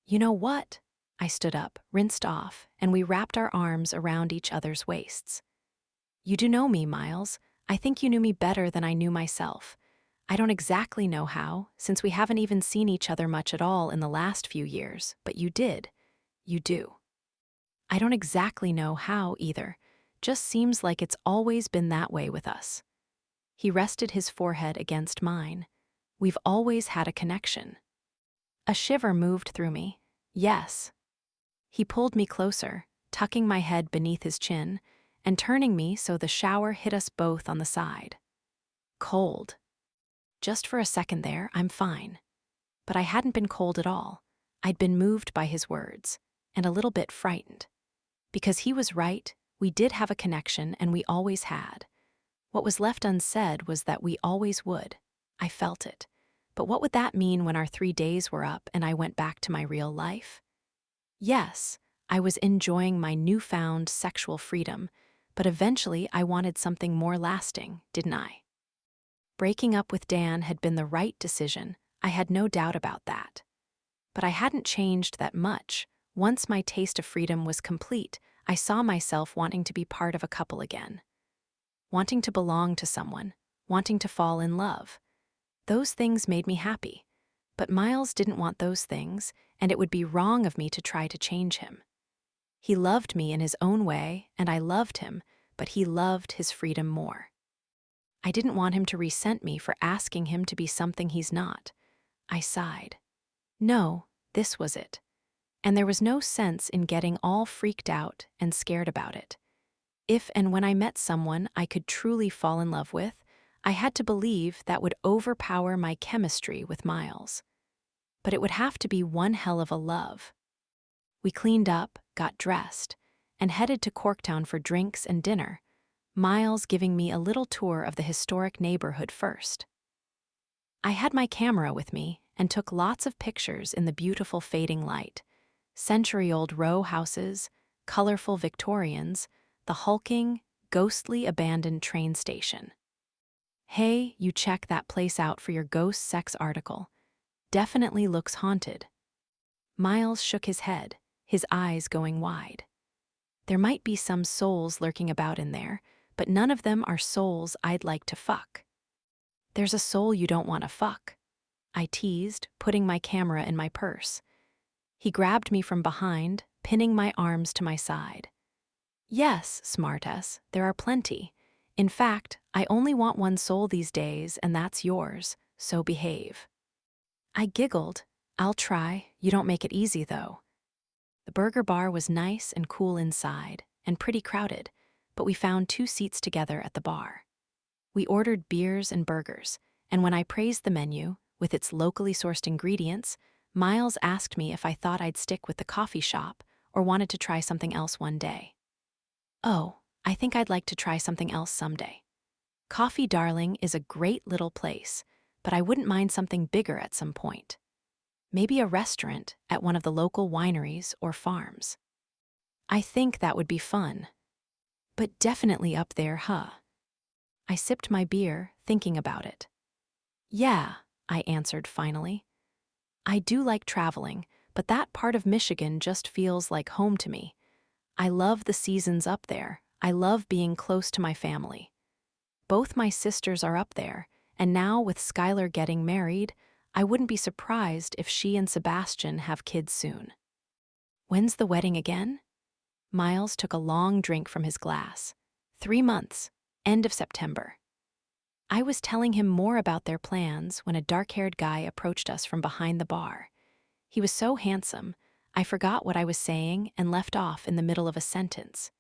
You know what? I stood up, rinsed off, and we wrapped our arms around each other's waists. You do know me, Miles. I think you knew me better than I knew myself. I don't exactly know how, since we haven't even seen each other much at all in the last few years, but you did. You do. I don't exactly know how either. Just seems like it's always been that way with us. He rested his forehead against mine. We've always had a connection. A shiver moved through me. Yes. He pulled me closer, tucking my head beneath his chin, and turning me so the shower hit us both on the side. Cold. Just for a second there, I'm fine. But I hadn't been cold at all. I'd been moved by his words, and a little bit frightened. Because he was right, we did have a connection, and we always had. What was left unsaid was that we always would. I felt it. But what would that mean when our 3 days were up and I went back to my real life? Yes, I was enjoying my newfound sexual freedom, but eventually I wanted something more lasting, didn't I? Breaking up with Dan had been the right decision, I had no doubt about that. But I hadn't changed that much. Once my taste of freedom was complete, I saw myself wanting to be part of a couple again. Wanting to belong to someone, wanting to fall in love. Those things made me happy. But Miles didn't want those things, and it would be wrong of me to try to change him. He loved me in his own way, and I loved him, but he loved his freedom more. I didn't want him to resent me for asking him to be something he's not. I sighed. No, this was it. And there was no sense in getting all freaked out and scared about it. If and when I met someone I could truly fall in love with, I had to believe that would overpower my chemistry with Miles. But it would have to be one hell of a love. We cleaned up, got dressed, and headed to Corktown for drinks and dinner, Miles giving me a little tour of the historic neighborhood first. I had my camera with me and took lots of pictures in the beautiful fading light. Century-old row houses, colorful Victorians, the hulking, ghostly abandoned train station. Hey, you check that place out for your ghost sex article. Definitely looks haunted. Miles shook his head, his eyes going wide. There might be some souls lurking about in there, but none of them are souls I'd like to fuck. There's a soul you don't want to fuck, I teased, putting my camera in my purse. He grabbed me from behind, pinning my arms to my side. Yes, smartass, there are plenty. In fact, I only want one soul these days, and that's yours, so behave. I giggled. I'll try. You don't make it easy, though. The burger bar was nice and cool inside, and pretty crowded, but we found 2 seats together at the bar. We ordered beers and burgers, and when I praised the menu, with its locally sourced ingredients, Miles asked me if I thought I'd stick with the coffee shop or wanted to try something else one day. Oh, I think I'd like to try something else someday. Coffee Darling is a great little place, but I wouldn't mind something bigger at some point. Maybe a restaurant at one of the local wineries or farms. I think that would be fun. But definitely up there, huh? I sipped my beer, thinking about it. Yeah, I answered finally. I do like traveling, but that part of Michigan just feels like home to me. I love the seasons up there. I love being close to my family. Both my sisters are up there, and now with Skylar getting married, I wouldn't be surprised if she and Sebastian have kids soon. When's the wedding again? Miles took a long drink from his glass. 3 months, end of September. I was telling him more about their plans when a dark-haired guy approached us from behind the bar. He was so handsome, I forgot what I was saying and left off in the middle of a sentence.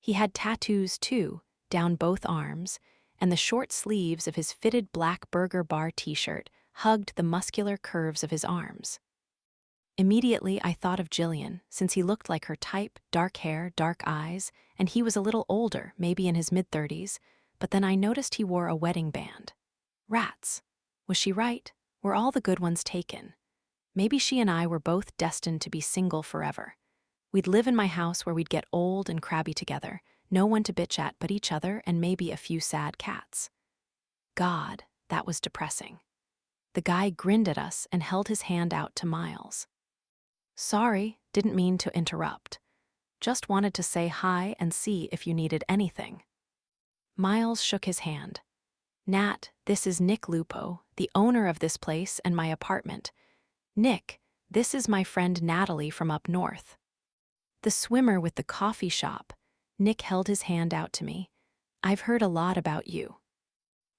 He had tattoos too, down both arms, and the short sleeves of his fitted black Burger Bar t-shirt hugged the muscular curves of his arms. Immediately, I thought of Jillian, since he looked like her type, dark hair, dark eyes, and he was a little older, maybe in his mid-30s, but then I noticed he wore a wedding band. Rats. Was she right? Were all the good ones taken? Maybe she and I were both destined to be single forever. We'd live in my house where we'd get old and crabby together, no one to bitch at but each other and maybe a few sad cats. God, that was depressing. The guy grinned at us and held his hand out to Miles. Sorry, didn't mean to interrupt. Just wanted to say hi and see if you needed anything. Miles shook his hand. Nat, this is Nick Lupo, the owner of this place and my apartment. Nick, this is my friend Natalie from up north. The swimmer with the coffee shop. Nick held his hand out to me. I've heard a lot about you.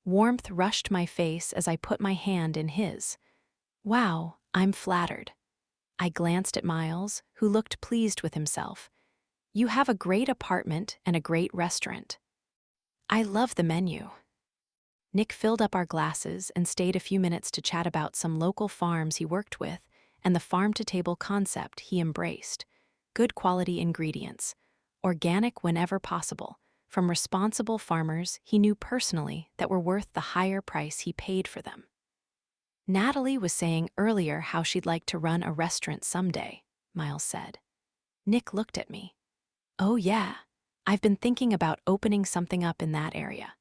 Warmth rushed my face as I put my hand in his. Wow, I'm flattered. I glanced at Miles, who looked pleased with himself. You have a great apartment and a great restaurant. I love the menu. Nick filled up our glasses and stayed a few minutes to chat about some local farms he worked with and the farm-to-table concept he embraced. Good quality ingredients, organic whenever possible, from responsible farmers he knew personally that were worth the higher price he paid for them. Natalie was saying earlier how she'd like to run a restaurant someday, Miles said. Nick looked at me. Oh yeah, I've been thinking about opening something up in that area.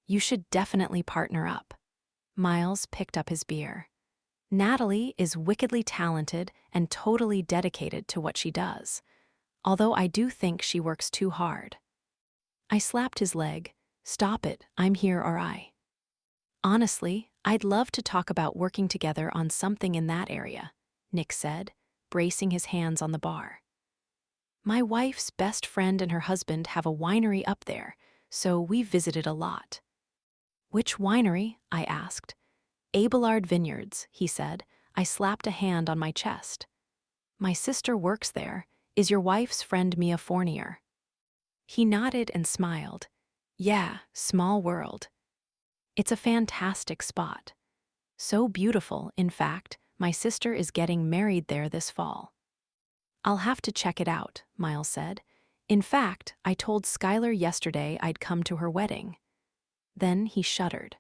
You should definitely partner up. Miles picked up his beer. Natalie is wickedly talented and totally dedicated to what she does, although I do think she works too hard. I slapped his leg. Stop it, I'm here or I. Honestly, I'd love to talk about working together on something in that area, Nick said, bracing his hands on the bar. My wife's best friend and her husband have a winery up there, so we visited a lot. Which winery? I asked. Abelard Vineyards, he said. I slapped a hand on my chest. My sister works there. Is your wife's friend Mia Fournier? He nodded and smiled. Yeah, small world. It's a fantastic spot. So beautiful, in fact, my sister is getting married there this fall. I'll have to check it out, Miles said. In fact, I told Skylar yesterday I'd come to her wedding. Then he shuddered.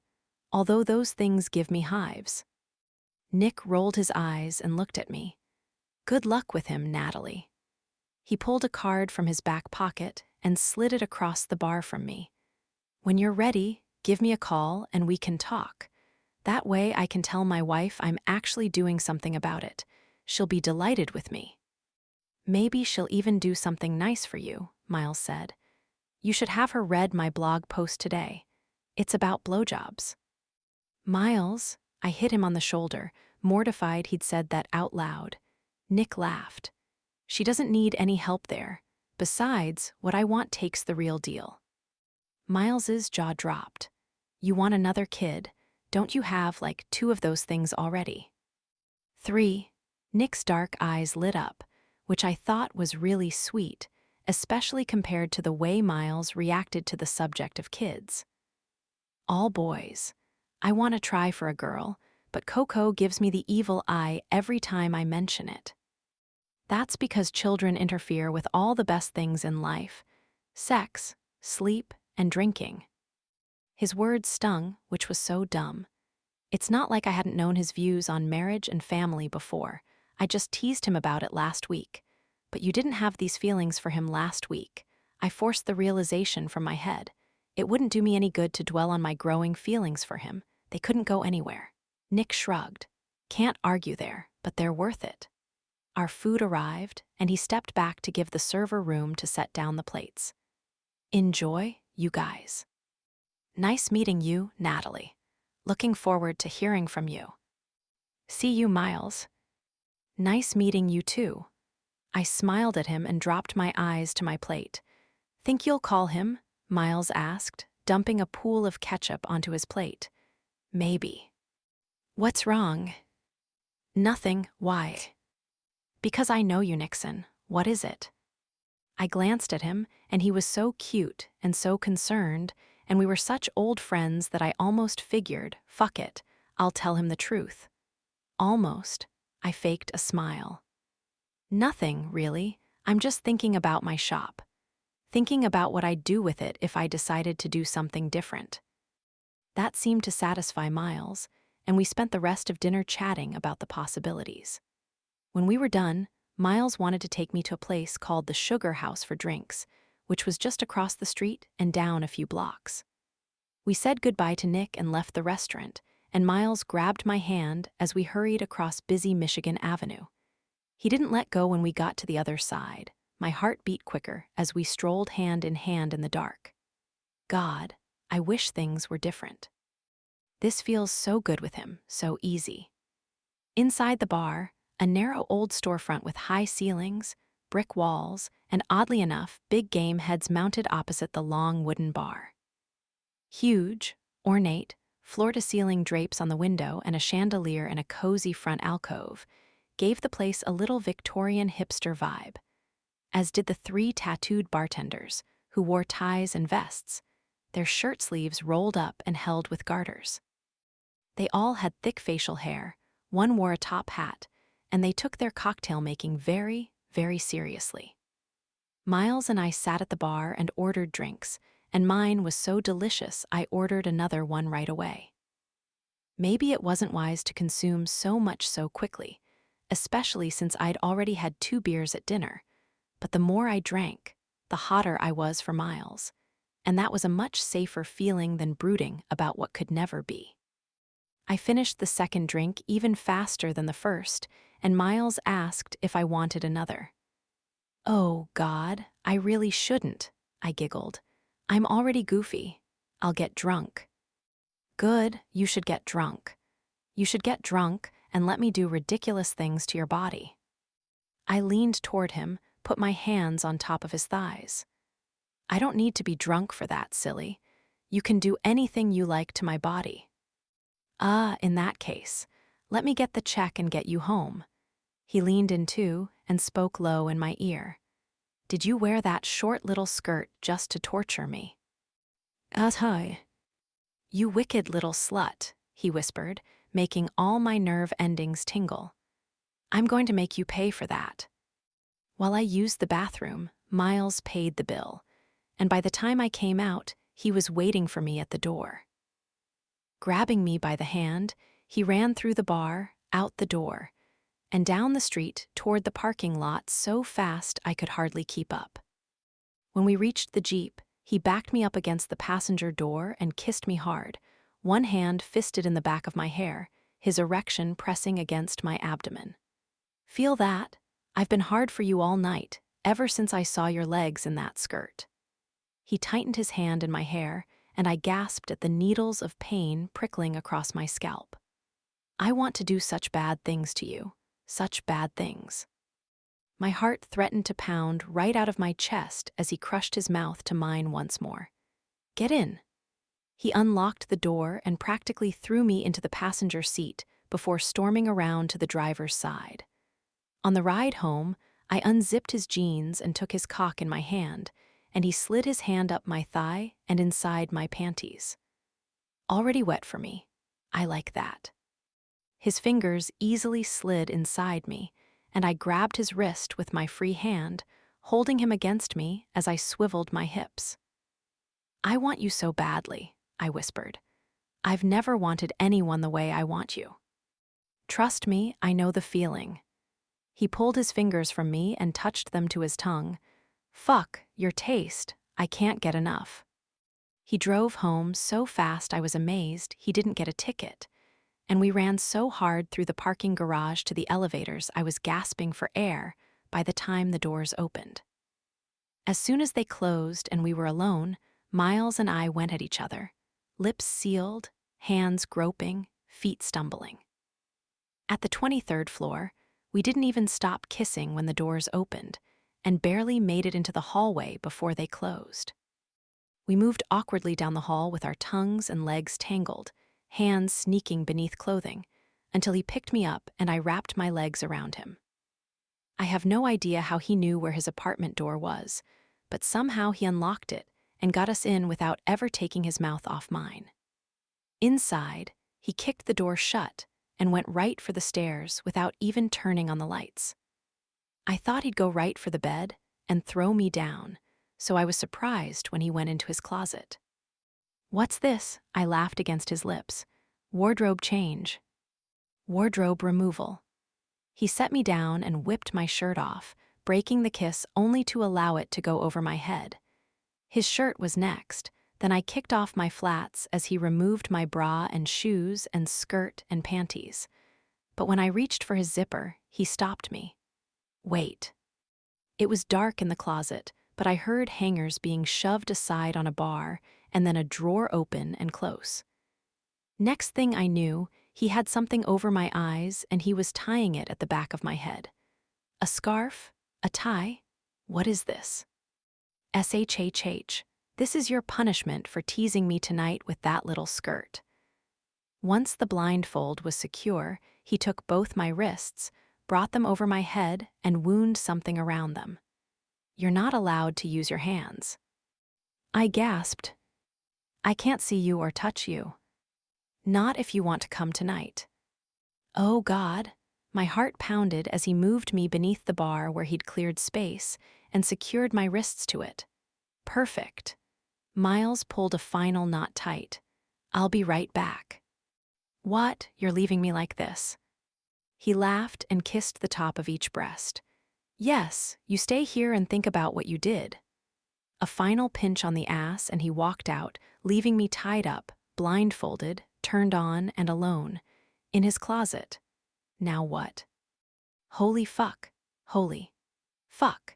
Although those things give me hives. Nick rolled his eyes and looked at me. Good luck with him, Natalie. He pulled a card from his back pocket and slid it across the bar from me. When you're ready, give me a call and we can talk. That way I can tell my wife I'm actually doing something about it. She'll be delighted with me. Maybe she'll even do something nice for you, Miles said. You should have her read my blog post today. It's about blowjobs. Miles, I hit him on the shoulder, mortified he'd said that out loud. Nick laughed. She doesn't need any help there. Besides, what I want takes the real deal. Miles's jaw dropped. You want another kid? Don't you have like 2 of those things already? 3. Nick's dark eyes lit up, which I thought was really sweet, especially compared to the way Miles reacted to the subject of kids. All boys. I want to try for a girl, but Coco gives me the evil eye every time I mention it. That's because children interfere with all the best things in life: sex, sleep, and drinking. His words stung, which was so dumb. It's not like I hadn't known his views on marriage and family before. I just teased him about it last week. But you didn't have these feelings for him last week. I forced the realization from my head. It wouldn't do me any good to dwell on my growing feelings for him. They couldn't go anywhere. Nick shrugged. Can't argue there, but they're worth it. Our food arrived, and he stepped back to give the server room to set down the plates. Enjoy, you guys. Nice meeting you, Natalie. Looking forward to hearing from you. See you, Miles. Nice meeting you too. I smiled at him and dropped my eyes to my plate. Think you'll call him? Miles asked, dumping a pool of ketchup onto his plate. Maybe. What's wrong? Nothing. Why? Because I know you, Nixon. What is it? I glanced at him, and he was so cute and so concerned, and we were such old friends that I almost figured, fuck it, I'll tell him the truth. Almost. I faked a smile. Nothing, really. I'm just thinking about my shop. Thinking about what I'd do with it if I decided to do something different. That seemed to satisfy Miles, and we spent the rest of dinner chatting about the possibilities. When we were done, Miles wanted to take me to a place called the Sugar House for drinks, which was just across the street and down a few blocks. We said goodbye to Nick and left the restaurant, and Miles grabbed my hand as we hurried across busy Michigan Avenue. He didn't let go when we got to the other side. My heart beat quicker as we strolled hand in the dark. God, I wish things were different. This feels so good with him, so easy. Inside the bar, a narrow old storefront with high ceilings, brick walls, and oddly enough, big game heads mounted opposite the long wooden bar. Huge, ornate, floor-to-ceiling drapes on the window and a chandelier in a cozy front alcove gave the place a little Victorian hipster vibe, as did the 3 tattooed bartenders, who wore ties and vests, their shirt sleeves rolled up and held with garters. They all had thick facial hair, one wore a top hat, and they took their cocktail making very, very seriously. Miles and I sat at the bar and ordered drinks, and mine was so delicious I ordered another one right away. Maybe it wasn't wise to consume so much so quickly, especially since I'd already had 2 beers at dinner, but the more I drank, the hotter I was for Miles, and that was a much safer feeling than brooding about what could never be. I finished the second drink even faster than the first, and Miles asked if I wanted another. Oh, God, I really shouldn't, I giggled. I'm already goofy. I'll get drunk. Good, you should get drunk. You should get drunk and let me do ridiculous things to your body. I leaned toward him, put my hands on top of his thighs. I don't need to be drunk for that, silly. You can do anything you like to my body. In that case, let me get the check and get you home. He leaned in too and spoke low in my ear. Did you wear that short little skirt just to torture me? Hi. You wicked little slut, he whispered, making all my nerve endings tingle. I'm going to make you pay for that. While I used the bathroom, Miles paid the bill, and by the time I came out, he was waiting for me at the door. Grabbing me by the hand, he ran through the bar, out the door, and down the street toward the parking lot so fast I could hardly keep up. When we reached the Jeep, he backed me up against the passenger door and kissed me hard, one hand fisted in the back of my hair, his erection pressing against my abdomen. Feel that? I've been hard for you all night, ever since I saw your legs in that skirt. He tightened his hand in my hair, and I gasped at the needles of pain prickling across my scalp. I want to do such bad things to you, such bad things. My heart threatened to pound right out of my chest as he crushed his mouth to mine once more. Get in. He unlocked the door and practically threw me into the passenger seat before storming around to the driver's side. On the ride home, I unzipped his jeans and took his cock in my hand, and he slid his hand up my thigh and inside my panties. Already wet for me. I like that. His fingers easily slid inside me, and I grabbed his wrist with my free hand, holding him against me as I swiveled my hips. I want you so badly, I whispered. I've never wanted anyone the way I want you. Trust me, I know the feeling. He pulled his fingers from me and touched them to his tongue. Fuck, your taste, I can't get enough. He drove home so fast I was amazed he didn't get a ticket, and we ran so hard through the parking garage to the elevators I was gasping for air by the time the doors opened. As soon as they closed and we were alone, Miles and I went at each other, lips sealed, hands groping, feet stumbling. At the 23rd floor, we didn't even stop kissing when the doors opened, and barely made it into the hallway before they closed. We moved awkwardly down the hall with our tongues and legs tangled, hands sneaking beneath clothing, until he picked me up and I wrapped my legs around him. I have no idea how he knew where his apartment door was, but somehow he unlocked it and got us in without ever taking his mouth off mine. Inside, he kicked the door shut and went right for the stairs without even turning on the lights. I thought he'd go right for the bed and throw me down, so I was surprised when he went into his closet. "What's this?" I laughed against his lips. "Wardrobe change." "Wardrobe removal." He set me down and whipped my shirt off, breaking the kiss only to allow it to go over my head. His shirt was next, then I kicked off my flats as he removed my bra and shoes and skirt and panties. But when I reached for his zipper, he stopped me. "Wait." It was dark in the closet, but I heard hangers being shoved aside on a bar and then a drawer open and close. Next thing I knew, he had something over my eyes and he was tying it at the back of my head. A scarf? A tie? What is this? SHHH. This is your punishment for teasing me tonight with that little skirt. Once the blindfold was secure, he took both my wrists, brought them over my head, and wound something around them. "You're not allowed to use your hands." I gasped. "I can't see you or touch you." "Not if you want to come tonight." Oh God, my heart pounded as he moved me beneath the bar where he'd cleared space and secured my wrists to it. Perfect. Miles pulled a final knot tight. "I'll be right back." "What? You're leaving me like this?" He laughed and kissed the top of each breast. "Yes, you stay here and think about what you did." A final pinch on the ass and he walked out, leaving me tied up, blindfolded, turned on, and alone. In his closet. Now what? Holy fuck. Holy fuck.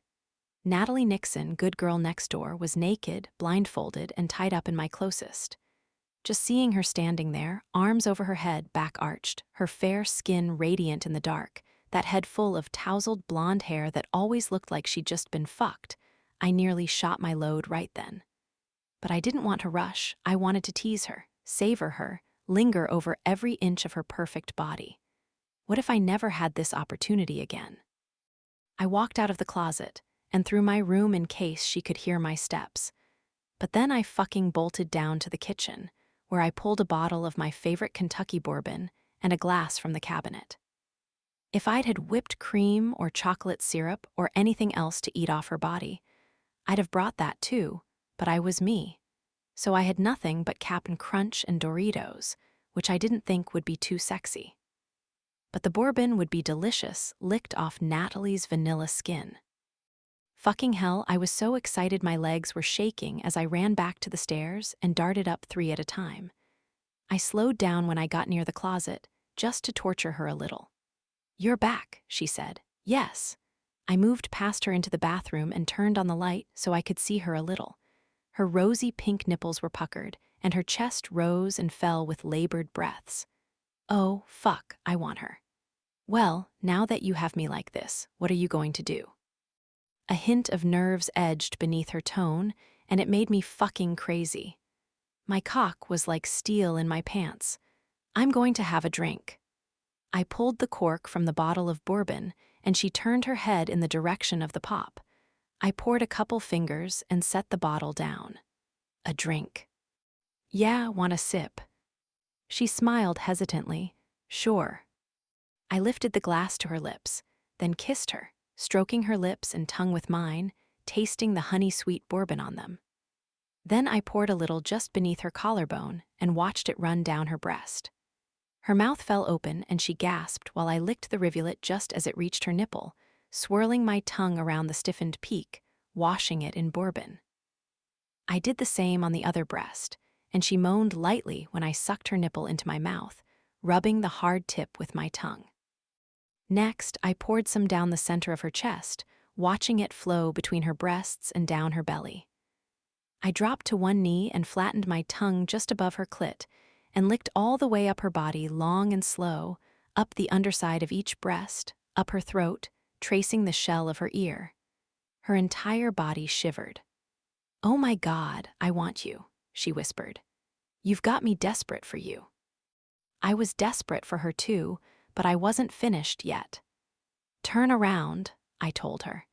Natalie Nixon, good girl next door, was naked, blindfolded, and tied up in my closest. Just seeing her standing there, arms over her head, back arched, her fair skin radiant in the dark, that head full of tousled blonde hair that always looked like she'd just been fucked, I nearly shot my load right then. But I didn't want to rush. I wanted to tease her, savor her, linger over every inch of her perfect body. What if I never had this opportunity again? I walked out of the closet and through my room in case she could hear my steps. But then I fucking bolted down to the kitchen, where I pulled a bottle of my favorite Kentucky bourbon and a glass from the cabinet. If I'd had whipped cream or chocolate syrup or anything else to eat off her body, I'd have brought that too, but I was me. So I had nothing but Cap'n Crunch and Doritos, which I didn't think would be too sexy. But the bourbon would be delicious, licked off Natalie's vanilla skin. Fucking hell, I was so excited my legs were shaking as I ran back to the stairs and darted up 3 at a time. I slowed down when I got near the closet, just to torture her a little. "You're back," she said. "Yes." I moved past her into the bathroom and turned on the light so I could see her a little. Her rosy pink nipples were puckered, and her chest rose and fell with labored breaths. Oh, fuck, I want her. "Well, now that you have me like this, what are you going to do?" A hint of nerves edged beneath her tone, and it made me fucking crazy. My cock was like steel in my pants. "I'm going to have a drink." I pulled the cork from the bottle of bourbon, and she turned her head in the direction of the pop. I poured a couple fingers and set the bottle down. "A drink." "Yeah, want a sip?" She smiled hesitantly. "Sure." I lifted the glass to her lips, then kissed her, stroking her lips and tongue with mine, tasting the honey-sweet bourbon on them. Then I poured a little just beneath her collarbone and watched it run down her breast. Her mouth fell open and she gasped while I licked the rivulet just as it reached her nipple, swirling my tongue around the stiffened peak, washing it in bourbon. I did the same on the other breast, and she moaned lightly when I sucked her nipple into my mouth, rubbing the hard tip with my tongue. Next, I poured some down the center of her chest, watching it flow between her breasts and down her belly. I dropped to one knee and flattened my tongue just above her clit, and licked all the way up her body long and slow, up the underside of each breast, up her throat, tracing the shell of her ear. Her entire body shivered. "Oh my God, I want you," she whispered. "You've got me desperate for you." I was desperate for her too, but I wasn't finished yet. "Turn around," I told her.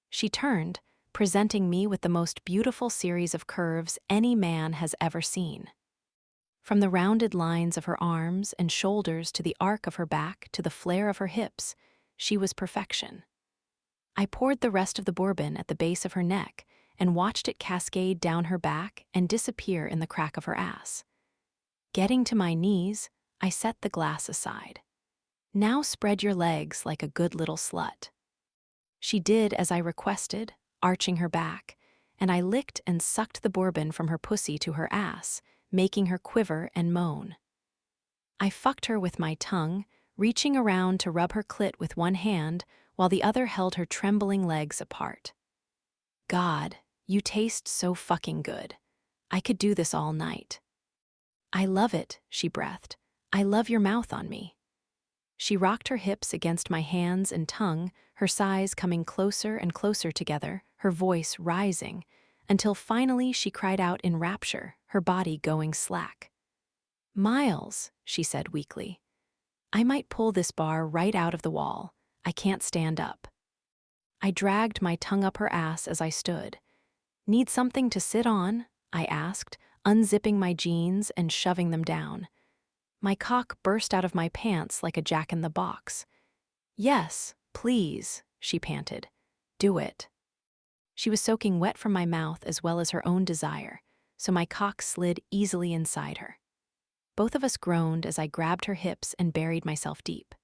She turned, presenting me with the most beautiful series of curves any man has ever seen. From the rounded lines of her arms and shoulders to the arc of her back to the flare of her hips, she was perfection. I poured the rest of the bourbon at the base of her neck and watched it cascade down her back and disappear in the crack of her ass. Getting to my knees, I set the glass aside. "Now spread your legs like a good little slut." She did as I requested, arching her back, and I licked and sucked the bourbon from her pussy to her ass, making her quiver and moan. I fucked her with my tongue, reaching around to rub her clit with one hand while the other held her trembling legs apart. "God, you taste so fucking good. I could do this all night." "I love it," she breathed. "I love your mouth on me." She rocked her hips against my hands and tongue, her sighs coming closer and closer together, her voice rising, until finally she cried out in rapture, her body going slack. "Miles," she said weakly, "I might pull this bar right out of the wall. I can't stand up." I dragged my tongue up her ass as I stood. "Need something to sit on?" I asked, unzipping my jeans and shoving them down. My cock burst out of my pants like a jack-in-the-box. "Yes, please," she panted. "Do it." She was soaking wet from my mouth as well as her own desire, so my cock slid easily inside her. Both of us groaned as I grabbed her hips and buried myself deep.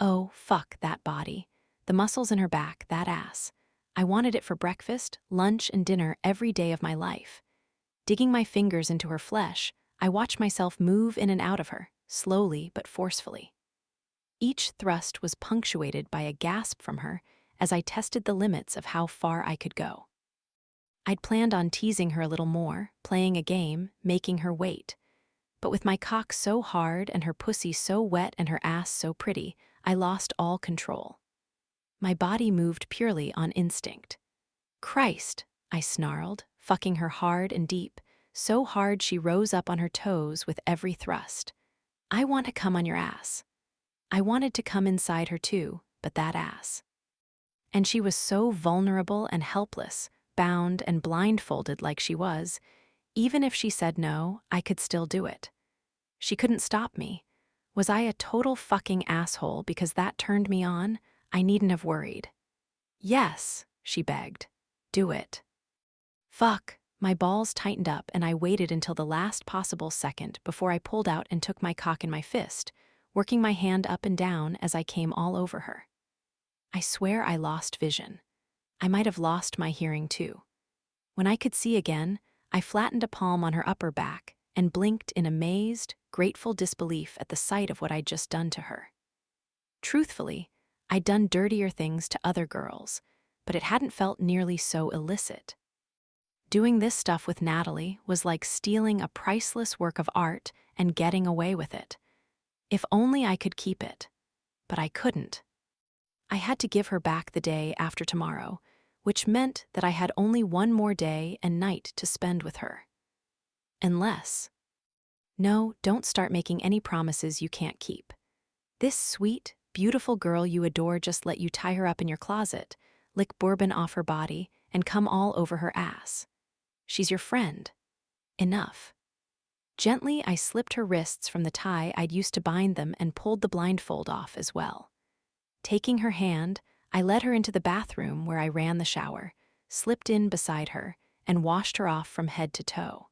Oh, fuck that body. The muscles in her back, that ass. I wanted it for breakfast, lunch, and dinner every day of my life. Digging my fingers into her flesh, I watched myself move in and out of her, slowly but forcefully. Each thrust was punctuated by a gasp from her as I tested the limits of how far I could go. I'd planned on teasing her a little more, playing a game, making her wait. But with my cock so hard and her pussy so wet and her ass so pretty, I lost all control. My body moved purely on instinct. "Christ," I snarled, fucking her hard and deep, so hard she rose up on her toes with every thrust. "I want to come on your ass." I wanted to come inside her too, but that ass. And she was so vulnerable and helpless, bound and blindfolded like she was. Even if she said no, I could still do it. She couldn't stop me. Was I a total fucking asshole because that turned me on? I needn't have worried. "Yes," she begged. "Do it." Fuck. My balls tightened up and I waited until the last possible second before I pulled out and took my cock in my fist, working my hand up and down as I came all over her. I swear I lost vision. I might have lost my hearing too. When I could see again, I flattened a palm on her upper back and blinked in amazed, grateful disbelief at the sight of what I'd just done to her. Truthfully, I'd done dirtier things to other girls, but it hadn't felt nearly so illicit. Doing this stuff with Natalie was like stealing a priceless work of art and getting away with it. If only I could keep it. But I couldn't. I had to give her back the day after tomorrow, which meant that I had only one more day and night to spend with her. Unless... No, don't start making any promises you can't keep. This sweet, beautiful girl you adore just let you tie her up in your closet, lick bourbon off her body, and come all over her ass. She's your friend. Enough. Gently, I slipped her wrists from the tie I'd used to bind them and pulled the blindfold off as well. Taking her hand, I led her into the bathroom where I ran the shower, slipped in beside her, and washed her off from head to toe.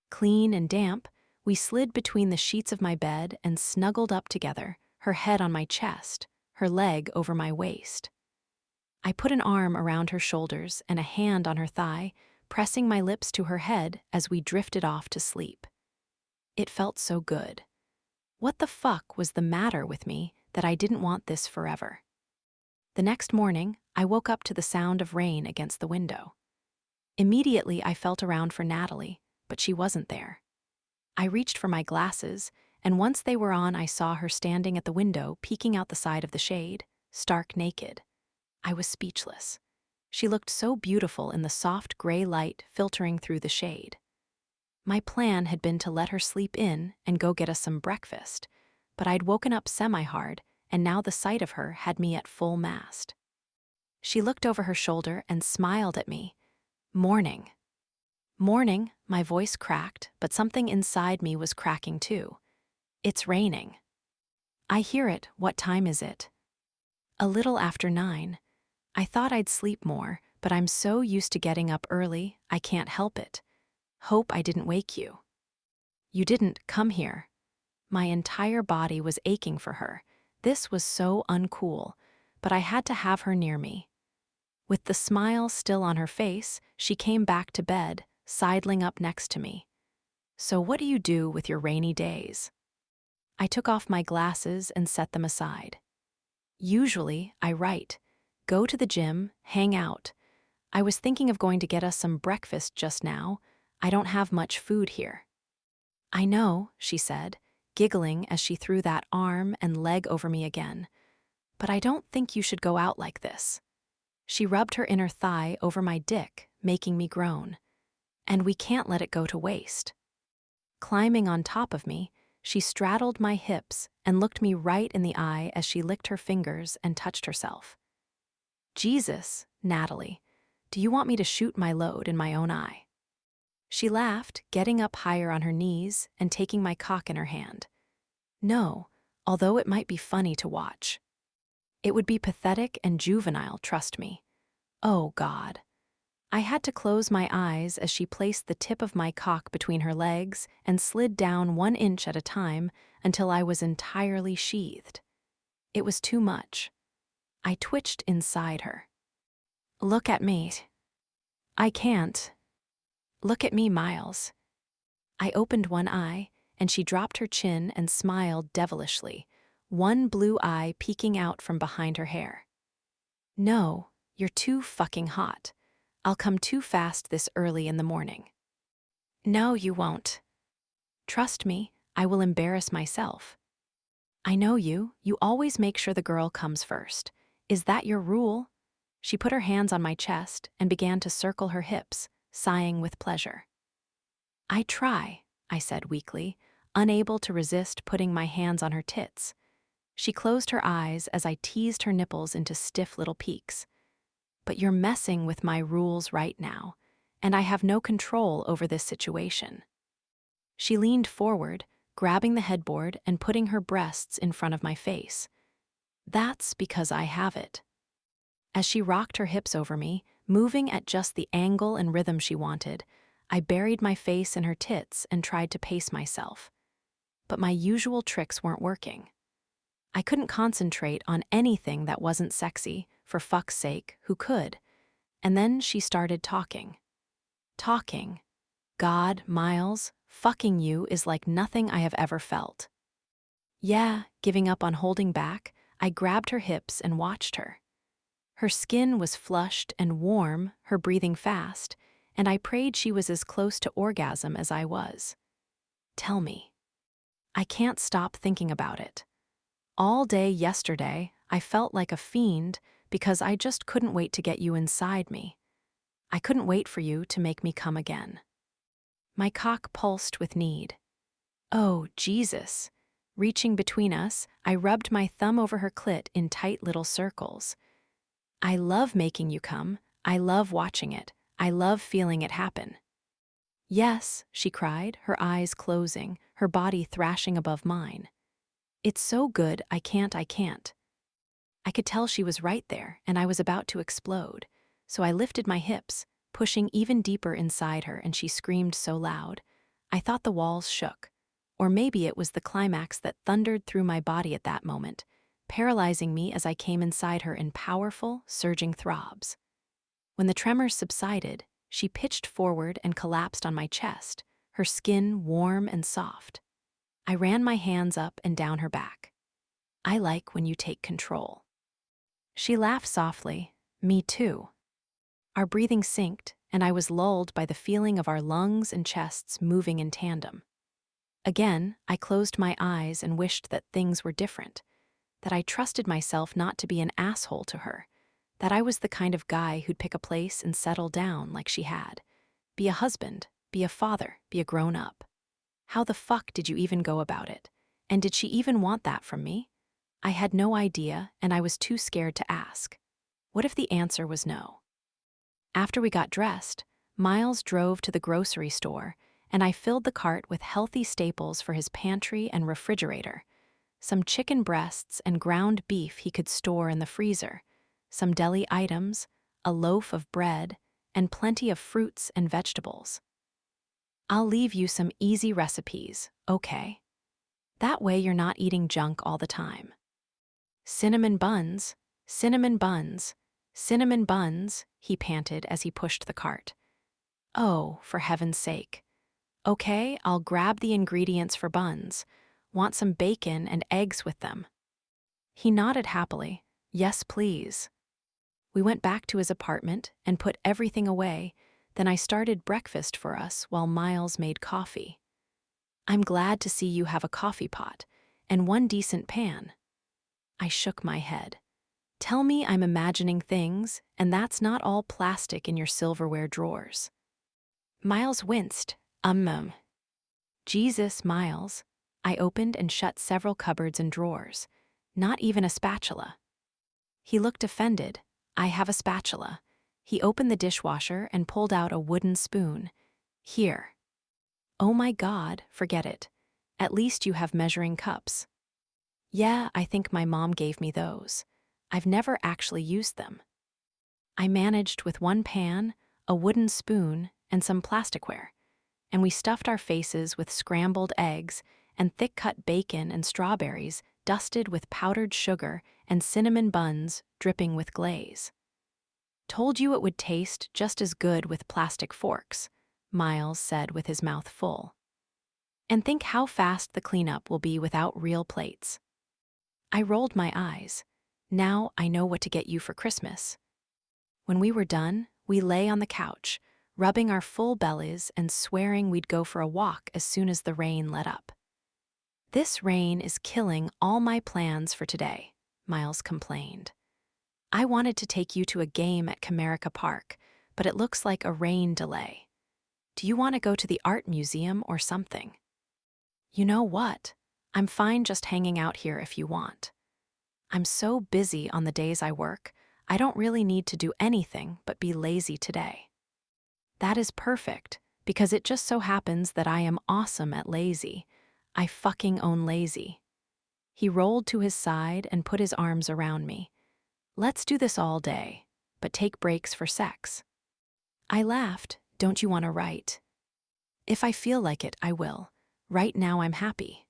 Clean and damp, we slid between the sheets of my bed and snuggled up together, her head on my chest, her leg over my waist. I put an arm around her shoulders and a hand on her thigh, pressing my lips to her head as we drifted off to sleep. It felt so good. What the fuck was the matter with me that I didn't want this forever? The next morning, I woke up to the sound of rain against the window. Immediately, I felt around for Natalie, but she wasn't there. I reached for my glasses, and once they were on, I saw her standing at the window, peeking out the side of the shade, stark naked. I was speechless. She looked so beautiful in the soft gray light filtering through the shade. My plan had been to let her sleep in and go get us some breakfast, but I'd woken up semi-hard, and now the sight of her had me at full mast. She looked over her shoulder and smiled at me. Morning. Morning, my voice cracked, but something inside me was cracking too. It's raining. I hear it. What time is it? A little after 9. I thought I'd sleep more, but I'm so used to getting up early, I can't help it. Hope I didn't wake you. You didn't. Come here. My entire body was aching for her. This was so uncool, but I had to have her near me. With the smile still on her face, she came back to bed, sidling up next to me. So what do you do with your rainy days? I took off my glasses and set them aside. Usually, I write, go to the gym, hang out. I was thinking of going to get us some breakfast just now. I don't have much food here. I know, she said, giggling as she threw that arm and leg over me again. But I don't think you should go out like this. She rubbed her inner thigh over my dick, making me groan. And we can't let it go to waste. Climbing on top of me, she straddled my hips and looked me right in the eye as she licked her fingers and touched herself. Jesus, Natalie, do you want me to shoot my load in my own eye? She laughed, getting up higher on her knees and taking my cock in her hand. No, although it might be funny to watch. It would be pathetic and juvenile, trust me. Oh, God. I had to close my eyes as she placed the tip of my cock between her legs and slid down 1 inch at a time until I was entirely sheathed. It was too much. I twitched inside her. Look at me. I can't. Look at me, Miles. I opened one eye, and she dropped her chin and smiled devilishly, one blue eye peeking out from behind her hair. No, you're too fucking hot. I'll come too fast this early in the morning. No, you won't. Trust me, I will embarrass myself. I know you always make sure the girl comes first. Is that your rule? She put her hands on my chest and began to circle her hips, sighing with pleasure. I try, I said weakly, unable to resist putting my hands on her tits. She closed her eyes as I teased her nipples into stiff little peaks. But you're messing with my rules right now, and I have no control over this situation. She leaned forward, grabbing the headboard and putting her breasts in front of my face. That's because I have it. As she rocked her hips over me, moving at just the angle and rhythm she wanted, I buried my face in her tits and tried to pace myself. But my usual tricks weren't working. I couldn't concentrate on anything that wasn't sexy, for fuck's sake, who could? And then she started talking. Talking. God, Miles, fucking you is like nothing I have ever felt. Yeah, giving up on holding back, I grabbed her hips and watched her. Her skin was flushed and warm, her breathing fast, and I prayed she was as close to orgasm as I was. Tell me. I can't stop thinking about it. All day yesterday, I felt like a fiend because I just couldn't wait to get you inside me. I couldn't wait for you to make me come again. My cock pulsed with need. Oh, Jesus. Reaching between us, I rubbed my thumb over her clit in tight little circles. I love making you come. I love watching it. I love feeling it happen. Yes, she cried, her eyes closing, her body thrashing above mine. It's so good, I can't. I could tell she was right there, and I was about to explode. So I lifted my hips, pushing even deeper inside her, and she screamed so loud. I thought the walls shook. Or maybe it was the climax that thundered through my body at that moment, paralyzing me as I came inside her in powerful, surging throbs. When the tremors subsided, she pitched forward and collapsed on my chest, her skin warm and soft. I ran my hands up and down her back. I like when you take control. She laughed softly. Me too. Our breathing synced, and I was lulled by the feeling of our lungs and chests moving in tandem. Again, I closed my eyes and wished that things were different, that I trusted myself not to be an asshole to her, that I was the kind of guy who'd pick a place and settle down like she had. Be a husband, be a father, be a grown-up. How the fuck did you even go about it? And did she even want that from me? I had no idea, and I was too scared to ask. What if the answer was no? After we got dressed, Miles drove to the grocery store, and I filled the cart with healthy staples for his pantry and refrigerator. Some chicken breasts and ground beef he could store in the freezer, some deli items, a loaf of bread, and plenty of fruits and vegetables. I'll leave you some easy recipes, okay? That way you're not eating junk all the time. Cinnamon buns, cinnamon buns, cinnamon buns, he panted as he pushed the cart. Oh, for heaven's sake. Okay, I'll grab the ingredients for buns. Want some bacon and eggs with them? He nodded happily. Yes, please. We went back to his apartment and put everything away. Then I started breakfast for us while Miles made coffee. I'm glad to see you have a coffee pot and one decent pan. I shook my head. Tell me I'm imagining things, and that's not all plastic in your silverware drawers. Miles winced. Jesus, Miles. I opened and shut several cupboards and drawers. Not even a spatula. He looked offended. I have a spatula. He opened the dishwasher and pulled out a wooden spoon. Here. Oh my God, forget it. At least you have measuring cups. Yeah, I think my mom gave me those. I've never actually used them. I managed with one pan, a wooden spoon, and some plasticware, and we stuffed our faces with scrambled eggs and thick-cut bacon and strawberries dusted with powdered sugar and cinnamon buns dripping with glaze. Told you it would taste just as good with plastic forks, Miles said with his mouth full. And think how fast the cleanup will be without real plates. I rolled my eyes. Now I know what to get you for Christmas. When we were done, we lay on the couch, rubbing our full bellies and swearing we'd go for a walk as soon as the rain let up. This rain is killing all my plans for today, Miles complained. I wanted to take you to a game at Comerica Park, but it looks like a rain delay. Do you want to go to the art museum or something? You know what? I'm fine just hanging out here if you want. I'm so busy on the days I work, I don't really need to do anything but be lazy today. That is perfect, because it just so happens that I am awesome at lazy. I fucking own lazy. He rolled to his side and put his arms around me. Let's do this all day, but take breaks for sex. I laughed. Don't you want to write? If I feel like it, I will. Right now I'm happy.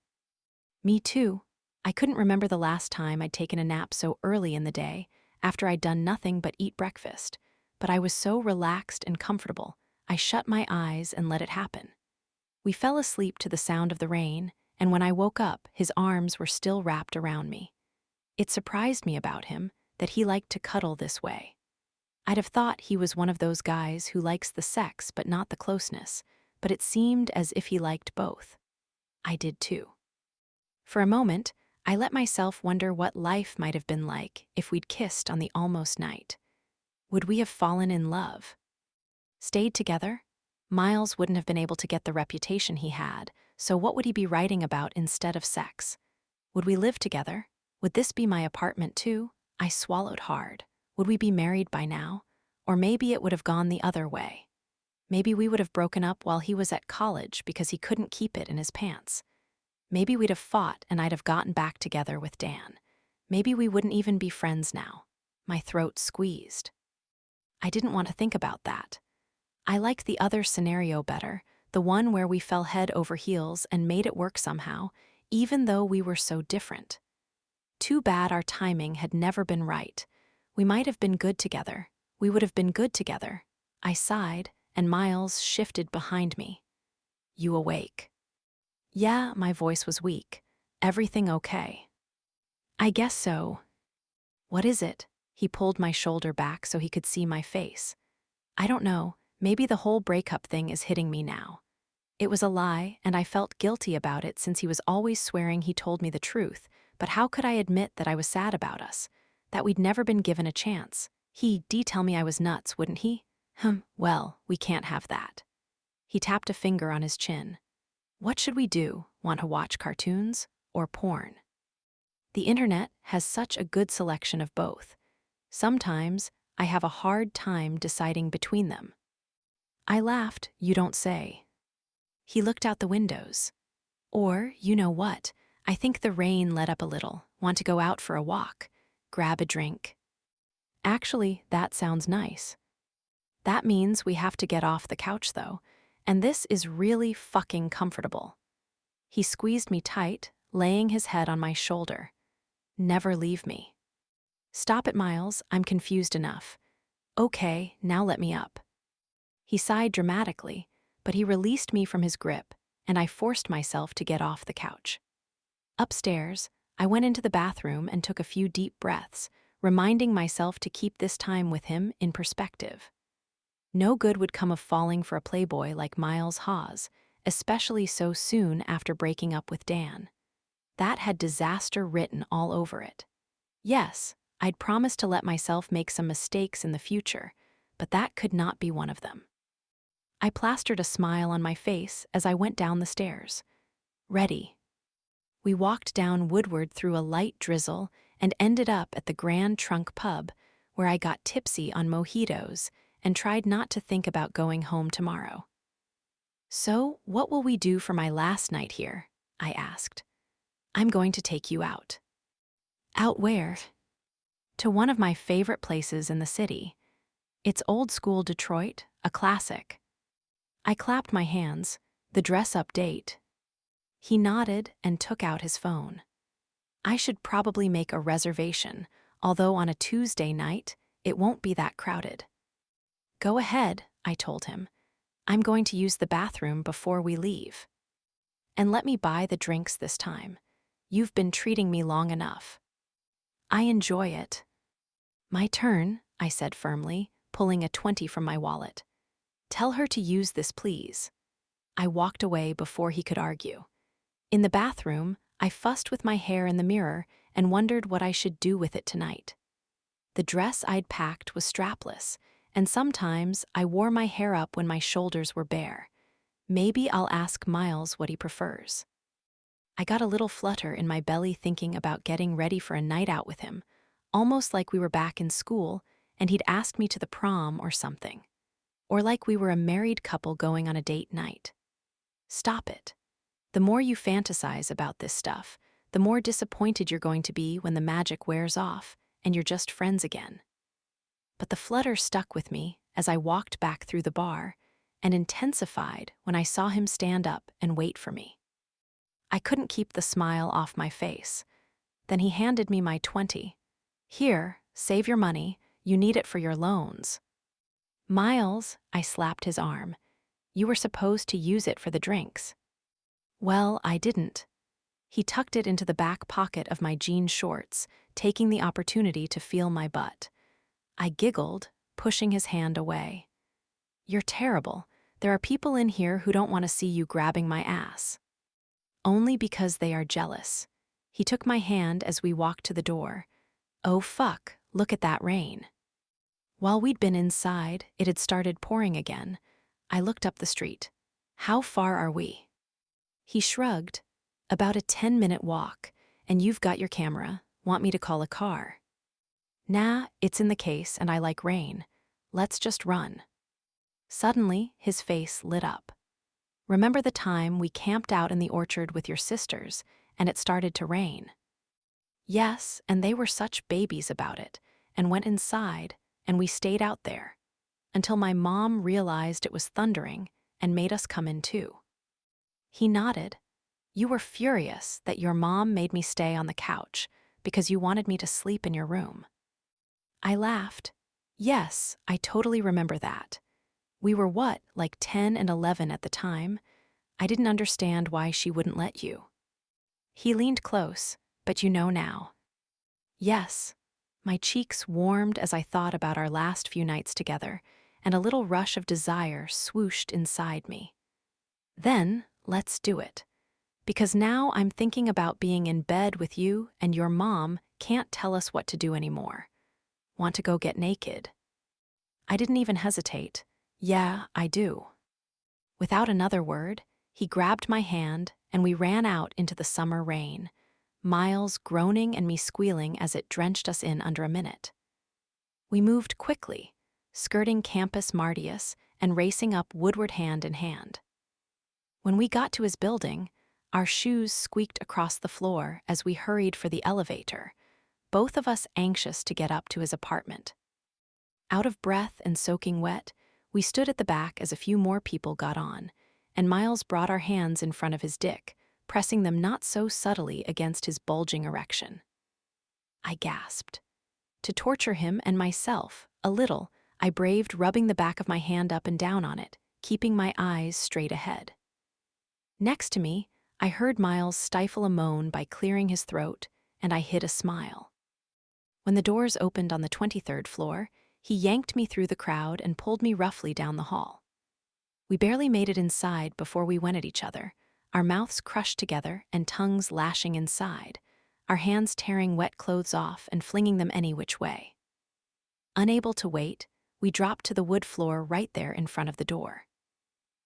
Me too. I couldn't remember the last time I'd taken a nap so early in the day, after I'd done nothing but eat breakfast, but I was so relaxed and comfortable, I shut my eyes and let it happen. We fell asleep to the sound of the rain, and when I woke up, his arms were still wrapped around me. It surprised me about him that he liked to cuddle this way. I'd have thought he was one of those guys who likes the sex but not the closeness, but it seemed as if he liked both. I did too. For a moment, I let myself wonder what life might have been like if we'd kissed on the almost night. Would we have fallen in love? Stayed together? Miles wouldn't have been able to get the reputation he had, so what would he be writing about instead of sex? Would we live together? Would this be my apartment too? I swallowed hard. Would we be married by now? Or maybe it would have gone the other way. Maybe we would have broken up while he was at college because he couldn't keep it in his pants. Maybe we'd have fought and I'd have gotten back together with Dan. Maybe we wouldn't even be friends now. My throat squeezed. I didn't want to think about that. I liked the other scenario better, the one where we fell head over heels and made it work somehow, even though we were so different. Too bad our timing had never been right. We might have been good together. We would have been good together. I sighed, and Miles shifted behind me. You awake? Yeah, my voice was weak. Everything okay? I guess so. What is it? He pulled my shoulder back so he could see my face. I don't know, maybe the whole breakup thing is hitting me now. It was a lie, and I felt guilty about it since he was always swearing he told me the truth, but how could I admit that I was sad about us? That we'd never been given a chance? He'd tell me I was nuts, wouldn't he? Well, we can't have that. He tapped a finger on his chin. What should we do? Want to watch cartoons or porn? The internet has such a good selection of both. Sometimes I have a hard time deciding between them." I laughed, "You don't say." He looked out the windows. "Or, you know what? I think the rain let up a little. Want to go out for a walk? Grab a drink?" "Actually, that sounds nice." "That means we have to get off the couch, though, and this is really fucking comfortable." He squeezed me tight, laying his head on my shoulder. "Never leave me." "Stop it, Miles. I'm confused enough." "Okay, now let me up." He sighed dramatically, but he released me from his grip, and I forced myself to get off the couch. Upstairs, I went into the bathroom and took a few deep breaths, reminding myself to keep this time with him in perspective. No good would come of falling for a playboy like Miles Hawes, especially so soon after breaking up with Dan. That had disaster written all over it. Yes, I'd promised to let myself make some mistakes in the future, but that could not be one of them. I plastered a smile on my face as I went down the stairs. Ready. We walked down Woodward through a light drizzle and ended up at the Grand Trunk pub, where I got tipsy on mojitos and tried not to think about going home tomorrow. "So, what will we do for my last night here?" I asked. "I'm going to take you out." "Out where?" "To one of my favorite places in the city. It's old school Detroit, a classic." I clapped my hands. "The dress-up date." He nodded and took out his phone. "I should probably make a reservation, although on a Tuesday night, it won't be that crowded." "Go ahead," I told him. "I'm going to use the bathroom before we leave. And let me buy the drinks this time. You've been treating me long enough." "I enjoy it." "My turn," I said firmly, pulling a 20 from my wallet. "Tell her to use this, please." I walked away before he could argue. In the bathroom, I fussed with my hair in the mirror and wondered what I should do with it tonight. The dress I'd packed was strapless, and sometimes I wore my hair up when my shoulders were bare. Maybe I'll ask Miles what he prefers. I got a little flutter in my belly thinking about getting ready for a night out with him, almost like we were back in school and he'd asked me to the prom or something. Or like we were a married couple going on a date night. Stop it. The more you fantasize about this stuff, the more disappointed you're going to be when the magic wears off and you're just friends again. But the flutter stuck with me as I walked back through the bar and intensified when I saw him stand up and wait for me. I couldn't keep the smile off my face. Then he handed me my 20. "Here, save your money. You need it for your loans." "Miles," I slapped his arm. "You were supposed to use it for the drinks." "Well, I didn't." He tucked it into the back pocket of my jean shorts, taking the opportunity to feel my butt. I giggled, pushing his hand away. "You're terrible. There are people in here who don't want to see you grabbing my ass." "Only because they are jealous." He took my hand as we walked to the door. "Oh fuck, look at that rain." While we'd been inside, it had started pouring again. I looked up the street. "How far are we?" He shrugged. "About a 10-minute walk, and you've got your camera. Want me to call a car?" "Nah, it's in the case and I like rain. Let's just run." Suddenly, his face lit up. "Remember the time we camped out in the orchard with your sisters and it started to rain?" "Yes, and they were such babies about it, and went inside, and we stayed out there, until my mom realized it was thundering and made us come in too." He nodded. "You were furious that your mom made me stay on the couch because you wanted me to sleep in your room." I laughed. "Yes, I totally remember that. We were what, like 10 and 11 at the time? I didn't understand why she wouldn't let you." He leaned close. "But you know now." "Yes." My cheeks warmed as I thought about our last few nights together, and a little rush of desire swooshed inside me. "Then, let's do it. Because now I'm thinking about being in bed with you and your mom can't tell us what to do anymore. Want to go get naked?" I didn't even hesitate. "Yeah, I do." Without another word, he grabbed my hand and we ran out into the summer rain, Miles groaning and me squealing as it drenched us in under a minute. We moved quickly, skirting Campus Martius and racing up Woodward hand in hand. When we got to his building, our shoes squeaked across the floor as we hurried for the elevator, both of us anxious to get up to his apartment. Out of breath and soaking wet, we stood at the back as a few more people got on, and Miles brought our hands in front of his dick, pressing them not so subtly against his bulging erection. I gasped. To torture him and myself, a little, I braved rubbing the back of my hand up and down on it, keeping my eyes straight ahead. Next to me, I heard Miles stifle a moan by clearing his throat, and I hid a smile. When the doors opened on the 23rd floor, he yanked me through the crowd and pulled me roughly down the hall. We barely made it inside before we went at each other, our mouths crushed together and tongues lashing inside, our hands tearing wet clothes off and flinging them any which way. Unable to wait, we dropped to the wood floor right there in front of the door.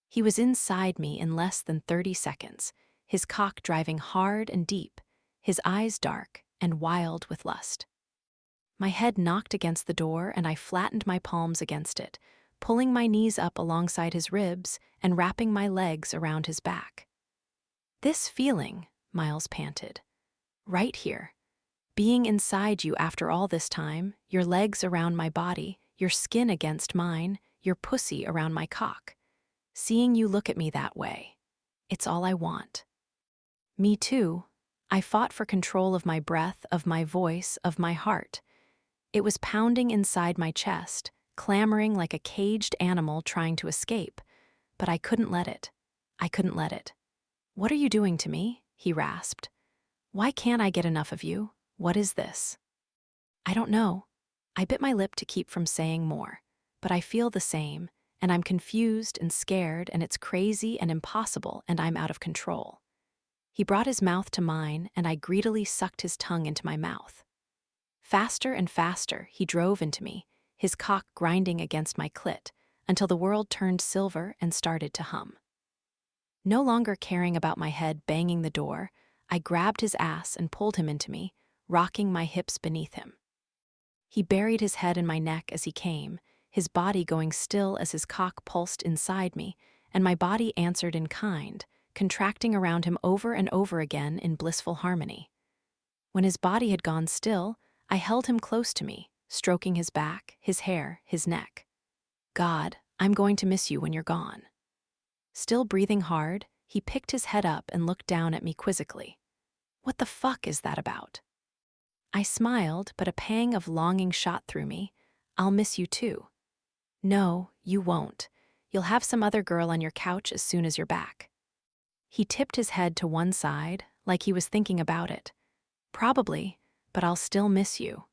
He was inside me in less than 30 seconds, his cock driving hard and deep, his eyes dark and wild with lust. My head knocked against the door and I flattened my palms against it, pulling my knees up alongside his ribs and wrapping my legs around his back. This feeling, Miles panted. Right here. Being inside you after all this time, your legs around my body, your skin against mine, your pussy around my cock. Seeing you look at me that way. It's all I want. Me too. I fought for control of my breath, of my voice, of my heart. It was pounding inside my chest, clamoring like a caged animal trying to escape. But I couldn't let it. I couldn't let it. "What are you doing to me?" he rasped. "Why can't I get enough of you? What is this?" I don't know. I bit my lip to keep from saying more, but I feel the same, and I'm confused and scared, and it's crazy and impossible, and I'm out of control. He brought his mouth to mine, and I greedily sucked his tongue into my mouth. Faster and faster, he drove into me, his cock grinding against my clit, until the world turned silver and started to hum. No longer caring about my head banging the door, I grabbed his ass and pulled him into me, rocking my hips beneath him. He buried his head in my neck as he came, his body going still as his cock pulsed inside me, and my body answered in kind, contracting around him over and over again in blissful harmony. When his body had gone still, I held him close to me, stroking his back, his hair, his neck. "God, I'm going to miss you when you're gone." Still breathing hard, he picked his head up and looked down at me quizzically. "What the fuck is that about?" I smiled, but a pang of longing shot through me. "I'll miss you too." "No, you won't. You'll have some other girl on your couch as soon as you're back." He tipped his head to one side, like he was thinking about it. "Probably, but I'll still miss you."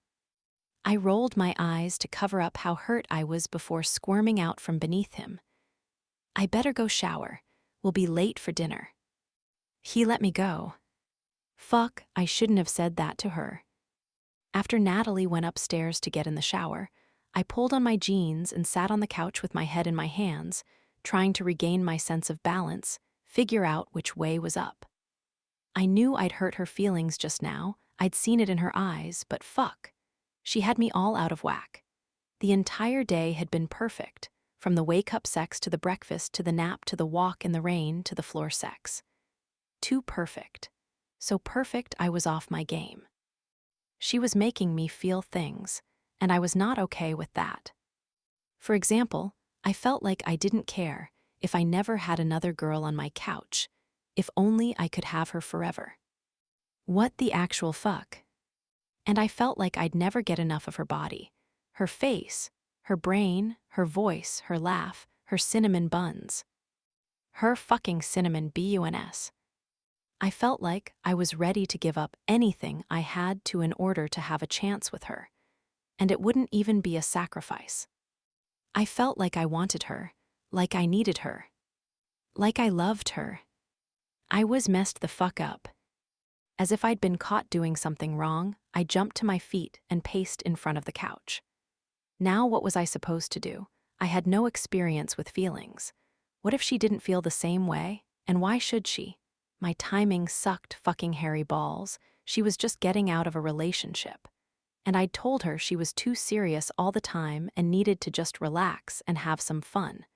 I rolled my eyes to cover up how hurt I was before squirming out from beneath him. "I better go shower. We'll be late for dinner." He let me go. Fuck, I shouldn't have said that to her. After Natalie went upstairs to get in the shower, I pulled on my jeans and sat on the couch with my head in my hands, trying to regain my sense of balance, figure out which way was up. I knew I'd hurt her feelings just now, I'd seen it in her eyes, but fuck. She had me all out of whack. The entire day had been perfect, from the wake-up sex to the breakfast to the nap to the walk in the rain to the floor sex. Too perfect. So perfect I was off my game. She was making me feel things, and I was not okay with that. For example, I felt like I didn't care if I never had another girl on my couch, if only I could have her forever. What the actual fuck? And I felt like I'd never get enough of her body, her face, her brain, her voice, her laugh, her cinnamon buns. Her fucking cinnamon buns. I felt like I was ready to give up anything I had to in order to have a chance with her, and it wouldn't even be a sacrifice. I felt like I wanted her, like I needed her, like I loved her. I was messed the fuck up. As if I'd been caught doing something wrong, I jumped to my feet and paced in front of the couch. Now what was I supposed to do? I had no experience with feelings. What if she didn't feel the same way? And why should she? My timing sucked fucking hairy balls. She was just getting out of a relationship. and I'd told her she was too serious all the time and needed to just relax and have some fun.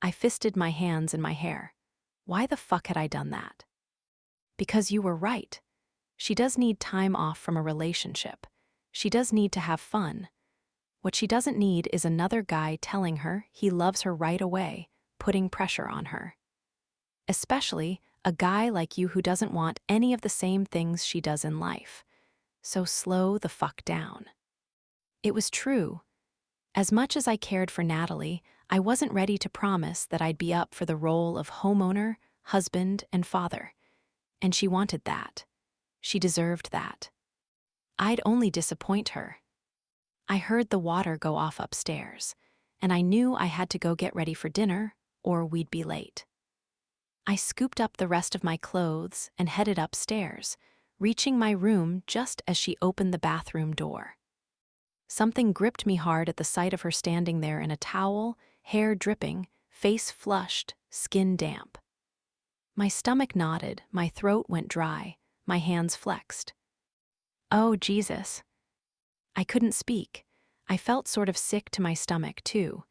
I fisted my hands in my hair. Why the fuck had I done that? Because you were right. She does need time off from a relationship. She does need to have fun. What she doesn't need is another guy telling her he loves her right away, putting pressure on her. Especially a guy like you who doesn't want any of the same things she does in life. So slow the fuck down. It was true. As much as I cared for Natalie, I wasn't ready to promise that I'd be up for the role of homeowner, husband, and father. And she wanted that. She deserved that. I'd only disappoint her. I heard the water go off upstairs, and I knew I had to go get ready for dinner, or we'd be late. I scooped up the rest of my clothes and headed upstairs, reaching my room just as she opened the bathroom door. Something gripped me hard at the sight of her standing there in a towel, hair dripping, face flushed, skin damp. My stomach knotted, my throat went dry, my hands flexed. Oh, Jesus. I couldn't speak. I felt sort of sick to my stomach, too.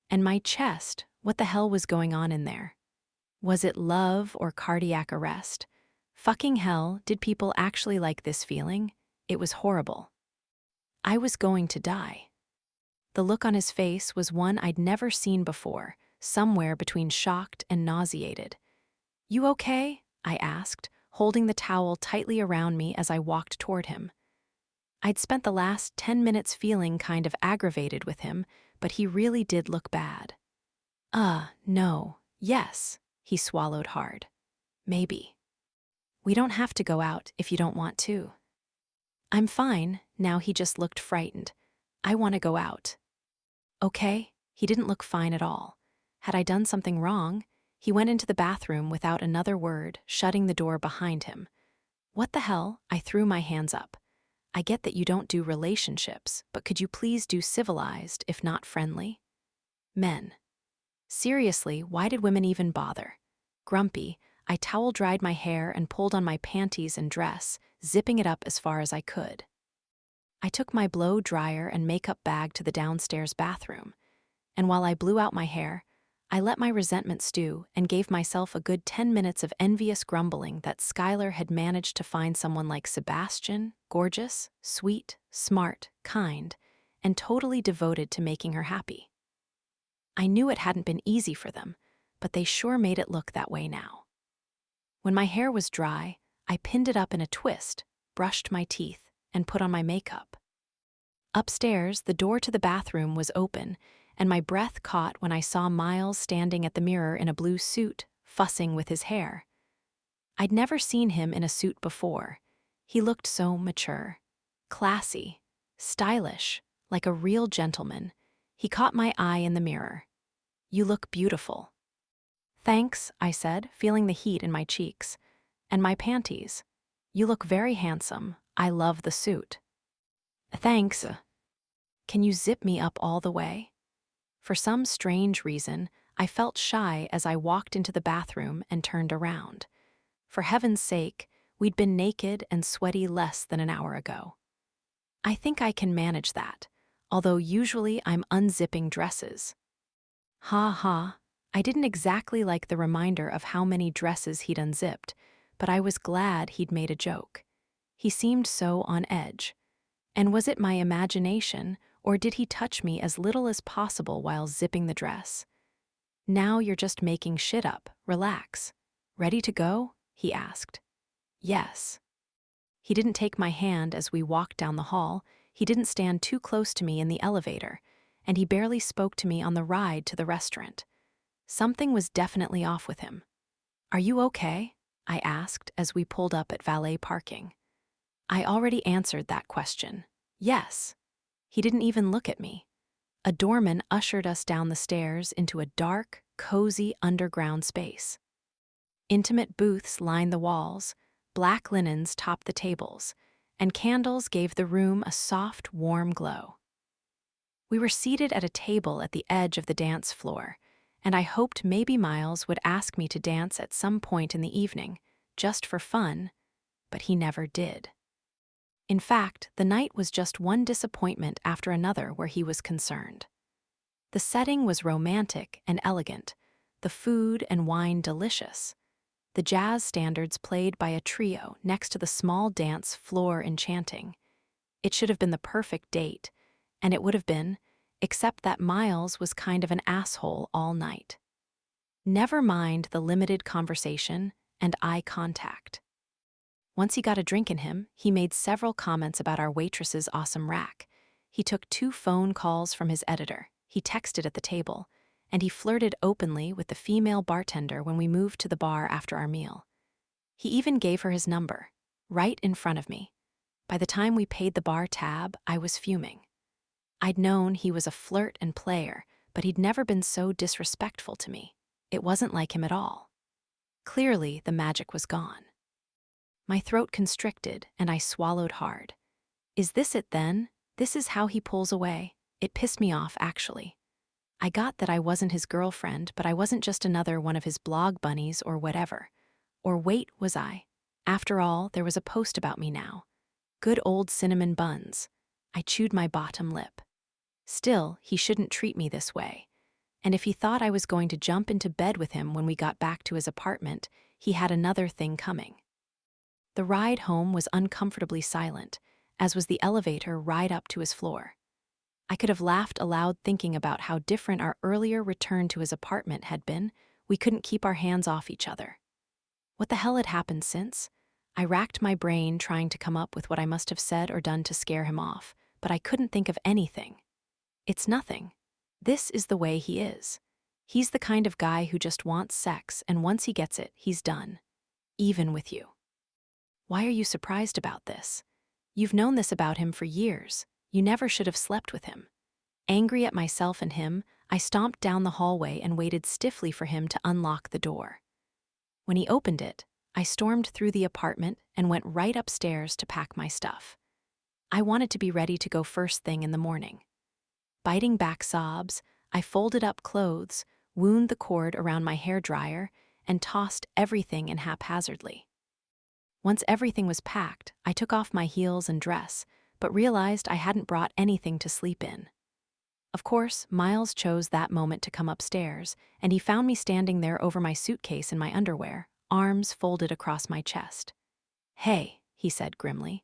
And my chest, what the hell was going on in there? Was it love or cardiac arrest? Fucking hell, did people actually like this feeling? It was horrible. I was going to die. The look on his face was one I'd never seen before, somewhere between shocked and nauseated. You okay? I asked, holding the towel tightly around me as I walked toward him. I'd spent the last 10 minutes feeling kind of aggravated with him, but he really did look bad. No, yes, he swallowed hard. Maybe. We don't have to go out if you don't want to. I'm fine, now he just looked frightened. I want to go out. Okay, he didn't look fine at all. Had I done something wrong? He went into the bathroom without another word, shutting the door behind him. What the hell? I threw my hands up. I get that you don't do relationships, but could you please do civilized, if not friendly? Men. Seriously, why did women even bother? Grumpy, I towel-dried my hair and pulled on my panties and dress, zipping it up as far as I could. I took my blow dryer and makeup bag to the downstairs bathroom, and while I blew out my hair, I let my resentment stew and gave myself a good 10 minutes of envious grumbling that Skylar had managed to find someone like Sebastian, gorgeous, sweet, smart, kind, and totally devoted to making her happy. I knew it hadn't been easy for them, but they sure made it look that way now. When my hair was dry, I pinned it up in a twist, brushed my teeth, and put on my makeup. Upstairs, the door to the bathroom was open, and my breath caught when I saw Miles standing at the mirror in a blue suit, fussing with his hair. I'd never seen him in a suit before. He looked so mature, classy, stylish, like a real gentleman. He caught my eye in the mirror. You look beautiful. Thanks, I said, feeling the heat in my cheeks. And my panties. You look very handsome. I love the suit. Thanks. Can you zip me up all the way? For some strange reason, I felt shy as I walked into the bathroom and turned around. For heaven's sake, we'd been naked and sweaty less than an hour ago. I think I can manage that, although usually I'm unzipping dresses. Ha ha, I didn't exactly like the reminder of how many dresses he'd unzipped, but I was glad he'd made a joke. He seemed so on edge. And was it my imagination, or did he touch me as little as possible while zipping the dress? Now you're just making shit up. Relax. Ready to go? He asked. Yes. He didn't take my hand as we walked down the hall. He didn't stand too close to me in the elevator, and he barely spoke to me on the ride to the restaurant. Something was definitely off with him. Are you okay? I asked as we pulled up at valet parking. I already answered that question. Yes. He didn't even look at me. A doorman ushered us down the stairs into a dark, cozy underground space. Intimate booths lined the walls, black linens topped the tables, and candles gave the room a soft, warm glow. We were seated at a table at the edge of the dance floor, and I hoped maybe Miles would ask me to dance at some point in the evening, just for fun, but he never did. In fact, the night was just one disappointment after another where he was concerned. The setting was romantic and elegant, the food and wine delicious, the jazz standards played by a trio next to the small dance floor enchanting. It should have been the perfect date, and it would have been, except that Miles was kind of an asshole all night. Never mind the limited conversation and eye contact. Once he got a drink in him, he made several comments about our waitress's awesome rack. He took 2 phone calls from his editor, he texted at the table, and he flirted openly with the female bartender when we moved to the bar after our meal. He even gave her his number, right in front of me. By the time we paid the bar tab, I was fuming. I'd known he was a flirt and player, but he'd never been so disrespectful to me. It wasn't like him at all. Clearly, the magic was gone. My throat constricted, and I swallowed hard. Is this it then? This is how he pulls away? It pissed me off, actually. I got that I wasn't his girlfriend, but I wasn't just another one of his blog bunnies or whatever. Or wait, was I? After all, there was a post about me now. Good old cinnamon buns. I chewed my bottom lip. Still, he shouldn't treat me this way. And if he thought I was going to jump into bed with him when we got back to his apartment, he had another thing coming. The ride home was uncomfortably silent, as was the elevator ride up to his floor. I could have laughed aloud thinking about how different our earlier return to his apartment had been. We couldn't keep our hands off each other. What the hell had happened since? I racked my brain trying to come up with what I must have said or done to scare him off, but I couldn't think of anything. It's nothing. This is the way he is. He's the kind of guy who just wants sex, and once he gets it, he's done. Even with you. Why are you surprised about this? You've known this about him for years. You never should have slept with him. Angry at myself and him, I stomped down the hallway and waited stiffly for him to unlock the door. When he opened it, I stormed through the apartment and went right upstairs to pack my stuff. I wanted to be ready to go first thing in the morning. Biting back sobs, I folded up clothes, wound the cord around my hairdryer, and tossed everything in haphazardly. Once everything was packed, I took off my heels and dress, but realized I hadn't brought anything to sleep in. Of course, Miles chose that moment to come upstairs, and he found me standing there over my suitcase in my underwear, arms folded across my chest. "Hey," he said grimly,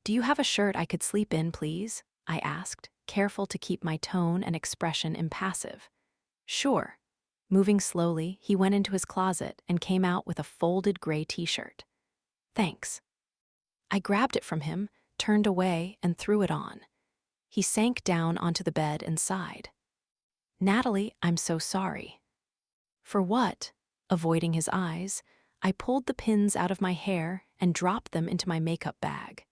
"do you have a shirt I could sleep in, please?" I asked, careful to keep my tone and expression impassive. "Sure." Moving slowly, he went into his closet and came out with a folded gray t-shirt. "Thanks." I grabbed it from him, turned away, and threw it on. He sank down onto the bed and sighed. "Natalie, I'm so sorry." "For what?" Avoiding his eyes, I pulled the pins out of my hair and dropped them into my makeup bag.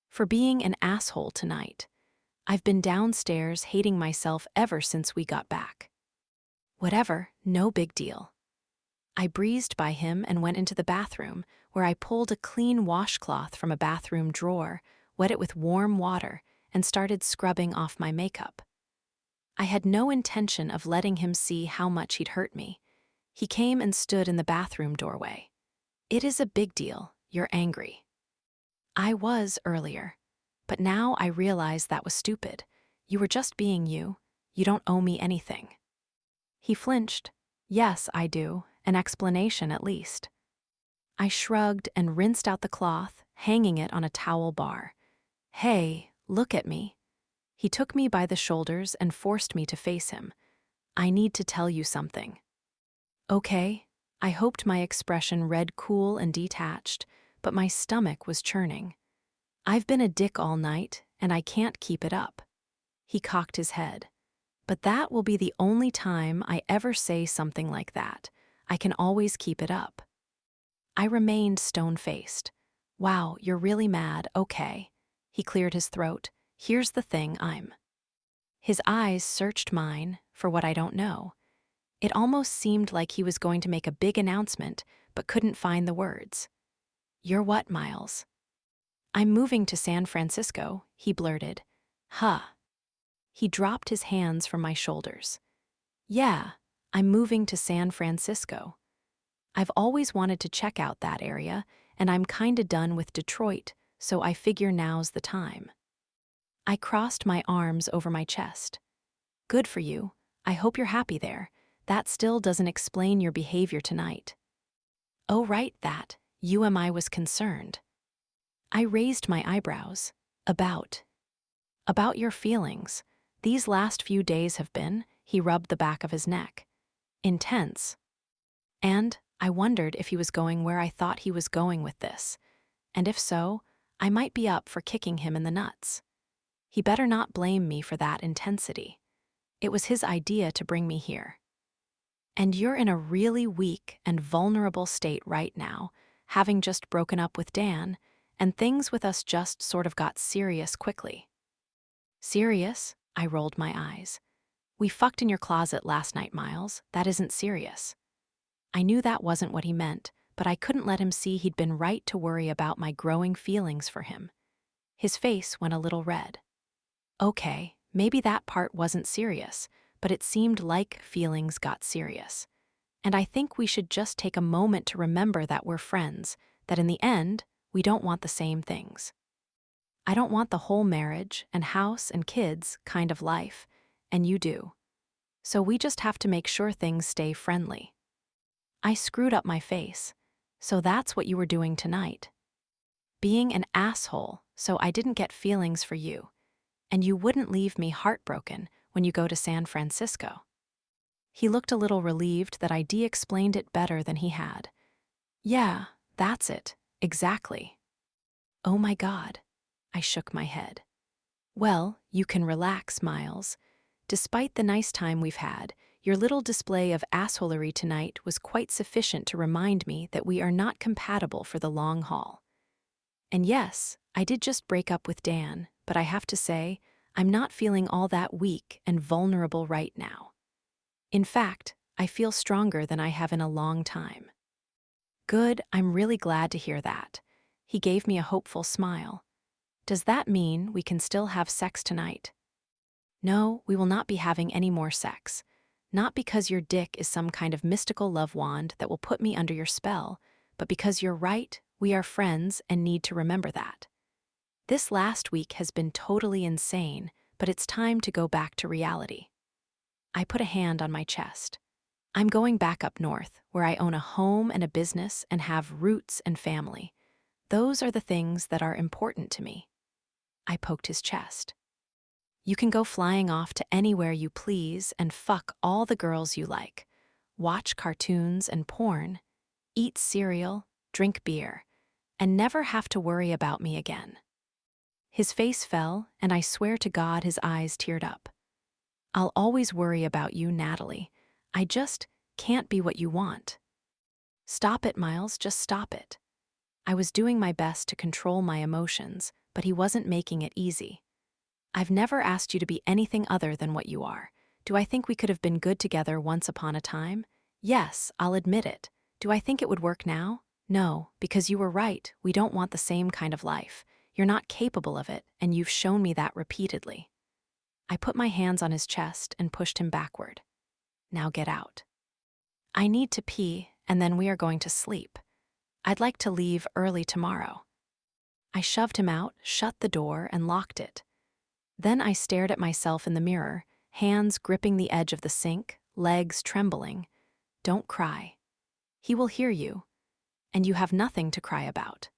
"For being an asshole tonight. I've been downstairs hating myself ever since we got back." "Whatever, no big deal." I breezed by him and went into the bathroom, where I pulled a clean washcloth from a bathroom drawer, wet it with warm water, and started scrubbing off my makeup. I had no intention of letting him see how much he'd hurt me. He came and stood in the bathroom doorway. "It is a big deal. You're angry." I was earlier, but now I realize that was stupid. You were just being you. You don't owe me anything. He flinched. "Yes, I do. An explanation at least." I shrugged and rinsed out the cloth, hanging it on a towel bar. "Hey, look at me." He took me by the shoulders and forced me to face him. "I need to tell you something." "Okay." I hoped my expression read cool and detached, but my stomach was churning. "I've been a dick all night, and I can't keep it up." He cocked his head. "But that will be the only time I ever say something like that. I can always keep it up." I remained stone-faced. "Wow, you're really mad, okay." He cleared his throat. "Here's the thing, His eyes searched mine for what I don't know. It almost seemed like he was going to make a big announcement, but couldn't find the words. "You're what, Miles?" "I'm moving to San Francisco," he blurted. "Huh." He dropped his hands from my shoulders. "Yeah, I'm moving to San Francisco. I've always wanted to check out that area, and I'm kinda done with Detroit, so I figure now's the time. I crossed my arms over my chest. Good for you. I hope you're happy there. That still doesn't explain your behavior tonight. Oh, right, that. UMI was concerned. I raised my eyebrows. About your feelings. These last few days have been, he rubbed the back of his neck, intense. And I wondered if he was going where I thought he was going with this. And if so, I might be up for kicking him in the nuts. He better not blame me for that intensity. It was his idea to bring me here. And you're in a really weak and vulnerable state right now, having just broken up with Dan, and things with us just sort of got serious quickly. Serious? I rolled my eyes. We fucked in your closet last night, Miles. That isn't serious. I knew that wasn't what he meant, but I couldn't let him see he'd been right to worry about my growing feelings for him. His face went a little red. Okay, maybe that part wasn't serious, but it seemed like feelings got serious. And I think we should just take a moment to remember that we're friends, that in the end, we don't want the same things. I don't want the whole marriage and house and kids kind of life, and you do. So we just have to make sure things stay friendly. I screwed up my face. So that's what you were doing tonight. Being an asshole, so I didn't get feelings for you. And you wouldn't leave me heartbroken when you go to San Francisco. He looked a little relieved that I de-explained it better than he had. Yeah, that's it, exactly. Oh my God. I shook my head. Well, you can relax, Miles. Despite the nice time we've had, your little display of assholery tonight was quite sufficient to remind me that we are not compatible for the long haul. And yes, I did just break up with Dan, but I have to say, I'm not feeling all that weak and vulnerable right now. In fact, I feel stronger than I have in a long time. Good, I'm really glad to hear that. He gave me a hopeful smile. Does that mean we can still have sex tonight? No, we will not be having any more sex. Not because your dick is some kind of mystical love wand that will put me under your spell, but because you're right, we are friends and need to remember that. This last week has been totally insane, but it's time to go back to reality. I put a hand on my chest. I'm going back up north, where I own a home and a business and have roots and family. Those are the things that are important to me. I poked his chest. You can go flying off to anywhere you please and fuck all the girls you like. Watch cartoons and porn, eat cereal, drink beer, and never have to worry about me again. His face fell, and I swear to God his eyes teared up. I'll always worry about you, Natalie. I just can't be what you want. Stop it, Miles, just stop it. I was doing my best to control my emotions, but he wasn't making it easy. I've never asked you to be anything other than what you are. Do I think we could have been good together once upon a time? Yes, I'll admit it. Do I think it would work now? No, because you were right, we don't want the same kind of life. You're not capable of it, and you've shown me that repeatedly. I put my hands on his chest and pushed him backward. Now get out. I need to pee, and then we are going to sleep. I'd like to leave early tomorrow. I shoved him out, shut the door, and locked it. Then I stared at myself in the mirror, hands gripping the edge of the sink, legs trembling. Don't cry. He will hear you, and you have nothing to cry about.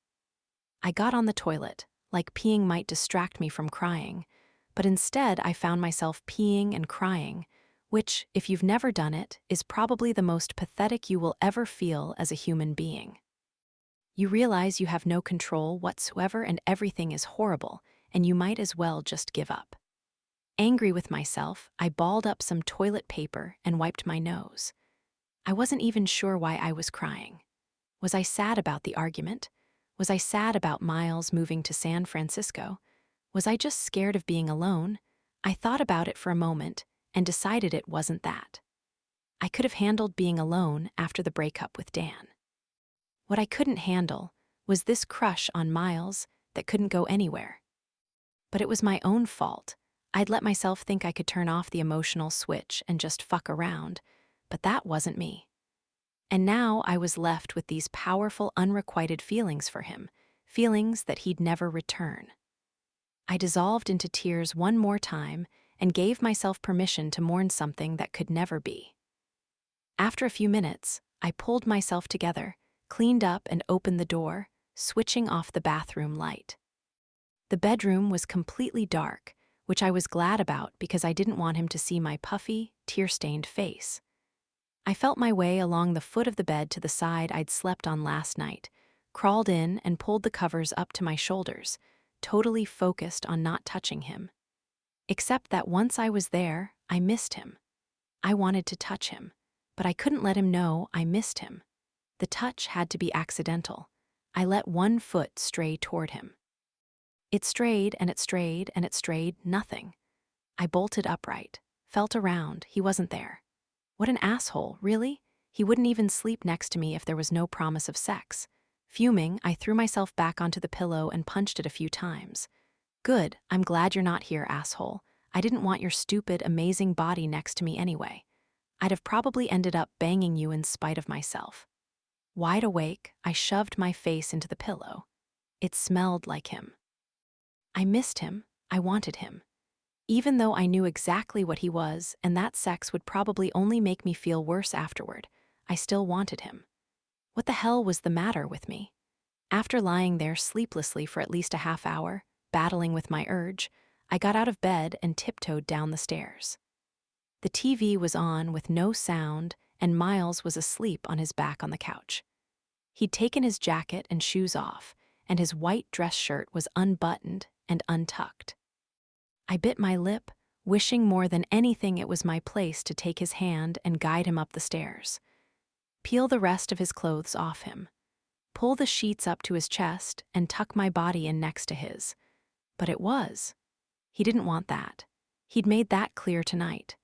I got on the toilet, like peeing might distract me from crying, but instead I found myself peeing and crying, which, if you've never done it, is probably the most pathetic you will ever feel as a human being. You realize you have no control whatsoever and everything is horrible, and you might as well just give up. Angry with myself, I balled up some toilet paper and wiped my nose. I wasn't even sure why I was crying. Was I sad about the argument? Was I sad about Miles moving to San Francisco? Was I just scared of being alone? I thought about it for a moment and decided it wasn't that. I could have handled being alone after the breakup with Dan. What I couldn't handle was this crush on Miles that couldn't go anywhere. But it was my own fault. I'd let myself think I could turn off the emotional switch and just fuck around, but that wasn't me. And now I was left with these powerful, unrequited feelings for him, feelings that he'd never return. I dissolved into tears one more time and gave myself permission to mourn something that could never be. After a few minutes, I pulled myself together, cleaned up and opened the door, switching off the bathroom light. The bedroom was completely dark, which I was glad about because I didn't want him to see my puffy, tear-stained face. I felt my way along the foot of the bed to the side I'd slept on last night, crawled in and pulled the covers up to my shoulders, totally focused on not touching him. Except that once I was there, I missed him. I wanted to touch him, but I couldn't let him know I missed him. The touch had to be accidental. I let one foot stray toward him. It strayed and it strayed and it strayed, nothing. I bolted upright, felt around, he wasn't there. What an asshole, really? He wouldn't even sleep next to me if there was no promise of sex. Fuming, I threw myself back onto the pillow and punched it a few times. Good, I'm glad you're not here, asshole. I didn't want your stupid, amazing body next to me anyway. I'd have probably ended up banging you in spite of myself. Wide awake, I shoved my face into the pillow. It smelled like him. I missed him, I wanted him. Even though I knew exactly what he was and that sex would probably only make me feel worse afterward, I still wanted him. What the hell was the matter with me? After lying there sleeplessly for at least a half hour, battling with my urge, I got out of bed and tiptoed down the stairs. The TV was on with no sound, and Miles was asleep on his back on the couch. He'd taken his jacket and shoes off, and his white dress shirt was unbuttoned and untucked. I bit my lip, wishing more than anything it was my place to take his hand and guide him up the stairs. Peel the rest of his clothes off him. Pull the sheets up to his chest and tuck my body in next to his. But it was. He didn't want that. He'd made that clear tonight.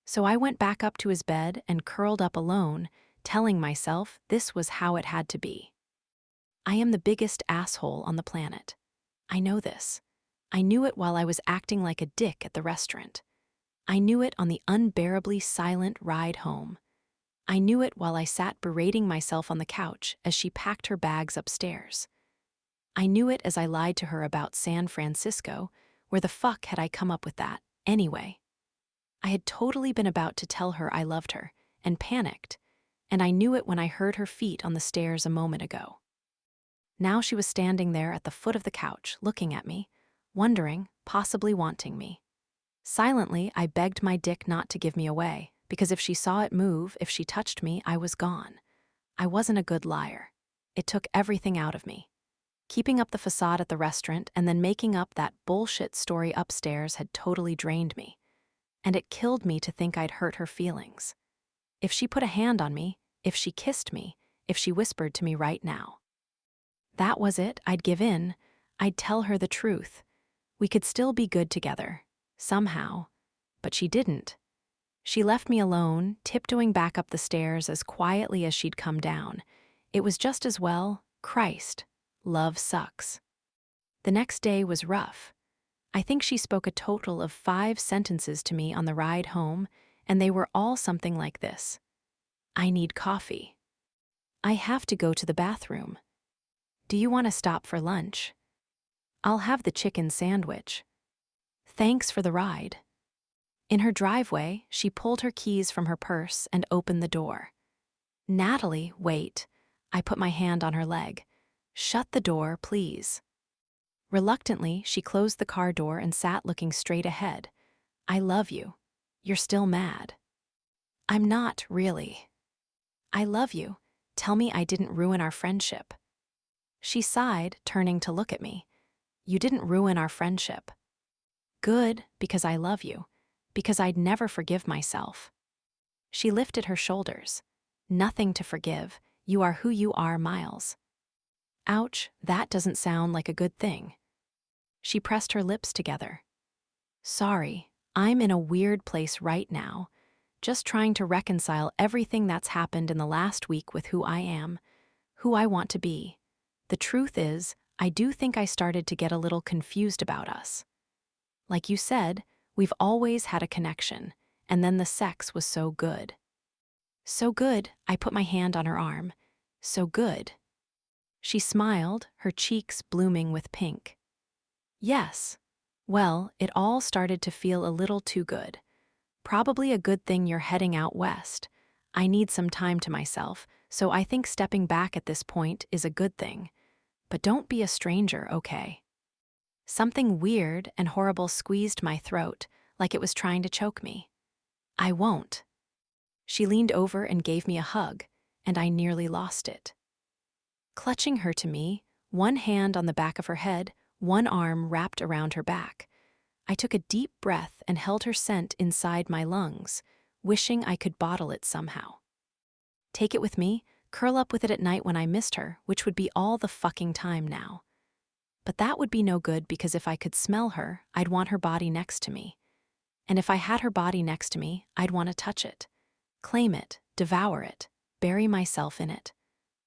So I went back up to his bed and curled up alone, telling myself this was how it had to be. I am the biggest asshole on the planet. I know this. I knew it while I was acting like a dick at the restaurant. I knew it on the unbearably silent ride home. I knew it while I sat berating myself on the couch as she packed her bags upstairs. I knew it as I lied to her about San Francisco. Where the fuck had I come up with that, anyway? I had totally been about to tell her I loved her, and panicked, and I knew it when I heard her feet on the stairs a moment ago. Now she was standing there at the foot of the couch, looking at me, wondering, possibly wanting me. Silently, I begged my dick not to give me away, because if she saw it move, if she touched me, I was gone. I wasn't a good liar. It took everything out of me. Keeping up the facade at the restaurant and then making up that bullshit story upstairs had totally drained me. And it killed me to think I'd hurt her feelings. If she put a hand on me, if she kissed me, if she whispered to me right now. That was it, I'd give in. I'd tell her the truth. We could still be good together, somehow. But she didn't. She left me alone, tiptoeing back up the stairs as quietly as she'd come down. It was just as well, Christ. Love sucks. The next day was rough. I think she spoke a total of 5 sentences to me on the ride home, and they were all something like this. I need coffee. I have to go to the bathroom. Do you want to stop for lunch? I'll have the chicken sandwich. Thanks for the ride. In her driveway, she pulled her keys from her purse and opened the door. Natalie, wait. I put my hand on her leg. Shut the door, please. Reluctantly, she closed the car door and sat looking straight ahead. I love you. You're still mad. I'm not, really. I love you. Tell me I didn't ruin our friendship. She sighed, turning to look at me. You didn't ruin our friendship. Good, because I love you. Because I'd never forgive myself. She lifted her shoulders. Nothing to forgive. You are who you are, Miles. Ouch, that doesn't sound like a good thing. She pressed her lips together. Sorry, I'm in a weird place right now, just trying to reconcile everything that's happened in the last week with who I am, who I want to be. The truth is, I do think I started to get a little confused about us. Like you said, we've always had a connection, and then the sex was so good. So good, I put my hand on her arm. So good. She smiled, her cheeks blooming with pink. Yes. Well, it all started to feel a little too good. Probably a good thing you're heading out west. I need some time to myself, so I think stepping back at this point is a good thing. But don't be a stranger, okay? Something weird and horrible squeezed my throat, like it was trying to choke me. I won't. She leaned over and gave me a hug, and I nearly lost it. Clutching her to me, one hand on the back of her head, one arm wrapped around her back, I took a deep breath and held her scent inside my lungs, wishing I could bottle it somehow. Take it with me, curl up with it at night when I missed her, which would be all the fucking time now. But that would be no good because if I could smell her, I'd want her body next to me. And if I had her body next to me, I'd want to touch it. Claim it, devour it, bury myself in it.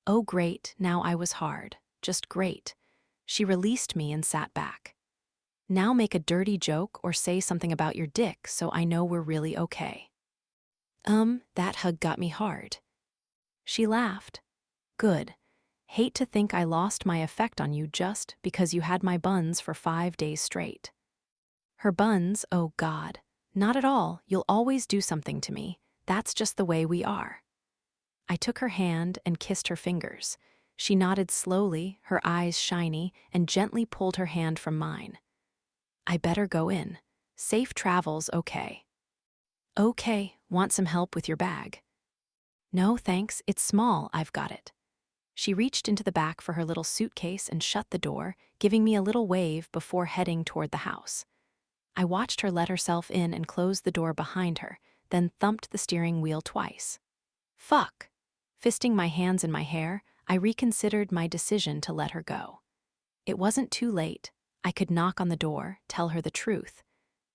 Oh great, now I was hard, just great. She released me and sat back. Now make a dirty joke or say something about your dick so I know we're really okay. That hug got me hard. She laughed. Good. Hate to think I lost my effect on you just because you had my buns for 5 days straight. Her buns, oh God. Not at all, you'll always do something to me. That's just the way we are. I took her hand and kissed her fingers. She nodded slowly, her eyes shiny, and gently pulled her hand from mine. I better go in. Safe travels, okay. Okay, want some help with your bag? No, thanks, it's small, I've got it. She reached into the back for her little suitcase and shut the door, giving me a little wave before heading toward the house. I watched her let herself in and close the door behind her, then thumped the steering wheel twice. Fuck! Fisting my hands in my hair, I reconsidered my decision to let her go. It wasn't too late. I could knock on the door, tell her the truth.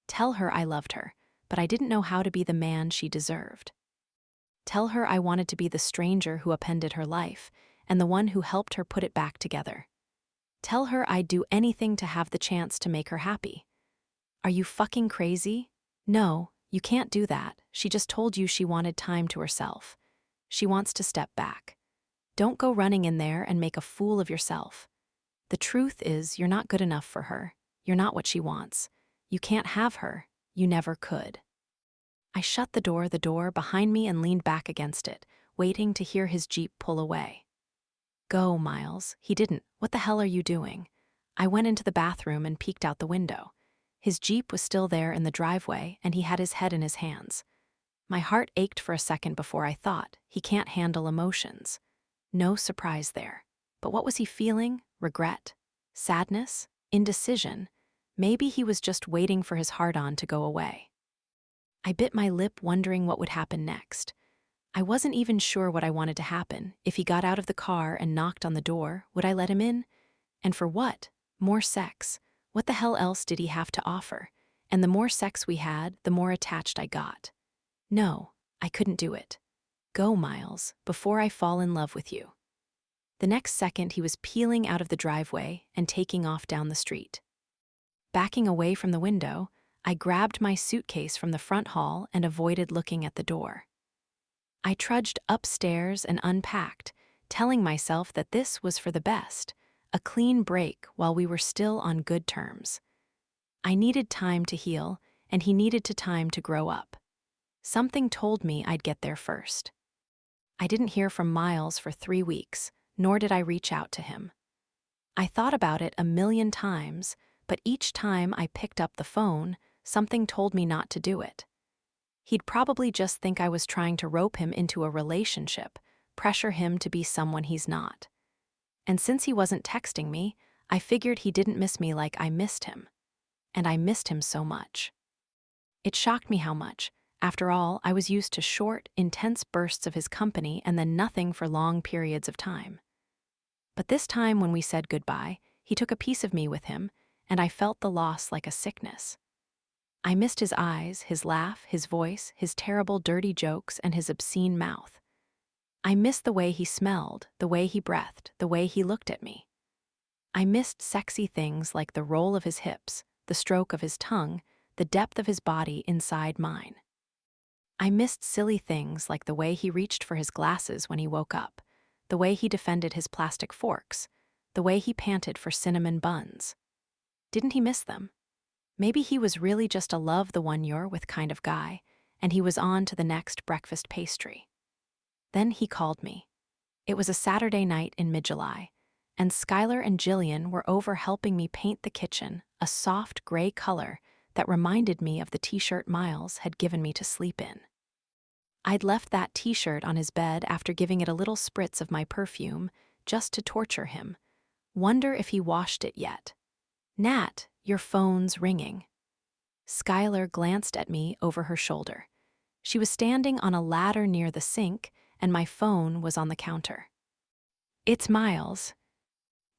Tell her I loved her, but I didn't know how to be the man she deserved. Tell her I wanted to be the stranger who upended her life, and the one who helped her put it back together. Tell her I'd do anything to have the chance to make her happy. Are you fucking crazy? No, you can't do that. She just told you she wanted time to herself. She wants to step back. Don't go running in there and make a fool of yourself. The truth is, you're not good enough for her. You're not what she wants. You can't have her. You never could. I shut the door behind me and leaned back against it, waiting to hear his Jeep pull away. Go, Miles. He didn't. What the hell are you doing? I went into the bathroom and peeked out the window. His Jeep was still there in the driveway, and he had his head in his hands. My heart ached for a second before I thought, he can't handle emotions. No surprise there. But what was he feeling? Regret? Sadness? Indecision? Maybe he was just waiting for his heart-on to go away. I bit my lip, wondering what would happen next. I wasn't even sure what I wanted to happen. If he got out of the car and knocked on the door, would I let him in? And for what? More sex. What the hell else did he have to offer? And the more sex we had, the more attached I got. No, I couldn't do it. Go, Miles, before I fall in love with you. The next second, he was peeling out of the driveway and taking off down the street. Backing away from the window, I grabbed my suitcase from the front hall and avoided looking at the door. I trudged upstairs and unpacked, telling myself that this was for the best, a clean break while we were still on good terms. I needed time to heal, and he needed time to grow up. Something told me I'd get there first. I didn't hear from Miles for 3 weeks, nor did I reach out to him. I thought about it a million times, but each time I picked up the phone, something told me not to do it. He'd probably just think I was trying to rope him into a relationship, pressure him to be someone he's not. And since he wasn't texting me, I figured he didn't miss me like I missed him. And I missed him so much. It shocked me how much. After all, I was used to short, intense bursts of his company and then nothing for long periods of time. But this time when we said goodbye, he took a piece of me with him, and I felt the loss like a sickness. I missed his eyes, his laugh, his voice, his terrible dirty jokes, and his obscene mouth. I missed the way he smelled, the way he breathed, the way he looked at me. I missed sexy things like the roll of his hips, the stroke of his tongue, the depth of his body inside mine. I missed silly things like the way he reached for his glasses when he woke up, the way he defended his plastic forks, the way he panted for cinnamon buns. Didn't he miss them? Maybe he was really just a love the one you're with kind of guy, and he was on to the next breakfast pastry. Then he called me. It was a Saturday night in mid-July, and Skylar and Jillian were over helping me paint the kitchen a soft gray color that reminded me of the t-shirt Miles had given me to sleep in. I'd left that t-shirt on his bed after giving it a little spritz of my perfume just to torture him. Wonder if he washed it yet. Nat, your phone's ringing. Skylar glanced at me over her shoulder. She was standing on a ladder near the sink, and my phone was on the counter. It's Miles.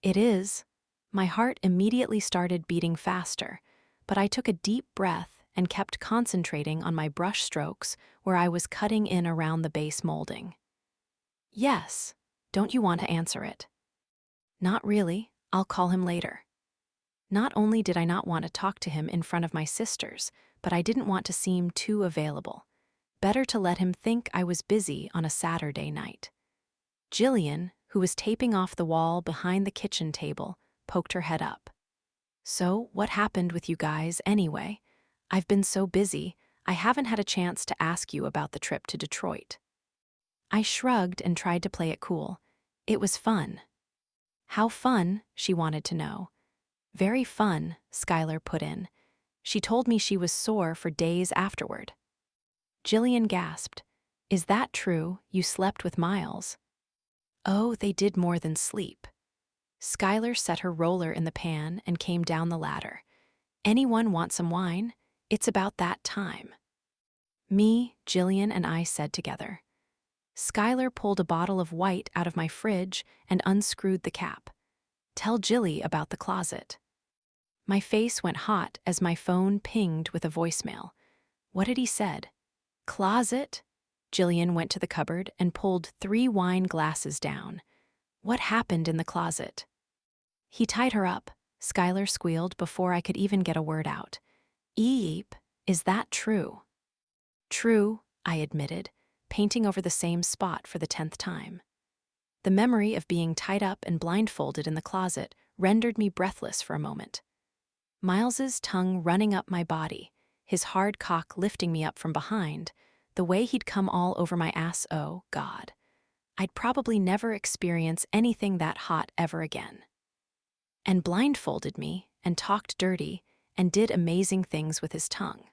It is. My heart immediately started beating faster, but I took a deep breath and kept concentrating on my brush strokes where I was cutting in around the base molding. Yes. Don't you want to answer it? Not really. I'll call him later. Not only did I not want to talk to him in front of my sisters, but I didn't want to seem too available. Better to let him think I was busy on a Saturday night. Jillian, who was taping off the wall behind the kitchen table, poked her head up. So, what happened with you guys anyway? I've been so busy, I haven't had a chance to ask you about the trip to Detroit. I shrugged and tried to play it cool. It was fun. How fun? She wanted to know. Very fun, Skylar put in. She told me she was sore for days afterward. Jillian gasped. Is that true? You slept with Miles? Oh, they did more than sleep. Skylar set her roller in the pan and came down the ladder. Anyone want some wine? It's about that time. Me, Jillian, and I said together. Skylar pulled a bottle of white out of my fridge and unscrewed the cap. Tell Jilly about the closet. My face went hot as my phone pinged with a voicemail. What had he said? Closet? Jillian went to the cupboard and pulled 3 wine glasses down. What happened in the closet? He tied her up, Skylar squealed before I could even get a word out. Eep, is that true? True, I admitted, painting over the same spot for the 10th time. The memory of being tied up and blindfolded in the closet rendered me breathless for a moment. Miles's tongue running up my body, his hard cock lifting me up from behind, the way he'd come all over my ass, oh, God. I'd probably never experience anything that hot ever again. And blindfolded me, and talked dirty, and did amazing things with his tongue.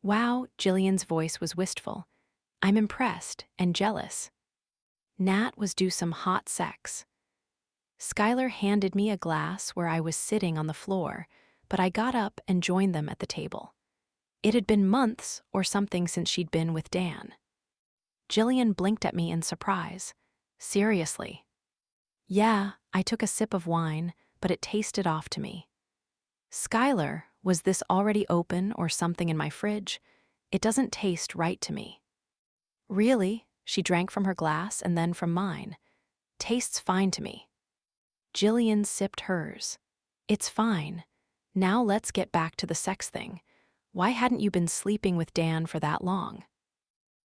Wow, Jillian's voice was wistful. I'm impressed and jealous. Nat was due some hot sex. Skylar handed me a glass where I was sitting on the floor, but I got up and joined them at the table. It had been months or something since she'd been with Dan. Jillian blinked at me in surprise. Seriously? Yeah, I took a sip of wine, but it tasted off to me. Skylar, was this already open or something in my fridge? It doesn't taste right to me. Really? She drank from her glass and then from mine. Tastes fine to me. Jillian sipped hers. It's fine. Now let's get back to the sex thing. Why hadn't you been sleeping with Dan for that long?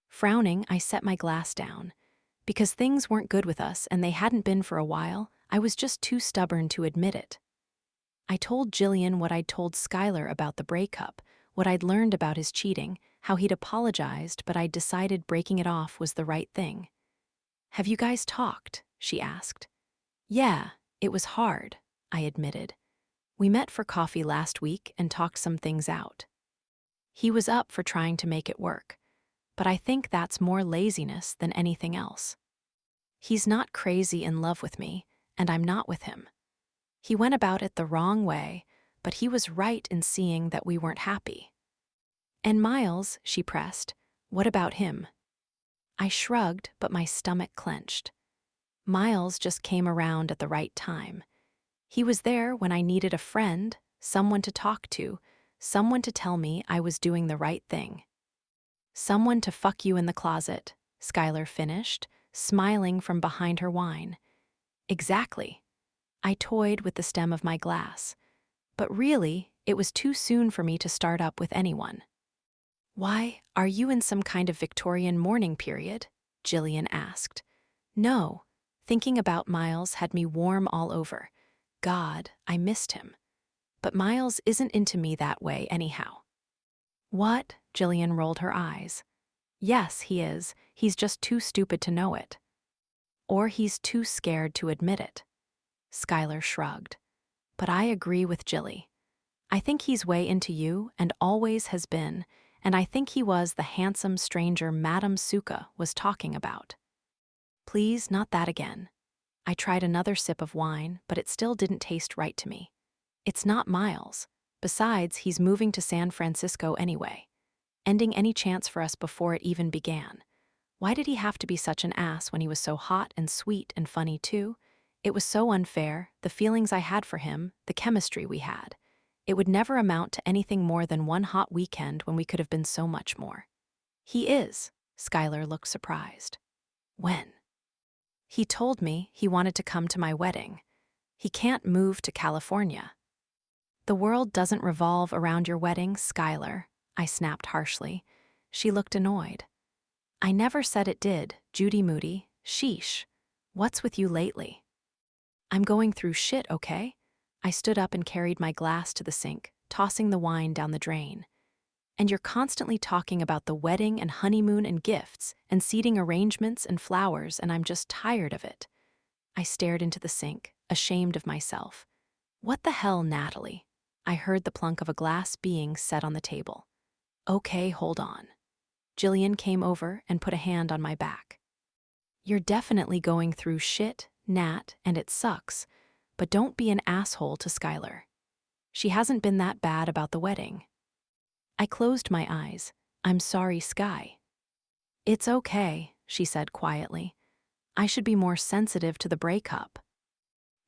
Frowning, I set my glass down. Because things weren't good with us and they hadn't been for a while, I was just too stubborn to admit it. I told Jillian what I'd told Skylar about the breakup, what I'd learned about his cheating, how he'd apologized, but I'd decided breaking it off was the right thing. Have you guys talked? She asked. Yeah, it was hard, I admitted. We met for coffee last week and talked some things out. He was up for trying to make it work, but I think that's more laziness than anything else. He's not crazy in love with me, and I'm not with him. He went about it the wrong way, but he was right in seeing that we weren't happy. And Miles, she pressed, what about him? I shrugged, but my stomach clenched. Miles just came around at the right time. He was there when I needed a friend, someone to talk to, someone to tell me I was doing the right thing. Someone to fuck you in the closet, Skylar finished, smiling from behind her wine. Exactly. I toyed with the stem of my glass. But really, it was too soon for me to start up with anyone. Why, are you in some kind of Victorian mourning period? Jillian asked. No, Thinking about Miles had me warm all over. God, I missed him. But Miles isn't into me that way anyhow. What? Jillian rolled her eyes. Yes, he is. He's just too stupid to know it. Or he's too scared to admit it. Skylar shrugged. But I agree with Jilly. I think he's way into you and always has been, and I think he was the handsome stranger Madame Suka was talking about. Please, not that again. I tried another sip of wine, but it still didn't taste right to me. It's not Miles. Besides, he's moving to San Francisco anyway, ending any chance for us before it even began. Why did he have to be such an ass when he was so hot and sweet and funny too? It was so unfair, the feelings I had for him, the chemistry we had. It would never amount to anything more than one hot weekend when we could have been so much more. He is. Skylar looked surprised. When? He told me he wanted to come to my wedding. He can't move to California. The world doesn't revolve around your wedding, Skylar, I snapped harshly. She looked annoyed. I never said it did, Judy Moody. Sheesh. What's with you lately? I'm going through shit, okay? I stood up and carried my glass to the sink, tossing the wine down the drain. And you're constantly talking about the wedding and honeymoon and gifts and seating arrangements and flowers, and I'm just tired of it. I stared into the sink, ashamed of myself. What the hell, Natalie? I heard the plunk of a glass being set on the table. Okay, hold on. Jillian came over and put a hand on my back. You're definitely going through shit, Nat, and it sucks, but don't be an asshole to Skylar. She hasn't been that bad about the wedding. I closed my eyes. I'm sorry, Sky. It's okay, she said quietly. I should be more sensitive to the breakup.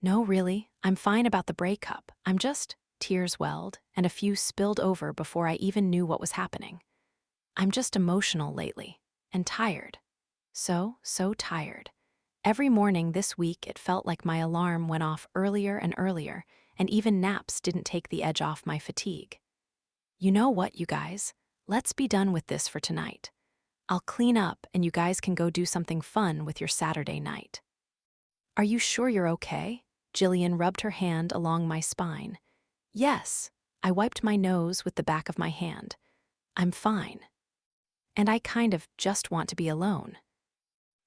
No, really, I'm fine about the breakup. I'm just... Tears welled, and a few spilled over before I even knew what was happening. I'm just emotional lately, and tired. So tired. Every morning this week it felt like my alarm went off earlier and earlier, and even naps didn't take the edge off my fatigue. You know what, you guys? Let's be done with this for tonight. I'll clean up and you guys can go do something fun with your Saturday night. Are you sure you're okay? Jillian rubbed her hand along my spine. Yes, I wiped my nose with the back of my hand. I'm fine. And I kind of just want to be alone.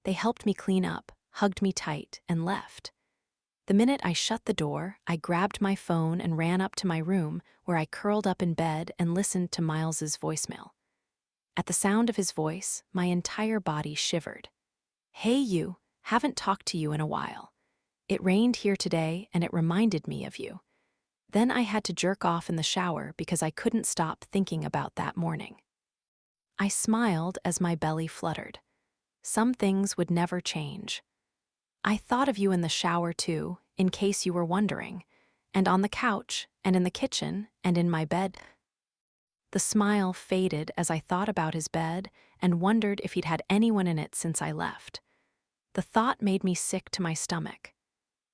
They helped me clean up, hugged me tight, and left. The minute I shut the door, I grabbed my phone and ran up to my room, where I curled up in bed and listened to Miles's voicemail. At the sound of his voice, my entire body shivered. Hey you, haven't talked to you in a while. It rained here today and it reminded me of you. Then I had to jerk off in the shower because I couldn't stop thinking about that morning. I smiled as my belly fluttered. Some things would never change. I thought of you in the shower too, in case you were wondering, and on the couch, and in the kitchen, and in my bed. The smile faded as I thought about his bed and wondered if he'd had anyone in it since I left. The thought made me sick to my stomach.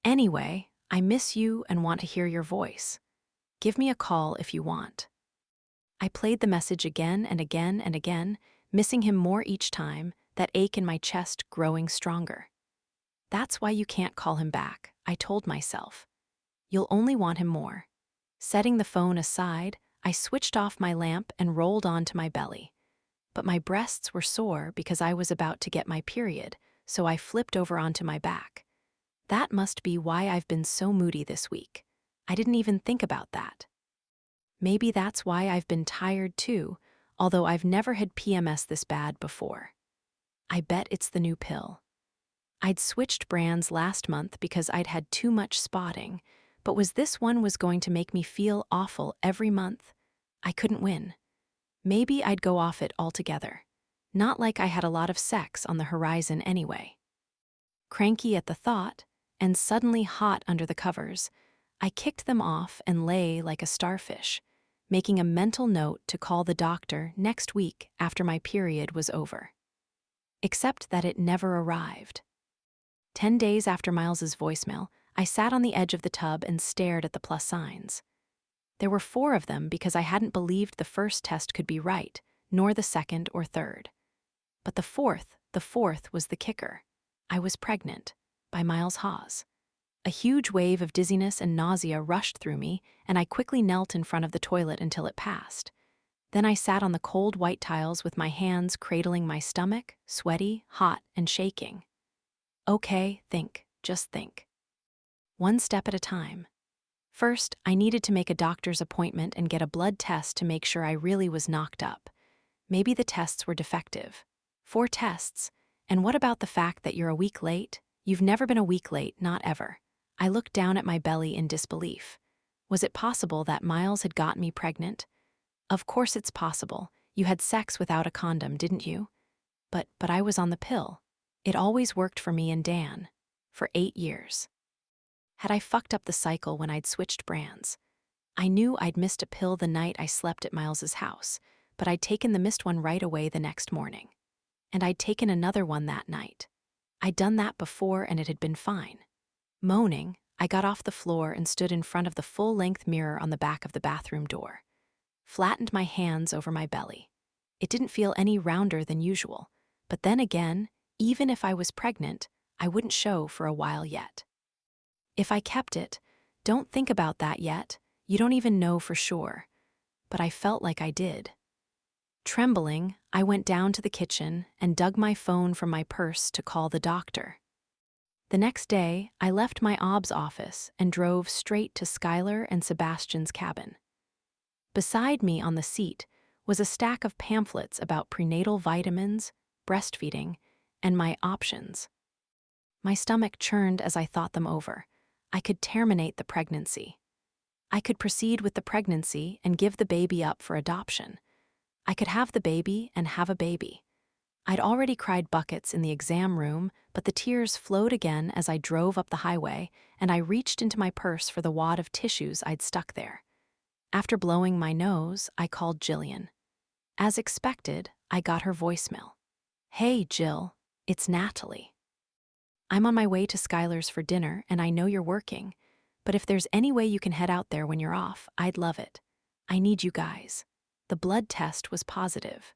Anyway, I miss you and want to hear your voice. Give me a call if you want. I played the message again and again and again, missing him more each time, that ache in my chest growing stronger. That's why you can't call him back, I told myself. You'll only want him more. Setting the phone aside, I switched off my lamp and rolled onto my belly. But my breasts were sore because I was about to get my period, so I flipped over onto my back. That must be why I've been so moody this week. I didn't even think about that. Maybe that's why I've been tired too, although I've never had PMS this bad before. I bet it's the new pill. I'd switched brands last month because I'd had too much spotting, but this one was going to make me feel awful every month? I couldn't win. Maybe I'd go off it altogether. Not like I had a lot of sex on the horizon anyway. Cranky at the thought, and suddenly hot under the covers, I kicked them off and lay like a starfish, making a mental note to call the doctor next week after my period was over. Except that it never arrived. 10 days after Miles's voicemail, I sat on the edge of the tub and stared at the plus signs. There were 4 of them because I hadn't believed the first test could be right, nor the second or third. But the fourth was the kicker. I was pregnant. by Miles Hawes. A huge wave of dizziness and nausea rushed through me, and I quickly knelt in front of the toilet until it passed. Then I sat on the cold white tiles with my hands cradling my stomach, sweaty, hot, and shaking. Okay, think, just think. One step at a time. First, I needed to make a doctor's appointment and get a blood test to make sure I really was knocked up. Maybe the tests were defective. 4 tests. And what about the fact that you're a week late? You've never been a week late, not ever. I looked down at my belly in disbelief. Was it possible that Miles had gotten me pregnant? Of course it's possible. You had sex without a condom, didn't you? But I was on the pill. It always worked for me and Dan. For 8 years. Had I fucked up the cycle when I'd switched brands? I knew I'd missed a pill the night I slept at Miles's house, but I'd taken the missed one right away the next morning. And I'd taken another one that night. I'd done that before and it had been fine. Moaning, I got off the floor and stood in front of the full-length mirror on the back of the bathroom door. Flattened my hands over my belly. It didn't feel any rounder than usual, but then again, even if I was pregnant, I wouldn't show for a while yet. If I kept it, don't think about that yet, you don't even know for sure. But I felt like I did. Trembling, I went down to the kitchen and dug my phone from my purse to call the doctor. The next day, I left my OBS office and drove straight to Skylar and Sebastian's cabin. Beside me on the seat was a stack of pamphlets about prenatal vitamins, breastfeeding, and my options. My stomach churned as I thought them over. I could terminate the pregnancy. I could proceed with the pregnancy and give the baby up for adoption. I could have the baby and have a baby. I'd already cried buckets in the exam room, but the tears flowed again as I drove up the highway, and I reached into my purse for the wad of tissues I'd stuck there. After blowing my nose, I called Jillian. As expected, I got her voicemail. Hey, Jill, it's Natalie. I'm on my way to Skylar's for dinner, and I know you're working, but if there's any way you can head out there when you're off, I'd love it. I need you guys. The blood test was positive.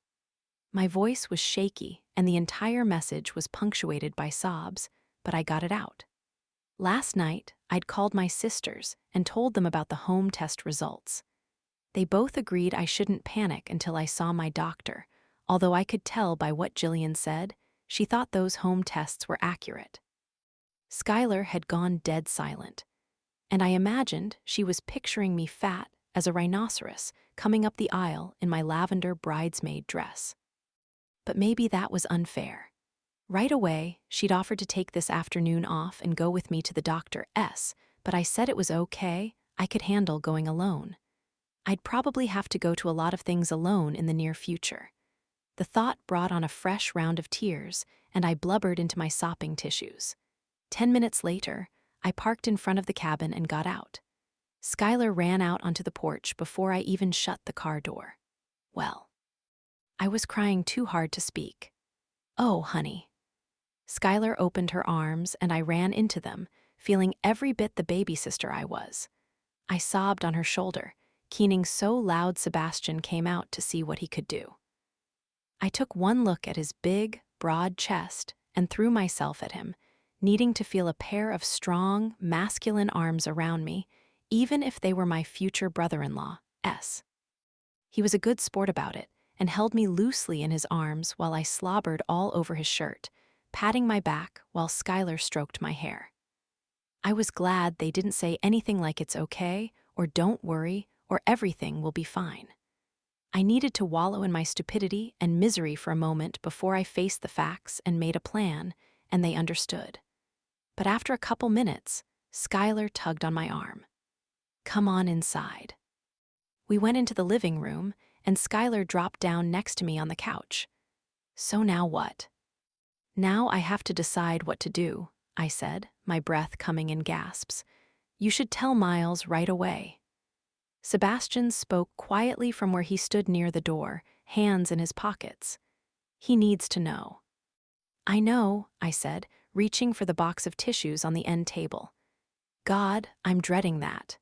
My voice was shaky, and the entire message was punctuated by sobs, but I got it out. Last night, I'd called my sisters and told them about the home test results. They both agreed I shouldn't panic until I saw my doctor, although I could tell by what Jillian said, she thought those home tests were accurate. Skylar had gone dead silent, and I imagined she was picturing me fat as a rhinoceros coming up the aisle in my lavender bridesmaid dress. But maybe that was unfair. Right away, she'd offered to take this afternoon off and go with me to the doctor's, but I said it was okay, I could handle going alone. I'd probably have to go to a lot of things alone in the near future. The thought brought on a fresh round of tears, and I blubbered into my sopping tissues. 10 minutes later, I parked in front of the cabin and got out. Skylar ran out onto the porch before I even shut the car door. Well, I was crying too hard to speak. Oh, honey. Skylar opened her arms and I ran into them, feeling every bit the baby sister I was. I sobbed on her shoulder, keening so loud Sebastian came out to see what he could do. I took one look at his big, broad chest and threw myself at him, needing to feel a pair of strong, masculine arms around me, even if they were my future brother-in-law's. He was a good sport about it and held me loosely in his arms while I slobbered all over his shirt, patting my back while Skylar stroked my hair. I was glad they didn't say anything like it's okay or don't worry or everything will be fine. I needed to wallow in my stupidity and misery for a moment before I faced the facts and made a plan, and they understood. But after a couple minutes, Skylar tugged on my arm. Come on inside. We went into the living room, and Skylar dropped down next to me on the couch. So now what? Now I have to decide what to do, I said, my breath coming in gasps. You should tell Miles right away. Sebastian spoke quietly from where he stood near the door, hands in his pockets. He needs to know. I know, I said, reaching for the box of tissues on the end table. God, I'm dreading that.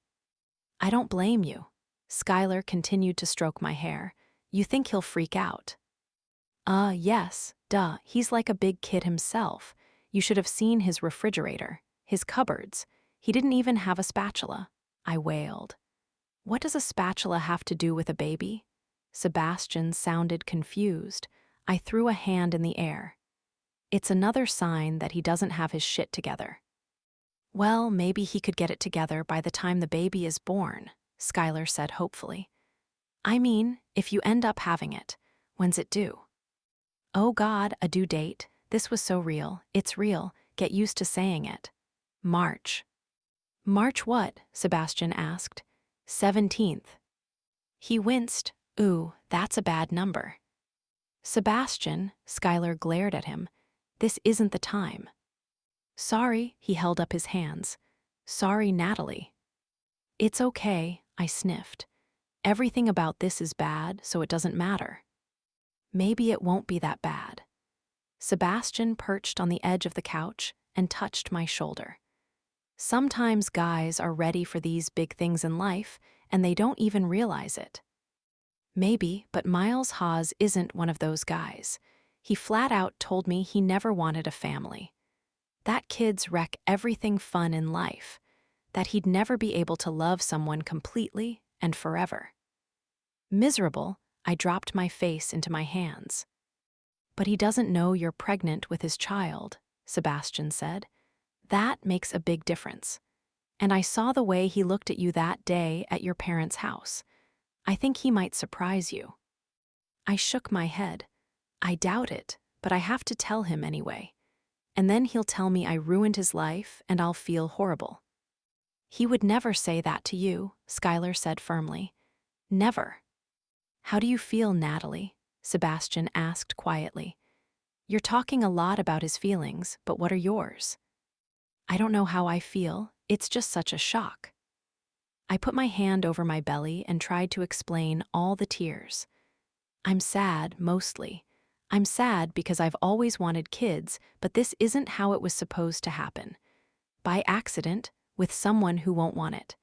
I don't blame you. Skylar continued to stroke my hair. You think he'll freak out? Yes, duh, he's like a big kid himself. You should have seen his refrigerator, his cupboards. He didn't even have a spatula. I wailed. What does a spatula have to do with a baby? Sebastian sounded confused. I threw a hand in the air. It's another sign that he doesn't have his shit together. Well, maybe he could get it together by the time the baby is born, Skylar said hopefully. I mean, if you end up having it, when's it due? Oh God, a due date. This was so real. It's real. Get used to saying it. March. March what? Sebastian asked. 17th. He winced. Ooh, that's a bad number. Sebastian, Skylar glared at him. This isn't the time. Sorry, he held up his hands. Sorry, Natalie. It's okay, I sniffed. Everything about this is bad, so it doesn't matter. Maybe it won't be that bad. Sebastian perched on the edge of the couch and touched my shoulder. Sometimes guys are ready for these big things in life, and they don't even realize it. Maybe, but Miles Hawes isn't one of those guys. He flat out told me he never wanted a family. That kids wreck everything fun in life, that he'd never be able to love someone completely and forever. Miserable, I dropped my face into my hands. But he doesn't know you're pregnant with his child, Sebastian said. That makes a big difference. And I saw the way he looked at you that day at your parents' house. I think he might surprise you. I shook my head. I doubt it, but I have to tell him anyway. And then he'll tell me I ruined his life and I'll feel horrible. He would never say that to you, Skylar said firmly. Never. How do you feel, Natalie? Sebastian asked quietly. You're talking a lot about his feelings, but what are yours? I don't know how I feel. It's just such a shock. I put my hand over my belly and tried to explain all the tears. I'm sad, mostly. I'm sad because I've always wanted kids, but this isn't how it was supposed to happen. By accident, with someone who won't want it.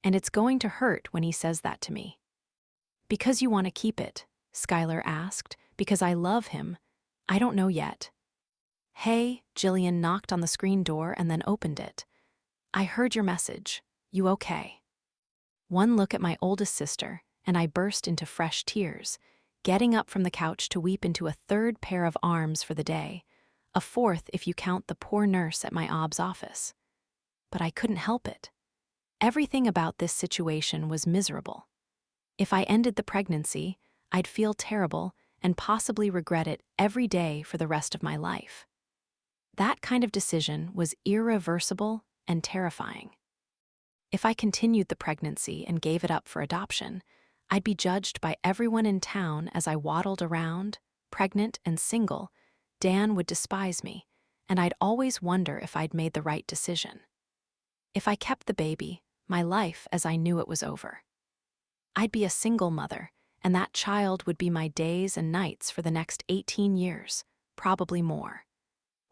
And it's going to hurt when he says that to me. Because you want to keep it, Skylar asked, because I love him. I don't know yet. Hey, Jillian knocked on the screen door and then opened it. I heard your message. You okay? One look at my oldest sister, and I burst into fresh tears, getting up from the couch to weep into a third pair of arms for the day, a fourth if you count the poor nurse at my OB's office. But I couldn't help it. Everything about this situation was miserable. If I ended the pregnancy, I'd feel terrible and possibly regret it every day for the rest of my life. That kind of decision was irreversible and terrifying. If I continued the pregnancy and gave it up for adoption, I'd be judged by everyone in town as I waddled around, pregnant and single. Dan would despise me, and I'd always wonder if I'd made the right decision. If I kept the baby, my life as I knew it was over. I'd be a single mother, and that child would be my days and nights for the next 18 years, probably more.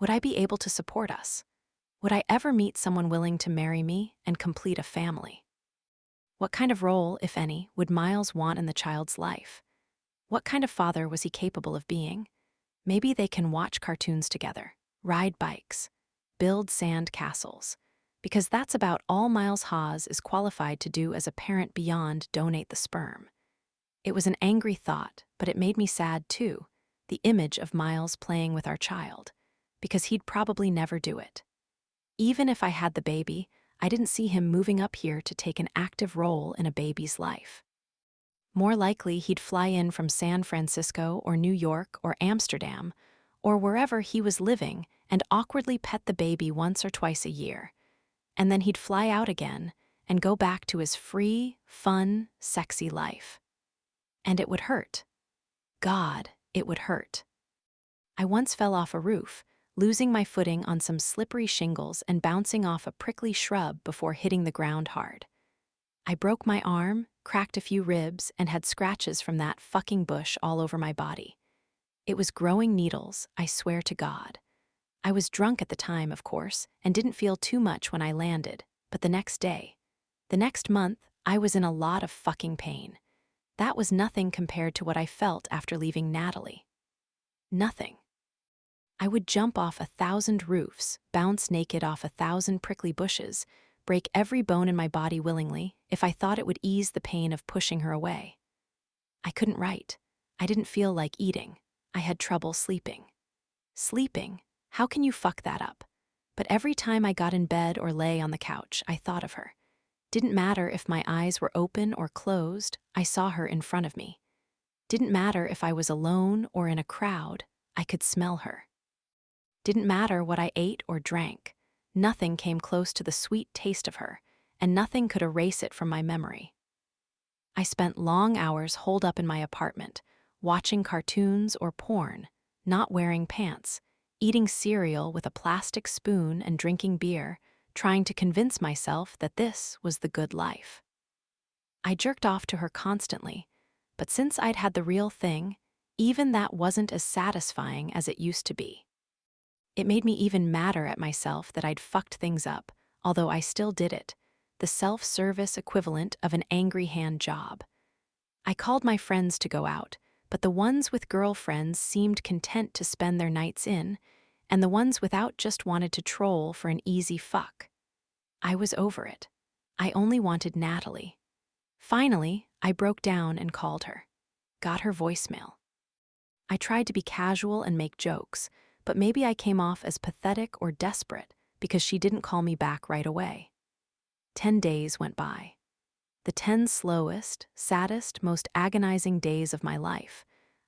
Would I be able to support us? Would I ever meet someone willing to marry me and complete a family? What kind of role, if any, would Miles want in the child's life? What kind of father was he capable of being? Maybe they can watch cartoons together, ride bikes, build sand castles, because that's about all Miles Hawes is qualified to do as a parent beyond donate the sperm. It was an angry thought, but it made me sad too, the image of Miles playing with our child, because he'd probably never do it. Even if I had the baby, I didn't see him moving up here to take an active role in a baby's life. More likely, he'd fly in from San Francisco or New York or Amsterdam, or wherever he was living, and awkwardly pet the baby once or twice a year. And then he'd fly out again and go back to his free, fun, sexy life. And it would hurt. God, it would hurt. I once fell off a roof, losing my footing on some slippery shingles and bouncing off a prickly shrub before hitting the ground hard. I broke my arm, cracked a few ribs, and had scratches from that fucking bush all over my body. It was growing needles, I swear to God. I was drunk at the time, of course, and didn't feel too much when I landed, but the next day, the next month, I was in a lot of fucking pain. That was nothing compared to what I felt after leaving Natalie. Nothing. I would jump off 1,000 roofs, bounce naked off 1,000 prickly bushes, break every bone in my body willingly if I thought it would ease the pain of pushing her away. I couldn't write. I didn't feel like eating. I had trouble sleeping. Sleeping? How can you fuck that up? But every time I got in bed or lay on the couch, I thought of her. Didn't matter if my eyes were open or closed, I saw her in front of me. Didn't matter if I was alone or in a crowd, I could smell her. Didn't matter what I ate or drank, nothing came close to the sweet taste of her, and nothing could erase it from my memory. I spent long hours holed up in my apartment, watching cartoons or porn, not wearing pants, eating cereal with a plastic spoon and drinking beer, trying to convince myself that this was the good life. I jerked off to her constantly, but since I'd had the real thing, even that wasn't as satisfying as it used to be. It made me even madder at myself that I'd fucked things up, although I still did it, the self-service equivalent of an angry hand job. I called my friends to go out, but the ones with girlfriends seemed content to spend their nights in, and the ones without just wanted to troll for an easy fuck. I was over it. I only wanted Natalie. Finally, I broke down and called her. Got her voicemail. I tried to be casual and make jokes, but maybe I came off as pathetic or desperate because she didn't call me back right away. 10 days went by. The 10 slowest, saddest, most agonizing days of my life.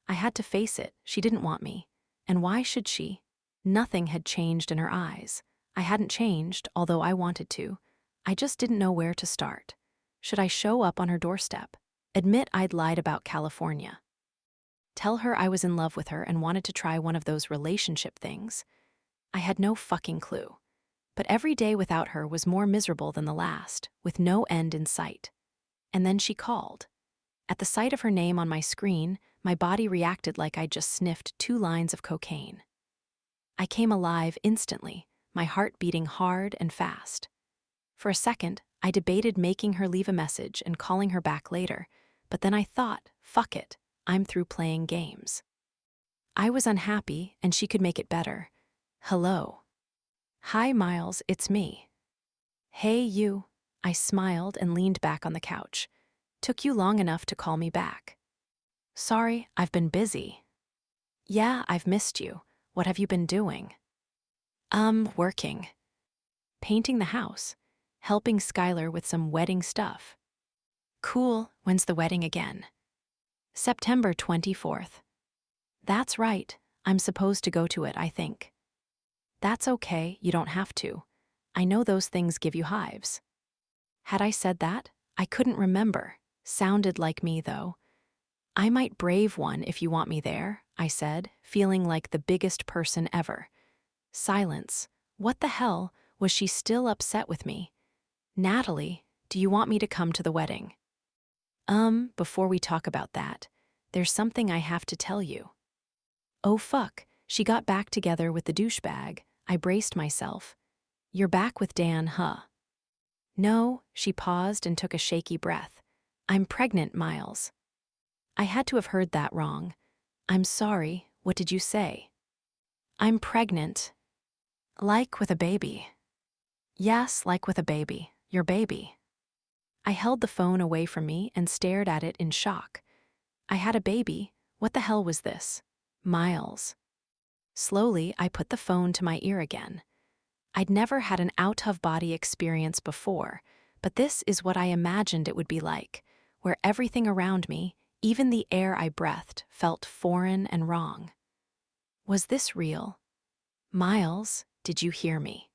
I had to face it, she didn't want me. And why should she? Nothing had changed in her eyes. I hadn't changed, although I wanted to. I just didn't know where to start. Should I show up on her doorstep? Admit I'd lied about California? Tell her I was in love with her and wanted to try one of those relationship things? I had no fucking clue. But every day without her was more miserable than the last, with no end in sight. And then she called. At the sight of her name on my screen, my body reacted like I'd just sniffed 2 lines of cocaine. I came alive instantly, my heart beating hard and fast. For a second, I debated making her leave a message and calling her back later, but then I thought, fuck it, I'm through playing games. I was unhappy, and she could make it better. Hello. Hi, Miles, it's me. Hey, you. I smiled and leaned back on the couch. Took you long enough to call me back. Sorry, I've been busy. Yeah, I've missed you. What have you been doing? Working. Painting the house. Helping Skylar with some wedding stuff. Cool, when's the wedding again? September 24th. That's right, I'm supposed to go to it, I think. That's okay, you don't have to. I know those things give you hives. Had I said that? I couldn't remember. Sounded like me, though. I might brave one if you want me there, I said, feeling like the biggest person ever. Silence. What the hell? Was she still upset with me? Natalie, do you want me to come to the wedding? Before we talk about that, there's something I have to tell you. Oh fuck, she got back together with the douchebag. I braced myself. You're back with Dan, huh? No, she paused and took a shaky breath. I'm pregnant, Miles. I had to have heard that wrong. I'm sorry, what did you say? I'm pregnant. Like with a baby. Yes, like with a baby. Your baby. I held the phone away from me and stared at it in shock. I had a baby. What the hell was this? Miles. Slowly, I put the phone to my ear again. I'd never had an out-of-body experience before, but this is what I imagined it would be like, where everything around me, even the air I breathed, felt foreign and wrong. Was this real? Miles, did you hear me?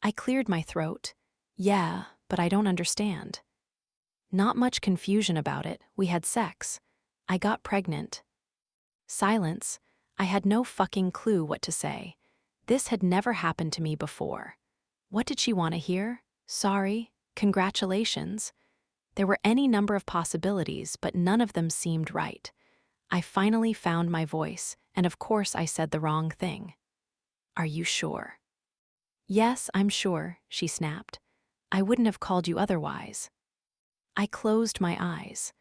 I cleared my throat. Yeah, but I don't understand. Not much confusion about it. We had sex. I got pregnant. Silence. I had no fucking clue what to say. This had never happened to me before. What did she want to hear? Sorry? Congratulations? There were any number of possibilities, but none of them seemed right. I finally found my voice, and of course I said the wrong thing. Are you sure? Yes, I'm sure, she snapped. I wouldn't have called you otherwise. I closed my eyes.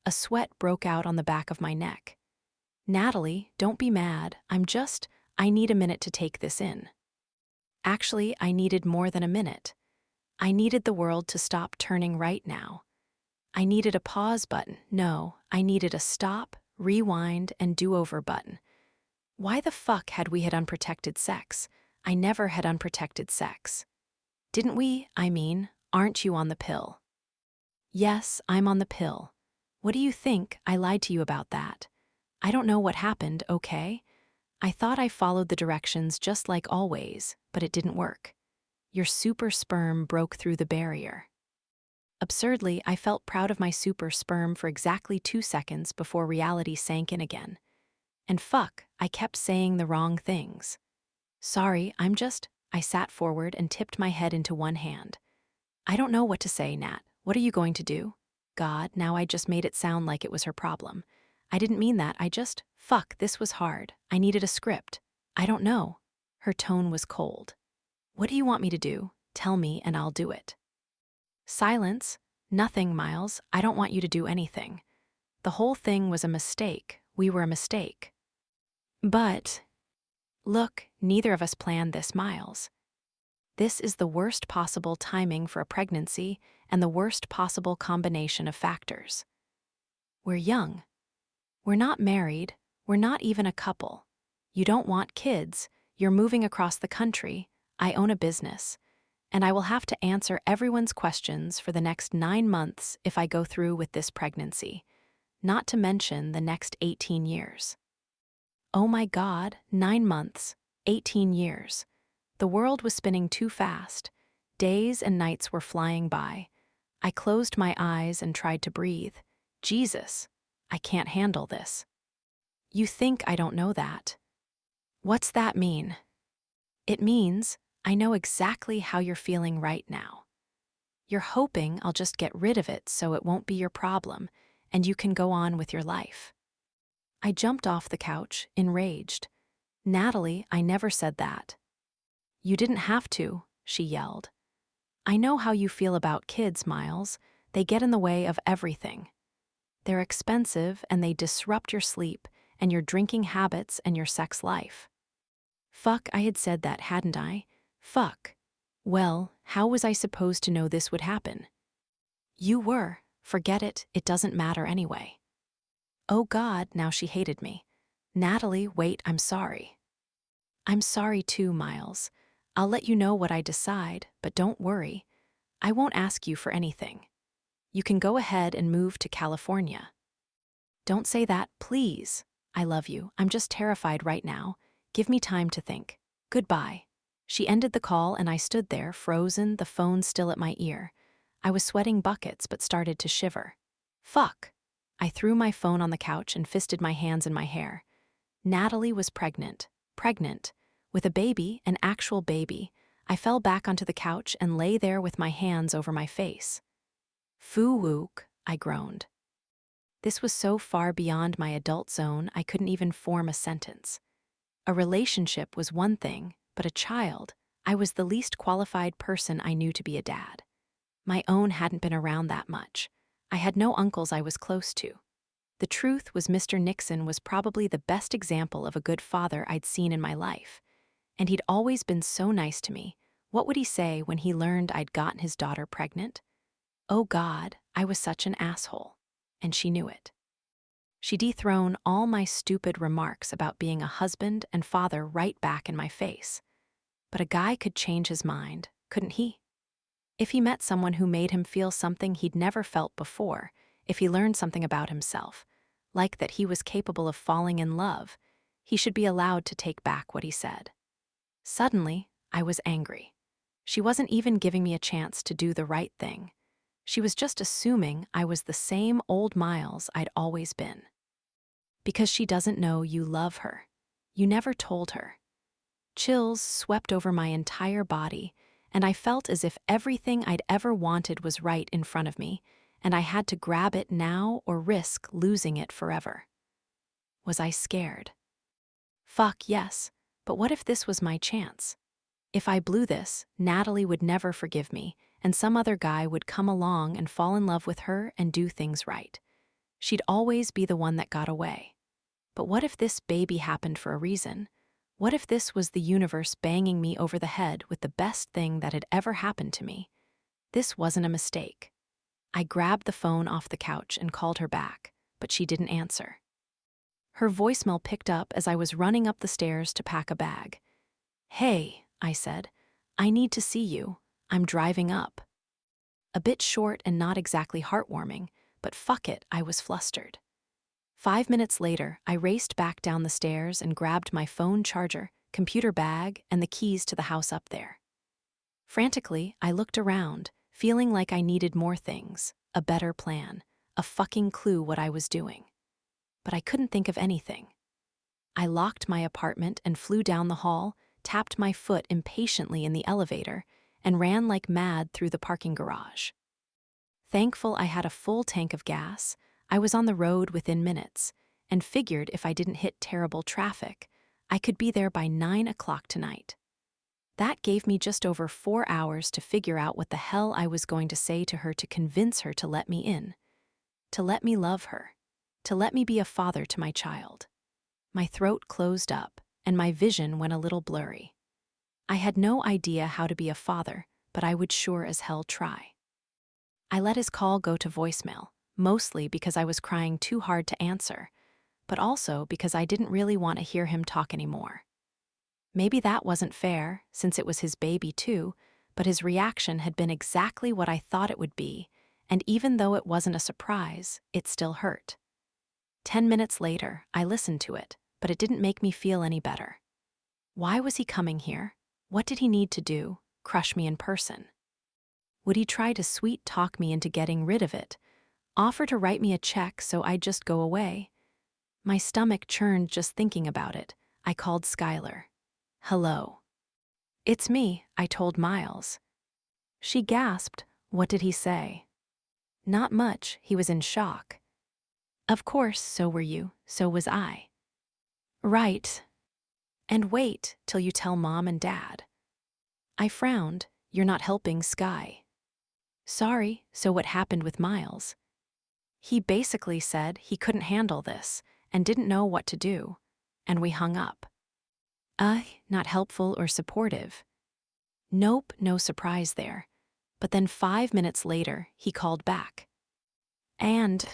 A sweat broke out on the back of my neck. Natalie, don't be mad. I need a minute to take this in. Actually, I needed more than a minute. I needed the world to stop turning right now. I needed a pause button. No, I needed a stop, rewind, and do-over button. Why the fuck had we had unprotected sex? I never had unprotected sex. Didn't we? I mean, aren't you on the pill? Yes, I'm on the pill. What do you think? I lied to you about that. I don't know what happened, okay? I thought I followed the directions just like always, but it didn't work. Your super sperm broke through the barrier. Absurdly, I felt proud of my super sperm for exactly 2 seconds before reality sank in again. And fuck, I kept saying the wrong things. Sorry, I sat forward and tipped my head into one hand. I don't know what to say, Nat. What are you going to do? God, now I just made it sound like it was her problem. I didn't mean that, fuck, this was hard. I needed a script. I don't know. Her tone was cold. What do you want me to do? Tell me and I'll do it. Silence. Nothing, Miles. I don't want you to do anything. The whole thing was a mistake. We were a mistake. But, look, neither of us planned this, Miles. This is the worst possible timing for a pregnancy and the worst possible combination of factors. We're young. We're not married. We're not even a couple. You don't want kids. You're moving across the country. I own a business. And I will have to answer everyone's questions for the next 9 months if I go through with this pregnancy, not to mention the next 18 years. Oh my God, 9 months, 18 years. The world was spinning too fast. Days and nights were flying by. I closed my eyes and tried to breathe. Jesus, I can't handle this. You think I don't know that. What's that mean? It means I know exactly how you're feeling right now. You're hoping I'll just get rid of it so it won't be your problem and you can go on with your life. I jumped off the couch, enraged. Natalie, I never said that. You didn't have to, she yelled. I know how you feel about kids, Miles. They get in the way of everything. They're expensive and they disrupt your sleep and your drinking habits and your sex life. Fuck, I had said that, hadn't I? Fuck. Well, how was I supposed to know this would happen? You were. Forget it, it doesn't matter anyway. Oh God, now she hated me. Natalie, wait, I'm sorry. I'm sorry too, Miles. I'll let you know what I decide, but don't worry. I won't ask you for anything. You can go ahead and move to California. Don't say that, please. I love you. I'm just terrified right now. Give me time to think. Goodbye. She ended the call and I stood there, frozen, the phone still at my ear. I was sweating buckets but started to shiver. Fuck. I threw my phone on the couch and fisted my hands in my hair. Natalie was pregnant. With a baby, an actual baby. I fell back onto the couch and lay there with my hands over my face. Foo-wook, I groaned. This was so far beyond my adult zone I couldn't even form a sentence. A relationship was one thing, but a child, I was the least qualified person I knew to be a dad. My own hadn't been around that much. I had no uncles I was close to. The truth was Mr. Nixon was probably the best example of a good father I'd seen in my life. And he'd always been so nice to me. What would he say when he learned I'd gotten his daughter pregnant? Oh God, I was such an asshole. And she knew it. She dethroned all my stupid remarks about being a husband and father right back in my face. But a guy could change his mind, couldn't he? If he met someone who made him feel something he'd never felt before, if he learned something about himself, like that he was capable of falling in love, he should be allowed to take back what he said. Suddenly, I was angry. She wasn't even giving me a chance to do the right thing. She was just assuming I was the same old Miles I'd always been. Because she doesn't know you love her. You never told her. Chills swept over my entire body, and I felt as if everything I'd ever wanted was right in front of me, and I had to grab it now or risk losing it forever. Was I scared? Fuck, yes, but what if this was my chance? If I blew this, Natalie would never forgive me, and some other guy would come along and fall in love with her and do things right. She'd always be the one that got away. But what if this baby happened for a reason? What if this was the universe banging me over the head with the best thing that had ever happened to me? This wasn't a mistake. I grabbed the phone off the couch and called her back, but she didn't answer. Her voicemail picked up as I was running up the stairs to pack a bag. "Hey," I said, "I need to see you. I'm driving up." A bit short and not exactly heartwarming, but fuck it, I was flustered. 5 minutes later, I raced back down the stairs and grabbed my phone charger, computer bag, and the keys to the house up there. Frantically, I looked around, feeling like I needed more things, a better plan, a fucking clue what I was doing. But I couldn't think of anything. I locked my apartment and flew down the hall, tapped my foot impatiently in the elevator, and ran like mad through the parking garage. Thankful I had a full tank of gas, I was on the road within minutes, and figured if I didn't hit terrible traffic, I could be there by 9 o'clock tonight. That gave me just over 4 hours to figure out what the hell I was going to say to her to convince her to let me in, to let me love her, to let me be a father to my child. My throat closed up, and my vision went a little blurry. I had no idea how to be a father, but I would sure as hell try. I let his call go to voicemail, mostly because I was crying too hard to answer, but also because I didn't really want to hear him talk anymore. Maybe that wasn't fair, since it was his baby too, but his reaction had been exactly what I thought it would be, and even though it wasn't a surprise, it still hurt. 10 minutes later, I listened to it, but it didn't make me feel any better. Why was he coming here? What did he need to do? Crush me in person? Would he try to sweet-talk me into getting rid of it? Offer to write me a check so I'd just go away? My stomach churned just thinking about it. I called Skylar. "Hello." "It's me," I told Miles. She gasped. "What did he say?" "Not much, he was in shock." "Of course, so were you, so was I." "Right. And wait till you tell Mom and Dad." I frowned. "You're not helping Sky." "Sorry, so what happened with Miles?" "He basically said he couldn't handle this and didn't know what to do, and we hung up." Not helpful or supportive." "Nope, no surprise there. But then 5 minutes later, he called back. And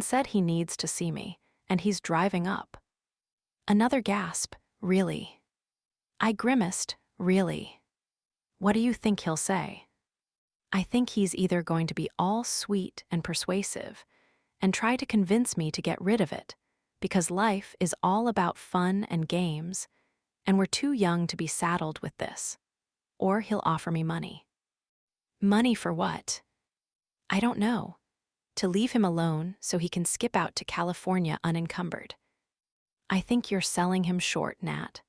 said he needs to see me, and he's driving up." Another gasp. "Really?" I grimaced. "Really? What do you think he'll say?" "I think he's either going to be all sweet and persuasive and try to convince me to get rid of it, because life is all about fun and games, and we're too young to be saddled with this. Or he'll offer me money." "Money for what?" "I don't know. To leave him alone so he can skip out to California unencumbered." "I think you're selling him short, Nat.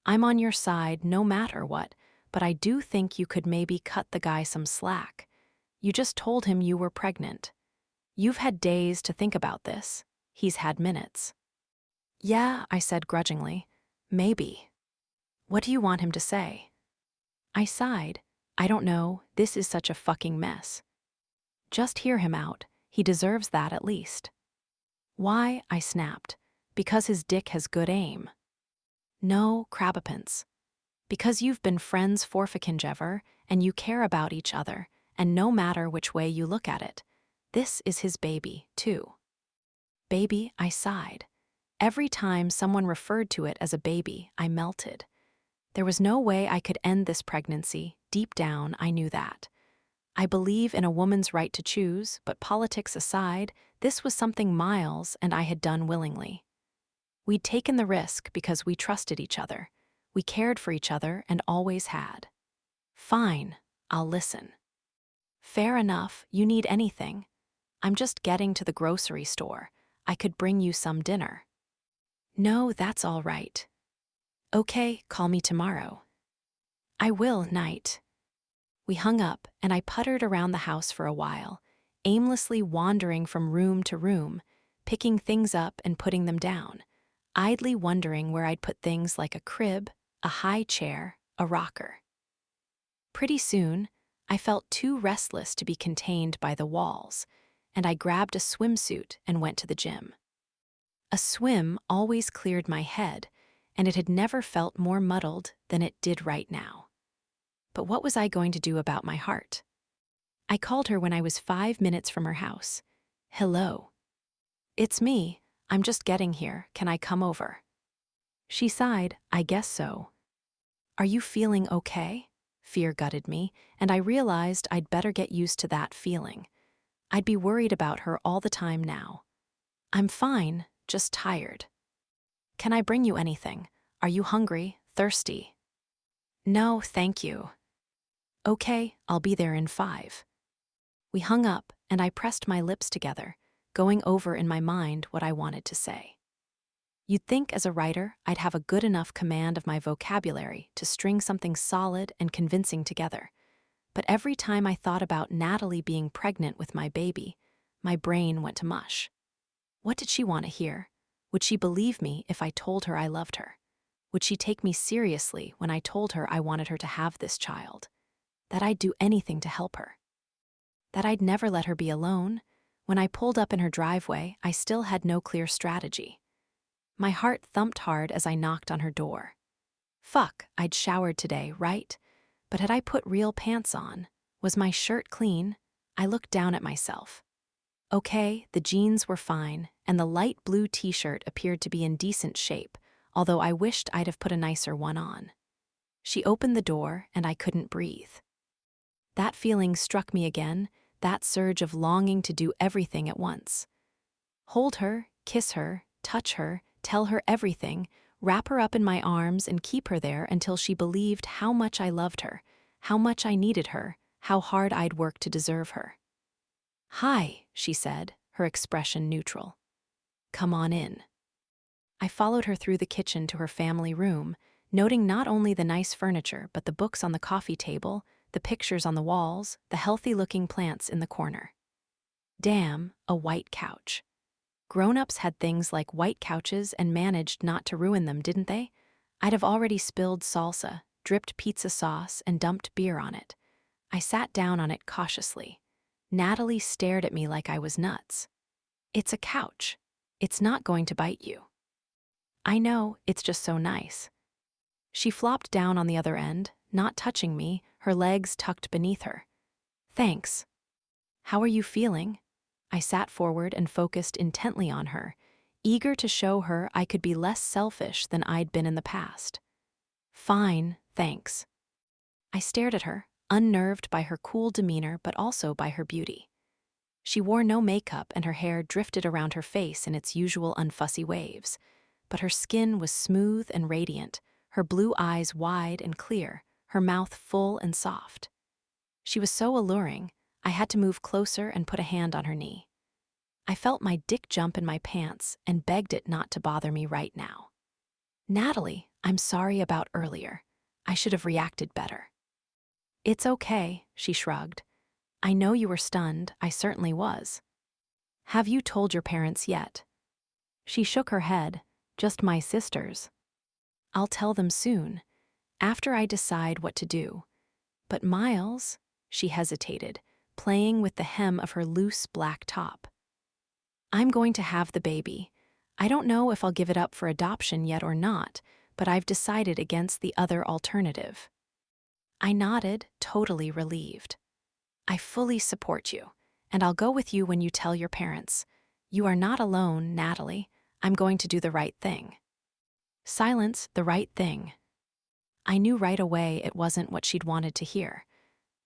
I'm on your side no matter what, but I do think you could maybe cut the guy some slack. You just told him you were pregnant. You've had days to think about this. He's had minutes." "Yeah," I said grudgingly. "Maybe. What do you want him to say?" I sighed. "I don't know, this is such a fucking mess." "Just hear him out. He deserves that at least." "Why?" I snapped. "Because his dick has good aim." "No, crabapants. Because you've been friends for ever, and you care about each other, and no matter which way you look at it, this is his baby, too." "Baby," I sighed. Every time someone referred to it as a baby, I melted. There was no way I could end this pregnancy. Deep down, I knew that. I believe in a woman's right to choose, but politics aside, this was something Miles and I had done willingly. We'd taken the risk because we trusted each other. We cared for each other and always had. "Fine, I'll listen." "Fair enough, you need anything." "I'm just getting to the grocery store. I could bring you some dinner." "No, that's all right." "Okay, call me tomorrow." "I will, night." We hung up, and I puttered around the house for a while, aimlessly wandering from room to room, picking things up and putting them down, idly wondering where I'd put things like a crib, a high chair, a rocker. Pretty soon, I felt too restless to be contained by the walls, and I grabbed a swimsuit and went to the gym. A swim always cleared my head, and it had never felt more muddled than it did right now. But what was I going to do about my heart? I called her when I was 5 minutes from her house. "Hello. It's me. I'm just getting here. Can I come over?" She sighed, "I guess so." "Are you feeling okay?" Fear gutted me, and I realized I'd better get used to that feeling. I'd be worried about her all the time now. "I'm fine, just tired." "Can I bring you anything? Are you hungry, thirsty?" "No, thank you." "Okay, I'll be there in 5. We hung up, and I pressed my lips together, going over in my mind what I wanted to say. You'd think as a writer I'd have a good enough command of my vocabulary to string something solid and convincing together. But every time I thought about Natalie being pregnant with my baby, my brain went to mush. What did she want to hear? Would she believe me if I told her I loved her? Would she take me seriously when I told her I wanted her to have this child? That I'd do anything to help her? That I'd never let her be alone? When I pulled up in her driveway, I still had no clear strategy. My heart thumped hard as I knocked on her door. Fuck, I'd showered today, right? But had I put real pants on? Was my shirt clean? I looked down at myself. Okay, the jeans were fine, and the light blue t-shirt appeared to be in decent shape, although I wished I'd have put a nicer one on. She opened the door, and I couldn't breathe. That feeling struck me again, that surge of longing to do everything at once. Hold her, kiss her, touch her, tell her everything, wrap her up in my arms and keep her there until she believed how much I loved her, how much I needed her, how hard I'd work to deserve her. "Hi," she said, her expression neutral. "Come on in." I followed her through the kitchen to her family room, noting not only the nice furniture but the books on the coffee table, the pictures on the walls, the healthy-looking plants in the corner. Damn, a white couch. Grown-ups had things like white couches and managed not to ruin them, didn't they? I'd have already spilled salsa, dripped pizza sauce, and dumped beer on it. I sat down on it cautiously. Natalie stared at me like I was nuts. "It's a couch. It's not going to bite you." "I know, it's just so nice." She flopped down on the other end, not touching me, her legs tucked beneath her. "Thanks. How are you feeling?" I sat forward and focused intently on her, eager to show her I could be less selfish than I'd been in the past. "Fine, thanks." I stared at her, unnerved by her cool demeanor but also by her beauty. She wore no makeup and her hair drifted around her face in its usual unfussy waves, but her skin was smooth and radiant, her blue eyes wide and clear, her mouth full and soft. She was so alluring, I had to move closer and put a hand on her knee. I felt my dick jump in my pants and begged it not to bother me right now. "Natalie, I'm sorry about earlier. I should have reacted better." "It's okay," she shrugged. "I know you were stunned, I certainly was." "Have you told your parents yet?" She shook her head. "Just my sisters." "I'll tell them soon, after I decide what to do." "But Miles," she hesitated, playing with the hem of her loose black top. "I'm going to have the baby. I don't know if I'll give it up for adoption yet or not, but I've decided against the other alternative." I nodded, totally relieved. "I fully support you, and I'll go with you when you tell your parents. You are not alone, Natalie. I'm going to do the right thing." Silence, the right thing. I knew right away it wasn't what she'd wanted to hear.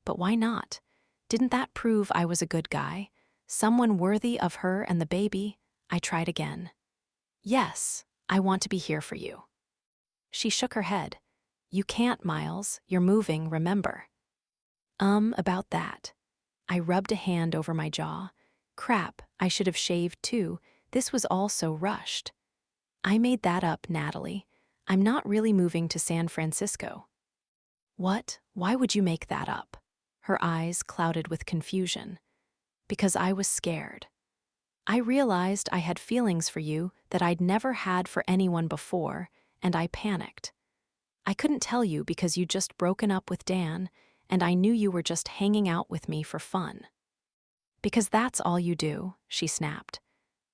But why not? Didn't that prove I was a good guy? Someone worthy of her and the baby? I tried again. "Yes, I want to be here for you." She shook her head. "You can't, Miles. You're moving, remember." About that." I rubbed a hand over my jaw. Crap, I should have shaved too. This was all so rushed. "I made that up, Natalie. I'm not really moving to San Francisco." "What? Why would you make that up?" Her eyes clouded with confusion. "Because I was scared. I realized I had feelings for you that I'd never had for anyone before, and I panicked. I couldn't tell you because you'd just broken up with Dan, and I knew you were just hanging out with me for fun." "Because that's all you do," she snapped.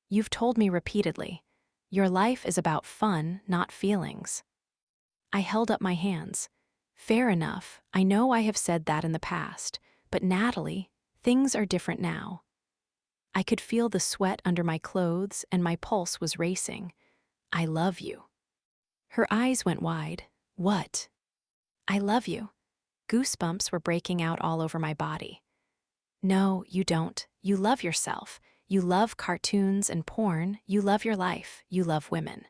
"You've told me repeatedly. Your life is about fun, not feelings." I held up my hands. Fair enough, I know I have said that in the past, but Natalie, things are different now. I could feel the sweat under my clothes and my pulse was racing. I love you. Her eyes went wide. What? I love you. Goosebumps were breaking out all over my body. No, you don't. You love yourself. You love cartoons and porn. You love your life. You love women.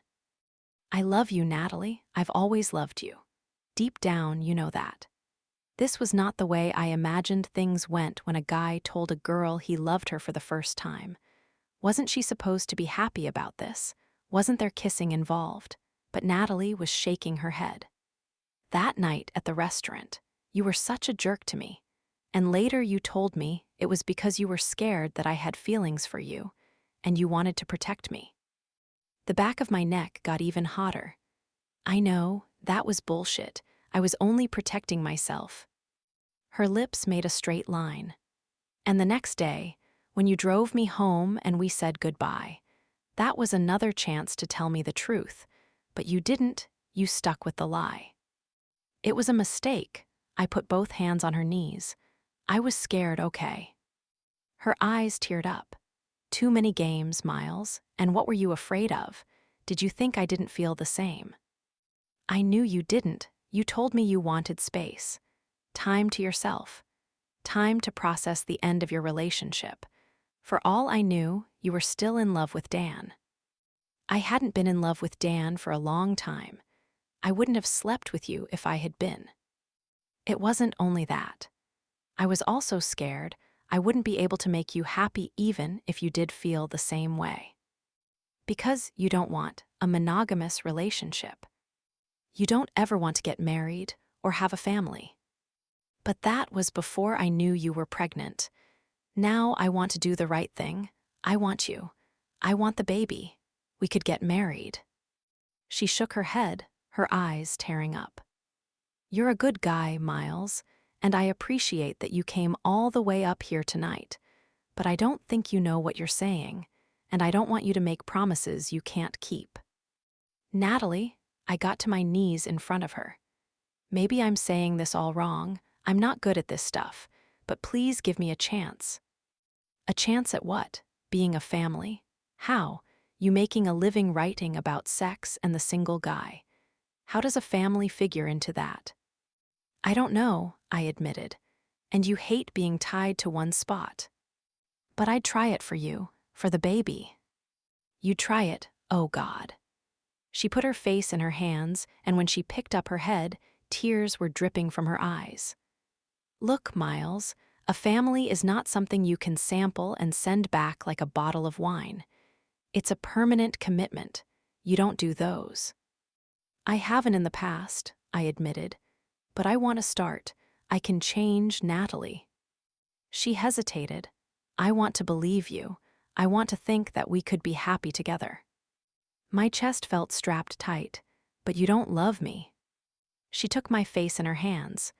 I love you, Natalie. I've always loved you. Deep down, you know that. This was not the way I imagined things went when a guy told a girl he loved her for the first time. Wasn't she supposed to be happy about this? Wasn't there kissing involved? But Natalie was shaking her head. That night at the restaurant, you were such a jerk to me. And later you told me it was because you were scared that I had feelings for you, and you wanted to protect me. The back of my neck got even hotter. I know, that was bullshit. I was only protecting myself. Her lips made a straight line. And the next day, when you drove me home and we said goodbye, that was another chance to tell me the truth. But you didn't, you stuck with the lie. It was a mistake. I put both hands on her knees. I was scared, okay. Her eyes teared up. Too many games, Miles, and what were you afraid of? Did you think I didn't feel the same? I knew you didn't. You told me you wanted space. Time to yourself. Time to process the end of your relationship. For all I knew, you were still in love with Dan. I hadn't been in love with Dan for a long time. I wouldn't have slept with you if I had been. It wasn't only that. I was also scared I wouldn't be able to make you happy even if you did feel the same way. Because you don't want a monogamous relationship. You don't ever want to get married or have a family. But that was before I knew you were pregnant. Now I want to do the right thing. I want you. I want the baby. We could get married. She shook her head, her eyes tearing up. You're a good guy, Miles, and I appreciate that you came all the way up here tonight. But I don't think you know what you're saying, and I don't want you to make promises you can't keep. Natalie, I got to my knees in front of her. Maybe I'm saying this all wrong. I'm not good at this stuff, but please give me a chance. A chance at what? Being a family? How? You making a living writing about sex and the single guy. How does a family figure into that? I don't know, I admitted, and you hate being tied to one spot. But I'd try it for you, for the baby. You'd try it, oh God. She put her face in her hands, and when she picked up her head, tears were dripping from her eyes. Look, Miles, a family is not something you can sample and send back like a bottle of wine. It's a permanent commitment. You don't do those. I haven't in the past, I admitted, but I want to start. I can change Natalie. She hesitated. I want to believe you. I want to think that we could be happy together. My chest felt strapped tight, but you don't love me. She took my face in her hands.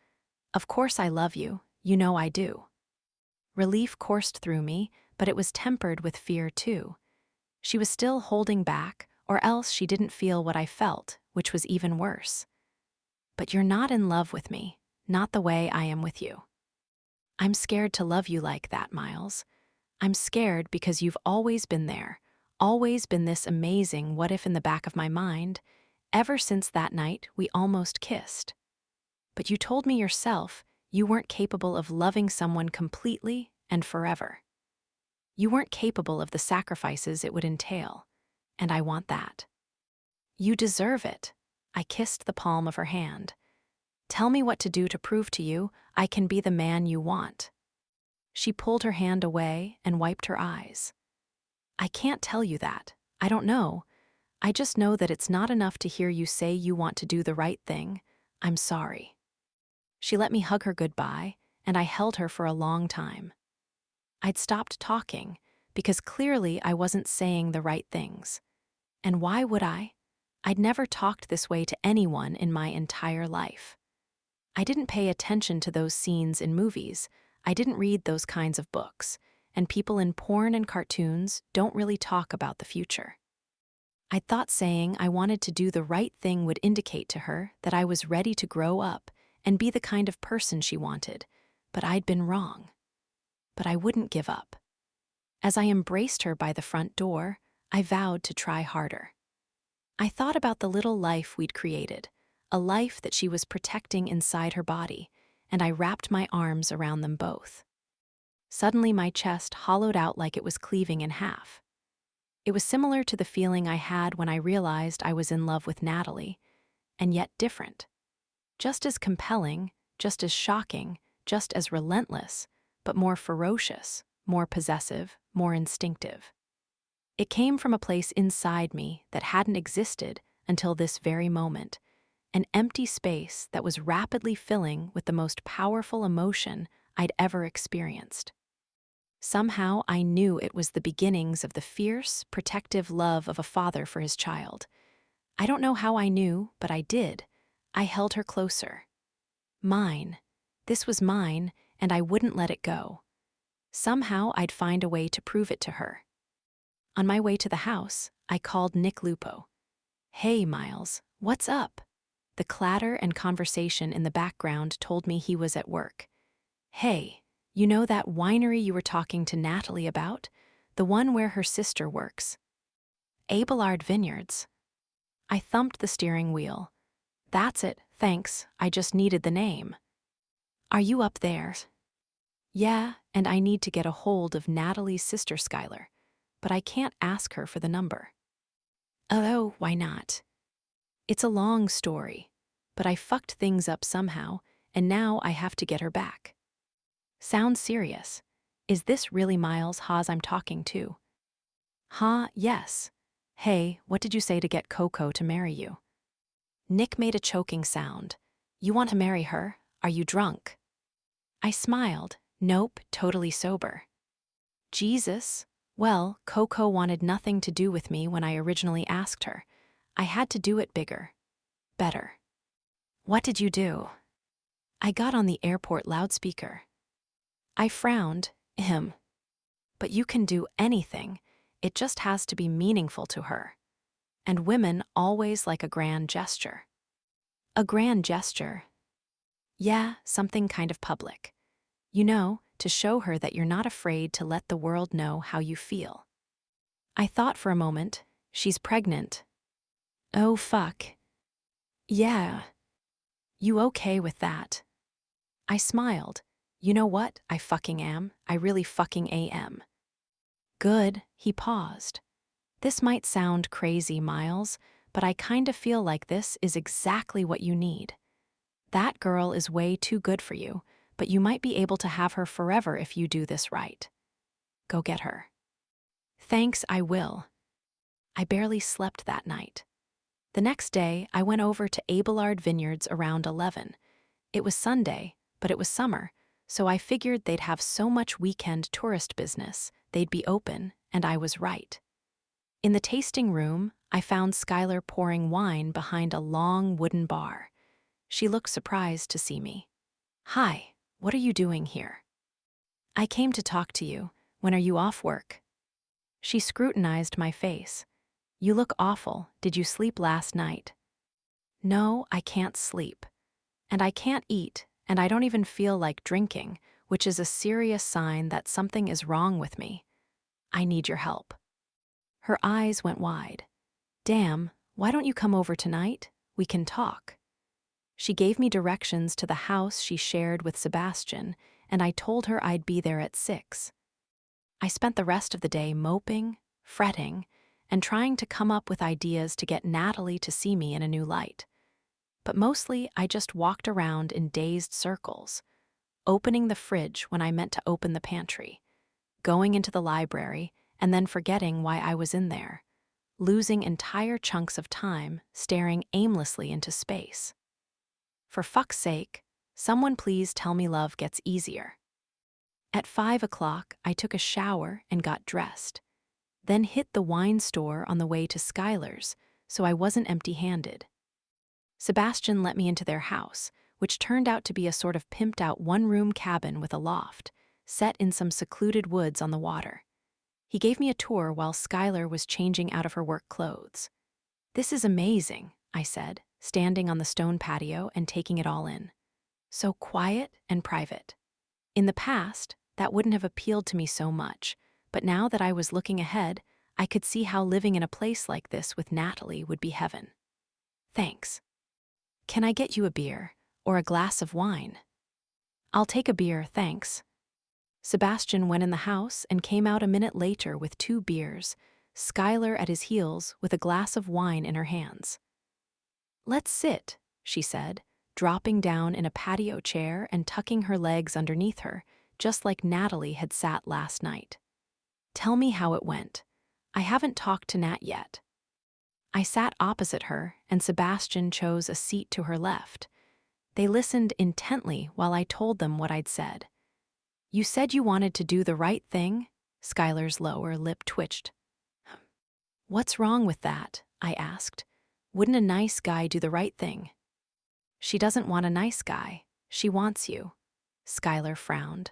Of course I love you. You know I do. Relief coursed through me, but it was tempered with fear too. She was still holding back, or else she didn't feel what I felt, which was even worse. But you're not in love with me, not the way I am with you. I'm scared to love you like that, Miles. I'm scared because you've always been there, always been this amazing what if in the back of my mind, ever since that night we almost kissed. But you told me yourself you weren't capable of loving someone completely and forever. You weren't capable of the sacrifices it would entail, and I want that. You deserve it. I kissed the palm of her hand. Tell me what to do to prove to you I can be the man you want. She pulled her hand away and wiped her eyes. I can't tell you that. I don't know. I just know that it's not enough to hear you say you want to do the right thing. I'm sorry. She let me hug her goodbye, and I held her for a long time. I'd stopped talking because clearly I wasn't saying the right things. And why would I? I'd never talked this way to anyone in my entire life. I didn't pay attention to those scenes in movies. I didn't read those kinds of books, and people in porn and cartoons don't really talk about the future. I'd thought saying I wanted to do the right thing would indicate to her that I was ready to grow up and be the kind of person she wanted, but I'd been wrong. But I wouldn't give up. As I embraced her by the front door, I vowed to try harder. I thought about the little life we'd created, a life that she was protecting inside her body, and I wrapped my arms around them both. Suddenly my chest hollowed out like it was cleaving in half. It was similar to the feeling I had when I realized I was in love with Natalie, and yet different. Just as compelling, just as shocking, just as relentless, but more ferocious, more possessive, more instinctive. It came from a place inside me that hadn't existed until this very moment, an empty space that was rapidly filling with the most powerful emotion I'd ever experienced. Somehow I knew it was the beginnings of the fierce, protective love of a father for his child. I don't know how I knew, but I did. I held her closer. Mine. This was mine, and I wouldn't let it go. Somehow I'd find a way to prove it to her. On my way to the house, I called Nick Lupo. "Hey, Miles, what's up?" The clatter and conversation in the background told me he was at work. "Hey, you know that winery you were talking to Natalie about? The one where her sister works." "Abelard Vineyards." I thumped the steering wheel. "That's it, thanks, I just needed the name." "Are you up there?" "Yeah, and I need to get a hold of Natalie's sister Skylar, but I can't ask her for the number." "Oh, why not?" "It's a long story, but I fucked things up somehow, and now I have to get her back." "Sounds serious. Is this really Miles Haas I'm talking to?" "Huh, yes. Hey, what did you say to get Coco to marry you?" Nick made a choking sound. "You want to marry her? Are you drunk?" I smiled. "Nope, totally sober." "Jesus. Well, Coco wanted nothing to do with me when I originally asked her. I had to do it bigger. Better." "What did you do?" "I got on the airport loudspeaker." I frowned. But you can do anything. It just has to be meaningful to her. And women always like a grand gesture." "A grand gesture?" "Yeah, something kind of public. You know, to show her that you're not afraid to let the world know how you feel." I thought for a moment. "She's pregnant." "Oh, fuck." "Yeah." "You okay with that?" I smiled. "You know what? I fucking am. I really fucking am." "Good." He paused. "This might sound crazy, Miles, but I kinda feel like this is exactly what you need. That girl is way too good for you, but you might be able to have her forever if you do this right. Go get her." "Thanks, I will." I barely slept that night. The next day, I went over to Abelard Vineyards around 11. It was Sunday, but it was summer, so I figured they'd have so much weekend tourist business, they'd be open, and I was right. In the tasting room, I found Skylar pouring wine behind a long wooden bar. She looked surprised to see me. "Hi, what are you doing here?" "I came to talk to you. When are you off work?" She scrutinized my face. "You look awful. Did you sleep last night?" "No, I can't sleep. And I can't eat, and I don't even feel like drinking, which is a serious sign that something is wrong with me. I need your help." Her eyes went wide. "Damn, why don't you come over tonight? We can talk." She gave me directions to the house she shared with Sebastian, and I told her I'd be there at 6. I spent the rest of the day moping, fretting, and trying to come up with ideas to get Natalie to see me in a new light. But mostly, I just walked around in dazed circles, opening the fridge when I meant to open the pantry, going into the library, and then forgetting why I was in there, losing entire chunks of time staring aimlessly into space. For fuck's sake, someone please tell me love gets easier. At 5 o'clock, I took a shower and got dressed, then hit the wine store on the way to Skylar's, so I wasn't empty-handed. Sebastian let me into their house, which turned out to be a sort of pimped-out one-room cabin with a loft, set in some secluded woods on the water. He gave me a tour while Skylar was changing out of her work clothes. This is amazing, I said, standing on the stone patio and taking it all in. So quiet and private. In the past, that wouldn't have appealed to me so much, but now that I was looking ahead, I could see how living in a place like this with Natalie would be heaven. Thanks. Can I get you a beer or a glass of wine? I'll take a beer, thanks. Sebastian went in the house and came out a minute later with 2 beers, Skylar at his heels with a glass of wine in her hands. Let's sit, she said, dropping down in a patio chair and tucking her legs underneath her, just like Natalie had sat last night. Tell me how it went. I haven't talked to Nat yet. I sat opposite her, and Sebastian chose a seat to her left. They listened intently while I told them what I'd said. You said you wanted to do the right thing? Skylar's lower lip twitched. What's wrong with that? I asked. Wouldn't a nice guy do the right thing? She doesn't want a nice guy. She wants you. Skylar frowned.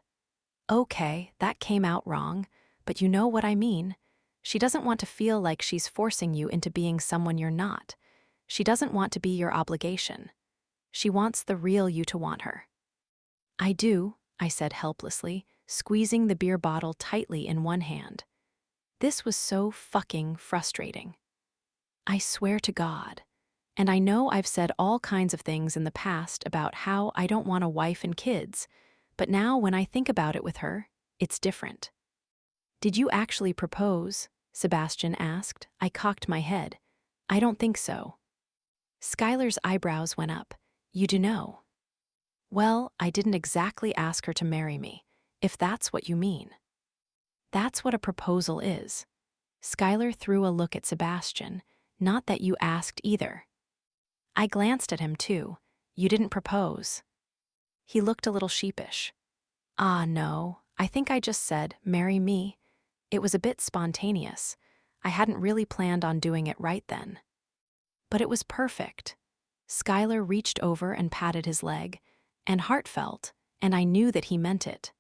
Okay, that came out wrong, but you know what I mean. She doesn't want to feel like she's forcing you into being someone you're not. She doesn't want to be your obligation. She wants the real you to want her. I do, I said helplessly, squeezing the beer bottle tightly in one hand. This was so fucking frustrating. I swear to God. And I know I've said all kinds of things in the past about how I don't want a wife and kids, but now when I think about it with her, it's different. Did you actually propose? Sebastian asked. I cocked my head. I don't think so. Skylar's eyebrows went up. You do know. Well, I didn't exactly ask her to marry me, if that's what you mean. That's what a proposal is. Skylar threw a look at Sebastian, not that you asked either. I glanced at him too. You didn't propose. He looked a little sheepish. Ah, no, I think I just said, marry me. It was a bit spontaneous. I hadn't really planned on doing it right then. But it was perfect. Skylar reached over and patted his leg, and heartfelt, and I knew that he meant it.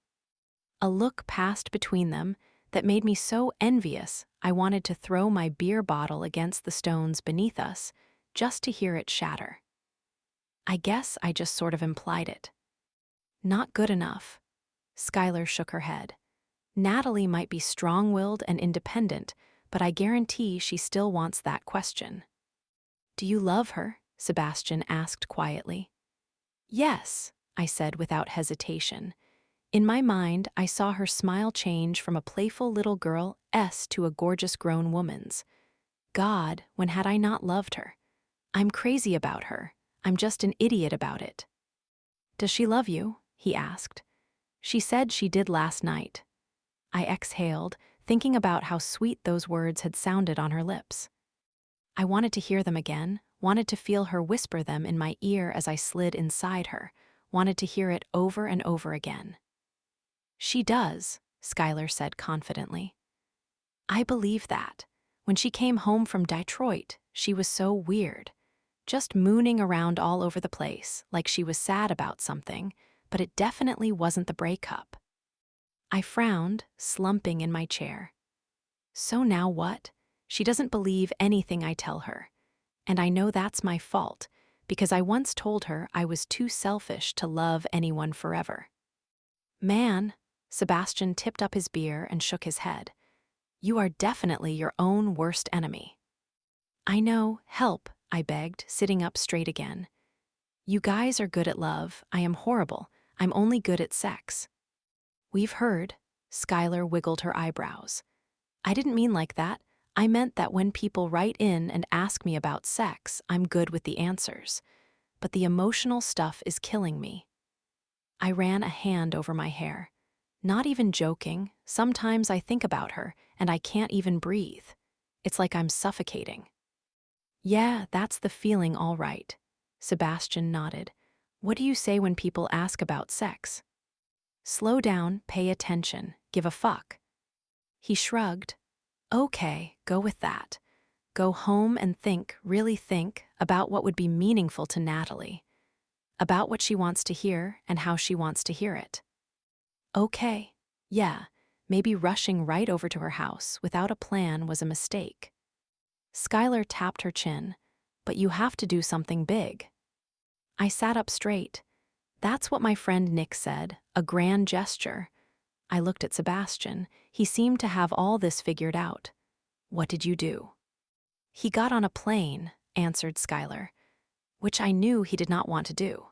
A look passed between them that made me so envious I wanted to throw my beer bottle against the stones beneath us, just to hear it shatter. I guess I just sort of implied it. Not good enough. Skylar shook her head. Natalie might be strong-willed and independent, but I guarantee she still wants that question. Do you love her? Sebastian asked quietly. Yes, I said without hesitation. In my mind, I saw her smile change from a playful little girl to a gorgeous grown woman's. God, when had I not loved her? I'm crazy about her. I'm just an idiot about it. Does she love you? He asked. She said she did last night. I exhaled, thinking about how sweet those words had sounded on her lips. I wanted to hear them again, wanted to feel her whisper them in my ear as I slid inside her, wanted to hear it over and over again. She does, Skylar said confidently. I believe that. When she came home from Detroit, she was so weird. Just mooning around all over the place, like she was sad about something, but it definitely wasn't the breakup. I frowned, slumping in my chair. So now what? She doesn't believe anything I tell her. And I know that's my fault, because I once told her I was too selfish to love anyone forever. Man, Sebastian tipped up his beer and shook his head. You are definitely your own worst enemy. I know, help, I begged, sitting up straight again. You guys are good at love, I am horrible, I'm only good at sex. We've heard, Skylar wiggled her eyebrows. I didn't mean like that. I meant that when people write in and ask me about sex, I'm good with the answers. But the emotional stuff is killing me. I ran a hand over my hair. Not even joking, sometimes I think about her and I can't even breathe. It's like I'm suffocating. Yeah, that's the feeling all right. Sebastian nodded. What do you say when people ask about sex? Slow down, pay attention, give a fuck. He shrugged. Okay, go with that. Go home and think, really think, about what would be meaningful to Natalie. About what she wants to hear and how she wants to hear it. Okay, yeah, maybe rushing right over to her house without a plan was a mistake. Skylar tapped her chin. But you have to do something big. I sat up straight. That's what my friend Nick said, a grand gesture. I looked at Sebastian. He seemed to have all this figured out. What did you do? He got on a plane, answered Skylar, which I knew he did not want to do.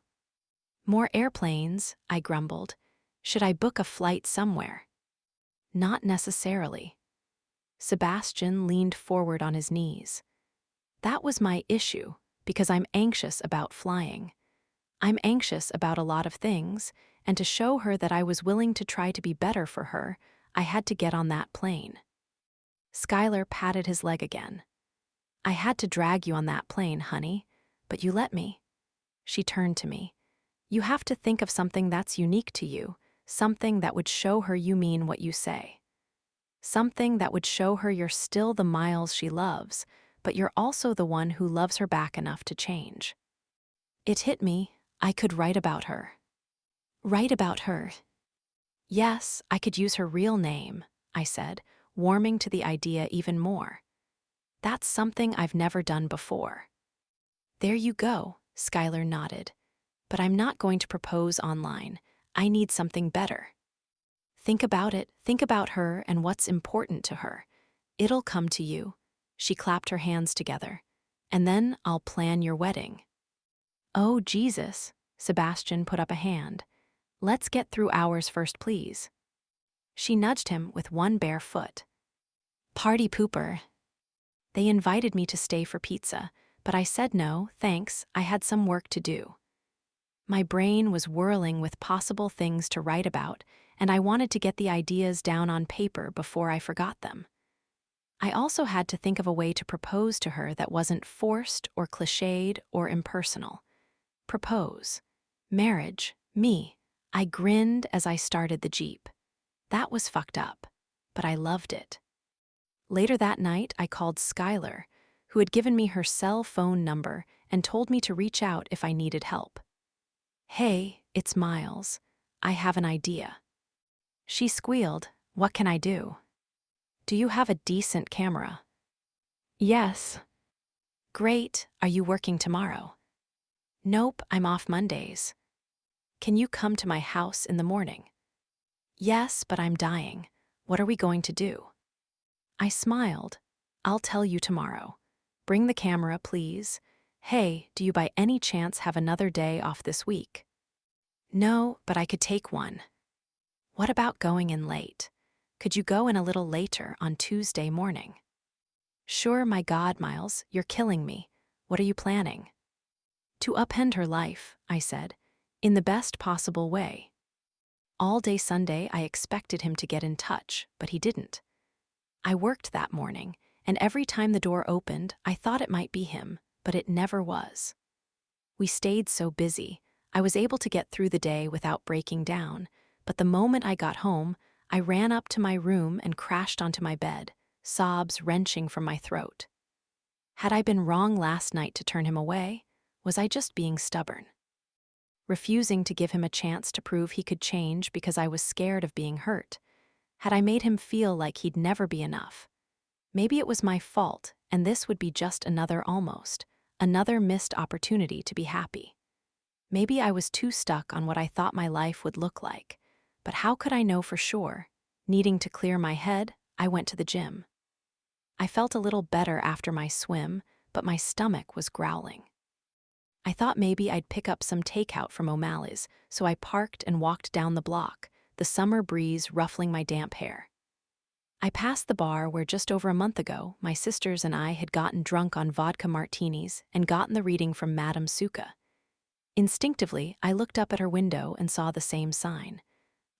More airplanes, I grumbled. Should I book a flight somewhere? Not necessarily. Sebastian leaned forward on his knees. That was my issue, because I'm anxious about flying. I'm anxious about a lot of things, and to show her that I was willing to try to be better for her, I had to get on that plane. Skylar patted his leg again. I had to drag you on that plane, honey, but you let me. She turned to me. You have to think of something that's unique to you, something that would show her you mean what you say. Something that would show her you're still the Miles she loves, but you're also the one who loves her back enough to change. It hit me. I could write about her. Write about her. Yes, I could use her real name, I said, warming to the idea even more. That's something I've never done before. There you go, Skylar nodded. But I'm not going to propose online. I need something better. Think about it, think about her and what's important to her. It'll come to you. She clapped her hands together. And then I'll plan your wedding. Oh, Jesus, Sebastian put up a hand. Let's get through ours first, please. She nudged him with one bare foot. Party pooper. They invited me to stay for pizza, but I said no, thanks, I had some work to do. My brain was whirling with possible things to write about, and I wanted to get the ideas down on paper before I forgot them. I also had to think of a way to propose to her that wasn't forced or cliched or impersonal. Propose. Marriage. Me. I grinned as I started the Jeep. That was fucked up, but I loved it. Later that night, I called Skylar, who had given me her cell phone number and told me to reach out if I needed help. Hey, it's Miles. I have an idea. She squealed, what can I do? Do you have a decent camera? Yes. Great, are you working tomorrow? Nope, I'm off Mondays. Can you come to my house in the morning? Yes, but I'm dying. What are we going to do? I smiled. I'll tell you tomorrow. Bring the camera, please. Hey, do you by any chance have another day off this week? No, but I could take one. What about going in late? Could you go in a little later on Tuesday morning? Sure, my God, Miles, you're killing me. What are you planning? To upend her life, I said, in the best possible way. All day Sunday, I expected him to get in touch, but he didn't. I worked that morning, and every time the door opened, I thought it might be him, but it never was. We stayed so busy, I was able to get through the day without breaking down, but the moment I got home, I ran up to my room and crashed onto my bed, sobs wrenching from my throat. Had I been wrong last night to turn him away? Was I just being stubborn? Refusing to give him a chance to prove he could change because I was scared of being hurt? Had I made him feel like he'd never be enough? Maybe it was my fault, and this would be just another another missed opportunity to be happy. Maybe I was too stuck on what I thought my life would look like, but how could I know for sure? Needing to clear my head, I went to the gym. I felt a little better after my swim, but my stomach was growling. I thought maybe I'd pick up some takeout from O'Malley's, so I parked and walked down the block, the summer breeze ruffling my damp hair. I passed the bar where just over a month ago, my sisters and I had gotten drunk on vodka martinis and gotten the reading from Madame Suka. Instinctively, I looked up at her window and saw the same sign.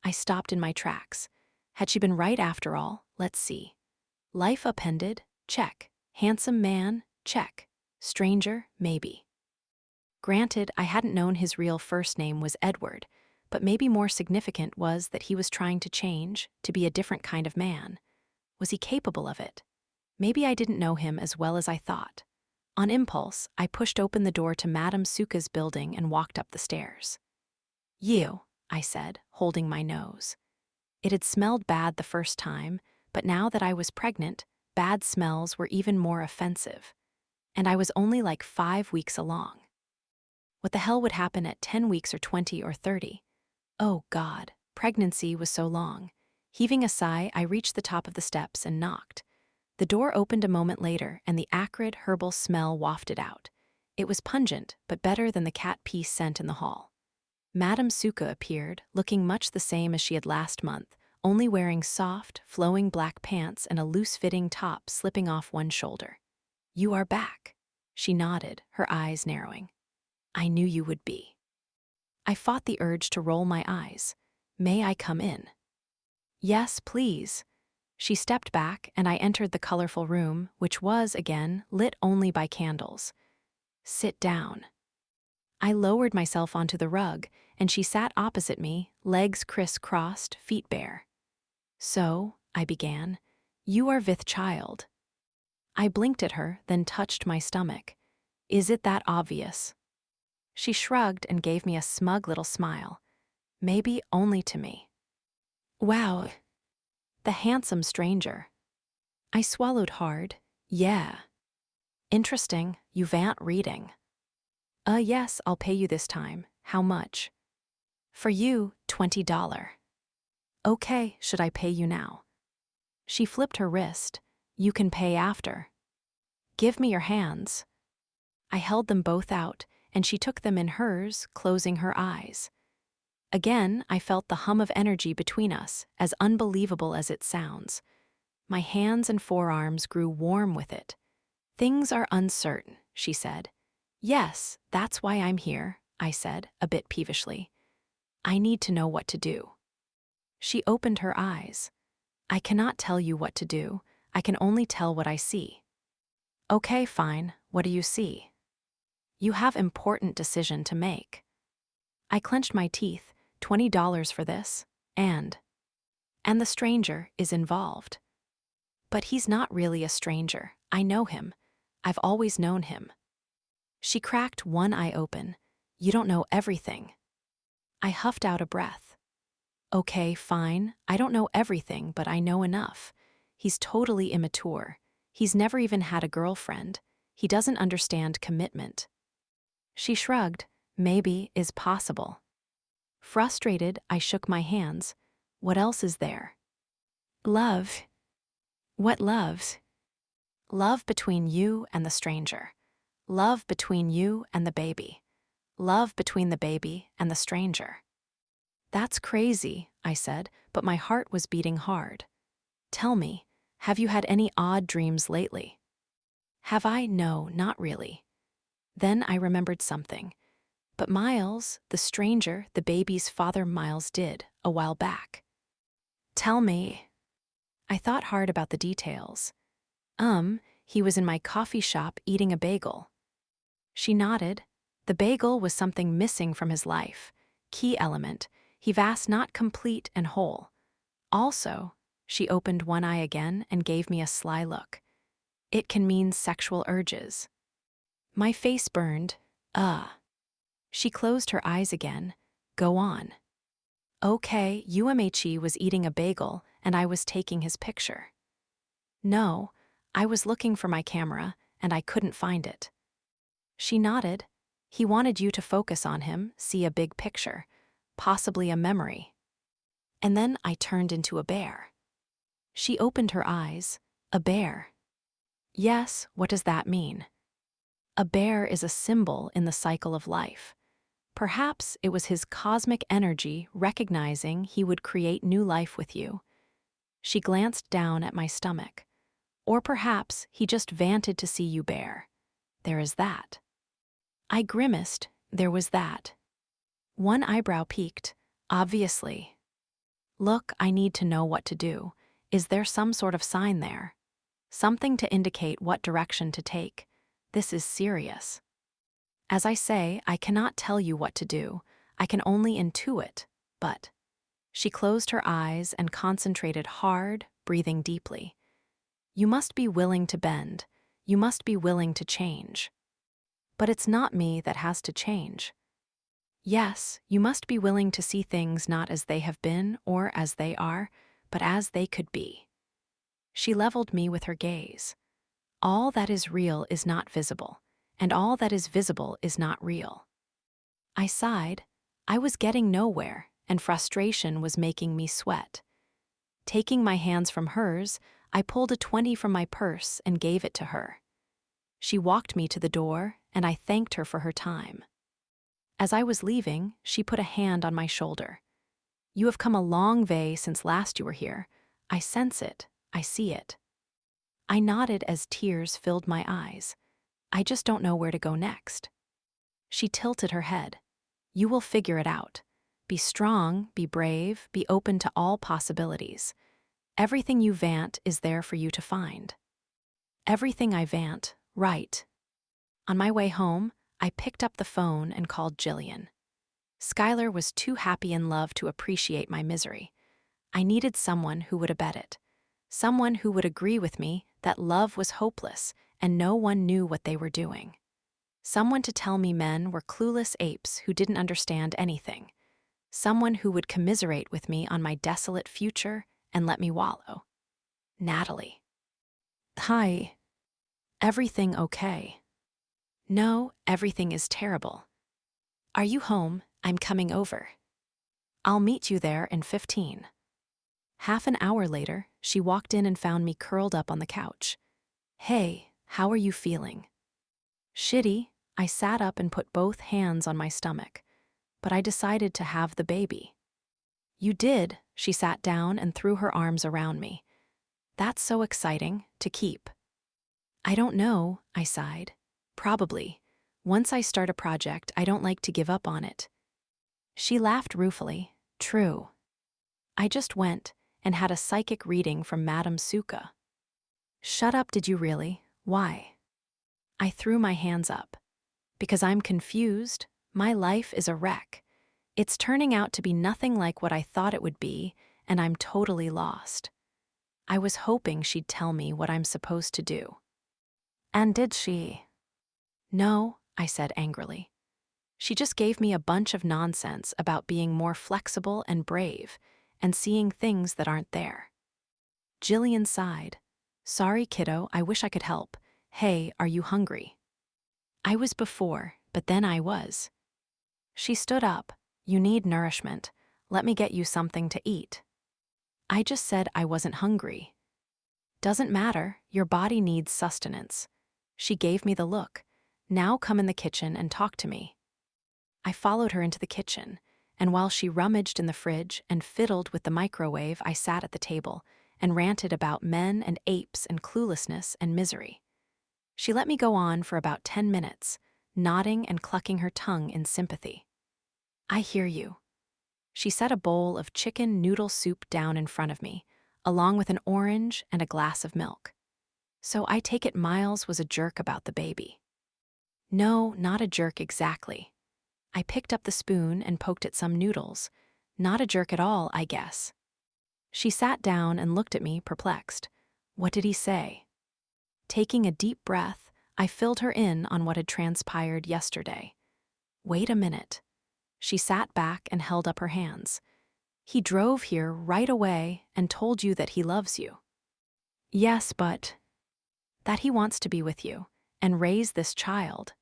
I stopped in my tracks. Had she been right after all? Let's see. Life appended? Check. Handsome man? Check. Stranger? Maybe. Granted, I hadn't known his real first name was Edward, but maybe more significant was that he was trying to change, to be a different kind of man. Was he capable of it? Maybe I didn't know him as well as I thought. On impulse, I pushed open the door to Madame Suka's building and walked up the stairs. You, I said, holding my nose. It had smelled bad the first time, but now that I was pregnant, bad smells were even more offensive. And I was only like 5 weeks along. What the hell would happen at 10 weeks or 20 or 30? Oh God, pregnancy was so long. Heaving a sigh, I reached the top of the steps and knocked. The door opened a moment later, and the acrid, herbal smell wafted out. It was pungent, but better than the cat pee scent in the hall. Madame Suka appeared, looking much the same as she had last month, only wearing soft, flowing black pants and a loose-fitting top slipping off one shoulder. "You are back." She nodded, her eyes narrowing. "I knew you would be." I fought the urge to roll my eyes. "May I come in?" "Yes, please." She stepped back, and I entered the colorful room, which was, again, lit only by candles. "Sit down." I lowered myself onto the rug, and she sat opposite me, legs criss-crossed, feet bare. "So," I began, "you are Vith Child." I blinked at her, then touched my stomach. "Is it that obvious?" She shrugged and gave me a smug little smile. "Maybe only to me." "Wow. The handsome stranger." I swallowed hard. "Yeah. Interesting, you vant reading." Yes, I'll pay you this time. How much?" "For you, $20. "Okay, should I pay you now?" She flipped her wrist. "You can pay after." "Give me your hands." I held them both out, and she took them in hers, closing her eyes. Again, I felt the hum of energy between us, as unbelievable as it sounds. My hands and forearms grew warm with it. "Things are uncertain," she said. "Yes, that's why I'm here," I said, a bit peevishly. "I need to know what to do." She opened her eyes. "I cannot tell you what to do. I can only tell what I see." "Okay, fine. What do you see?" "You have important decision to make." I clenched my teeth. $20 for this, and the stranger is involved. "But he's not really a stranger. I know him. I've always known him." She cracked one eye open. "You don't know everything." I huffed out a breath. "Okay, fine. I don't know everything, but I know enough. He's totally immature. He's never even had a girlfriend. He doesn't understand commitment." She shrugged. "Maybe is possible." Frustrated, I shook my hands. "What else is there?" "Love." "What loves?" "Love between you and the stranger. Love between you and the baby. Love between the baby and the stranger." "That's crazy," I said, but my heart was beating hard. "Tell me, have you had any odd dreams lately?" "Have I? No, not really." Then I remembered something. "But Miles, the stranger, the baby's father, Miles did, a while back." "Tell me." I thought hard about the details. He was in my coffee shop eating a bagel." She nodded. "The bagel was something missing from his life. Key element. He vast not complete and whole. Also," she opened one eye again and gave me a sly look, "it can mean sexual urges." My face burned. She closed her eyes again. "Go on." "Okay, UMHE was eating a bagel and I was taking his picture." "No, I was looking for my camera and I couldn't find it." She nodded. "He wanted you to focus on him, see a big picture, possibly a memory." And then I turned into a bear. She opened her eyes. "A bear?" "Yes, what does that mean?" "A bear is a symbol in the cycle of life. Perhaps it was his cosmic energy recognizing he would create new life with you." She glanced down at my stomach. "Or perhaps he just vanted to see you bear. There is that." I grimaced. There was that. One eyebrow peaked. "Obviously." "Look, I need to know what to do. Is there some sort of sign there? Something to indicate what direction to take? This is serious." "As I say, I cannot tell you what to do. I can only intuit, but..." She closed her eyes and concentrated hard, breathing deeply. "You must be willing to bend. You must be willing to change." "But it's not me that has to change." "Yes, you must be willing to see things not as they have been or as they are, but as they could be." She leveled me with her gaze. All that is real is not visible, and all that is visible is not real. I sighed. I was getting nowhere, and frustration was making me sweat. Taking my hands from hers, I pulled a 20 from my purse and gave it to her. She walked me to the door, and I thanked her for her time. As I was leaving, she put a hand on my shoulder. You have come a long way since last you were here. I sense it. I see it. I nodded as tears filled my eyes. I just don't know where to go next. She tilted her head. You will figure it out. Be strong, be brave, be open to all possibilities. Everything you want is there for you to find. Everything I want, right. On my way home, I picked up the phone and called Jillian. Skylar was too happy in love to appreciate my misery. I needed someone who would abet it. Someone who would agree with me that love was hopeless and no one knew what they were doing. Someone to tell me men were clueless apes who didn't understand anything. Someone who would commiserate with me on my desolate future and let me wallow. Natalie. Hi. Everything okay? No, everything is terrible. Are you home? I'm coming over. I'll meet you there in 15. Half an hour later, she walked in and found me curled up on the couch. Hey, how are you feeling? Shitty. I sat up and put both hands on my stomach, but I decided to have the baby. You did. She sat down and threw her arms around me. That's so exciting, to keep. I don't know, I sighed. Probably. Once I start a project, I don't like to give up on it. She laughed ruefully. True. I just went and had a psychic reading from Madame Suka. Shut up, did you really? Why? I threw my hands up. Because I'm confused. My life is a wreck. It's turning out to be nothing like what I thought it would be, and I'm totally lost. I was hoping she'd tell me what I'm supposed to do. And did she? No, I said angrily. She just gave me a bunch of nonsense about being more flexible and brave and seeing things that aren't there. Jillian sighed. Sorry, kiddo, I wish I could help. Hey, are you hungry? I was before, but then I was. She stood up. You need nourishment. Let me get you something to eat. I just said I wasn't hungry. Doesn't matter, your body needs sustenance. She gave me the look. Now come in the kitchen and talk to me. I followed her into the kitchen, and while she rummaged in the fridge and fiddled with the microwave, I sat at the table and ranted about men and apes and cluelessness and misery. She let me go on for about 10 minutes, nodding and clucking her tongue in sympathy. I hear you. She set a bowl of chicken noodle soup down in front of me, along with an orange and a glass of milk. So I take it Miles was a jerk about the baby. No, not a jerk exactly. I picked up the spoon and poked at some noodles. Not a jerk at all, I guess. She sat down and looked at me, perplexed. What did he say? Taking a deep breath, I filled her in on what had transpired yesterday. Wait a minute. She sat back and held up her hands. He drove here right away and told you that he loves you. Yes, but that he wants to be with you and raise this child.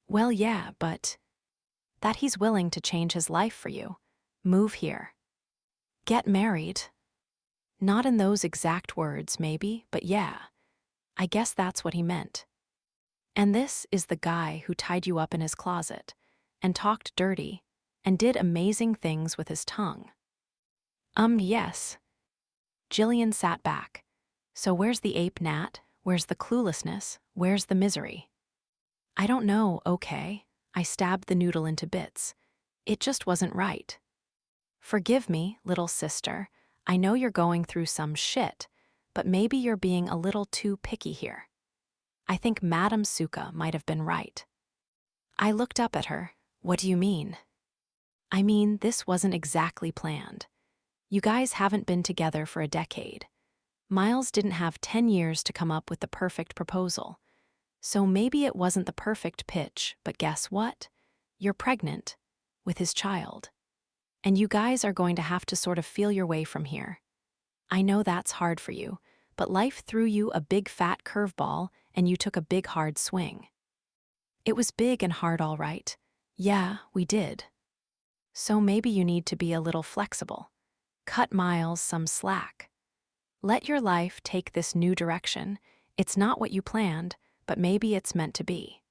Well, yeah, but that he's willing to change his life for you. Move here. Get married. Not in those exact words, maybe, but yeah. I guess that's what he meant. And this is the guy who tied you up in his closet and talked dirty and did amazing things with his tongue. Yes. Jillian sat back. So where's the ape, Nat? Where's the cluelessness? Where's the misery? I don't know, okay. I stabbed the noodle into bits. It just wasn't right. Forgive me, little sister. I know you're going through some shit, but maybe you're being a little too picky here. I think Madame Suka might have been right. I looked up at her. What do you mean? I mean, this wasn't exactly planned. You guys haven't been together for a decade. Miles didn't have 10 years to come up with the perfect proposal. So maybe it wasn't the perfect pitch, but guess what? You're pregnant with his child. And you guys are going to have to sort of feel your way from here. I know that's hard for you, but life threw you a big fat curveball and you took a big hard swing. It was big and hard, all right. Yeah, we did. So maybe you need to be a little flexible. Cut Miles some slack. Let your life take this new direction. It's not what you planned, but maybe it's meant to be.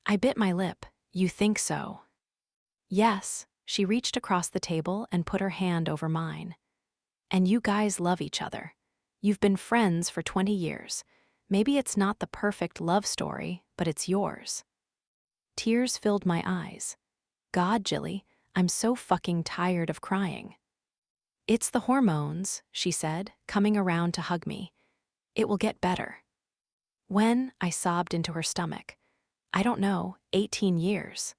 I bit my lip. You think so? Yes, she reached across the table and put her hand over mine. And you guys love each other. You've been friends for 20 years. Maybe it's not the perfect love story, but it's yours. Tears filled my eyes. God, Jilly, I'm so fucking tired of crying. It's the hormones, she said, coming around to hug me. It will get better. When? I sobbed into her stomach. I don't know, 18 years.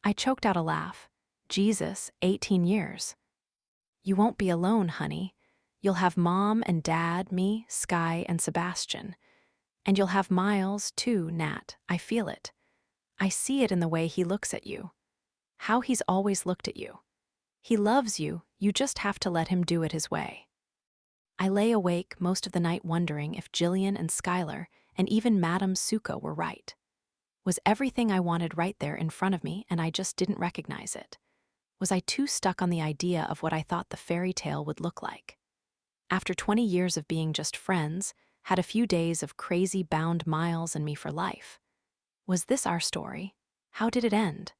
I choked out a laugh. Jesus, 18 years. You won't be alone, honey. You'll have Mom and Dad, me, Sky, and Sebastian. And you'll have Miles, too, Nat. I feel it. I see it in the way he looks at you. How he's always looked at you. He loves you, you just have to let him do it his way. I lay awake most of the night wondering if Jillian and Skylar and even Madame Suko were right. Was everything I wanted right there in front of me and I just didn't recognize it? Was I too stuck on the idea of what I thought the fairy tale would look like? After 20 years of being just friends, had a few days of crazy bound Miles and me for life. Was this our story? How did it end?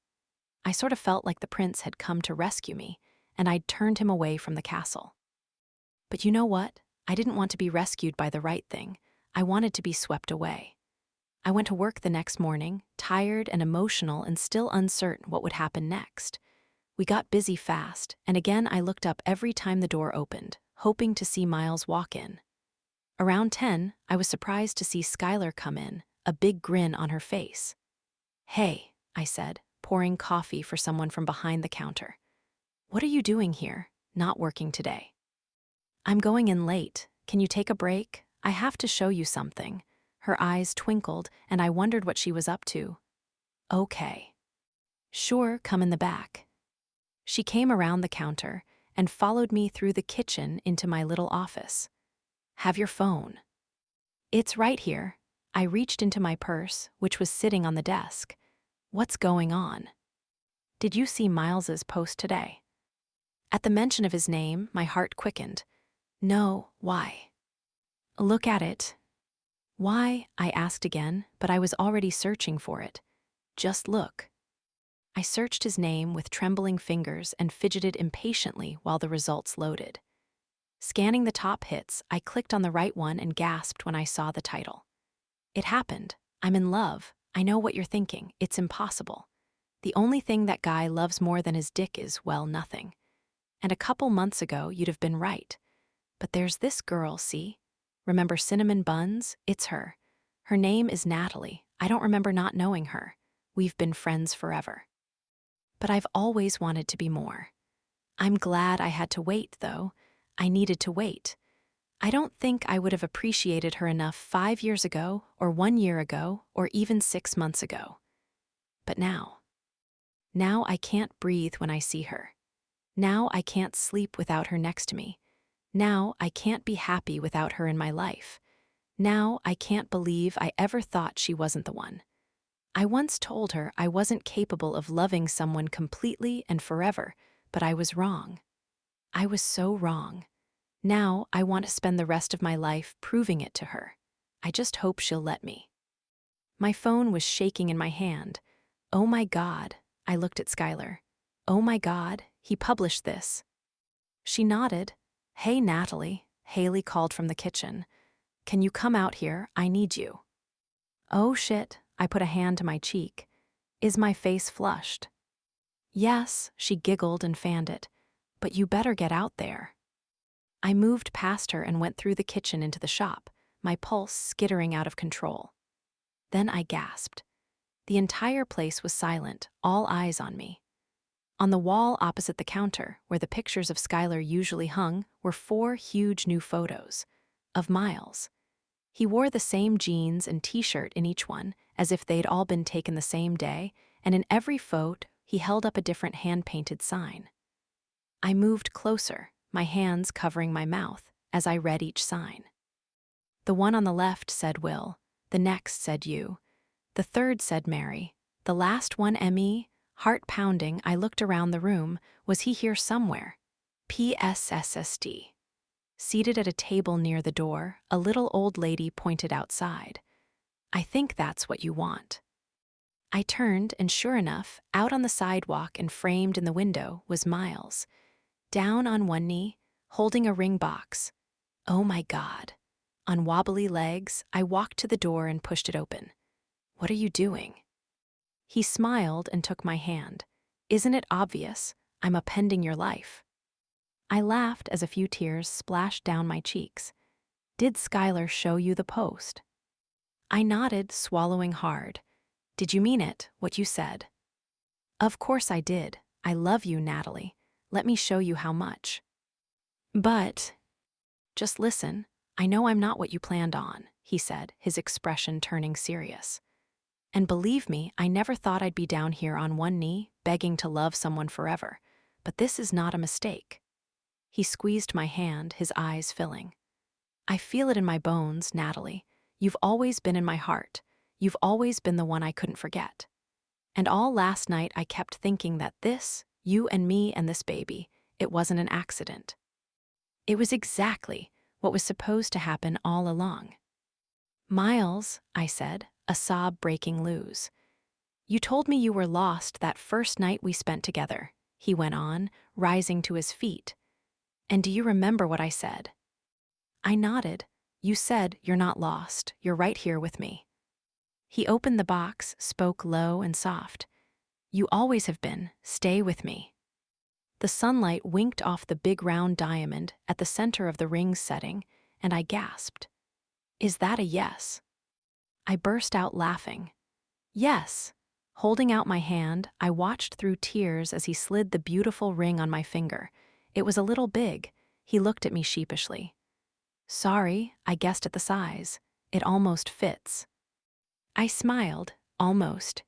I sort of felt like the prince had come to rescue me, and I'd turned him away from the castle. But you know what? I didn't want to be rescued by the right thing. I wanted to be swept away. I went to work the next morning, tired and emotional and still uncertain what would happen next. We got busy fast, and again I looked up every time the door opened, hoping to see Miles walk in. Around 10, I was surprised to see Skylar come in, a big grin on her face. Hey, I said, pouring coffee for someone from behind the counter. What are you doing here? Not working today. I'm going in late. Can you take a break? I have to show you something. Her eyes twinkled, and I wondered what she was up to. Okay. Sure, come in the back. She came around the counter and followed me through the kitchen into my little office. Have your phone. It's right here. I reached into my purse, which was sitting on the desk. What's going on? Did you see Miles's post today? At the mention of his name, my heart quickened. No, why? Look at it. Why? I asked again, but I was already searching for it. Just look. I searched his name with trembling fingers and fidgeted impatiently while the results loaded. Scanning the top hits, I clicked on the right one and gasped when I saw the title. It happened. I'm in love. I know what you're thinking. It's impossible. The only thing that guy loves more than his dick is, well, nothing. And a couple months ago, you'd have been right. But there's this girl, see? Remember Cinnamon Buns? It's her. Her name is Natalie. I don't remember not knowing her. We've been friends forever. But I've always wanted to be more. I'm glad I had to wait, though. I needed to wait. I don't think I would have appreciated her enough 5 years ago, or 1 year ago, or even 6 months ago. But now I can't breathe when I see her. Now I can't sleep without her next to me. Now I can't be happy without her in my life. Now I can't believe I ever thought she wasn't the one. I once told her I wasn't capable of loving someone completely and forever, but I was wrong. I was so wrong. Now I want to spend the rest of my life proving it to her. I just hope she'll let me. My phone was shaking in my hand. Oh my God, I looked at Skylar. Oh my God, he published this. She nodded. Hey, Natalie, Haley called from the kitchen. Can you come out here? I need you. Oh shit, I put a hand to my cheek. Is my face flushed? Yes, she giggled and fanned it. But you better get out there. I moved past her and went through the kitchen into the shop, my pulse skittering out of control. Then I gasped. The entire place was silent, all eyes on me. On the wall opposite the counter, where the pictures of Skylar usually hung, were 4 huge new photos of Miles. He wore the same jeans and t-shirt in each one, as if they'd all been taken the same day, and in every photo, he held up a different hand-painted sign. I moved closer, my hands covering my mouth, as I read each sign. The one on the left said Will. The next said you. The third said Mary. The last one M.E., heart pounding, I looked around the room. Was he here somewhere? PSSSD. Seated at a table near the door, a little old lady pointed outside. I think that's what you want. I turned, and sure enough, out on the sidewalk and framed in the window was Miles. Down on one knee, holding a ring box. Oh my God. On wobbly legs, I walked to the door and pushed it open. What are you doing? He smiled and took my hand. Isn't it obvious? I'm upending your life. I laughed as a few tears splashed down my cheeks. Did Skylar show you the post? I nodded, swallowing hard. Did you mean it, what you said? Of course I did. I love you, Natalie. Let me show you how much. But, just listen. I know I'm not what you planned on, he said, his expression turning serious. And believe me, I never thought I'd be down here on one knee, begging to love someone forever. But this is not a mistake. He squeezed my hand, his eyes filling. I feel it in my bones, Natalie. You've always been in my heart. You've always been the one I couldn't forget. And all last night I kept thinking that this, you and me and this baby, it wasn't an accident. It was exactly what was supposed to happen all along. Miles, I said, a sob breaking loose. You told me you were lost that first night we spent together, he went on, rising to his feet. And do you remember what I said? I nodded. You said, you're not lost, you're right here with me. He opened the box, spoke low and soft. You always have been, stay with me. The sunlight winked off the big round diamond at the center of the ring's setting, and I gasped. Is that a yes? I burst out laughing. Yes. Holding out my hand, I watched through tears as he slid the beautiful ring on my finger. It was a little big. He looked at me sheepishly. Sorry, I guessed at the size. It almost fits. I smiled, almost.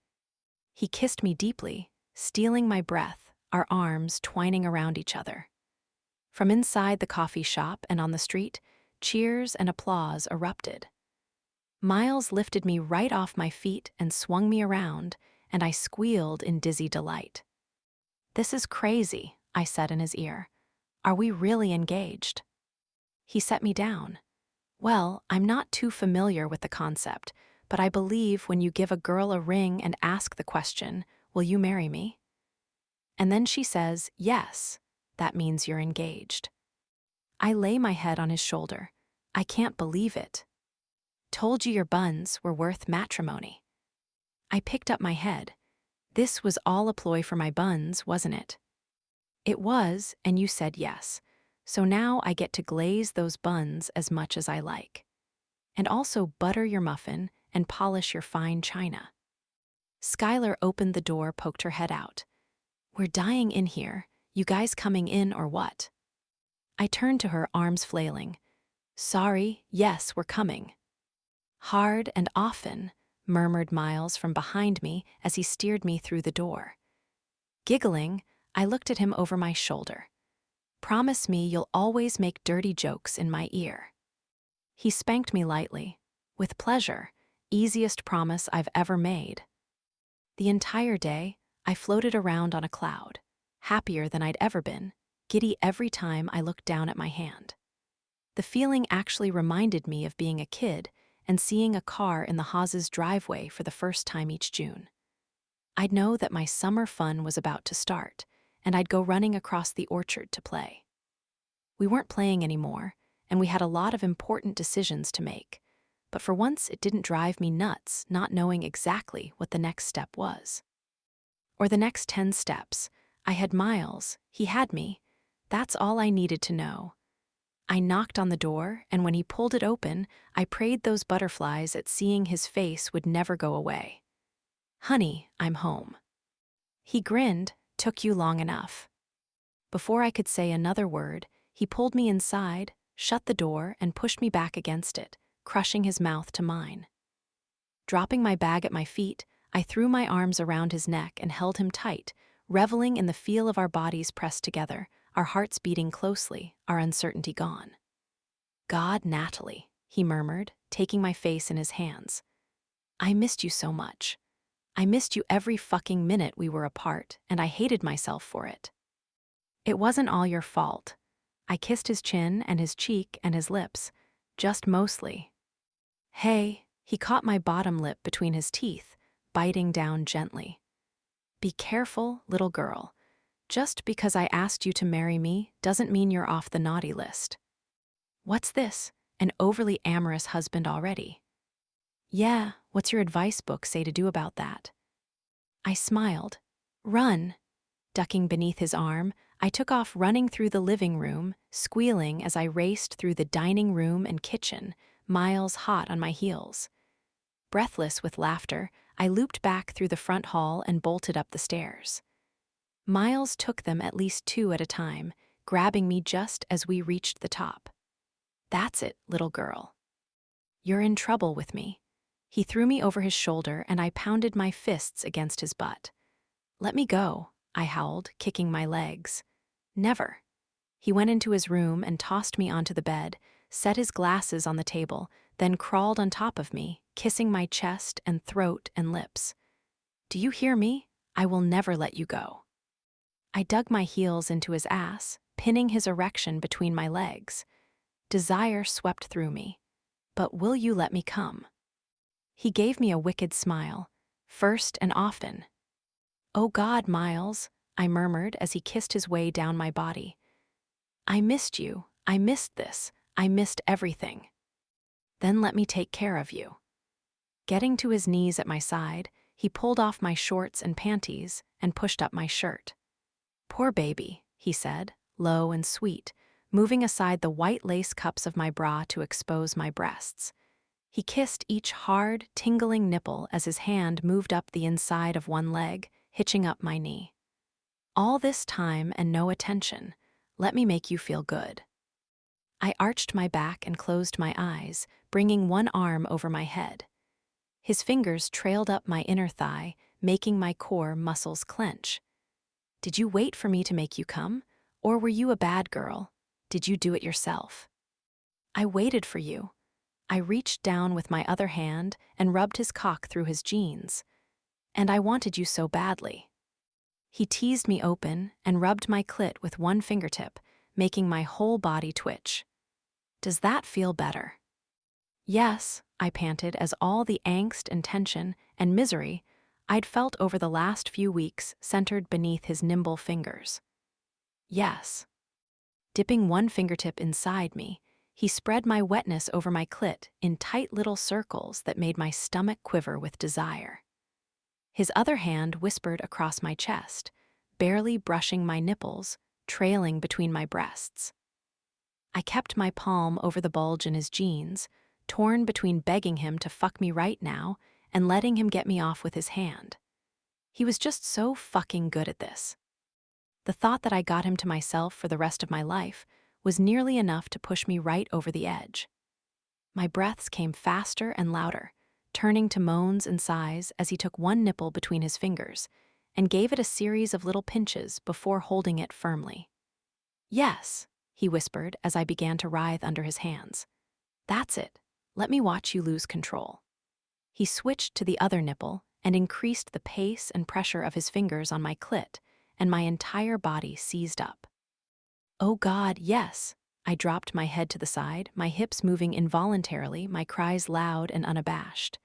He kissed me deeply, stealing my breath, our arms twining around each other. From inside the coffee shop and on the street, cheers and applause erupted. Miles lifted me right off my feet and swung me around, and I squealed in dizzy delight. This is crazy, I said in his ear. Are we really engaged? He set me down. Well, I'm not too familiar with the concept, but I believe when you give a girl a ring and ask the question, will you marry me? And then she says, yes, that means you're engaged. I lay my head on his shoulder. I can't believe it. Told you your buns were worth matrimony. I picked up my head. This was all a ploy for my buns, wasn't it? It was, and you said yes. So now I get to glaze those buns as much as I like. And also butter your muffin and polish your fine china. Skylar opened the door, poked her head out. We're dying in here. You guys coming in or what? I turned to her, arms flailing. Sorry, yes, we're coming. Hard and often, murmured Miles from behind me as he steered me through the door. Giggling, I looked at him over my shoulder. Promise me you'll always make dirty jokes in my ear. He spanked me lightly. With pleasure, easiest promise I've ever made. The entire day, I floated around on a cloud, happier than I'd ever been, giddy every time I looked down at my hand. The feeling actually reminded me of being a kid and seeing a car in the Haas's driveway for the first time each June. I'd know that my summer fun was about to start, and I'd go running across the orchard to play. We weren't playing anymore, and we had a lot of important decisions to make, but for once it didn't drive me nuts not knowing exactly what the next step was. Or the next 10 steps. I had Miles, he had me. That's all I needed to know. I knocked on the door, and when he pulled it open, I prayed those butterflies at seeing his face would never go away. Honey, I'm home. He grinned, took you long enough. Before I could say another word, he pulled me inside, shut the door, and pushed me back against it, crushing his mouth to mine. Dropping my bag at my feet, I threw my arms around his neck and held him tight, reveling in the feel of our bodies pressed together, our hearts beating closely, our uncertainty gone. God, Natalie, he murmured, taking my face in his hands. I missed you so much. I missed you every fucking minute we were apart, and I hated myself for it. It wasn't all your fault. I kissed his chin and his cheek and his lips, just mostly. Hey, he caught my bottom lip between his teeth, biting down gently. Be careful, little girl. Just because I asked you to marry me doesn't mean you're off the naughty list. What's this? An overly amorous husband already? Yeah, what's your advice book say to do about that? I smiled. Run. Ducking beneath his arm, I took off running through the living room, squealing as I raced through the dining room and kitchen, miles hot on my heels. Breathless with laughter, I looped back through the front hall and bolted up the stairs. Miles took them at least 2 at a time, grabbing me just as we reached the top. That's it, little girl. You're in trouble with me. He threw me over his shoulder and I pounded my fists against his butt. Let me go, I howled, kicking my legs. Never. He went into his room and tossed me onto the bed, set his glasses on the table, then crawled on top of me, kissing my chest and throat and lips. Do you hear me? I will never let you go. I dug my heels into his ass, pinning his erection between my legs. Desire swept through me. But will you let me come? He gave me a wicked smile, first and often. Oh God, Miles, I murmured as he kissed his way down my body. I missed you. I missed this. I missed everything. Then let me take care of you. Getting to his knees at my side, he pulled off my shorts and panties and pushed up my shirt. Poor baby, he said, low and sweet, moving aside the white lace cups of my bra to expose my breasts. He kissed each hard, tingling nipple as his hand moved up the inside of one leg, hitching up my knee. All this time and no attention. Let me make you feel good. I arched my back and closed my eyes, bringing one arm over my head. His fingers trailed up my inner thigh, making my core muscles clench. Did you wait for me to make you come? Or were you a bad girl? Did you do it yourself? I waited for you. I reached down with my other hand and rubbed his cock through his jeans. And I wanted you so badly. He teased me open and rubbed my clit with one fingertip, making my whole body twitch. Does that feel better? Yes, I panted as all the angst and tension and misery I'd felt over the last few weeks centered beneath his nimble fingers. Yes. Dipping one fingertip inside me, he spread my wetness over my clit in tight little circles that made my stomach quiver with desire. His other hand whispered across my chest, barely brushing my nipples, trailing between my breasts. I kept my palm over the bulge in his jeans, torn between begging him to fuck me right now and letting him get me off with his hand. He was just so fucking good at this. The thought that I got him to myself for the rest of my life was nearly enough to push me right over the edge. My breaths came faster and louder, turning to moans and sighs as he took one nipple between his fingers and gave it a series of little pinches before holding it firmly. Yes, he whispered as I began to writhe under his hands. That's it. Let me watch you lose control. He switched to the other nipple and increased the pace and pressure of his fingers on my clit, and my entire body seized up. Oh God, yes. I dropped my head to the side, my hips moving involuntarily, my cries loud and unabashed.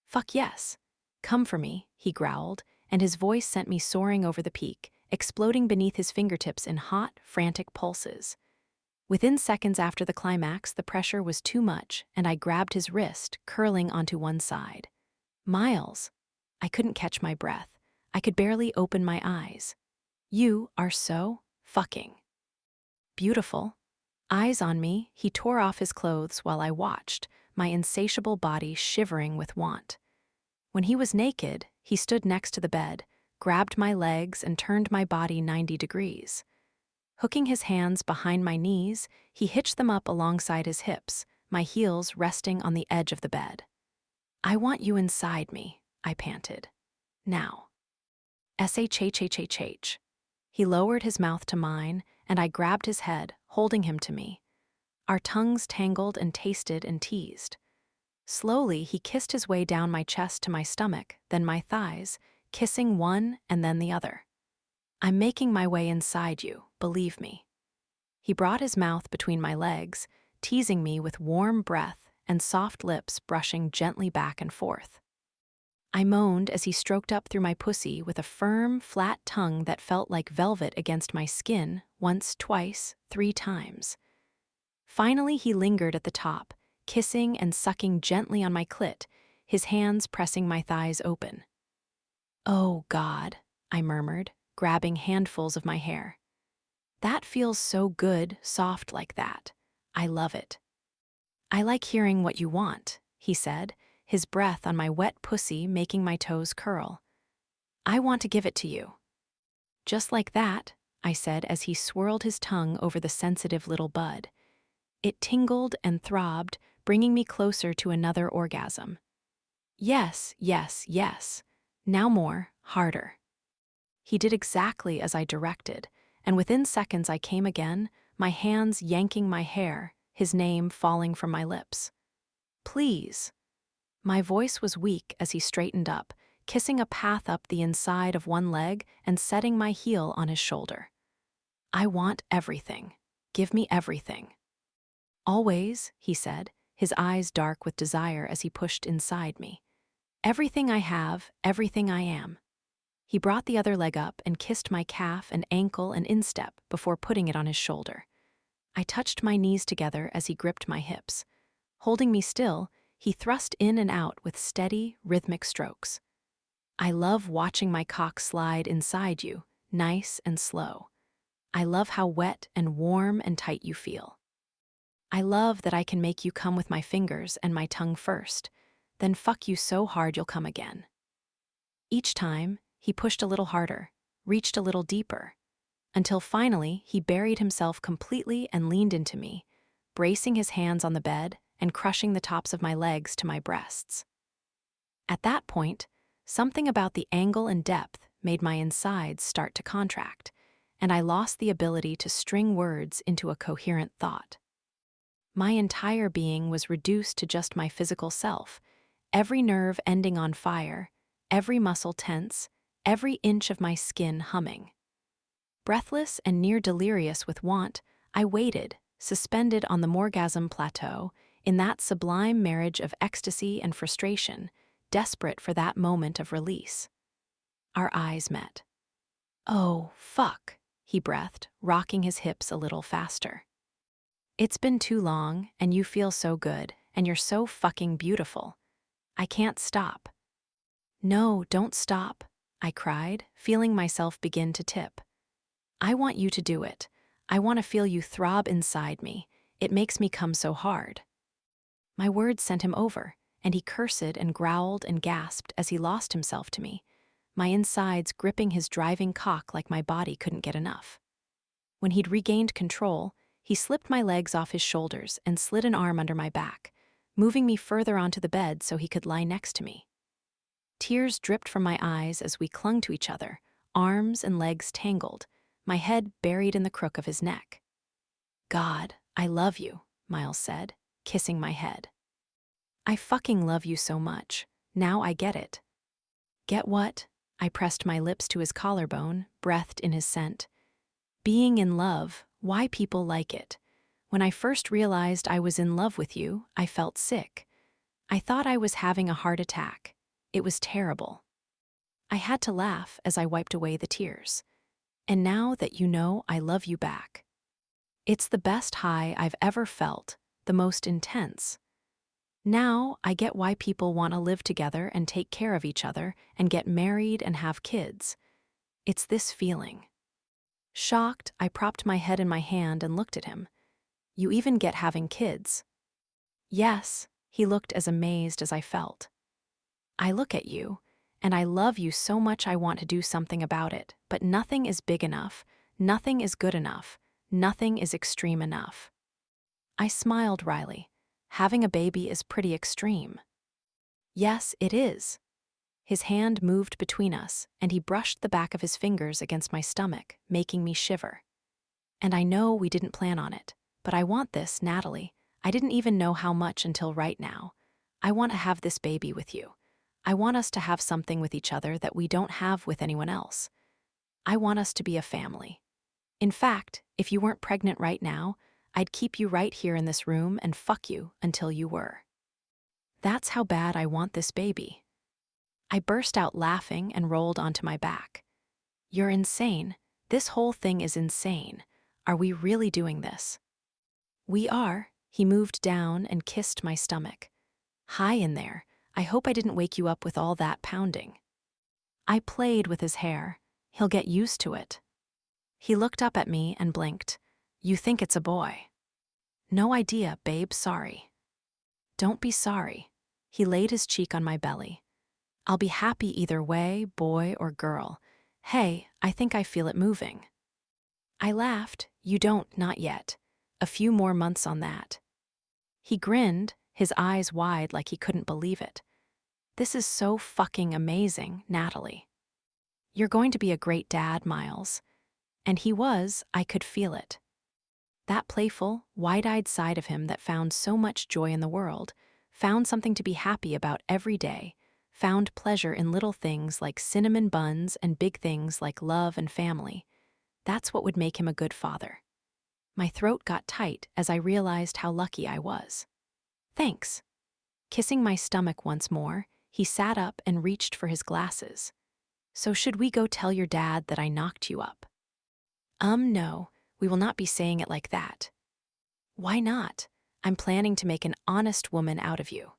Fuck yes. Come for me, he growled, and his voice sent me soaring over the peak, exploding beneath his fingertips in hot, frantic pulses. Within seconds after the climax, the pressure was too much, and I grabbed his wrist, curling onto one side. Miles. I couldn't catch my breath. I could barely open my eyes. You are so fucking beautiful. Eyes on me, he tore off his clothes while I watched, my insatiable body shivering with want. When he was naked, he stood next to the bed, grabbed my legs and turned my body 90 degrees. Hooking his hands behind my knees, he hitched them up alongside his hips, my heels resting on the edge of the bed. I want you inside me, I panted. Now. Shhhhh. He lowered his mouth to mine, and I grabbed his head, holding him to me. Our tongues tangled and tasted and teased. Slowly, he kissed his way down my chest to my stomach, then my thighs, kissing one and then the other. I'm making my way inside you, believe me. He brought his mouth between my legs, teasing me with warm breath and soft lips brushing gently back and forth. I moaned as he stroked up through my pussy with a firm, flat tongue that felt like velvet against my skin, once, twice, 3 times. Finally, he lingered at the top, kissing and sucking gently on my clit, his hands pressing my thighs open. "Oh, God," I murmured, grabbing handfuls of my hair. "That feels so good, soft like that. I love it." "I like hearing what you want," he said, his breath on my wet pussy making my toes curl. "I want to give it to you." "Just like that," I said as he swirled his tongue over the sensitive little bud. It tingled and throbbed, bringing me closer to another orgasm. "Yes, yes, yes. Now more, harder." He did exactly as I directed, and within seconds I came again, my hands yanking my hair, his name falling from my lips. "Please." My voice was weak as he straightened up, kissing a path up the inside of one leg and setting my heel on his shoulder. "I want everything. Give me everything." "Always," he said, his eyes dark with desire as he pushed inside me. "Everything I have, everything I am." He brought the other leg up and kissed my calf and ankle and instep before putting it on his shoulder. I touched my knees together as he gripped my hips. Holding me still, he thrust in and out with steady, rhythmic strokes. "I love watching my cock slide inside you, nice and slow. I love how wet and warm and tight you feel. I love that I can make you come with my fingers and my tongue first, then fuck you so hard you'll come again." Each time, he pushed a little harder, reached a little deeper, until finally he buried himself completely and leaned into me, bracing his hands on the bed and crushing the tops of my legs to my breasts. At that point, something about the angle and depth made my insides start to contract, and I lost the ability to string words into a coherent thought. My entire being was reduced to just my physical self, every nerve ending on fire, every muscle tense, every inch of my skin humming. Breathless and near delirious with want, I waited, suspended on the morgasm plateau, in that sublime marriage of ecstasy and frustration, desperate for that moment of release. Our eyes met. "Oh, fuck," he breathed, rocking his hips a little faster. "It's been too long, and you feel so good, and you're so fucking beautiful. I can't stop." "No, don't stop," I cried, feeling myself begin to tip. "I want you to do it. I want to feel you throb inside me. It makes me come so hard." My words sent him over, and he cursed and growled and gasped as he lost himself to me, my insides gripping his driving cock like my body couldn't get enough. When he'd regained control, he slipped my legs off his shoulders and slid an arm under my back, moving me further onto the bed so he could lie next to me. Tears dripped from my eyes as we clung to each other, arms and legs tangled, my head buried in the crook of his neck. "God, I love you," Miles said, kissing my head. "I fucking love you so much. Now I get it." "Get what?" I pressed my lips to his collarbone, breathed in his scent. "Being in love, why people like it. When I first realized I was in love with you, I felt sick. I thought I was having a heart attack. It was terrible." I had to laugh as I wiped away the tears. "And now that you know I love you back. It's the best high I've ever felt, the most intense. Now I get why people want to live together and take care of each other and get married and have kids. It's this feeling." Shocked, I propped my head in my hand and looked at him. "You even get having kids?" "Yes," he looked as amazed as I felt. "I look at you, and I love you so much I want to do something about it, but nothing is big enough, nothing is good enough, nothing is extreme enough." I smiled wryly. "Having a baby is pretty extreme." "Yes, it is." His hand moved between us, and he brushed the back of his fingers against my stomach, making me shiver. "And I know we didn't plan on it, But I want this, Natalie. I didn't even know how much until right now. I want to have this baby with you. I want us to have something with each other that we don't have with anyone else. I want us to be a family. In fact, if you weren't pregnant right now, I'd keep you right here in this room and fuck you until you were. That's how bad I want this baby. I burst out laughing and rolled onto my back. You're insane. This whole thing is insane. Are we really doing this? We are. He moved down and kissed my stomach. Hi in there. I hope I didn't wake you up with all that pounding. I played with his hair. He'll get used to it. He looked up at me and blinked. You think it's a boy? No idea, babe, sorry. Don't be sorry. He laid his cheek on my belly. I'll be happy either way, boy or girl. Hey, I think I feel it moving. I laughed. You don't, not yet. A few more months on that. He grinned, his eyes wide like he couldn't believe it. This is so fucking amazing, Natalie. You're going to be a great dad, Miles. And he was, I could feel it. That playful, wide-eyed side of him that found so much joy in the world, found something to be happy about every day, found pleasure in little things like cinnamon buns and big things like love and family. That's what would make him a good father. My throat got tight as I realized how lucky I was. Thanks. Kissing my stomach once more, he sat up and reached for his glasses. So should we go tell your dad that I knocked you up? No, we will not be saying it like that. Why not? I'm planning to make an honest woman out of you.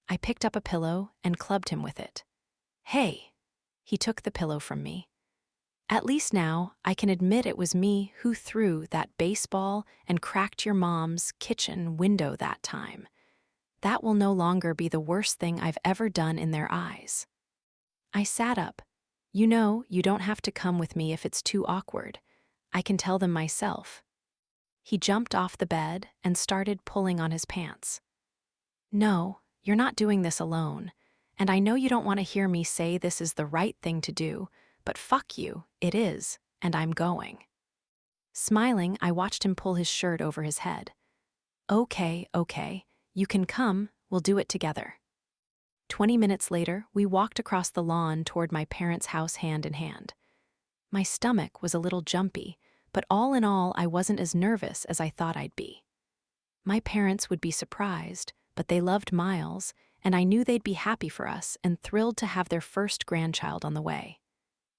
I picked up a pillow and clubbed him with it. Hey! He took the pillow from me. At least now I can admit it was me who threw that baseball and cracked your mom's kitchen window that time. That will no longer be the worst thing I've ever done in their eyes. I sat up. You know, you don't have to come with me if it's too awkward. I can tell them myself. He jumped off the bed and started pulling on his pants. No, you're not doing this alone, and I know you don't want to hear me say this is the right thing to do, but fuck you, it is, and I'm going. Smiling, I watched him pull his shirt over his head. Okay, you can come, we'll do it together. 20 minutes later, we walked across the lawn toward my parents' house hand in hand. My stomach was a little jumpy, but all in all, I wasn't as nervous as I thought I'd be. My parents would be surprised, but they loved Miles, and I knew they'd be happy for us and thrilled to have their first grandchild on the way.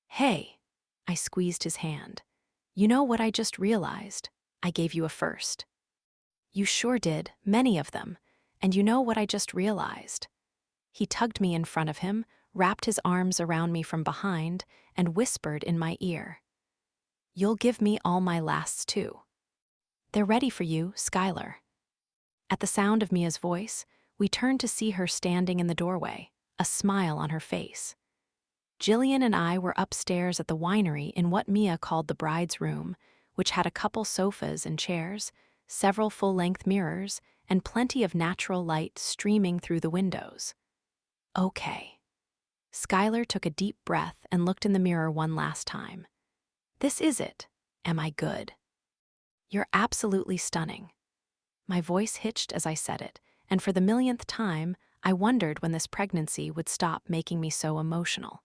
Hey, I squeezed his hand. You know what I just realized? I gave you a first. You sure did, many of them, and you know what I just realized? He tugged me in front of him, wrapped his arms around me from behind, and whispered in my ear. You'll give me all my lasts too. They're ready for you, Skylar. At the sound of Mia's voice, we turned to see her standing in the doorway, a smile on her face. Jillian and I were upstairs at the winery in what Mia called the bride's room, which had a couple sofas and chairs, several full-length mirrors, and plenty of natural light streaming through the windows. Okay. Skylar took a deep breath and looked in the mirror one last time. This is it. Am I good? You're absolutely stunning. My voice hitched as I said it, and for the millionth time, I wondered when this pregnancy would stop making me so emotional.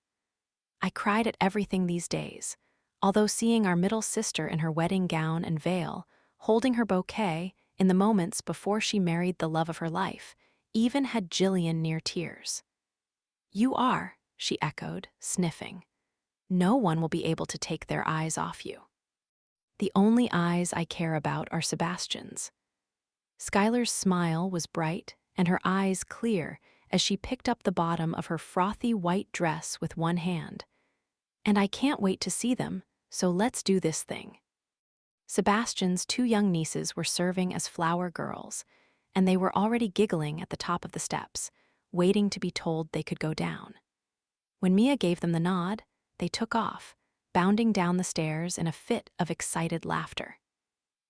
I cried at everything these days, although seeing our middle sister in her wedding gown and veil, holding her bouquet in the moments before she married the love of her life, even had Jillian near tears. You are, she echoed, sniffing. No one will be able to take their eyes off you. The only eyes I care about are Sebastian's. Skylar's smile was bright and her eyes clear as she picked up the bottom of her frothy white dress with one hand. And I can't wait to see them, so let's do this thing. Sebastian's two young nieces were serving as flower girls, and they were already giggling at the top of the steps, waiting to be told they could go down. When Mia gave them the nod, they took off, bounding down the stairs in a fit of excited laughter.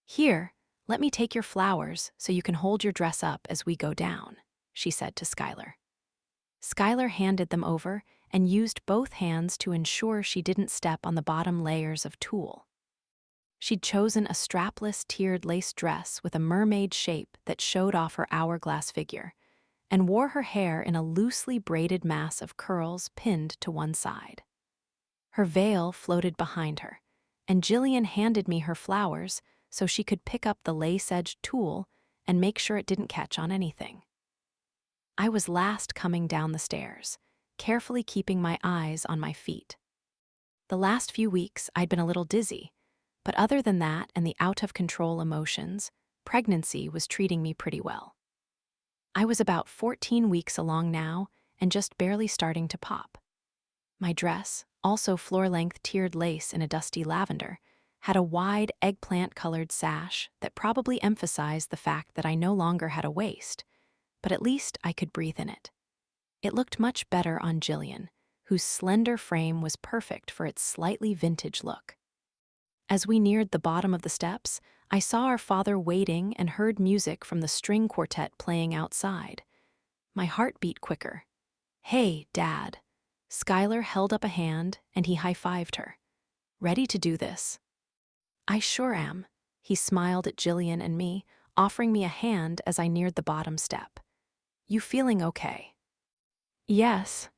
Here, let me take your flowers so you can hold your dress up as we go down, she said to Skylar. Skylar handed them over and used both hands to ensure she didn't step on the bottom layers of tulle. She'd chosen a strapless, tiered lace dress with a mermaid shape that showed off her hourglass figure, and wore her hair in a loosely braided mass of curls pinned to one side. Her veil floated behind her, and Jillian handed me her flowers so she could pick up the lace-edged tulle and make sure it didn't catch on anything. I was last coming down the stairs, carefully keeping my eyes on my feet. The last few weeks I'd been a little dizzy, but other than that and the out-of-control emotions, pregnancy was treating me pretty well. I was about 14 weeks along now and just barely starting to pop. My dress, also floor-length tiered lace in a dusty lavender, had a wide eggplant-colored sash that probably emphasized the fact that I no longer had a waist, but at least I could breathe in it. It looked much better on Jillian, whose slender frame was perfect for its slightly vintage look. As we neared the bottom of the steps, I saw our father waiting and heard music from the string quartet playing outside. My heart beat quicker. "Hey, Dad." Skylar held up a hand and he high-fived her. "Ready to do this?" "I sure am." He smiled at Jillian and me, offering me a hand as I neared the bottom step. "You feeling okay?" "Yes."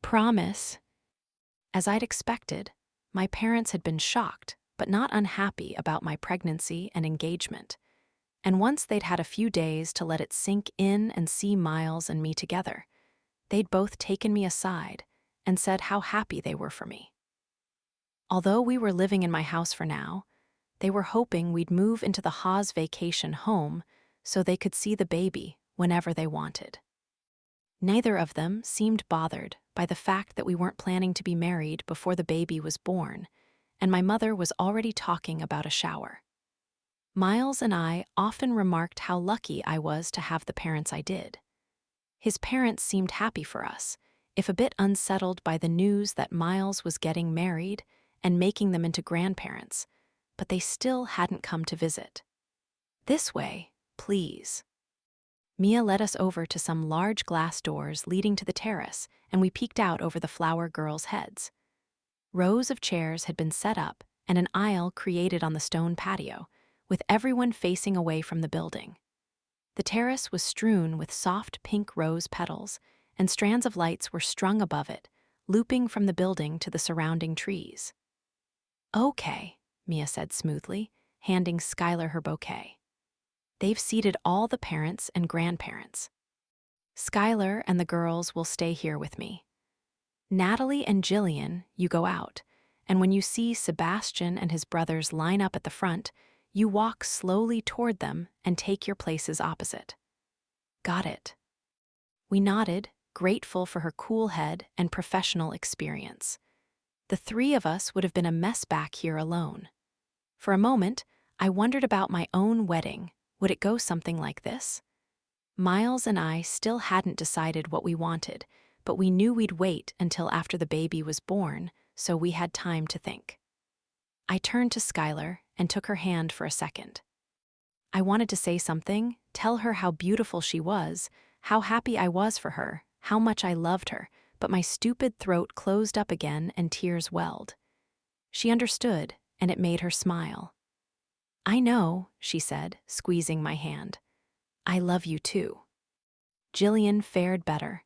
"Promise." As I'd expected, my parents had been shocked, but not unhappy about my pregnancy and engagement. And once they'd had a few days to let it sink in and see Miles and me together, they'd both taken me aside and said how happy they were for me. Although we were living in my house for now, they were hoping we'd move into the Haas vacation home so they could see the baby whenever they wanted. Neither of them seemed bothered by the fact that we weren't planning to be married before the baby was born, and my mother was already talking about a shower. Miles and I often remarked how lucky I was to have the parents I did. His parents seemed happy for us, if a bit unsettled by the news that Miles was getting married and making them into grandparents, but they still hadn't come to visit. "This way, please." Mia led us over to some large glass doors leading to the terrace, and we peeked out over the flower girls' heads. Rows of chairs had been set up and an aisle created on the stone patio, with everyone facing away from the building. The terrace was strewn with soft pink rose petals, and strands of lights were strung above it, looping from the building to the surrounding trees. "Okay," Mia said smoothly, handing Skylar her bouquet. "They've seated all the parents and grandparents. Skylar and the girls will stay here with me. Natalie and Jillian, you go out, and when you see Sebastian and his brothers line up at the front, you walk slowly toward them and take your places opposite." "Got it." We nodded, grateful for her cool head and professional experience. The three of us would have been a mess back here alone. For a moment, I wondered about my own wedding. Would it go something like this? Miles and I still hadn't decided what we wanted, but we knew we'd wait until after the baby was born, so we had time to think. I turned to Skylar and took her hand for a second. I wanted to say something, tell her how beautiful she was, how happy I was for her, how much I loved her, but my stupid throat closed up again and tears welled. She understood, and it made her smile. "I know," she said, squeezing my hand. "I love you too." Jillian fared better.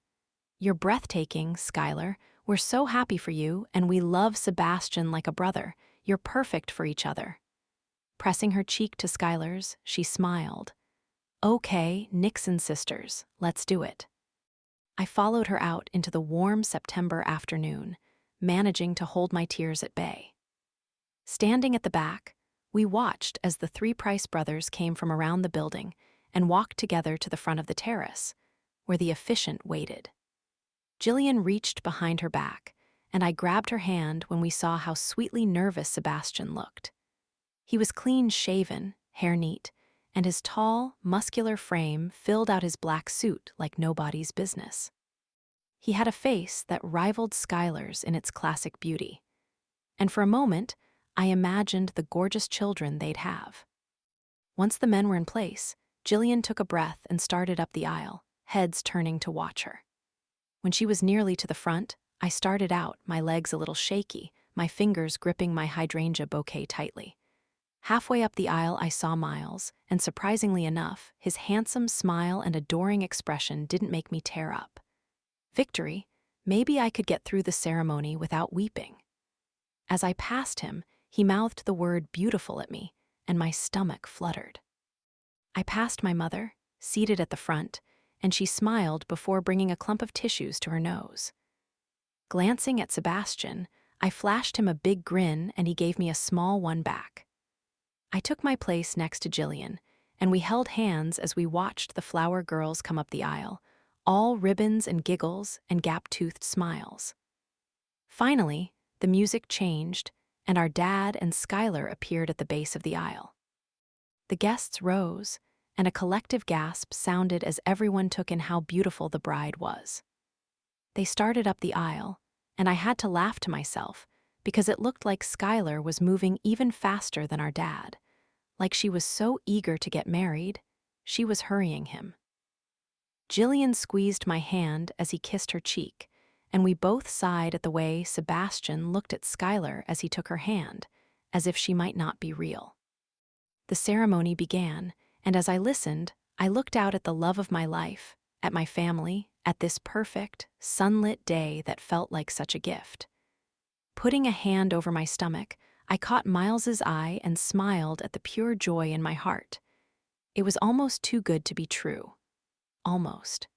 "You're breathtaking, Skylar. We're so happy for you, and we love Sebastian like a brother. You're perfect for each other." Pressing her cheek to Skylar's, she smiled. "Okay, Nixon sisters, let's do it." I followed her out into the warm September afternoon, managing to hold my tears at bay. Standing at the back, we watched as the three Price brothers came from around the building and walked together to the front of the terrace, where the officiant waited. Jillian reached behind her back, and I grabbed her hand when we saw how sweetly nervous Sebastian looked. He was clean-shaven, hair neat, and his tall, muscular frame filled out his black suit like nobody's business. He had a face that rivaled Skylar's in its classic beauty, and for a moment, I imagined the gorgeous children they'd have. Once the men were in place, Jillian took a breath and started up the aisle, heads turning to watch her. When she was nearly to the front, I started out, my legs a little shaky, my fingers gripping my hydrangea bouquet tightly. Halfway up the aisle, I saw Miles, and surprisingly enough, his handsome smile and adoring expression didn't make me tear up. Victory, maybe I could get through the ceremony without weeping. As I passed him, he mouthed the word beautiful at me, and my stomach fluttered. I passed my mother, seated at the front, and she smiled before bringing a clump of tissues to her nose. Glancing at Sebastian, I flashed him a big grin and he gave me a small one back. I took my place next to Jillian, and we held hands as we watched the flower girls come up the aisle, all ribbons and giggles and gap-toothed smiles. Finally, the music changed, and our dad and Skylar appeared at the base of the aisle. The guests rose, and a collective gasp sounded as everyone took in how beautiful the bride was. They started up the aisle, and I had to laugh to myself because it looked like Skylar was moving even faster than our dad. Like she was so eager to get married, she was hurrying him. Jillian squeezed my hand as he kissed her cheek, and we both sighed at the way Sebastian looked at Skylar as he took her hand, as if she might not be real. The ceremony began, and as I listened, I looked out at the love of my life, at my family, at this perfect, sunlit day that felt like such a gift. Putting a hand over my stomach, I caught Miles's eye and smiled at the pure joy in my heart. It was almost too good to be true. Almost.